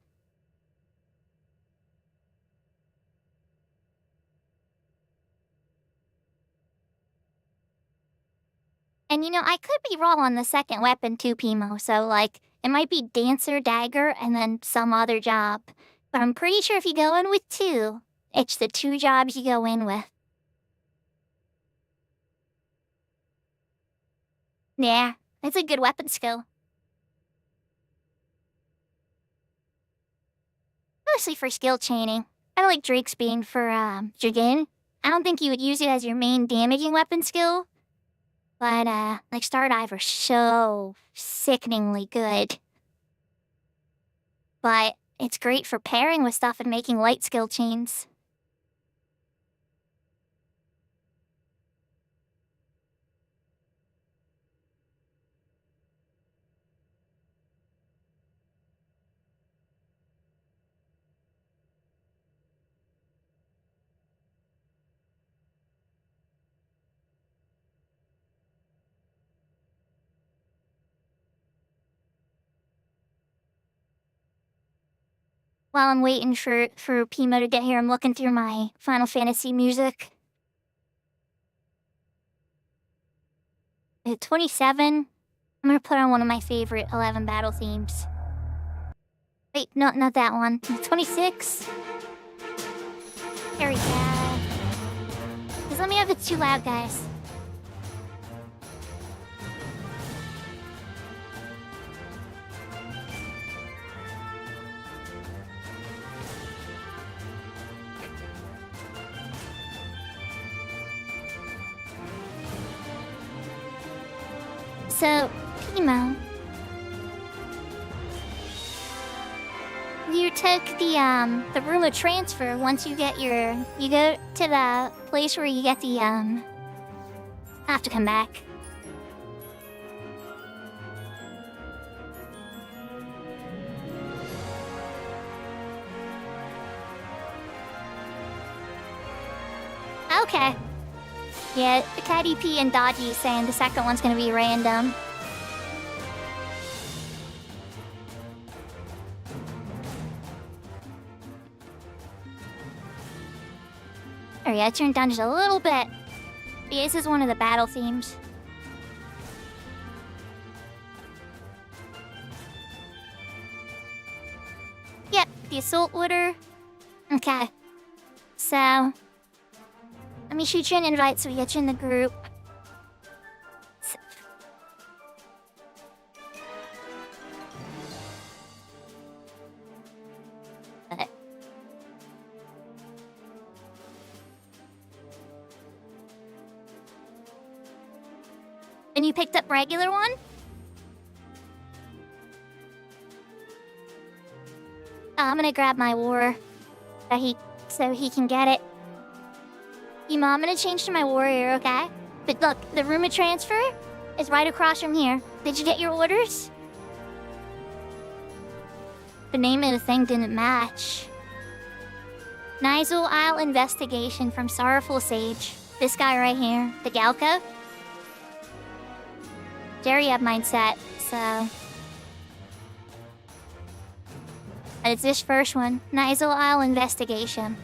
And I could be wrong on the second weapon too, Pimo, so like, it might be Dancer, Dagger, and then some other job. But I'm pretty sure if you go in with 2, it's the 2 jobs you go in with. Yeah, it's a good weapon skill. Mostly for skill chaining. I like Drake's Bane for, Dragoon. I don't think you would use it as your main damaging weapon skill. But, like Stardiver's so sickeningly good. But it's great for pairing with stuff and making light skill chains. While I'm waiting for Pimo to get here, I'm looking through my Final Fantasy music. At 27, I'm gonna put on one of my favorite 11 battle themes. Wait, no, not that one. 26. Very bad. Just let me know if it's too loud, guys. So, Pimo, you took the room of transfer once you get you go to the place where you get the, I have to come back. Okay. Yeah, Caddy P and Dodgy saying the second one's gonna be random. Oh yeah, I turned down just a little bit. But yeah, this is one of the battle themes. Yep, the assault order. Okay. So, let me shoot you an invite so we get you in the group. And you picked up regular one? I'm gonna grab my war so he can get it. Ema, I'm gonna change to my warrior, okay? But look, the room of transfer is right across from here. Did you get your orders? The name of the thing didn't match. Nizal Isle Investigation from Sorrowful Sage. This guy right here, the Galco. Jerry had mine set, so... And it's this first one, Nizal Isle Investigation.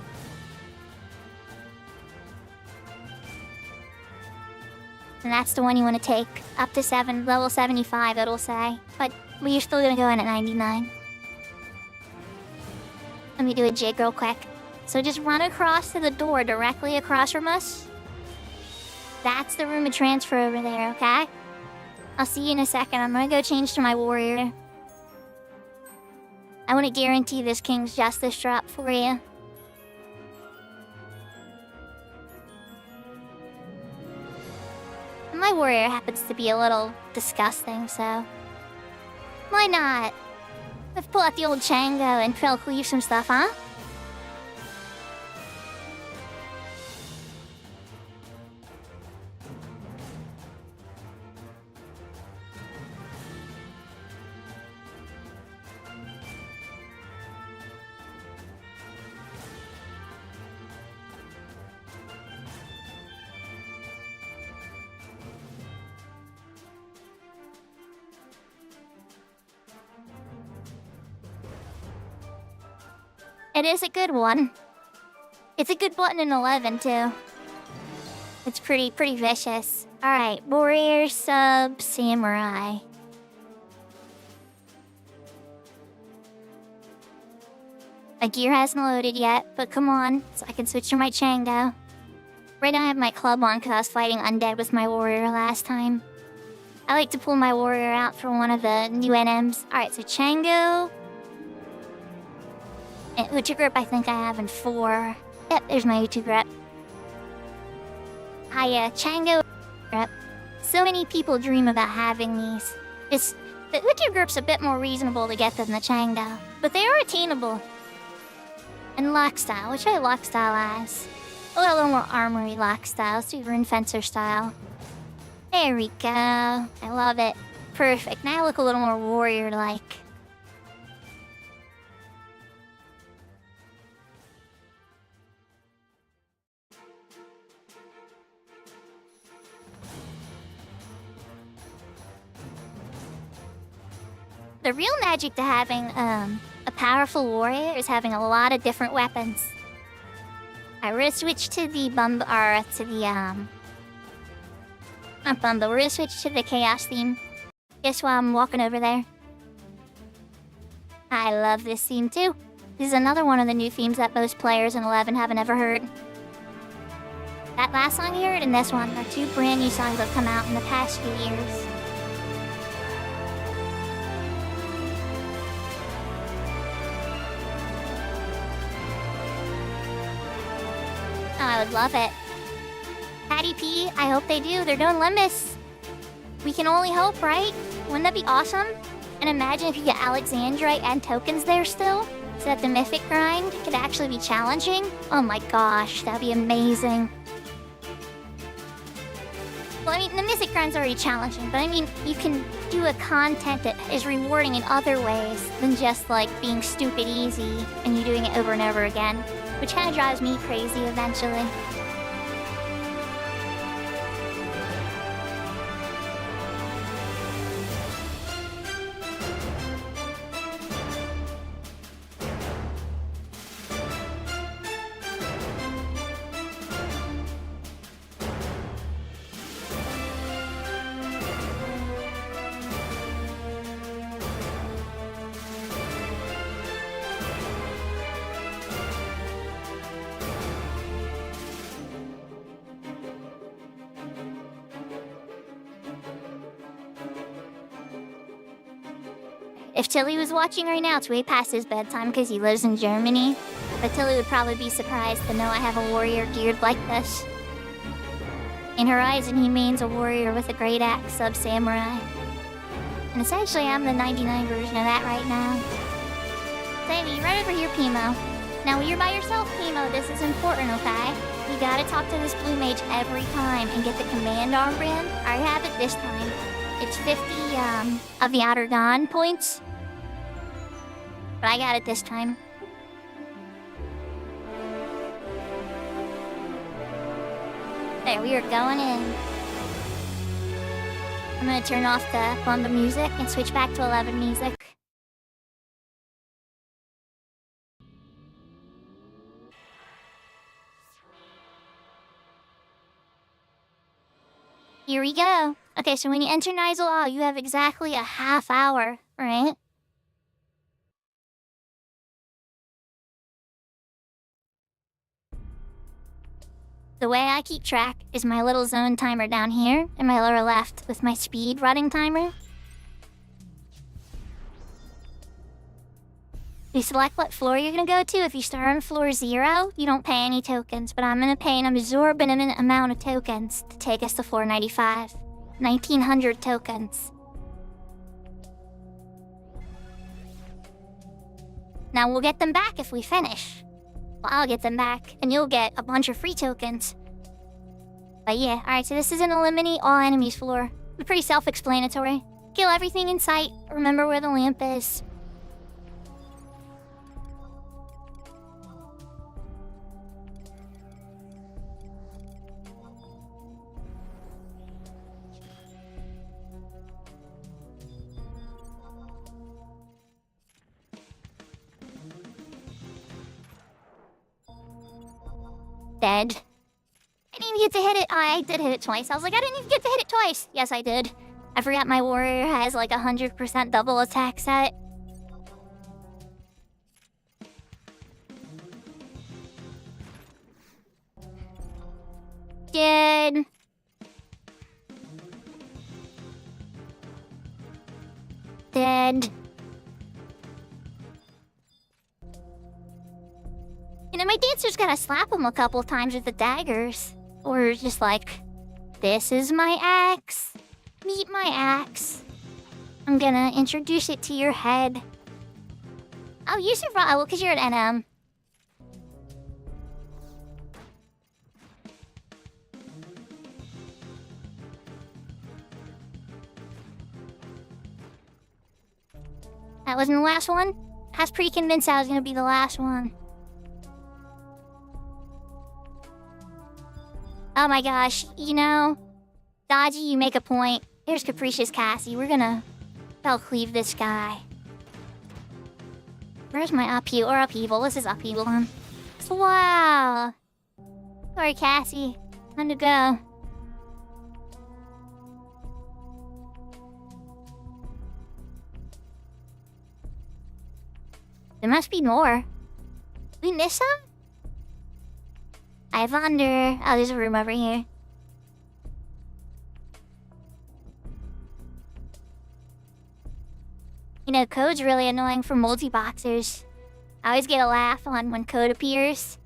And that's the one you want to take. Up to level 75, it'll say. But we're still gonna go in at 99. Let me do a jig real quick. So just run across to the door directly across from us. That's the room of transfer over there, okay? I'll see you in a second. I'm gonna go change to my warrior. I want to guarantee this King's Justice drop for you. My warrior happens to be a little disgusting, so... Why not? Let's pull out the old Chango and Trail Cleave some stuff, huh? It is a good one. It's a good button in 11 too. It's pretty vicious. Alright, warrior, sub, samurai. My gear hasn't loaded yet, but come on, so I can switch to my Chango. Right now I have my club on because I was fighting undead with my warrior last time. I like to pull my warrior out for one of the new NMs. Alright, so Chango. And Uchi grip I think I have in 4. Yep, there's my Uchi grip. Chango grip. So many people dream about having these. The Uchi grip's a bit more reasonable to get than the Chango, but they are attainable. And lock style, which I lock style as. A little more armory lock style. Let's do Rune Fencer style. There we go. I love it. Perfect. Now I look a little more warrior-like. The real magic to having a powerful warrior is having a lot of different weapons. Alright, we're gonna switch to the not Bumble, we're gonna switch to the Chaos theme. Guess while I'm walking over there. I love this theme too. This is another one of the new themes that most players in 11 haven't ever heard. That last song you heard and this one are 2 brand new songs that have come out in the past few years. Oh, I would love it. Patty P, I hope they do. They're doing Limbus. We can only hope, right? Wouldn't that be awesome? And imagine if you get Alexandrite and tokens there still, so that the Mythic grind could actually be challenging. Oh my gosh, that'd be amazing. Well, I mean, the Mythic grind's already challenging, but I mean, you can do a content that is rewarding in other ways than just, like, being stupid easy and you doing it over and over again. Which kind of drives me crazy eventually. If Tilly was watching right now, it's way past his bedtime because he lives in Germany. But Tilly would probably be surprised to know I have a warrior geared like this. In Horizon, he mains a warrior with a great axe sub-samurai. And essentially, I'm the 99 version of that right now. Sammy, right over here, Pimo. Now, when you're by yourself, Pimo, this is important, okay? You gotta talk to this blue mage every time and get the command armband. I have it this time. It's 50, of the Outer Dawn points. But I got it this time. There, we are going in. I'm gonna turn off the bundle music and switch back to 11 music. Here we go. Okay, so when you enter Nizal, you have exactly a half hour, right? The way I keep track is my little zone timer down here in my lower left with my speed running timer. You select what floor you're gonna go to. If you start on floor 0, you don't pay any tokens, but I'm gonna pay an absorbent amount of tokens to take us to floor 95. 1900 tokens. Now we'll get them back if we finish. Well, I'll get them back, and you'll get a bunch of free tokens. But yeah, alright, so this is an eliminate all enemies floor. It's pretty self-explanatory. Kill everything in sight, remember where the lamp is. Dead. I didn't even get to hit it. Oh, I did hit it twice. I was like, I didn't even get to hit it twice. Yes, I did. I forgot my warrior has like 100% double attack set. Dead. Dead. You know, my dancer's gotta slap him a couple times with the daggers. Or just like, this is my axe. Meet my axe. I'm gonna introduce it to your head. Oh, you survived. Well, because you're an NM. That wasn't the last one? I was pretty convinced that was gonna be the last one. Oh my gosh, you know, Dodgy, you make a point. Here's Capricious Cassie. We're gonna cleave this guy. Where's my upheaval? Or upheaval? This is upheaval, huh? Wow. Sorry, Cassie. Time to go. There must be more. We miss some? I wonder. Oh, there's a room over here. You know, code's really annoying for multi-boxers. I always get a laugh on when code appears.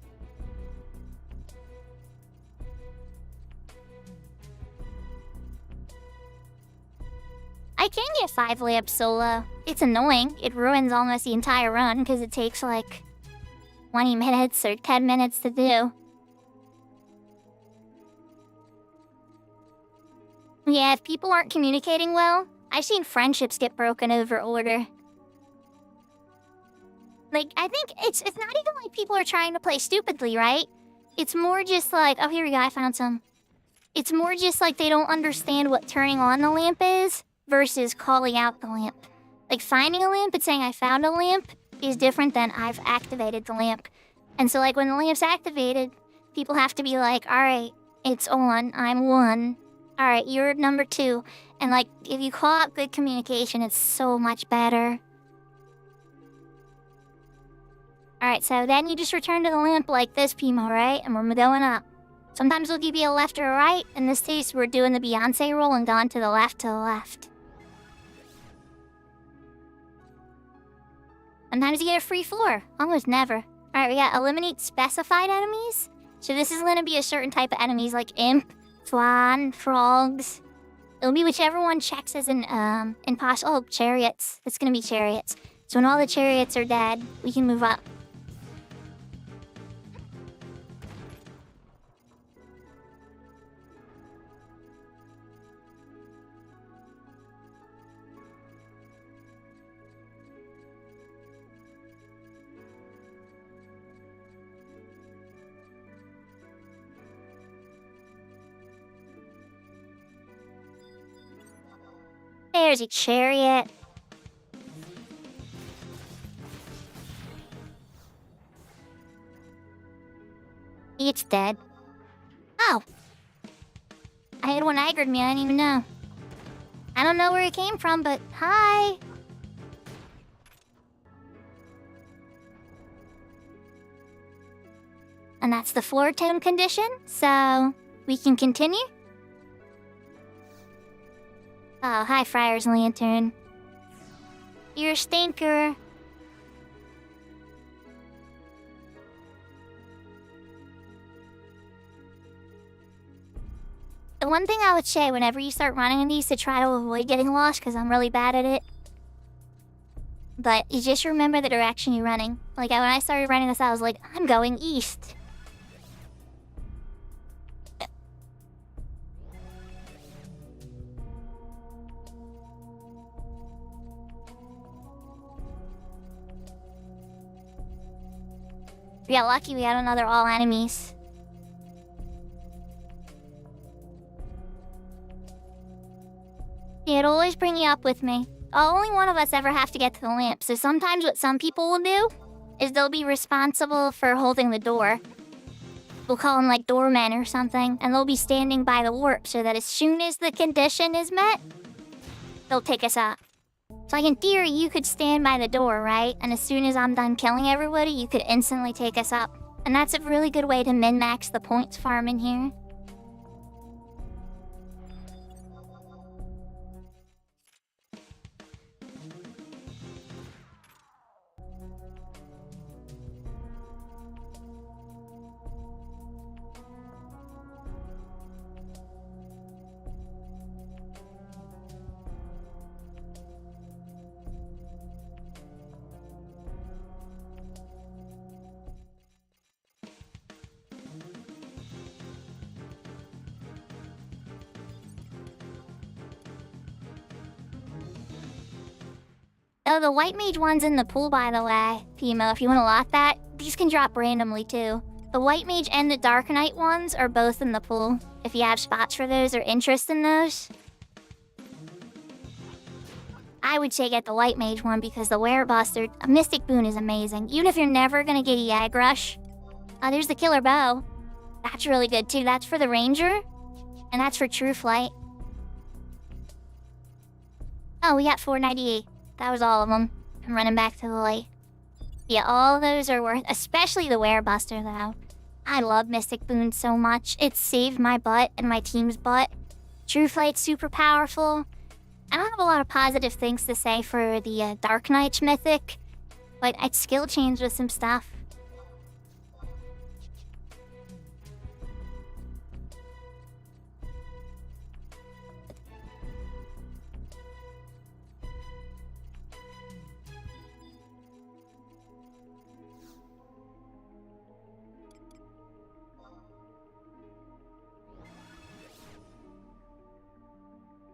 I can get 5 lamps solo. It's annoying. It ruins almost the entire run because it takes like 20 minutes or 10 minutes to do. Yeah, if people aren't communicating well, I've seen friendships get broken over order. Like, I think it's not even like people are trying to play stupidly, right? It's more just like, oh, here we go, I found some. It's more just like they don't understand what turning on the lamp is versus calling out the lamp. Like, finding a lamp and saying I found a lamp is different than I've activated the lamp. And so, like, when the lamp's activated, people have to be like, alright, it's on, I'm 1. Alright, you're number 2. And, like, if you call out good communication, it's so much better. Alright, so then you just return to the lamp like this, Pimo, right? And we're going up. Sometimes we'll give you a left or a right. In this case, we're doing the Beyonce roll and going to the left. Sometimes you get a free floor. Almost never. Alright, we got eliminate specified enemies. So this is going to be a certain type of enemies like imp, swan, frogs. It'll be whichever one checks as an impossible. Oh, chariots. It's going to be chariots. So when all the chariots are dead, we can move up. There's a chariot. It's dead. Oh. I had one aggroed me, I didn't even know. I don't know where it came from, but hi. And that's the floor tone condition, so we can continue. Oh, hi, Friar's Lantern. You're a stinker. The one thing I would say whenever you start running in these to try to avoid getting lost, because I'm really bad at it. But you just remember the direction you're running. Like, when I started running this, I was like, I'm going east. We got lucky we had another all enemies. Yeah, it'll always bring you up with me. Only one of us ever have to get to the lamp, so sometimes what some people will do is they'll be responsible for holding the door. we'll call them like doormen or something, and they'll be standing by the warp so that as soon as the condition is met, they'll take us up. So like in theory, you could stand by the door, right? And as soon as I'm done killing everybody, you could instantly take us up. And that's a really good way to min-max the points farm in here. Oh, the white mage one's in the pool, by the way. Pimo, if you want to lock that, these can drop randomly too. The white mage and the dark knight ones are both in the pool, if you have spots for those or interest in those. I would say get the white mage one because the werebuster, a mystic boon is amazing. Even if you're never gonna get a yag rush. Oh, there's the killer bow. That's really good too. That's for the ranger. And that's for true flight. Oh, we got 498. That was all of them. I'm running back to the light. Yeah, all those are worth, especially the werebuster though. I love mystic boons so much. It saved my butt and my team's butt. True flight's super powerful. I don't have a lot of positive things to say for the Dark Knight's mythic, but I'd skill change with some stuff.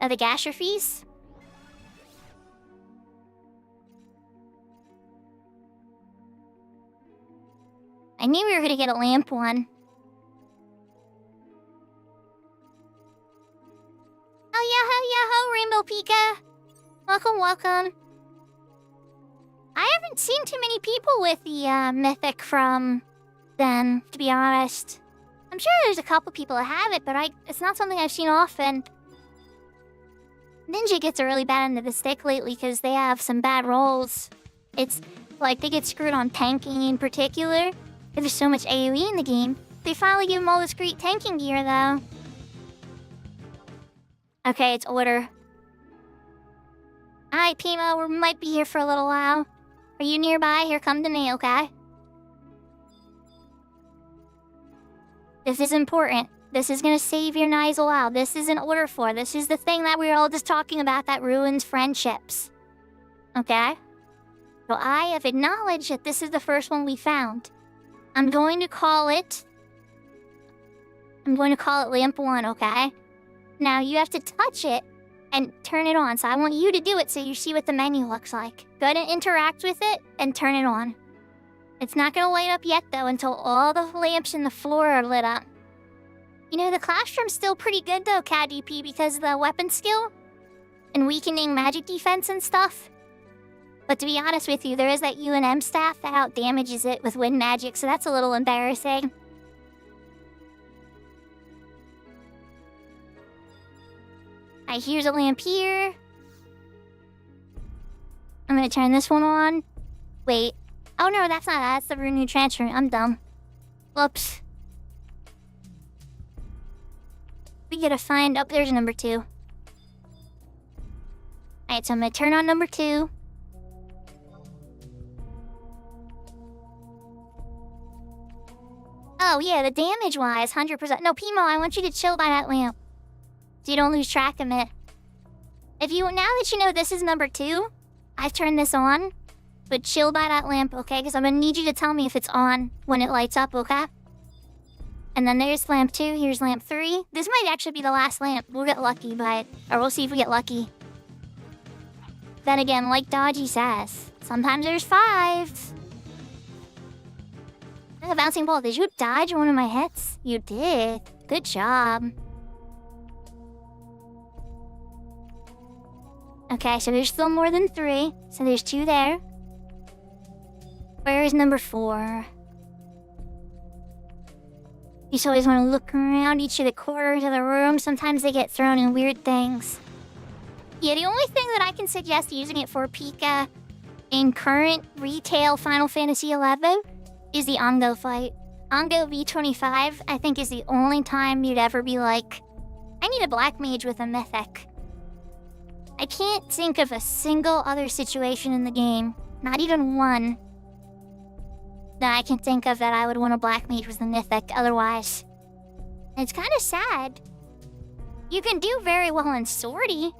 The gasher fees? I knew we were gonna get a lamp one. Oh, Rainbow Pika! Welcome, welcome. I haven't seen too many people with the mythic from them, to be honest. I'm sure there's a couple people that have it, but it's not something I've seen often. Ninja gets a really bad end of the stick lately because they have some bad rolls. It's like they get screwed on tanking in particular. There's so much AoE in the game. They finally give them all this great tanking gear though. Okay, it's order. Alright, Pimo, we might be here for a little while. Are you nearby? Here, come to me, okay? This is important. This is gonna save your nice a while. This is an order for. This is the thing that we were all just talking about that ruins friendships. Okay? So I have acknowledged that this is the first one we found. I'm going to call it lamp 1, okay? Now you have to touch it and turn it on. So I want you to do it so you see what the menu looks like. Go ahead and interact with it and turn it on. It's not gonna light up yet though until all the lamps in the floor are lit up. You know, the classroom's still pretty good though, CADP, because of the weapon skill and weakening magic defense and stuff. But to be honest with you, there is that UNM staff that out-damages it with wind magic, so that's a little embarrassing. Alright, here's a lamp here. I'm gonna turn this one on. Wait. Oh no, that's not that. That's the renewed transfer. I'm dumb. Whoops. We gotta find... Oh, there's number 2. Alright, so I'm gonna turn on number 2. Oh, yeah, the damage-wise, 100%. No, Pimo, I want you to chill by that lamp. So you don't lose track of it. If you... Now that you know this is number 2, I've turned this on. But chill by that lamp, okay? Because I'm gonna need you to tell me if it's on when it lights up, okay? And then there's lamp 2, here's lamp 3. This might actually be the last lamp. We'll get lucky by it. Or we'll see if we get lucky. Then again, like Dodgy says, sometimes there's 5s. The bouncing ball, did you dodge one of my hits? You did. Good job. Okay, so there's still more than 3. So there's 2 there. Where is number 4? You just always want to look around each of the corners of the room. Sometimes they get thrown in weird things. Yeah, the only thing that I can suggest using it for Pika in current retail Final Fantasy XI is the Ongo fight. Ongo V25, I think, is the only time you'd ever be like, I need a black mage with a mythic. I can't think of a single other situation in the game, not even one, that I can think of that I would want a black mage with a mythic otherwise. It's kind of sad. You can do very well in Swordy,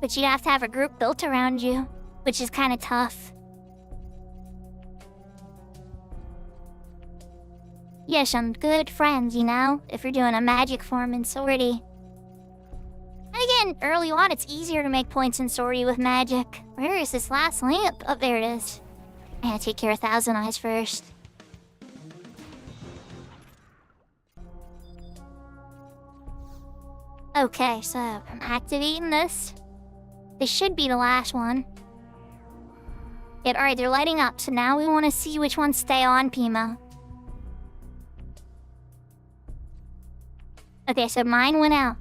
but you'd have to have a group built around you, which is kind of tough. Yeah, some good friends, you know, if you're doing a magic form in Swordy. And again, early on, it's easier to make points in Swordy with magic. Where is this last lamp? Oh, there it is. I gotta take care of Thousand Eyes first. Okay, so I'm activating this. This should be the last one. Yep, alright, they're lighting up, so now we want to see which ones stay on, Pimo. Okay, so mine went out.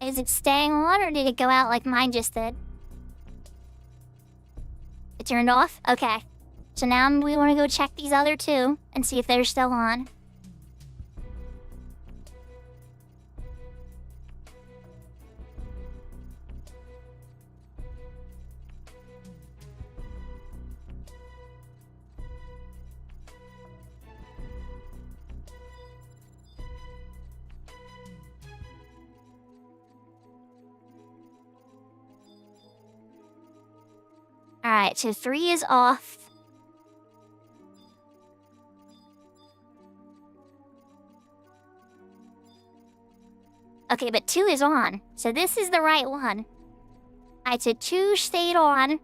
Is it staying on, or did it go out like mine just did? It turned off? Okay. So now we want to go check these other two and see if they're still on. Alright, so 3 is off. Okay, but 2 is on. So this is the right one. Alright, so 2 stayed on.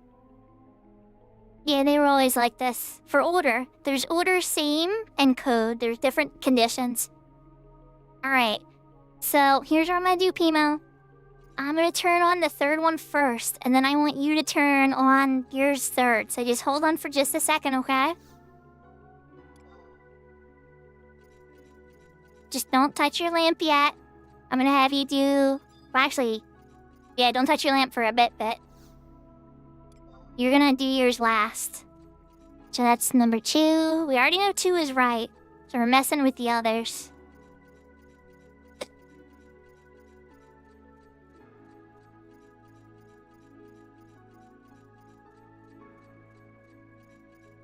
Yeah, they were always like this. For order, there's order same and code. There's different conditions. Alright, so here's what I'm gonna do, Pimo. I'm gonna turn on the third one first, and then I want you to turn on yours third. So just hold on for just a second, okay? Just don't touch your lamp yet. I'm gonna have you do... Well, actually, yeah, don't touch your lamp for a bit. You're gonna do yours last. So that's number 2. We already know 2 is right, so we're messing with the others.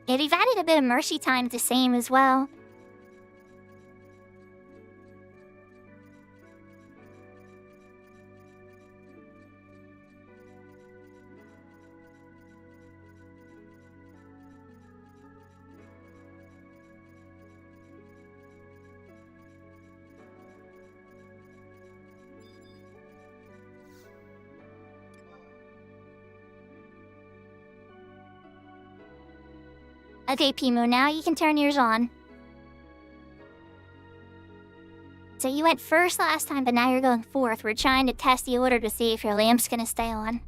Yeah, they've added a bit of mercy time to same as well. Okay, Pimo, now you can turn yours on. So you went first last time, but now you're going fourth. We're trying to test the order to see if your lamp's gonna stay on.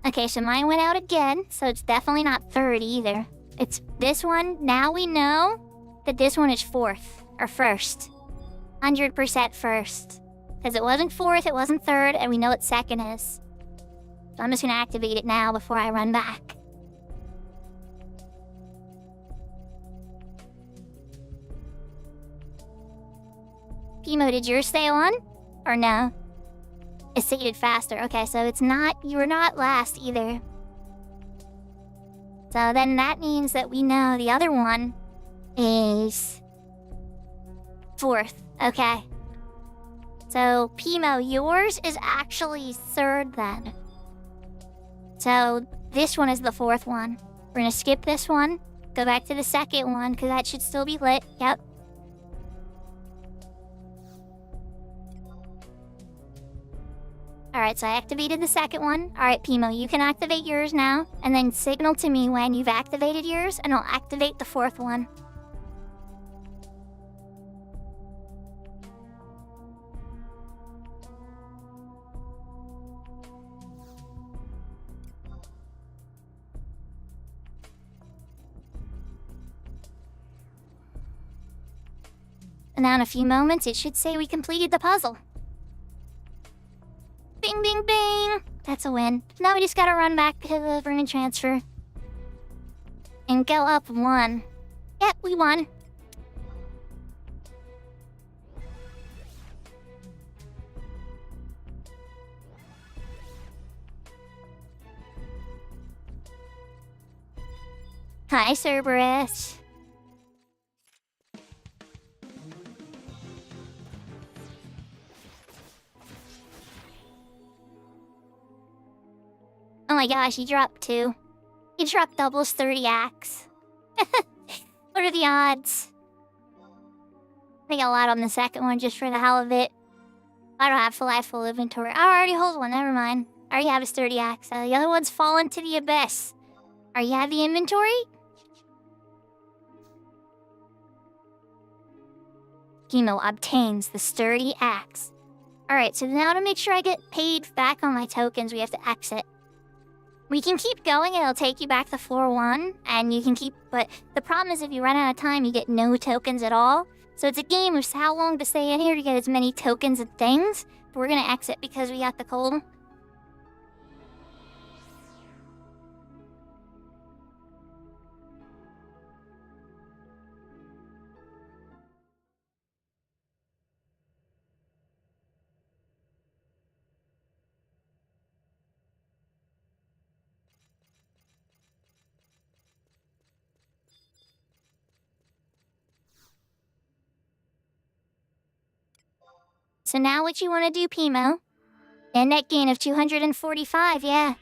Okay, so mine went out again, so it's definitely not third either. It's this one. Now we know that this one is fourth, or first. 100% first. Because it wasn't fourth, it wasn't third, and we know what second is. So I'm just gonna activate it now before I run back. Pimo, did yours stay on? Or no? It faded faster. Okay, so it's not... You were not last either. So then that means that we know the other one is... fourth. Okay. So, Pimo, yours is actually third then. So, this one is the fourth one. We're gonna skip this one, go back to the second one, because that should still be lit. Yep. Alright, so I activated the second one. Alright, Pimo, you can activate yours now, and then signal to me when you've activated yours, and I'll activate the fourth one. And now in a few moments, it should say we completed the puzzle. Bing, bing, bing! That's a win. Now we just gotta run back to the Vernon transfer. And go up 1. Yep, we won. Hi, Cerberus. Oh my gosh, he dropped 2. He dropped doubles 30 axe. What are the odds? I got a lot on the second one just for the hell of it. I don't have full inventory. Oh, I already hold one, never mind. I already have his 30 axe. The other one's fallen to the abyss. Are you have the inventory? Chemo obtains the sturdy axe. Alright, so now to make sure I get paid back on my tokens, we have to exit. We can keep going, it'll take you back to floor 1, and you can keep, but the problem is if you run out of time, you get no tokens at all. So it's a game of how long to stay in here to get as many tokens and things, but we're gonna exit because we got the cold. So now what you want to do, Pimo? A net gain of 245, yeah.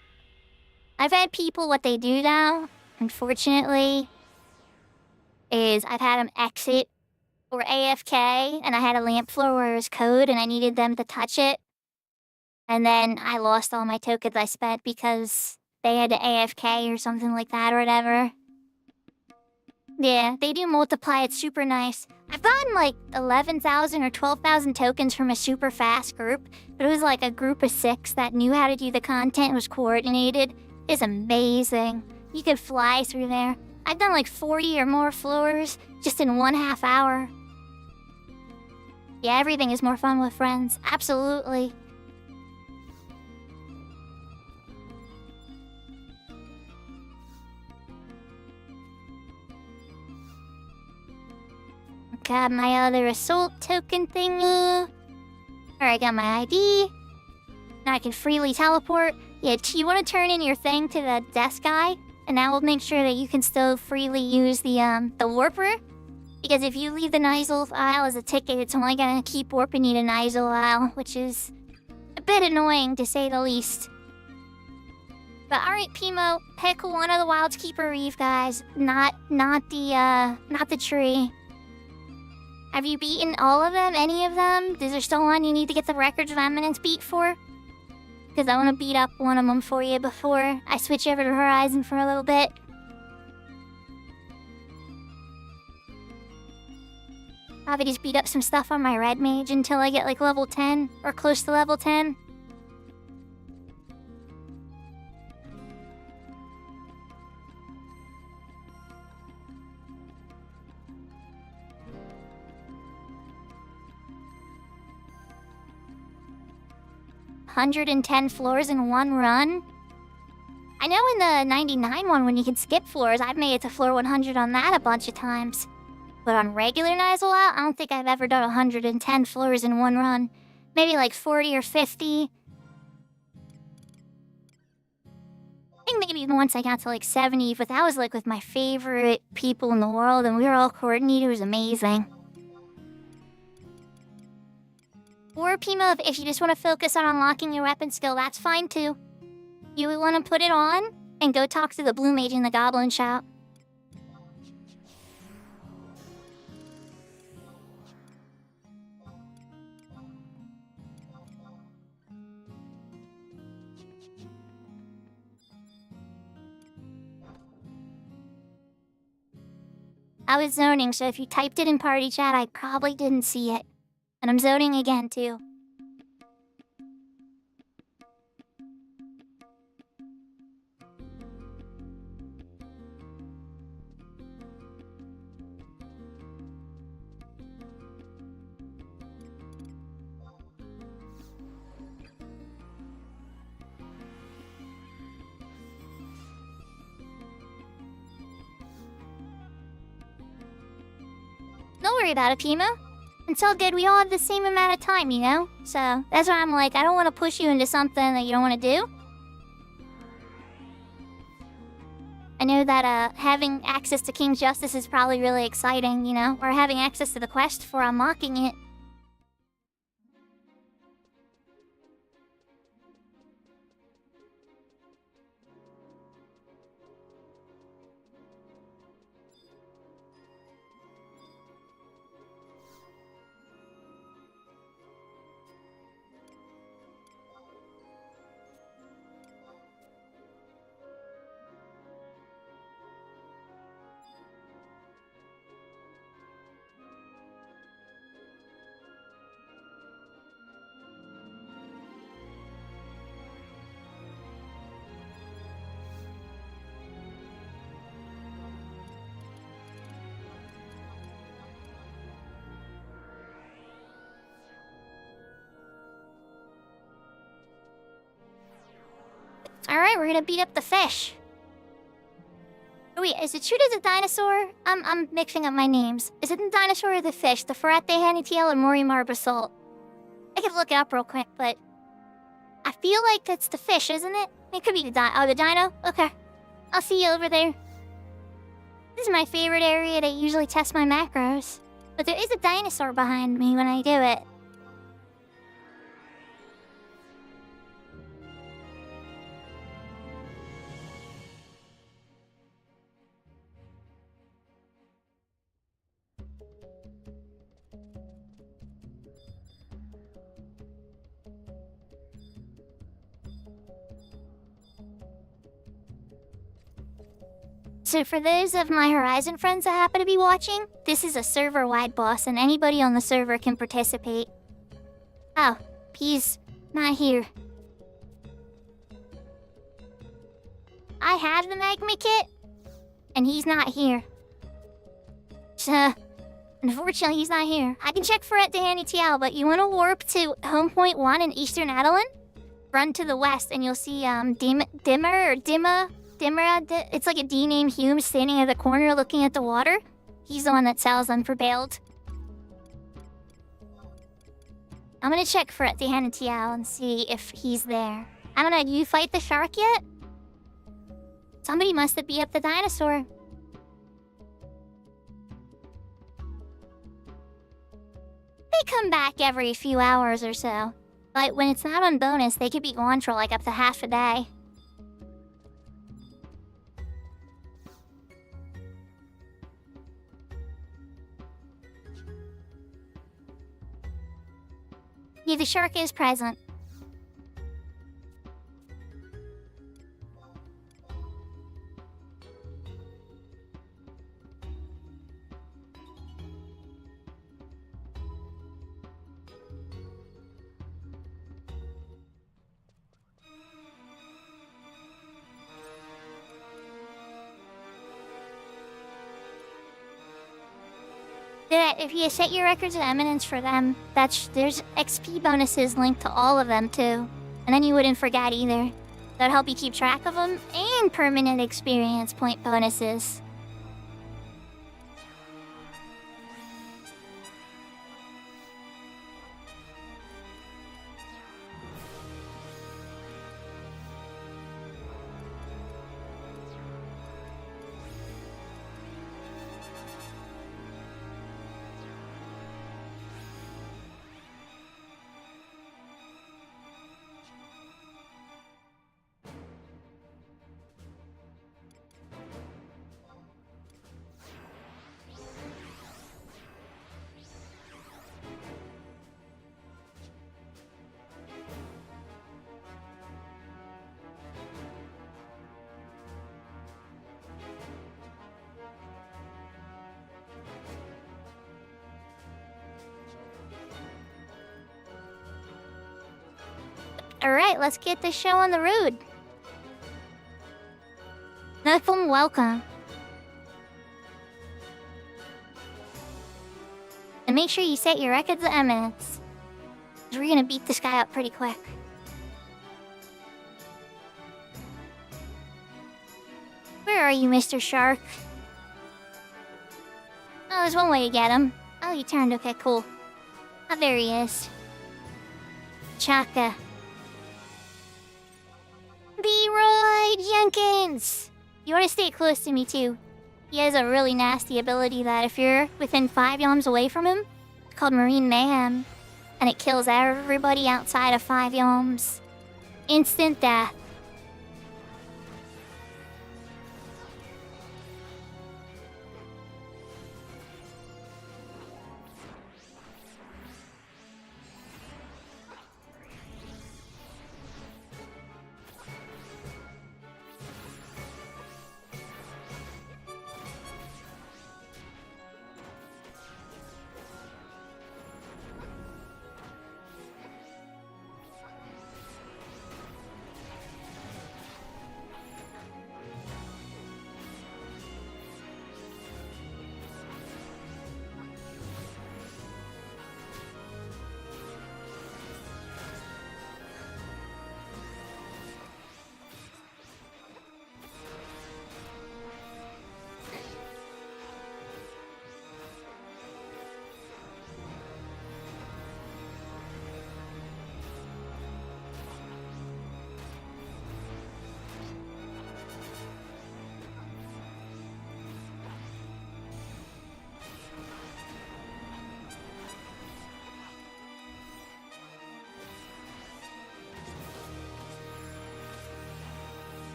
I've had people, what they do now, unfortunately, is I've had them exit or AFK, and I had a lamp floor where it was code, and I needed them to touch it. And then I lost all my tokens I spent because they had to AFK or something like that or whatever. Yeah, they do multiply, it's super nice. I've gotten like 11,000 or 12,000 tokens from a super fast group, but it was like a group of 6 that knew how to do the content, was coordinated. It's amazing. You could fly through there. I've done like 40 or more floors just in 1/2 hour. Yeah, everything is more fun with friends. Absolutely. Got my other assault token thingy. Alright, I got my ID. Now I can freely teleport. Yeah, you want to turn in your thing to the desk guy, and that will make sure that you can still freely use the warper. Because if you leave the Nizal aisle as a ticket, it's only gonna keep warping you to Nizal aisle, which is a bit annoying to say the least. But alright, Pimo, pick one of the Wildskeeper Reef guys, not the tree. Have you beaten all of them? Any of them? Is there still one you need to get the Records of Eminence beat for? Because I want to beat up one of them for you before I switch over to Horizon for a little bit. Probably just beat up some stuff on my Red Mage until I get like level 10 or close to level 10. $110 floors in one run? I know in the 99 one when you can skip floors, I've made it to floor 100 on that a bunch of times. But on regular Nizal out, I don't think I've ever done 110 floors in one run. Maybe like 40 or 50. I think maybe once I got to like 70, but that was like with my favorite people in the world and we were all coordinated. It was amazing. Or Pimo, if you just want to focus on unlocking your weapon skill, that's fine too. You would want to put it on and go talk to the Blue Mage in the Goblin Shop. I was zoning, so if you typed it in party chat, I probably didn't see it. And I'm zoning again, too. worry about it, Pimo. It's all good. We all have the same amount of time, you know? So that's why I'm like, I don't want to push you into something that you don't want to do. I know that having access to King's Justice is probably really exciting, you know? Or having access to the quest for unlocking it. Alright, we're gonna beat up the fish. Oh, wait, is it true to the dinosaur? I'm mixing up my names. Is it the dinosaur or the fish? The Ferrate Hanitiel or Morimar Basalt? I could look it up real quick, but I feel like that's the fish, isn't it? It could be the the dino? Okay. I'll see you over there. This is my favorite area to usually test my macros. But there is a dinosaur behind me when I do it. So for those of my Horizon friends that happen to be watching, this is a server-wide boss and anybody on the server can participate. Oh, he's not here. I have the magma kit, and he's not here. So, unfortunately he's not here. I can check for it to Hanitiel, but you want to warp to Home Point 1 in Eastern Adelan? Run to the west and you'll see Dimmer, it's like a D named Hume standing at the corner looking at the water. He's the one that sells them for bailed. I'm gonna check for it to Hanitiel and see if he's there. I don't know, do you fight the shark yet? Somebody must have beat up the dinosaur. They come back every few hours or so. But when it's not on bonus, they could be gone for like up to half a day. Yeah, the shark is present. If you set your records of eminence for them, there's XP bonuses linked to all of them too. And then you wouldn't forget either. That'd help you keep track of them, and permanent experience point bonuses. Alright, let's get this show on the road. Welcome. And make sure you set your records of eminence. We're gonna beat this guy up pretty quick. Where are you, Mr. Shark? Oh, there's one way to get him. Oh, you turned. Okay, cool. Oh, there he is. Chaka. Leroy Jenkins! You want to stay close to me, too. He has a really nasty ability that if you're within 5 yalms away from him, it's called Marine Mayhem. And it kills everybody outside of 5 yalms. Instant death.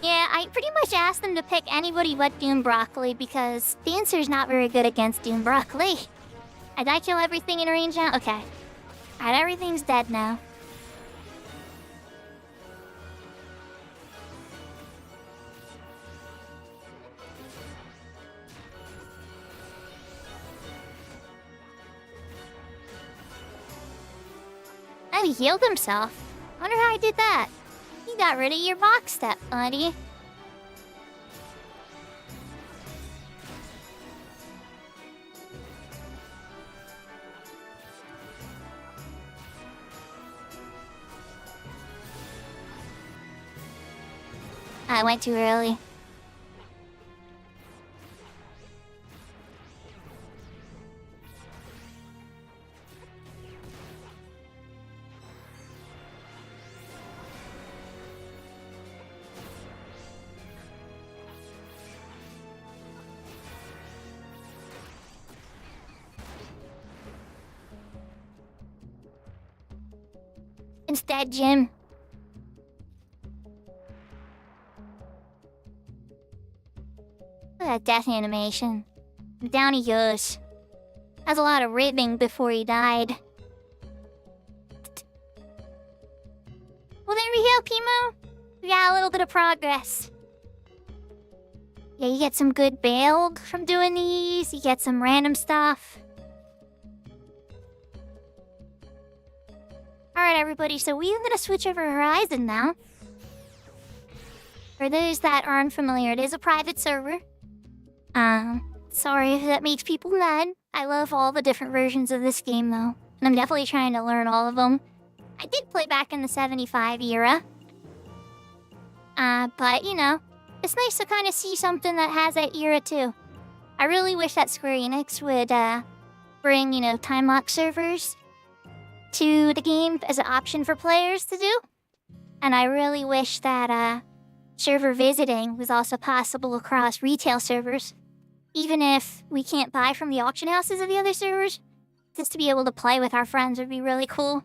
Yeah, I pretty much asked them to pick anybody but Doom Broccoli because Dancer's not very good against Doom Broccoli. Did I kill everything in range now? Okay. Alright, everything's dead now. And he healed himself. Wonder how I did that. You got rid of your box step, buddy. I went too early. Instead, Jim. Look at that death animation. Down he goes. Has a lot of ribbing before he died. Well, there we go, Pimo. We got a little bit of progress. Yeah, you get some good build from doing these. You get some random stuff. Alright, everybody, so we're gonna switch over to Horizon now. For those that are unfamiliar, it is a private server. Sorry if that makes people mad. I love all the different versions of this game, though. And I'm definitely trying to learn all of them. I did play back in the 75 era. But, you know, it's nice to kind of see something that has that era, too. I really wish that Square Enix would, bring, you know, time-lock servers to the game as an option for players to do. And I really wish that server visiting was also possible across retail servers. Even if we can't buy from the auction houses of the other servers, just to be able to play with our friends would be really cool.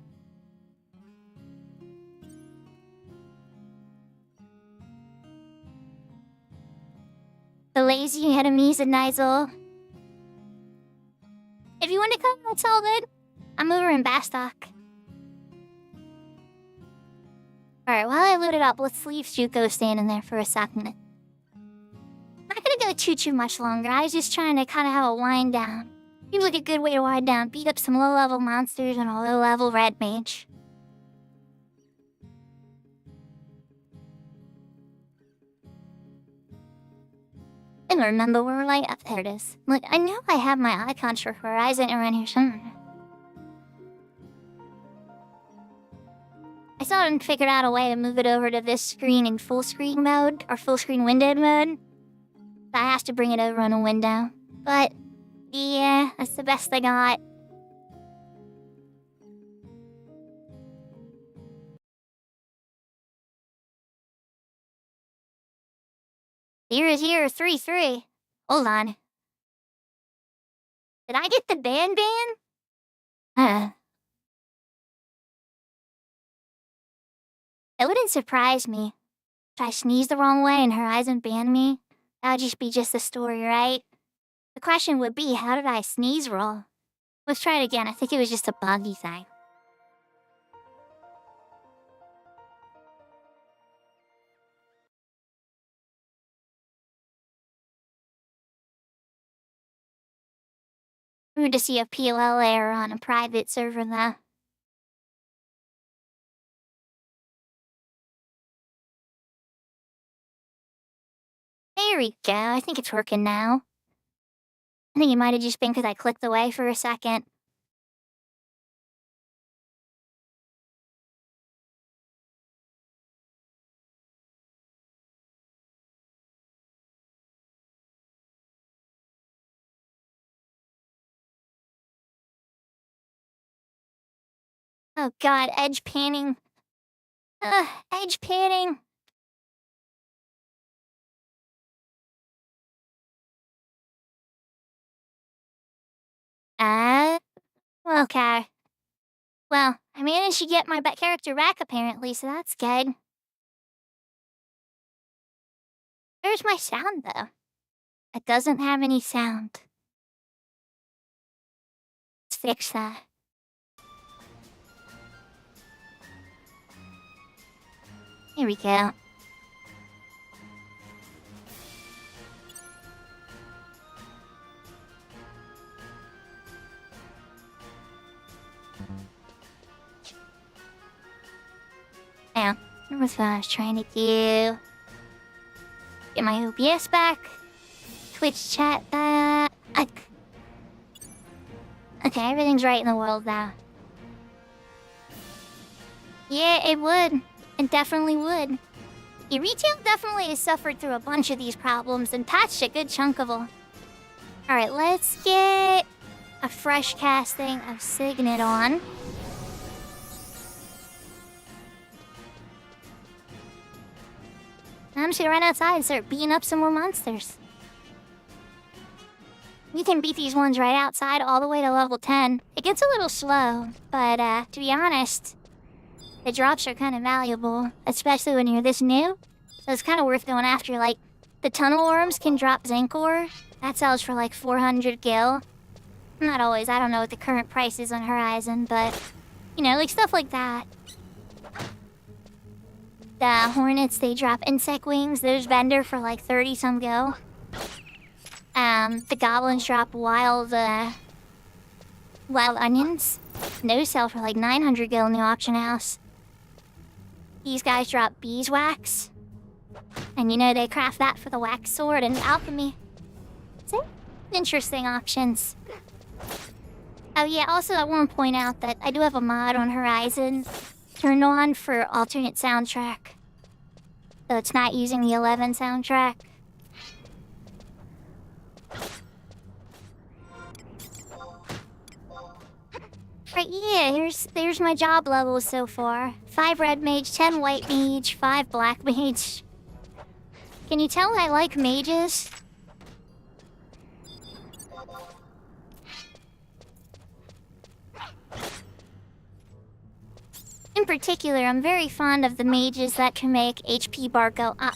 The lazy enemies and Nigel. If you want to come, that's all good. I'm over in Bastok. Alright, while I load it up, let's leave Zuko standing there for a second. I'm not gonna go too much longer. I was just trying to kind of have a wind down. Seems like a good way to wind down. Beat up some low-level monsters and a low-level red mage. I don't remember where I... Oh, there it is. Look, I know I have my icons for Horizon around here somewhere. I still haven't figured out a way to move it over to this screen in full screen mode, or full screen windowed mode. I have to bring it over on a window. But, yeah, that's the best I got. Here is here, 3-3. Hold on. Did I get the ban? It wouldn't surprise me if I sneezed the wrong way and Horizon banned me. That would just be the story, right? The question would be, how did I sneeze roll? Let's try it again. I think it was just a buggy thing. Rude to see a PLL error on a private server, though. There we go. I think it's working now. I think it might have just been because I clicked away for a second. Oh god, edge panning. Edge panning. Okay. Well, I managed to get my character back apparently, so that's good. Where's my sound, though? It doesn't have any sound. Let's fix that. Here we go. Now, what was I was trying to do? Get my OBS back. Twitch chat back. Okay, everything's right in the world now. Yeah, it would. It definitely would. Your retail definitely has suffered through a bunch of these problems and patched a good chunk of them. Alright, let's get a fresh casting of Signet on. I'm just gonna run outside and start beating up some more monsters. You can beat these ones right outside all the way to level 10. It gets a little slow, but to be honest, the drops are kind of valuable, especially when you're this new. So it's kind of worth going after. Like, the tunnel worms can drop zinc ore. That sells for like 400 gil. Not always, I don't know what the current price is on Horizon, but, you know, like stuff like that. The hornets, they drop insect wings. Those vendor for like 30 some gil. The goblins drop wild onions. And those sell for like 900 gil in the auction house. These guys drop beeswax. And you know, they craft that for the wax sword and alchemy. So, interesting options. Oh yeah, also I want to point out that I do have a mod on Horizon turned on for alternate soundtrack. So it's not using the 11 soundtrack. Right, yeah, there's my job levels so far. 5 red mage, 10 white mage, 5 black mage. Can you tell I like mages? In particular, I'm very fond of the mages that can make HP bar go up.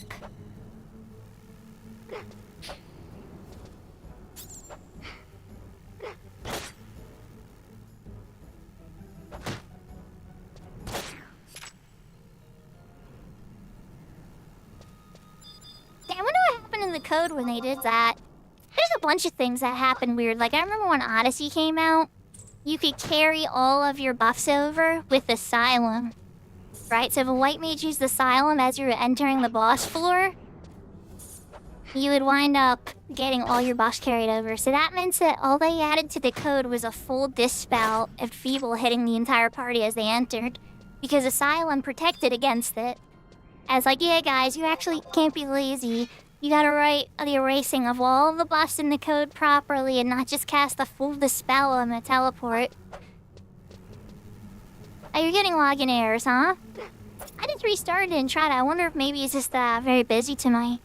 I wonder what happened in the code when they did that. There's a bunch of things that happen weird. Like, I remember when Odyssey came out, you could carry all of your buffs over with Asylum. Right? So if a white mage used Asylum as you were entering the boss floor, you would wind up getting all your buffs carried over. So that meant that all they added to the code was a full dispel of Feeble hitting the entire party as they entered, because Asylum protected against it. As like, yeah guys, you actually can't be lazy. You gotta write the erasing of all the buffs in the code properly and not just cast a full dispel on a teleport. Oh, you're getting login errors, huh? I just restarted and tried it. I wonder if maybe it's just very busy tonight.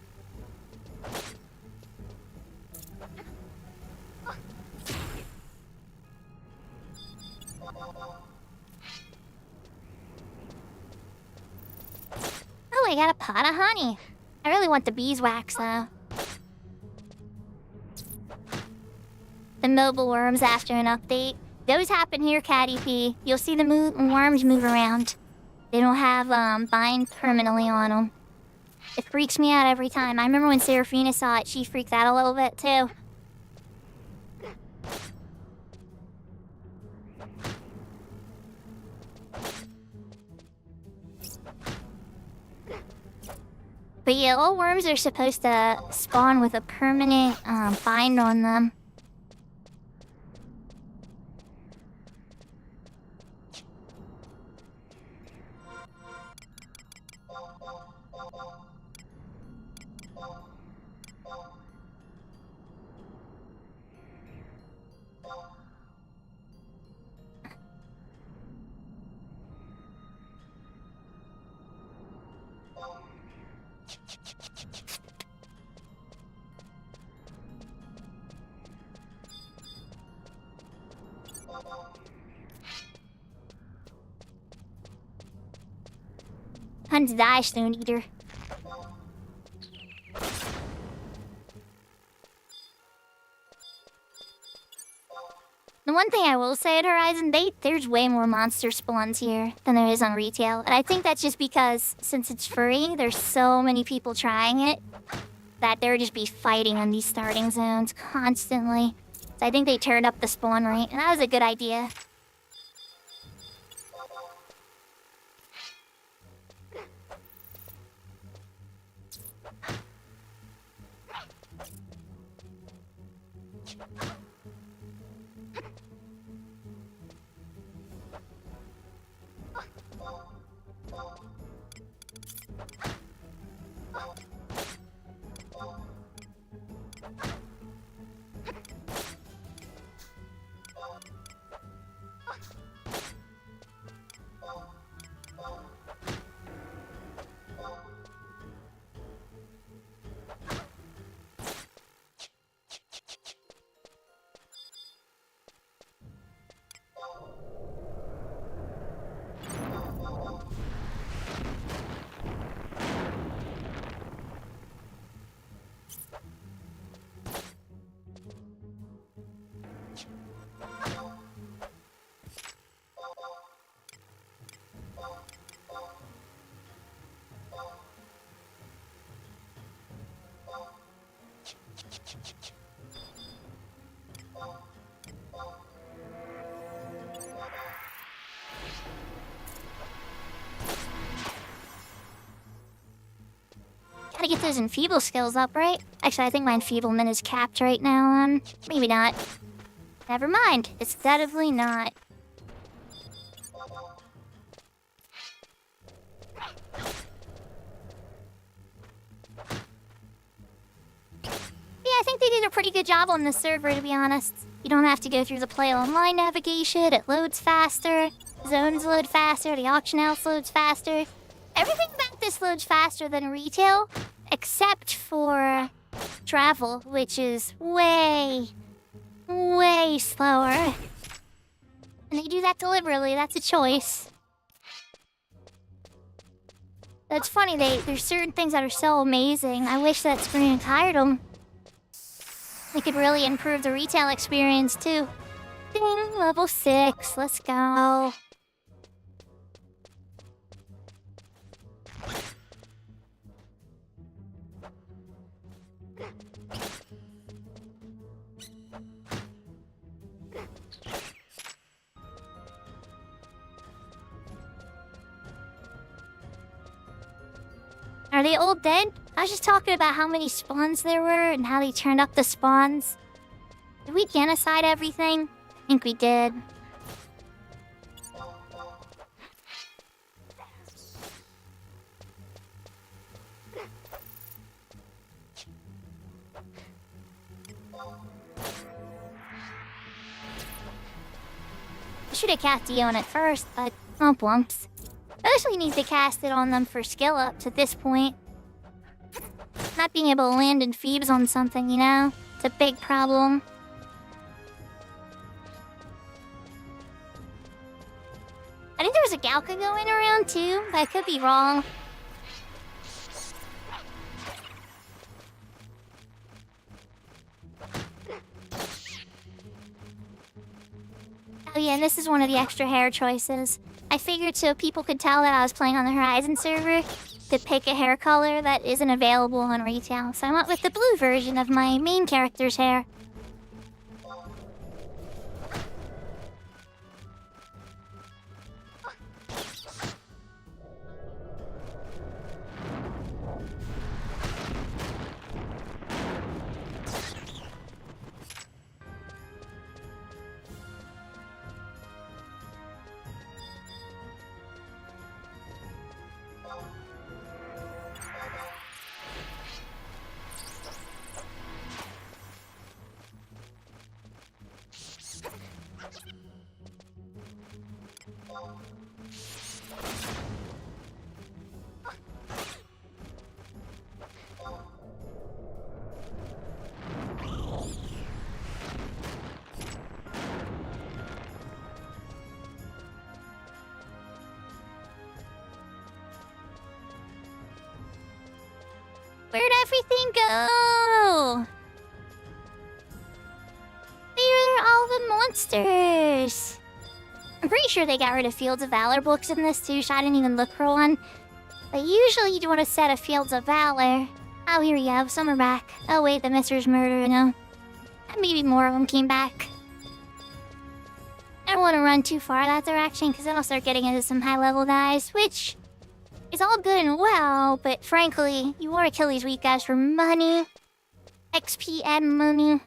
Oh, I got a pot of honey. I really want the beeswax, though. The mobile worms after an update. Those happen here, Catty P. You'll see the worms move around. They don't have bind permanently on them. It freaks me out every time. I remember when Seraphina saw it, she freaked out a little bit, too. But yeah, all worms are supposed to spawn with a permanent bind on them. Time to die, Stone Eater. The one thing I will say at Horizon, there's way more monster spawns here than there is on retail. And I think that's just because, since it's free, there's so many people trying it that there would just be fighting on these starting zones constantly. So I think they turned up the spawn rate, and that was a good idea. Gotta get those enfeeble skills up, right? Actually, I think my enfeeblement is capped right now. Maybe not. Never mind. It's definitely not. Yeah, I think they did a pretty good job on this server, to be honest. You don't have to go through the play online navigation. It loads faster. Zones load faster. The auction house loads faster. Everything about this loads faster than retail, except for travel, which is way slower. And they do that deliberately. That's a choice. That's funny. There's certain things that are so amazing. I wish that Screen hired them. They could really improve the retail experience too. Ding, level 6. Let's go. Are they all dead? I was just talking about how many spawns there were and how they turned up the spawns. Did we genocide everything? I think we did. I should have cast Dio on it first, but wumps. Mostly need to cast it on them for skill ups at this point. Not being able to land in Phoebes on something, you know? It's a big problem. I think there was a Galka going around too, but I could be wrong. Oh yeah, and this is one of the extra hair choices. I figured so people could tell that I was playing on the Horizon server to pick a hair color that isn't available on retail. So I went with the blue version of my main character's hair. Where'd everything go? Where are all the monsters? I'm pretty sure they got rid of Fields of Valor books in this too, so I didn't even look for one. But usually you'd want a set of Fields of Valor. Oh, here we go. Some are back. Oh wait, the Mister's Murder, no. Maybe more of them came back. I don't want to run too far that direction, because then I'll start getting into some high-level guys, which is all good and well, but frankly, you want to kill these weak guys for money. XP and money.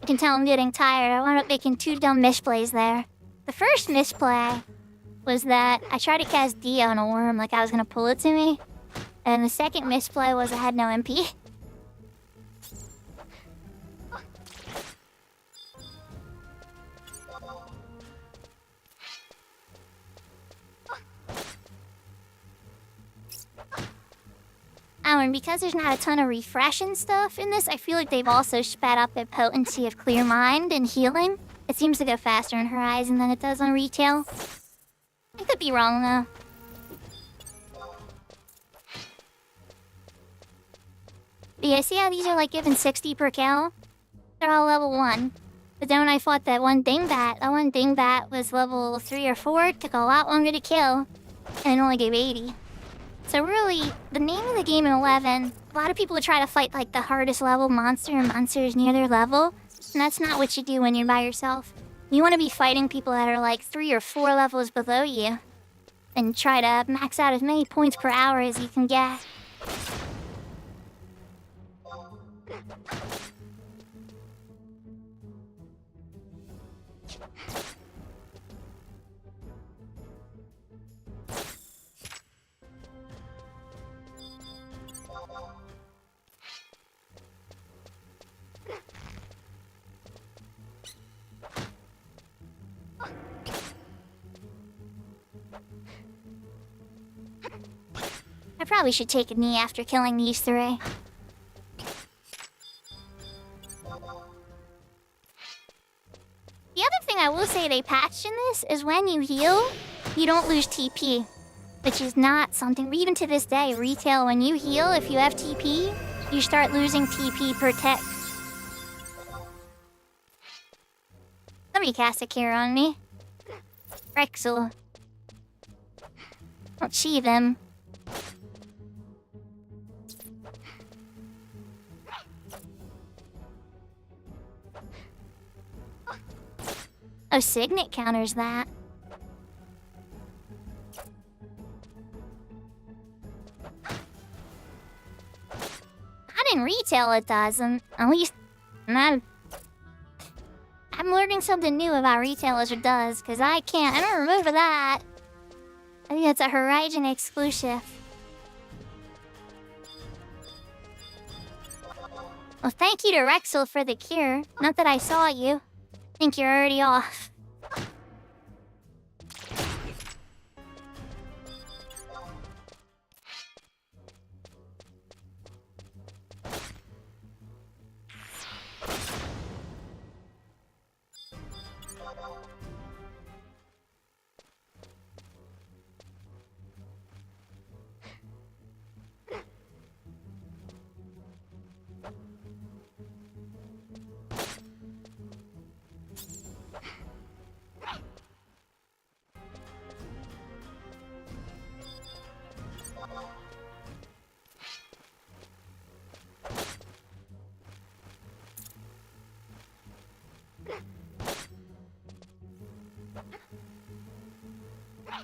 I can tell I'm getting tired. I wound up making two dumb misplays there. The first misplay was that I tried to cast D on a worm like I was gonna pull it to me. And the second misplay was I had no MP. Oh, and because there's not a ton of refresh and stuff in this, I feel like they've also sped up the potency of Clear Mind and healing. It seems to go faster in Horizon than it does on retail. I could be wrong, though. But yeah, see how these are like given 60 per kill? They're all level 1. But then when I fought that one dingbat was level 3 or 4. It took a lot longer to kill. And it only gave 80. So really, the name of the game in 11, a lot of people would try to fight like the hardest level monster or monsters near their level. And that's not what you do when you're by yourself. You want to be fighting people that are like 3 or 4 levels below you. And try to max out as many points per hour as you can get. I probably should take a knee after killing these three. The other thing I will say they patched in this is when you heal, you don't lose TP. Which is not something, even to this day, retail, when you heal, if you have TP, you start losing TP per tick. Somebody cast a cure on me. Rexel. Don't cheat him. Oh, Signet counters that. Not in retail it doesn't. At least, I'm learning something new about retail as it does, because I don't remember that. I think that's a Horizon exclusive. Well, thank you to Rexel for the cure. Not that I saw you. I think you're already off.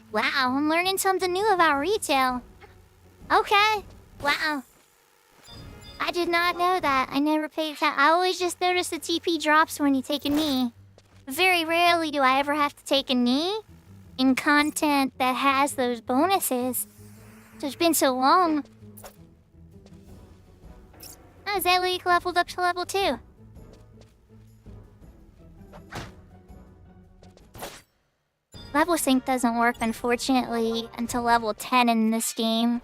Wow, I'm learning something new about retail. Okay, wow. I did not know that. I never paid attention. I always just noticed the TP drops when you take a knee. Very rarely do I ever have to take a knee in content that has those bonuses. So it's been so long. Oh, Zelig leveled up to level 2. Level sync doesn't work, unfortunately, until level 10 in this game.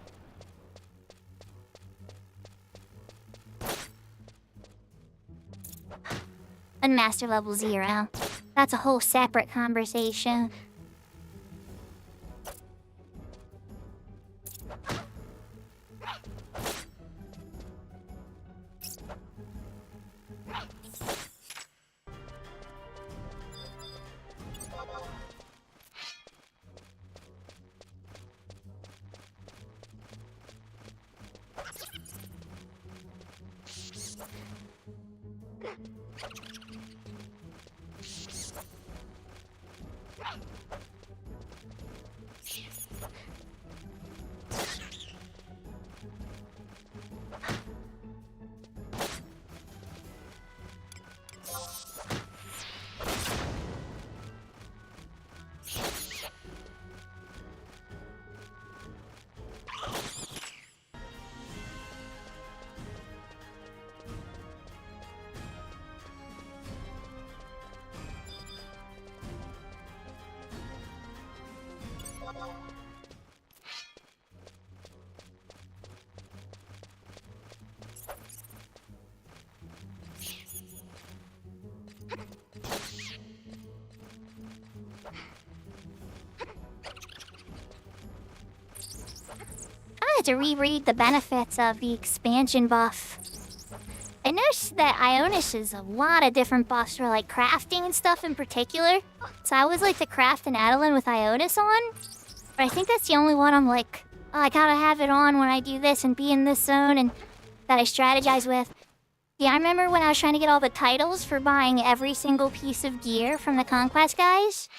And master level 0. That's a whole separate conversation. I had to reread the benefits of the expansion buff. I noticed that Ionis is a lot of different buffs for like crafting and stuff in particular. So I always like to craft an Adeline with Ionis on. But I think that's the only one I'm like, oh, I gotta have it on when I do this and be in this zone and that I strategize with. Yeah, I remember when I was trying to get all the titles for buying every single piece of gear from the Conquest guys.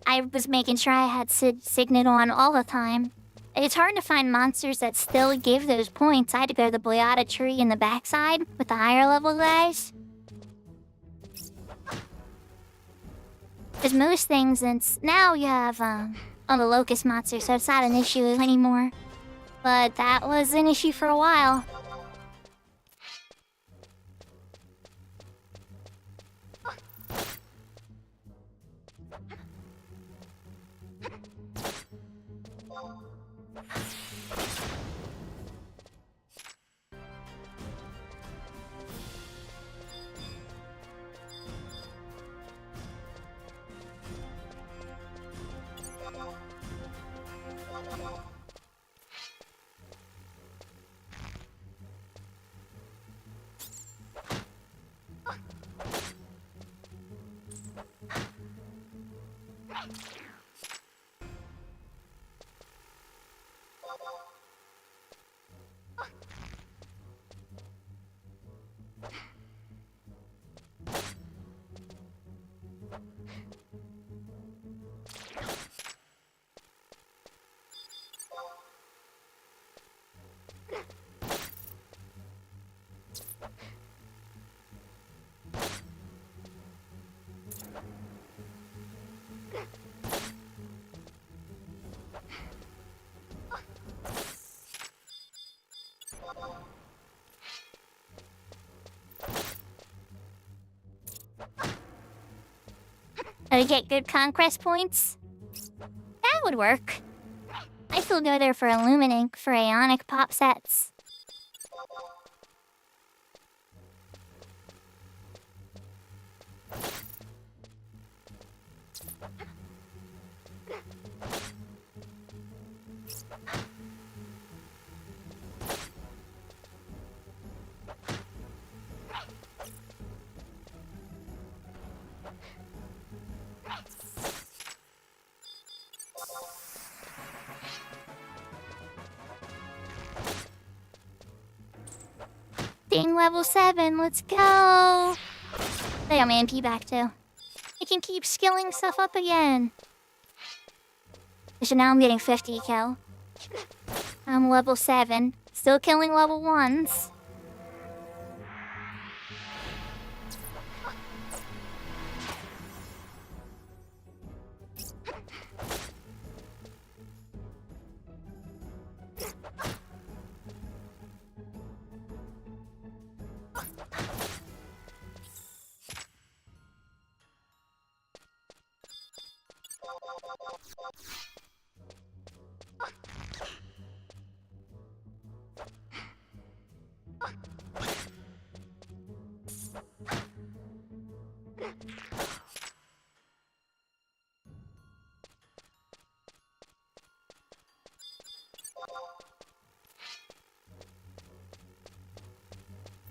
I was making sure I had Signet on all the time. It's hard to find monsters that still give those points. I had to go to the Boyata tree in the backside with the higher level guys. Because most things, since now you have all the locust monster, so it's not an issue anymore. But that was an issue for a while. To get good conquest points? That would work. I still go there for illuminating for Ionic pop sets. Ding, level 7, let's go! I got my MP back too. I can keep skilling stuff up again. So now I'm getting 50 kill. I'm level 7, still killing level 1s.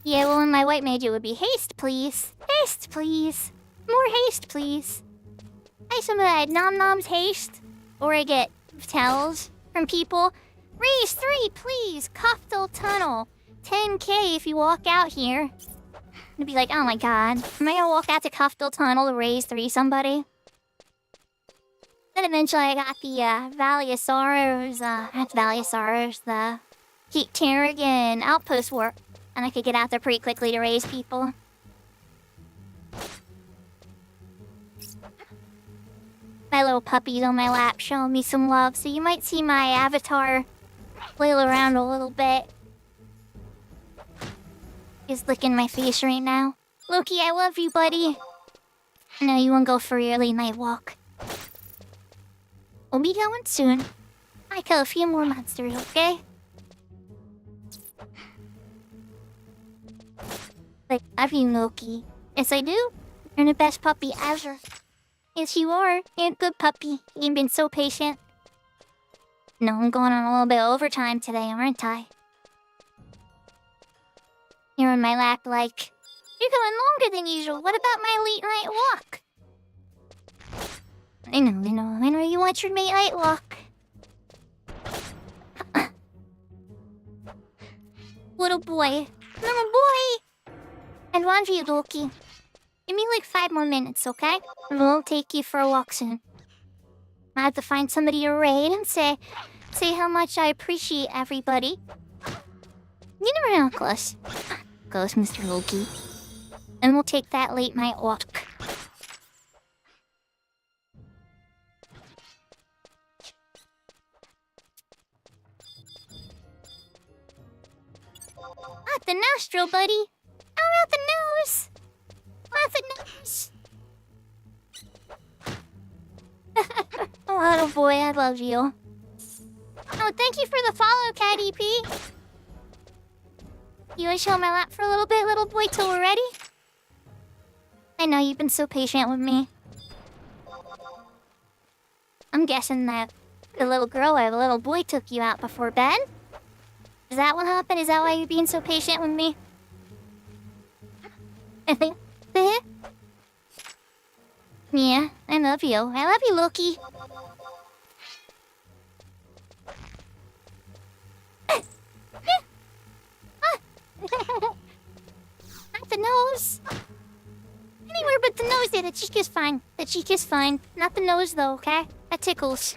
Yeah, well, in my white mage, it would be haste, please. Haste, please. More haste, please. I some of that nom nom's haste. Or I get tells from people. Raise 3, please. Cocktail Tunnel. 10k if you walk out here. I'd be like, oh my god. Am I gonna walk out to Cocktail Tunnel to raise 3 somebody? Then eventually I got the Valley of Sorrows, the Heat Terrigan Outpost Warp. And I could get out there pretty quickly to raise people. My little puppy's on my lap showing me some love, so you might see my avatar flail around a little bit. He's licking my face right now. Loki, I love you, buddy. I know you wanna go for your late night walk. We'll be going soon. I kill a few more monsters, okay? I love you, Loki. Yes, I do. You're the best puppy ever. Yes, you are. You're a good puppy. You've been so patient. No, I'm going on a little bit of overtime today, aren't I? You're on my lap like... You're going longer than usual. What about my late night walk? I know you want your late night walk. Little boy. Little boy! And one for you, Loki. Give me like 5 more minutes, okay? And we'll take you for a walk soon. I have to find somebody to raid and say how much I appreciate everybody. Get around close. Close, Mr. Loki. And we'll take that late night walk. nostril, buddy. How about the nose? Not the nose. Oh, little boy, I love you. Oh, thank you for the follow, Cat EP. You wanna chill on my lap for a little bit, little boy, till we're ready? I know you've been so patient with me. I'm guessing that the little girl or the little boy took you out before bed? Is that what happened? Is that why you're being so patient with me? Yeah, I love you. I love you, Loki. Not the nose. Anywhere but the nose there. The cheek is fine. The cheek is fine. Not the nose, though, okay? That tickles.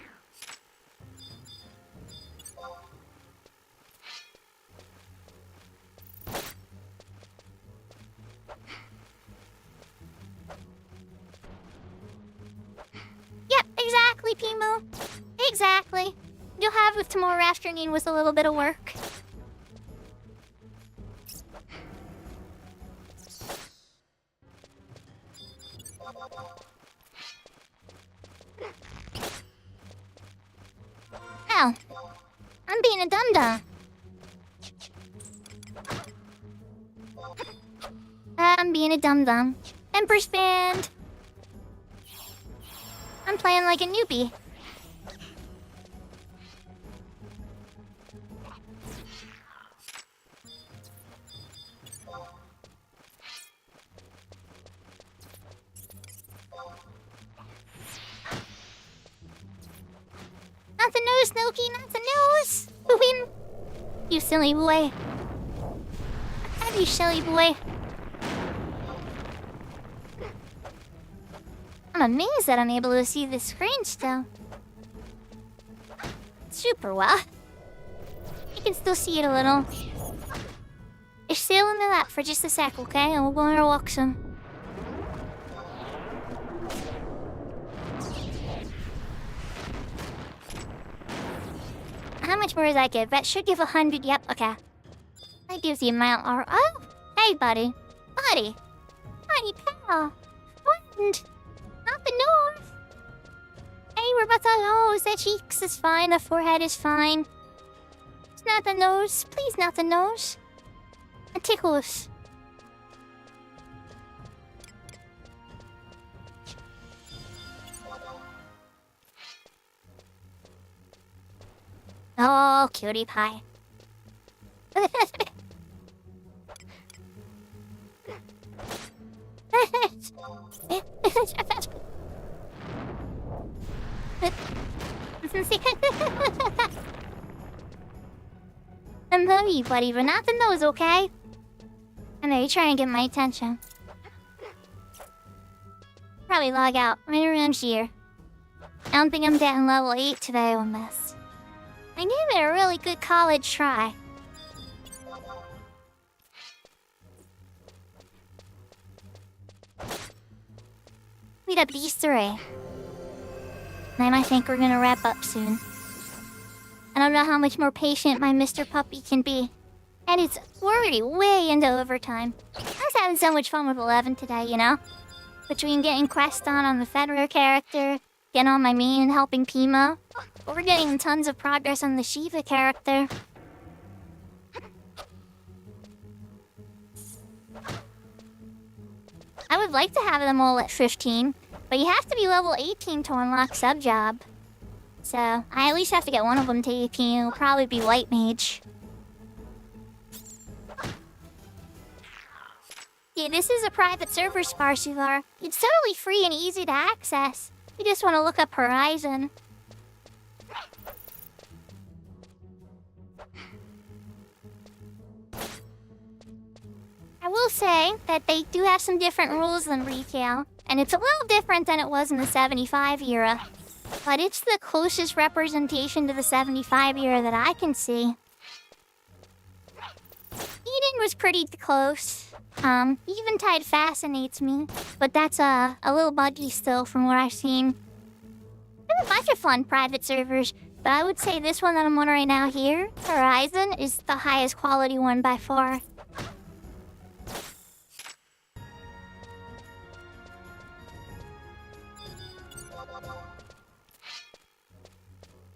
Yep, exactly, Pimu. Exactly. You'll have it tomorrow afternoon with a little bit of work. Ow. I'm being a dum-dum. I'm being a dum-dum. Empress Band. I'm playing like a newbie. Not the nose, Snooky, not the nose! Win! You silly boy. Have you silly boy? I'm amazed that I'm able to see the screen still. Super well. You can still see it a little. Just sail into that for just a sec, okay? And we'll go on our walk some. How much more does that give? That should give 100. Yep, okay. That gives the amount. Or oh, hey, buddy, buddy, pal, friend. Not the nose. Hey, we're about the nose. The cheeks is fine. The forehead is fine. It's not the nose. Please, not the nose. It tickles. Oh, cutie pie. I love you, buddy, but not the nose, okay? I know you're trying to get my attention. Probably log out right around here. I don't think I'm getting level 8 today on this. I gave it a really good college try. Meet up these three. Then I think we're gonna wrap up soon. I don't know how much more patient my Mr. Puppy can be. And it's already way into overtime. I was having so much fun with 11 today, you know? Between getting quests on the Fenrir character, getting on my main and helping Pimo, we're getting tons of progress on the Shiva character. I would like to have them all at 15, but you have to be level 18 to unlock sub-job. So, I at least have to get one of them to 18. It'll probably be White Mage. Yeah, this is a private server, Sparsuvar. It's totally free and easy to access. You just want to look up Horizon. I will say that they do have some different rules than retail, and it's a little different than it was in the 75 era. But it's the closest representation to the 75 era that I can see. Eden was pretty close. Eventide fascinates me, but that's a little buggy still from what I've seen. There's a bunch of fun private servers, but I would say this one that I'm on right now here, Horizon, is the highest quality one by far.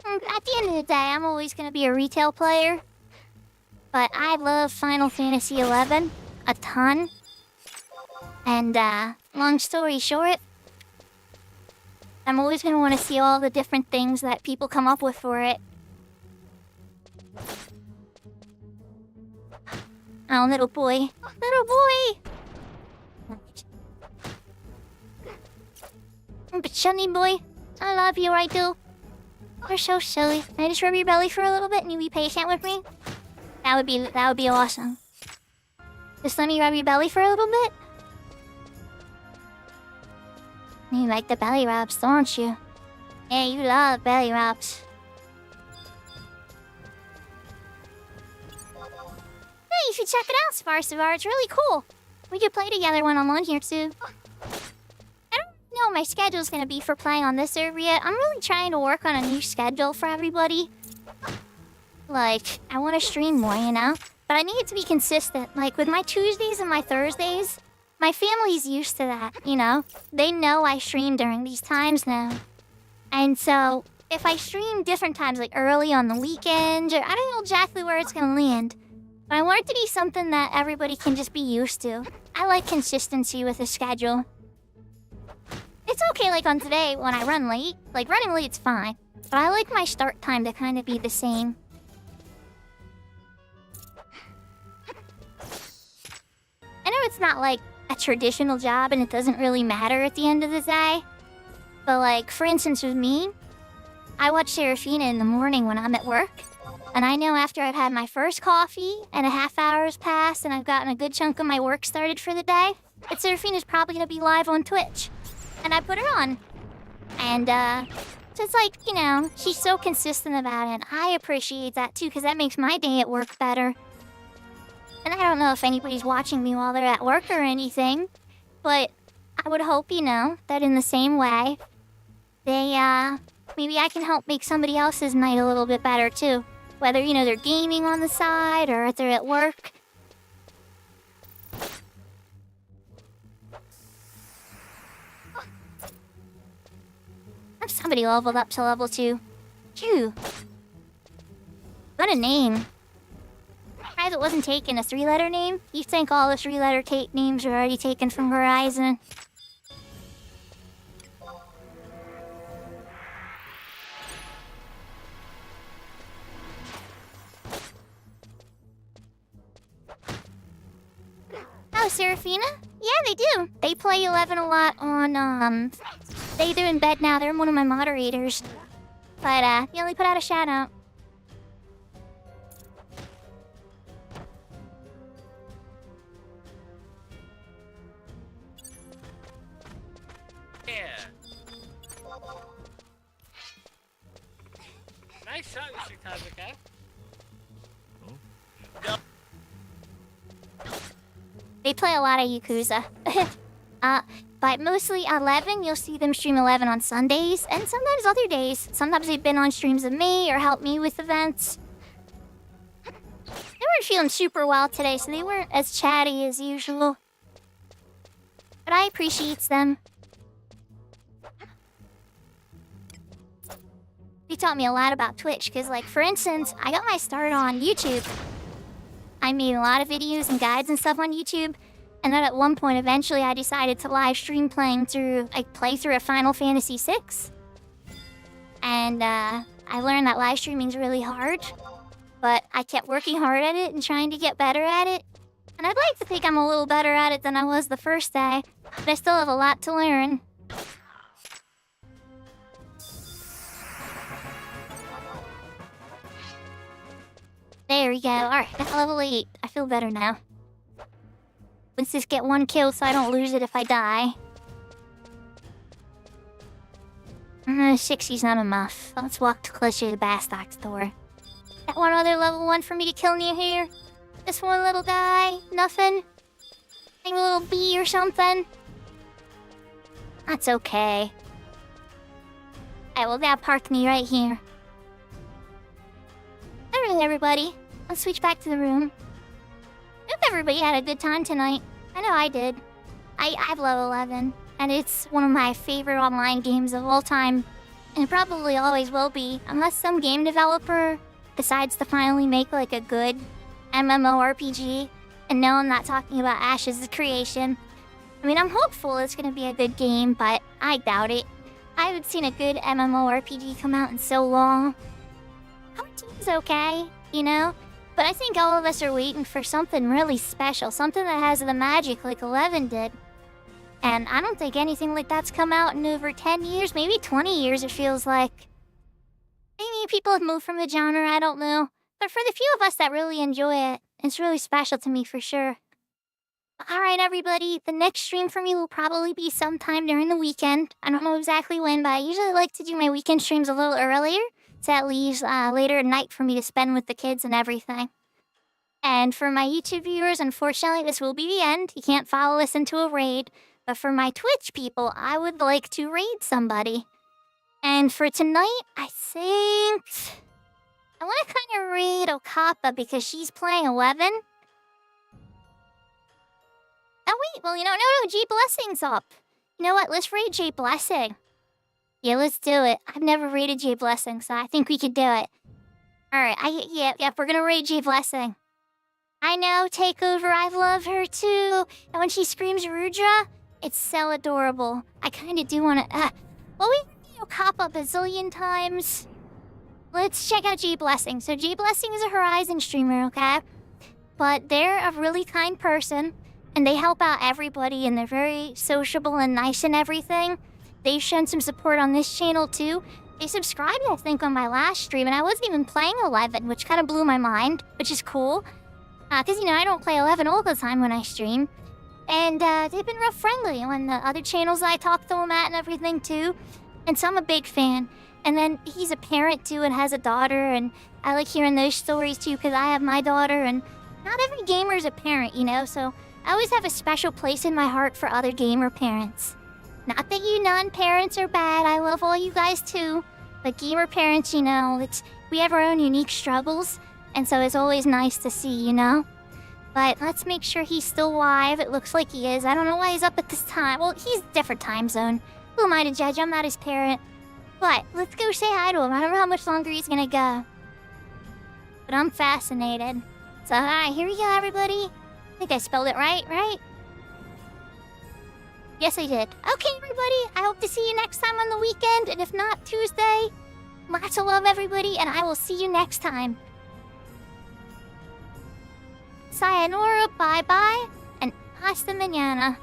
At the end of the day, I'm always gonna be a retail player. But I love Final Fantasy XI a ton. And, long story short, I'm always gonna want to see all the different things that people come up with for it. Oh, little boy. Little boy! But Shunny boy, I love you, I do. You're so silly. Can I just rub your belly for a little bit and you be patient with me? That would be awesome. Just let me rub your belly for a little bit. You like the belly rubs, don't you? Yeah, you love belly rubs. Hey, you should check it out, Sparsivar. It's really cool. We could play together when I'm on here, too. I don't know what my schedule's gonna be for playing on this server yet. I'm really trying to work on a new schedule for everybody. Like, I want to stream more, you know? But I need it to be consistent. Like, with my Tuesdays and my Thursdays, my family's used to that, you know? They know I stream during these times now. And so, if I stream different times, like early on the weekend, or I don't know exactly where it's gonna land, but I want it to be something that everybody can just be used to. I like consistency with a schedule. It's okay, like on today, when I run late. Like, running late's fine. But I like my start time to kind of be the same. I know it's not like a traditional job and it doesn't really matter at the end of the day. But like, for instance with me, I watch Serafina in the morning when I'm at work. And I know after I've had my first coffee and a half hour has passed and I've gotten a good chunk of my work started for the day, that Serafina's probably gonna be live on Twitch. And I put her on. And so it's like, you know, she's so consistent about it. And I appreciate that too, because that makes my day at work better. And I don't know if anybody's watching me while they're at work or anything, but I would hope, you know, that in the same way, they, maybe I can help make somebody else's night a little bit better too. Whether, you know, they're gaming on the side or if they're at work. Somebody leveled up to level 2. Phew. What a name. Surprised it wasn't taken a 3-letter name. You think all the 3-letter names are already taken from Horizon. Oh, Serafina? Yeah, they do. They play 11 a lot on, they're in bed now. They're one of my moderators. But, they only put out a shout-out. Yeah. Nice shot, Mr. Kazuka. They play a lot of Yakuza. But mostly 11, you'll see them stream 11 on Sundays, and sometimes other days. Sometimes they've been on streams of me or helped me with events. They weren't feeling super well today, so they weren't as chatty as usual. But I appreciate them. They taught me a lot about Twitch, because, like, for instance, I got my start on YouTube. I made a lot of videos and guides and stuff on YouTube. And then at one point, eventually, I decided to live stream playing through, like, playthrough of Final Fantasy VI. And, I learned that live streaming's really hard. But I kept working hard at it and trying to get better at it. And I'd like to think I'm a little better at it than I was the first day. But I still have a lot to learn. There we go. Alright, at level 8. I feel better now. Let's just get 1 kill so I don't lose it if I die. 60's not enough. Let's walk closer to the Bastock's door. Got one other level 1 for me to kill near here? This one little guy? Nothing? Maybe a little bee or something? That's okay. Alright, well, that parked me right here. Alright, everybody. Let's switch back to the room. Hope everybody had a good time tonight. I know I did. I've level 11. and it's one of my favorite online games of all time, and it probably always will be, unless some game developer decides to finally make like a good MMORPG. And no, I'm not talking about Ash's creation. I mean, I'm hopeful it's gonna be a good game, but I doubt it. I haven't seen a good MMORPG come out in so long. Our team's okay, you know? But I think all of us are waiting for something really special, something that has the magic like 11 did. And I don't think anything like that's come out in over 10 years, maybe 20 years it feels like. Maybe people have moved from the genre, I don't know. But for the few of us that really enjoy it, it's really special to me for sure. Alright everybody, the next stream for me will probably be sometime during the weekend. I don't know exactly when, but I usually like to do my weekend streams a little earlier. So that leaves later at night for me to spend with the kids and everything. And for my YouTube viewers, unfortunately this will be the end. You can't follow us into a raid. But for my Twitch people, I would like to raid somebody. And for tonight, I think I want to kind of raid Okapa because she's playing 11. Oh wait, well no, G Blessing's up. You know what, let's raid J Blessing. Yeah, let's do it. I've never raided J Blessing, so I think we could do it. Alright, yeah, we're gonna raid J Blessing. I know, Takeover, I love her too. And when she screams Rudra, it's so adorable. I kinda do wanna, well, we Okapa a bazillion times. Let's check out G Blessing. So G Blessing is a Horizon streamer, okay? But they're a really kind person, and they help out everybody, and they're very sociable and nice and everything. They've shown some support on this channel too. They subscribed, I think, on my last stream, and I wasn't even playing 11, which kind of blew my mind, which is cool. Because, you know, I don't play 11 all the time when I stream. And they've been real friendly on the other channels I talk to them at and everything too. And so I'm a big fan. And then he's a parent too and has a daughter, and I like hearing those stories too because I have my daughter, and not every gamer is a parent, you know, so I always have a special place in my heart for other gamer parents. Not that you non-parents are bad, I love all you guys too, but gamer parents, you know, we have our own unique struggles, and so it's always nice to see, you know? But let's make sure he's still alive. It looks like he is. I don't know why he's up at this time. Well, he's a different time zone. Who am I to judge? I'm not his parent. But let's go say hi to him. I don't know how much longer he's gonna go. But I'm fascinated. So, alright, here we go, everybody. I think I spelled it right? Yes, I did. Okay, everybody. I hope to see you next time on the weekend. And if not, Tuesday. Lots of love, everybody. And I will see you next time. Sayonara, bye-bye, and hasta mañana.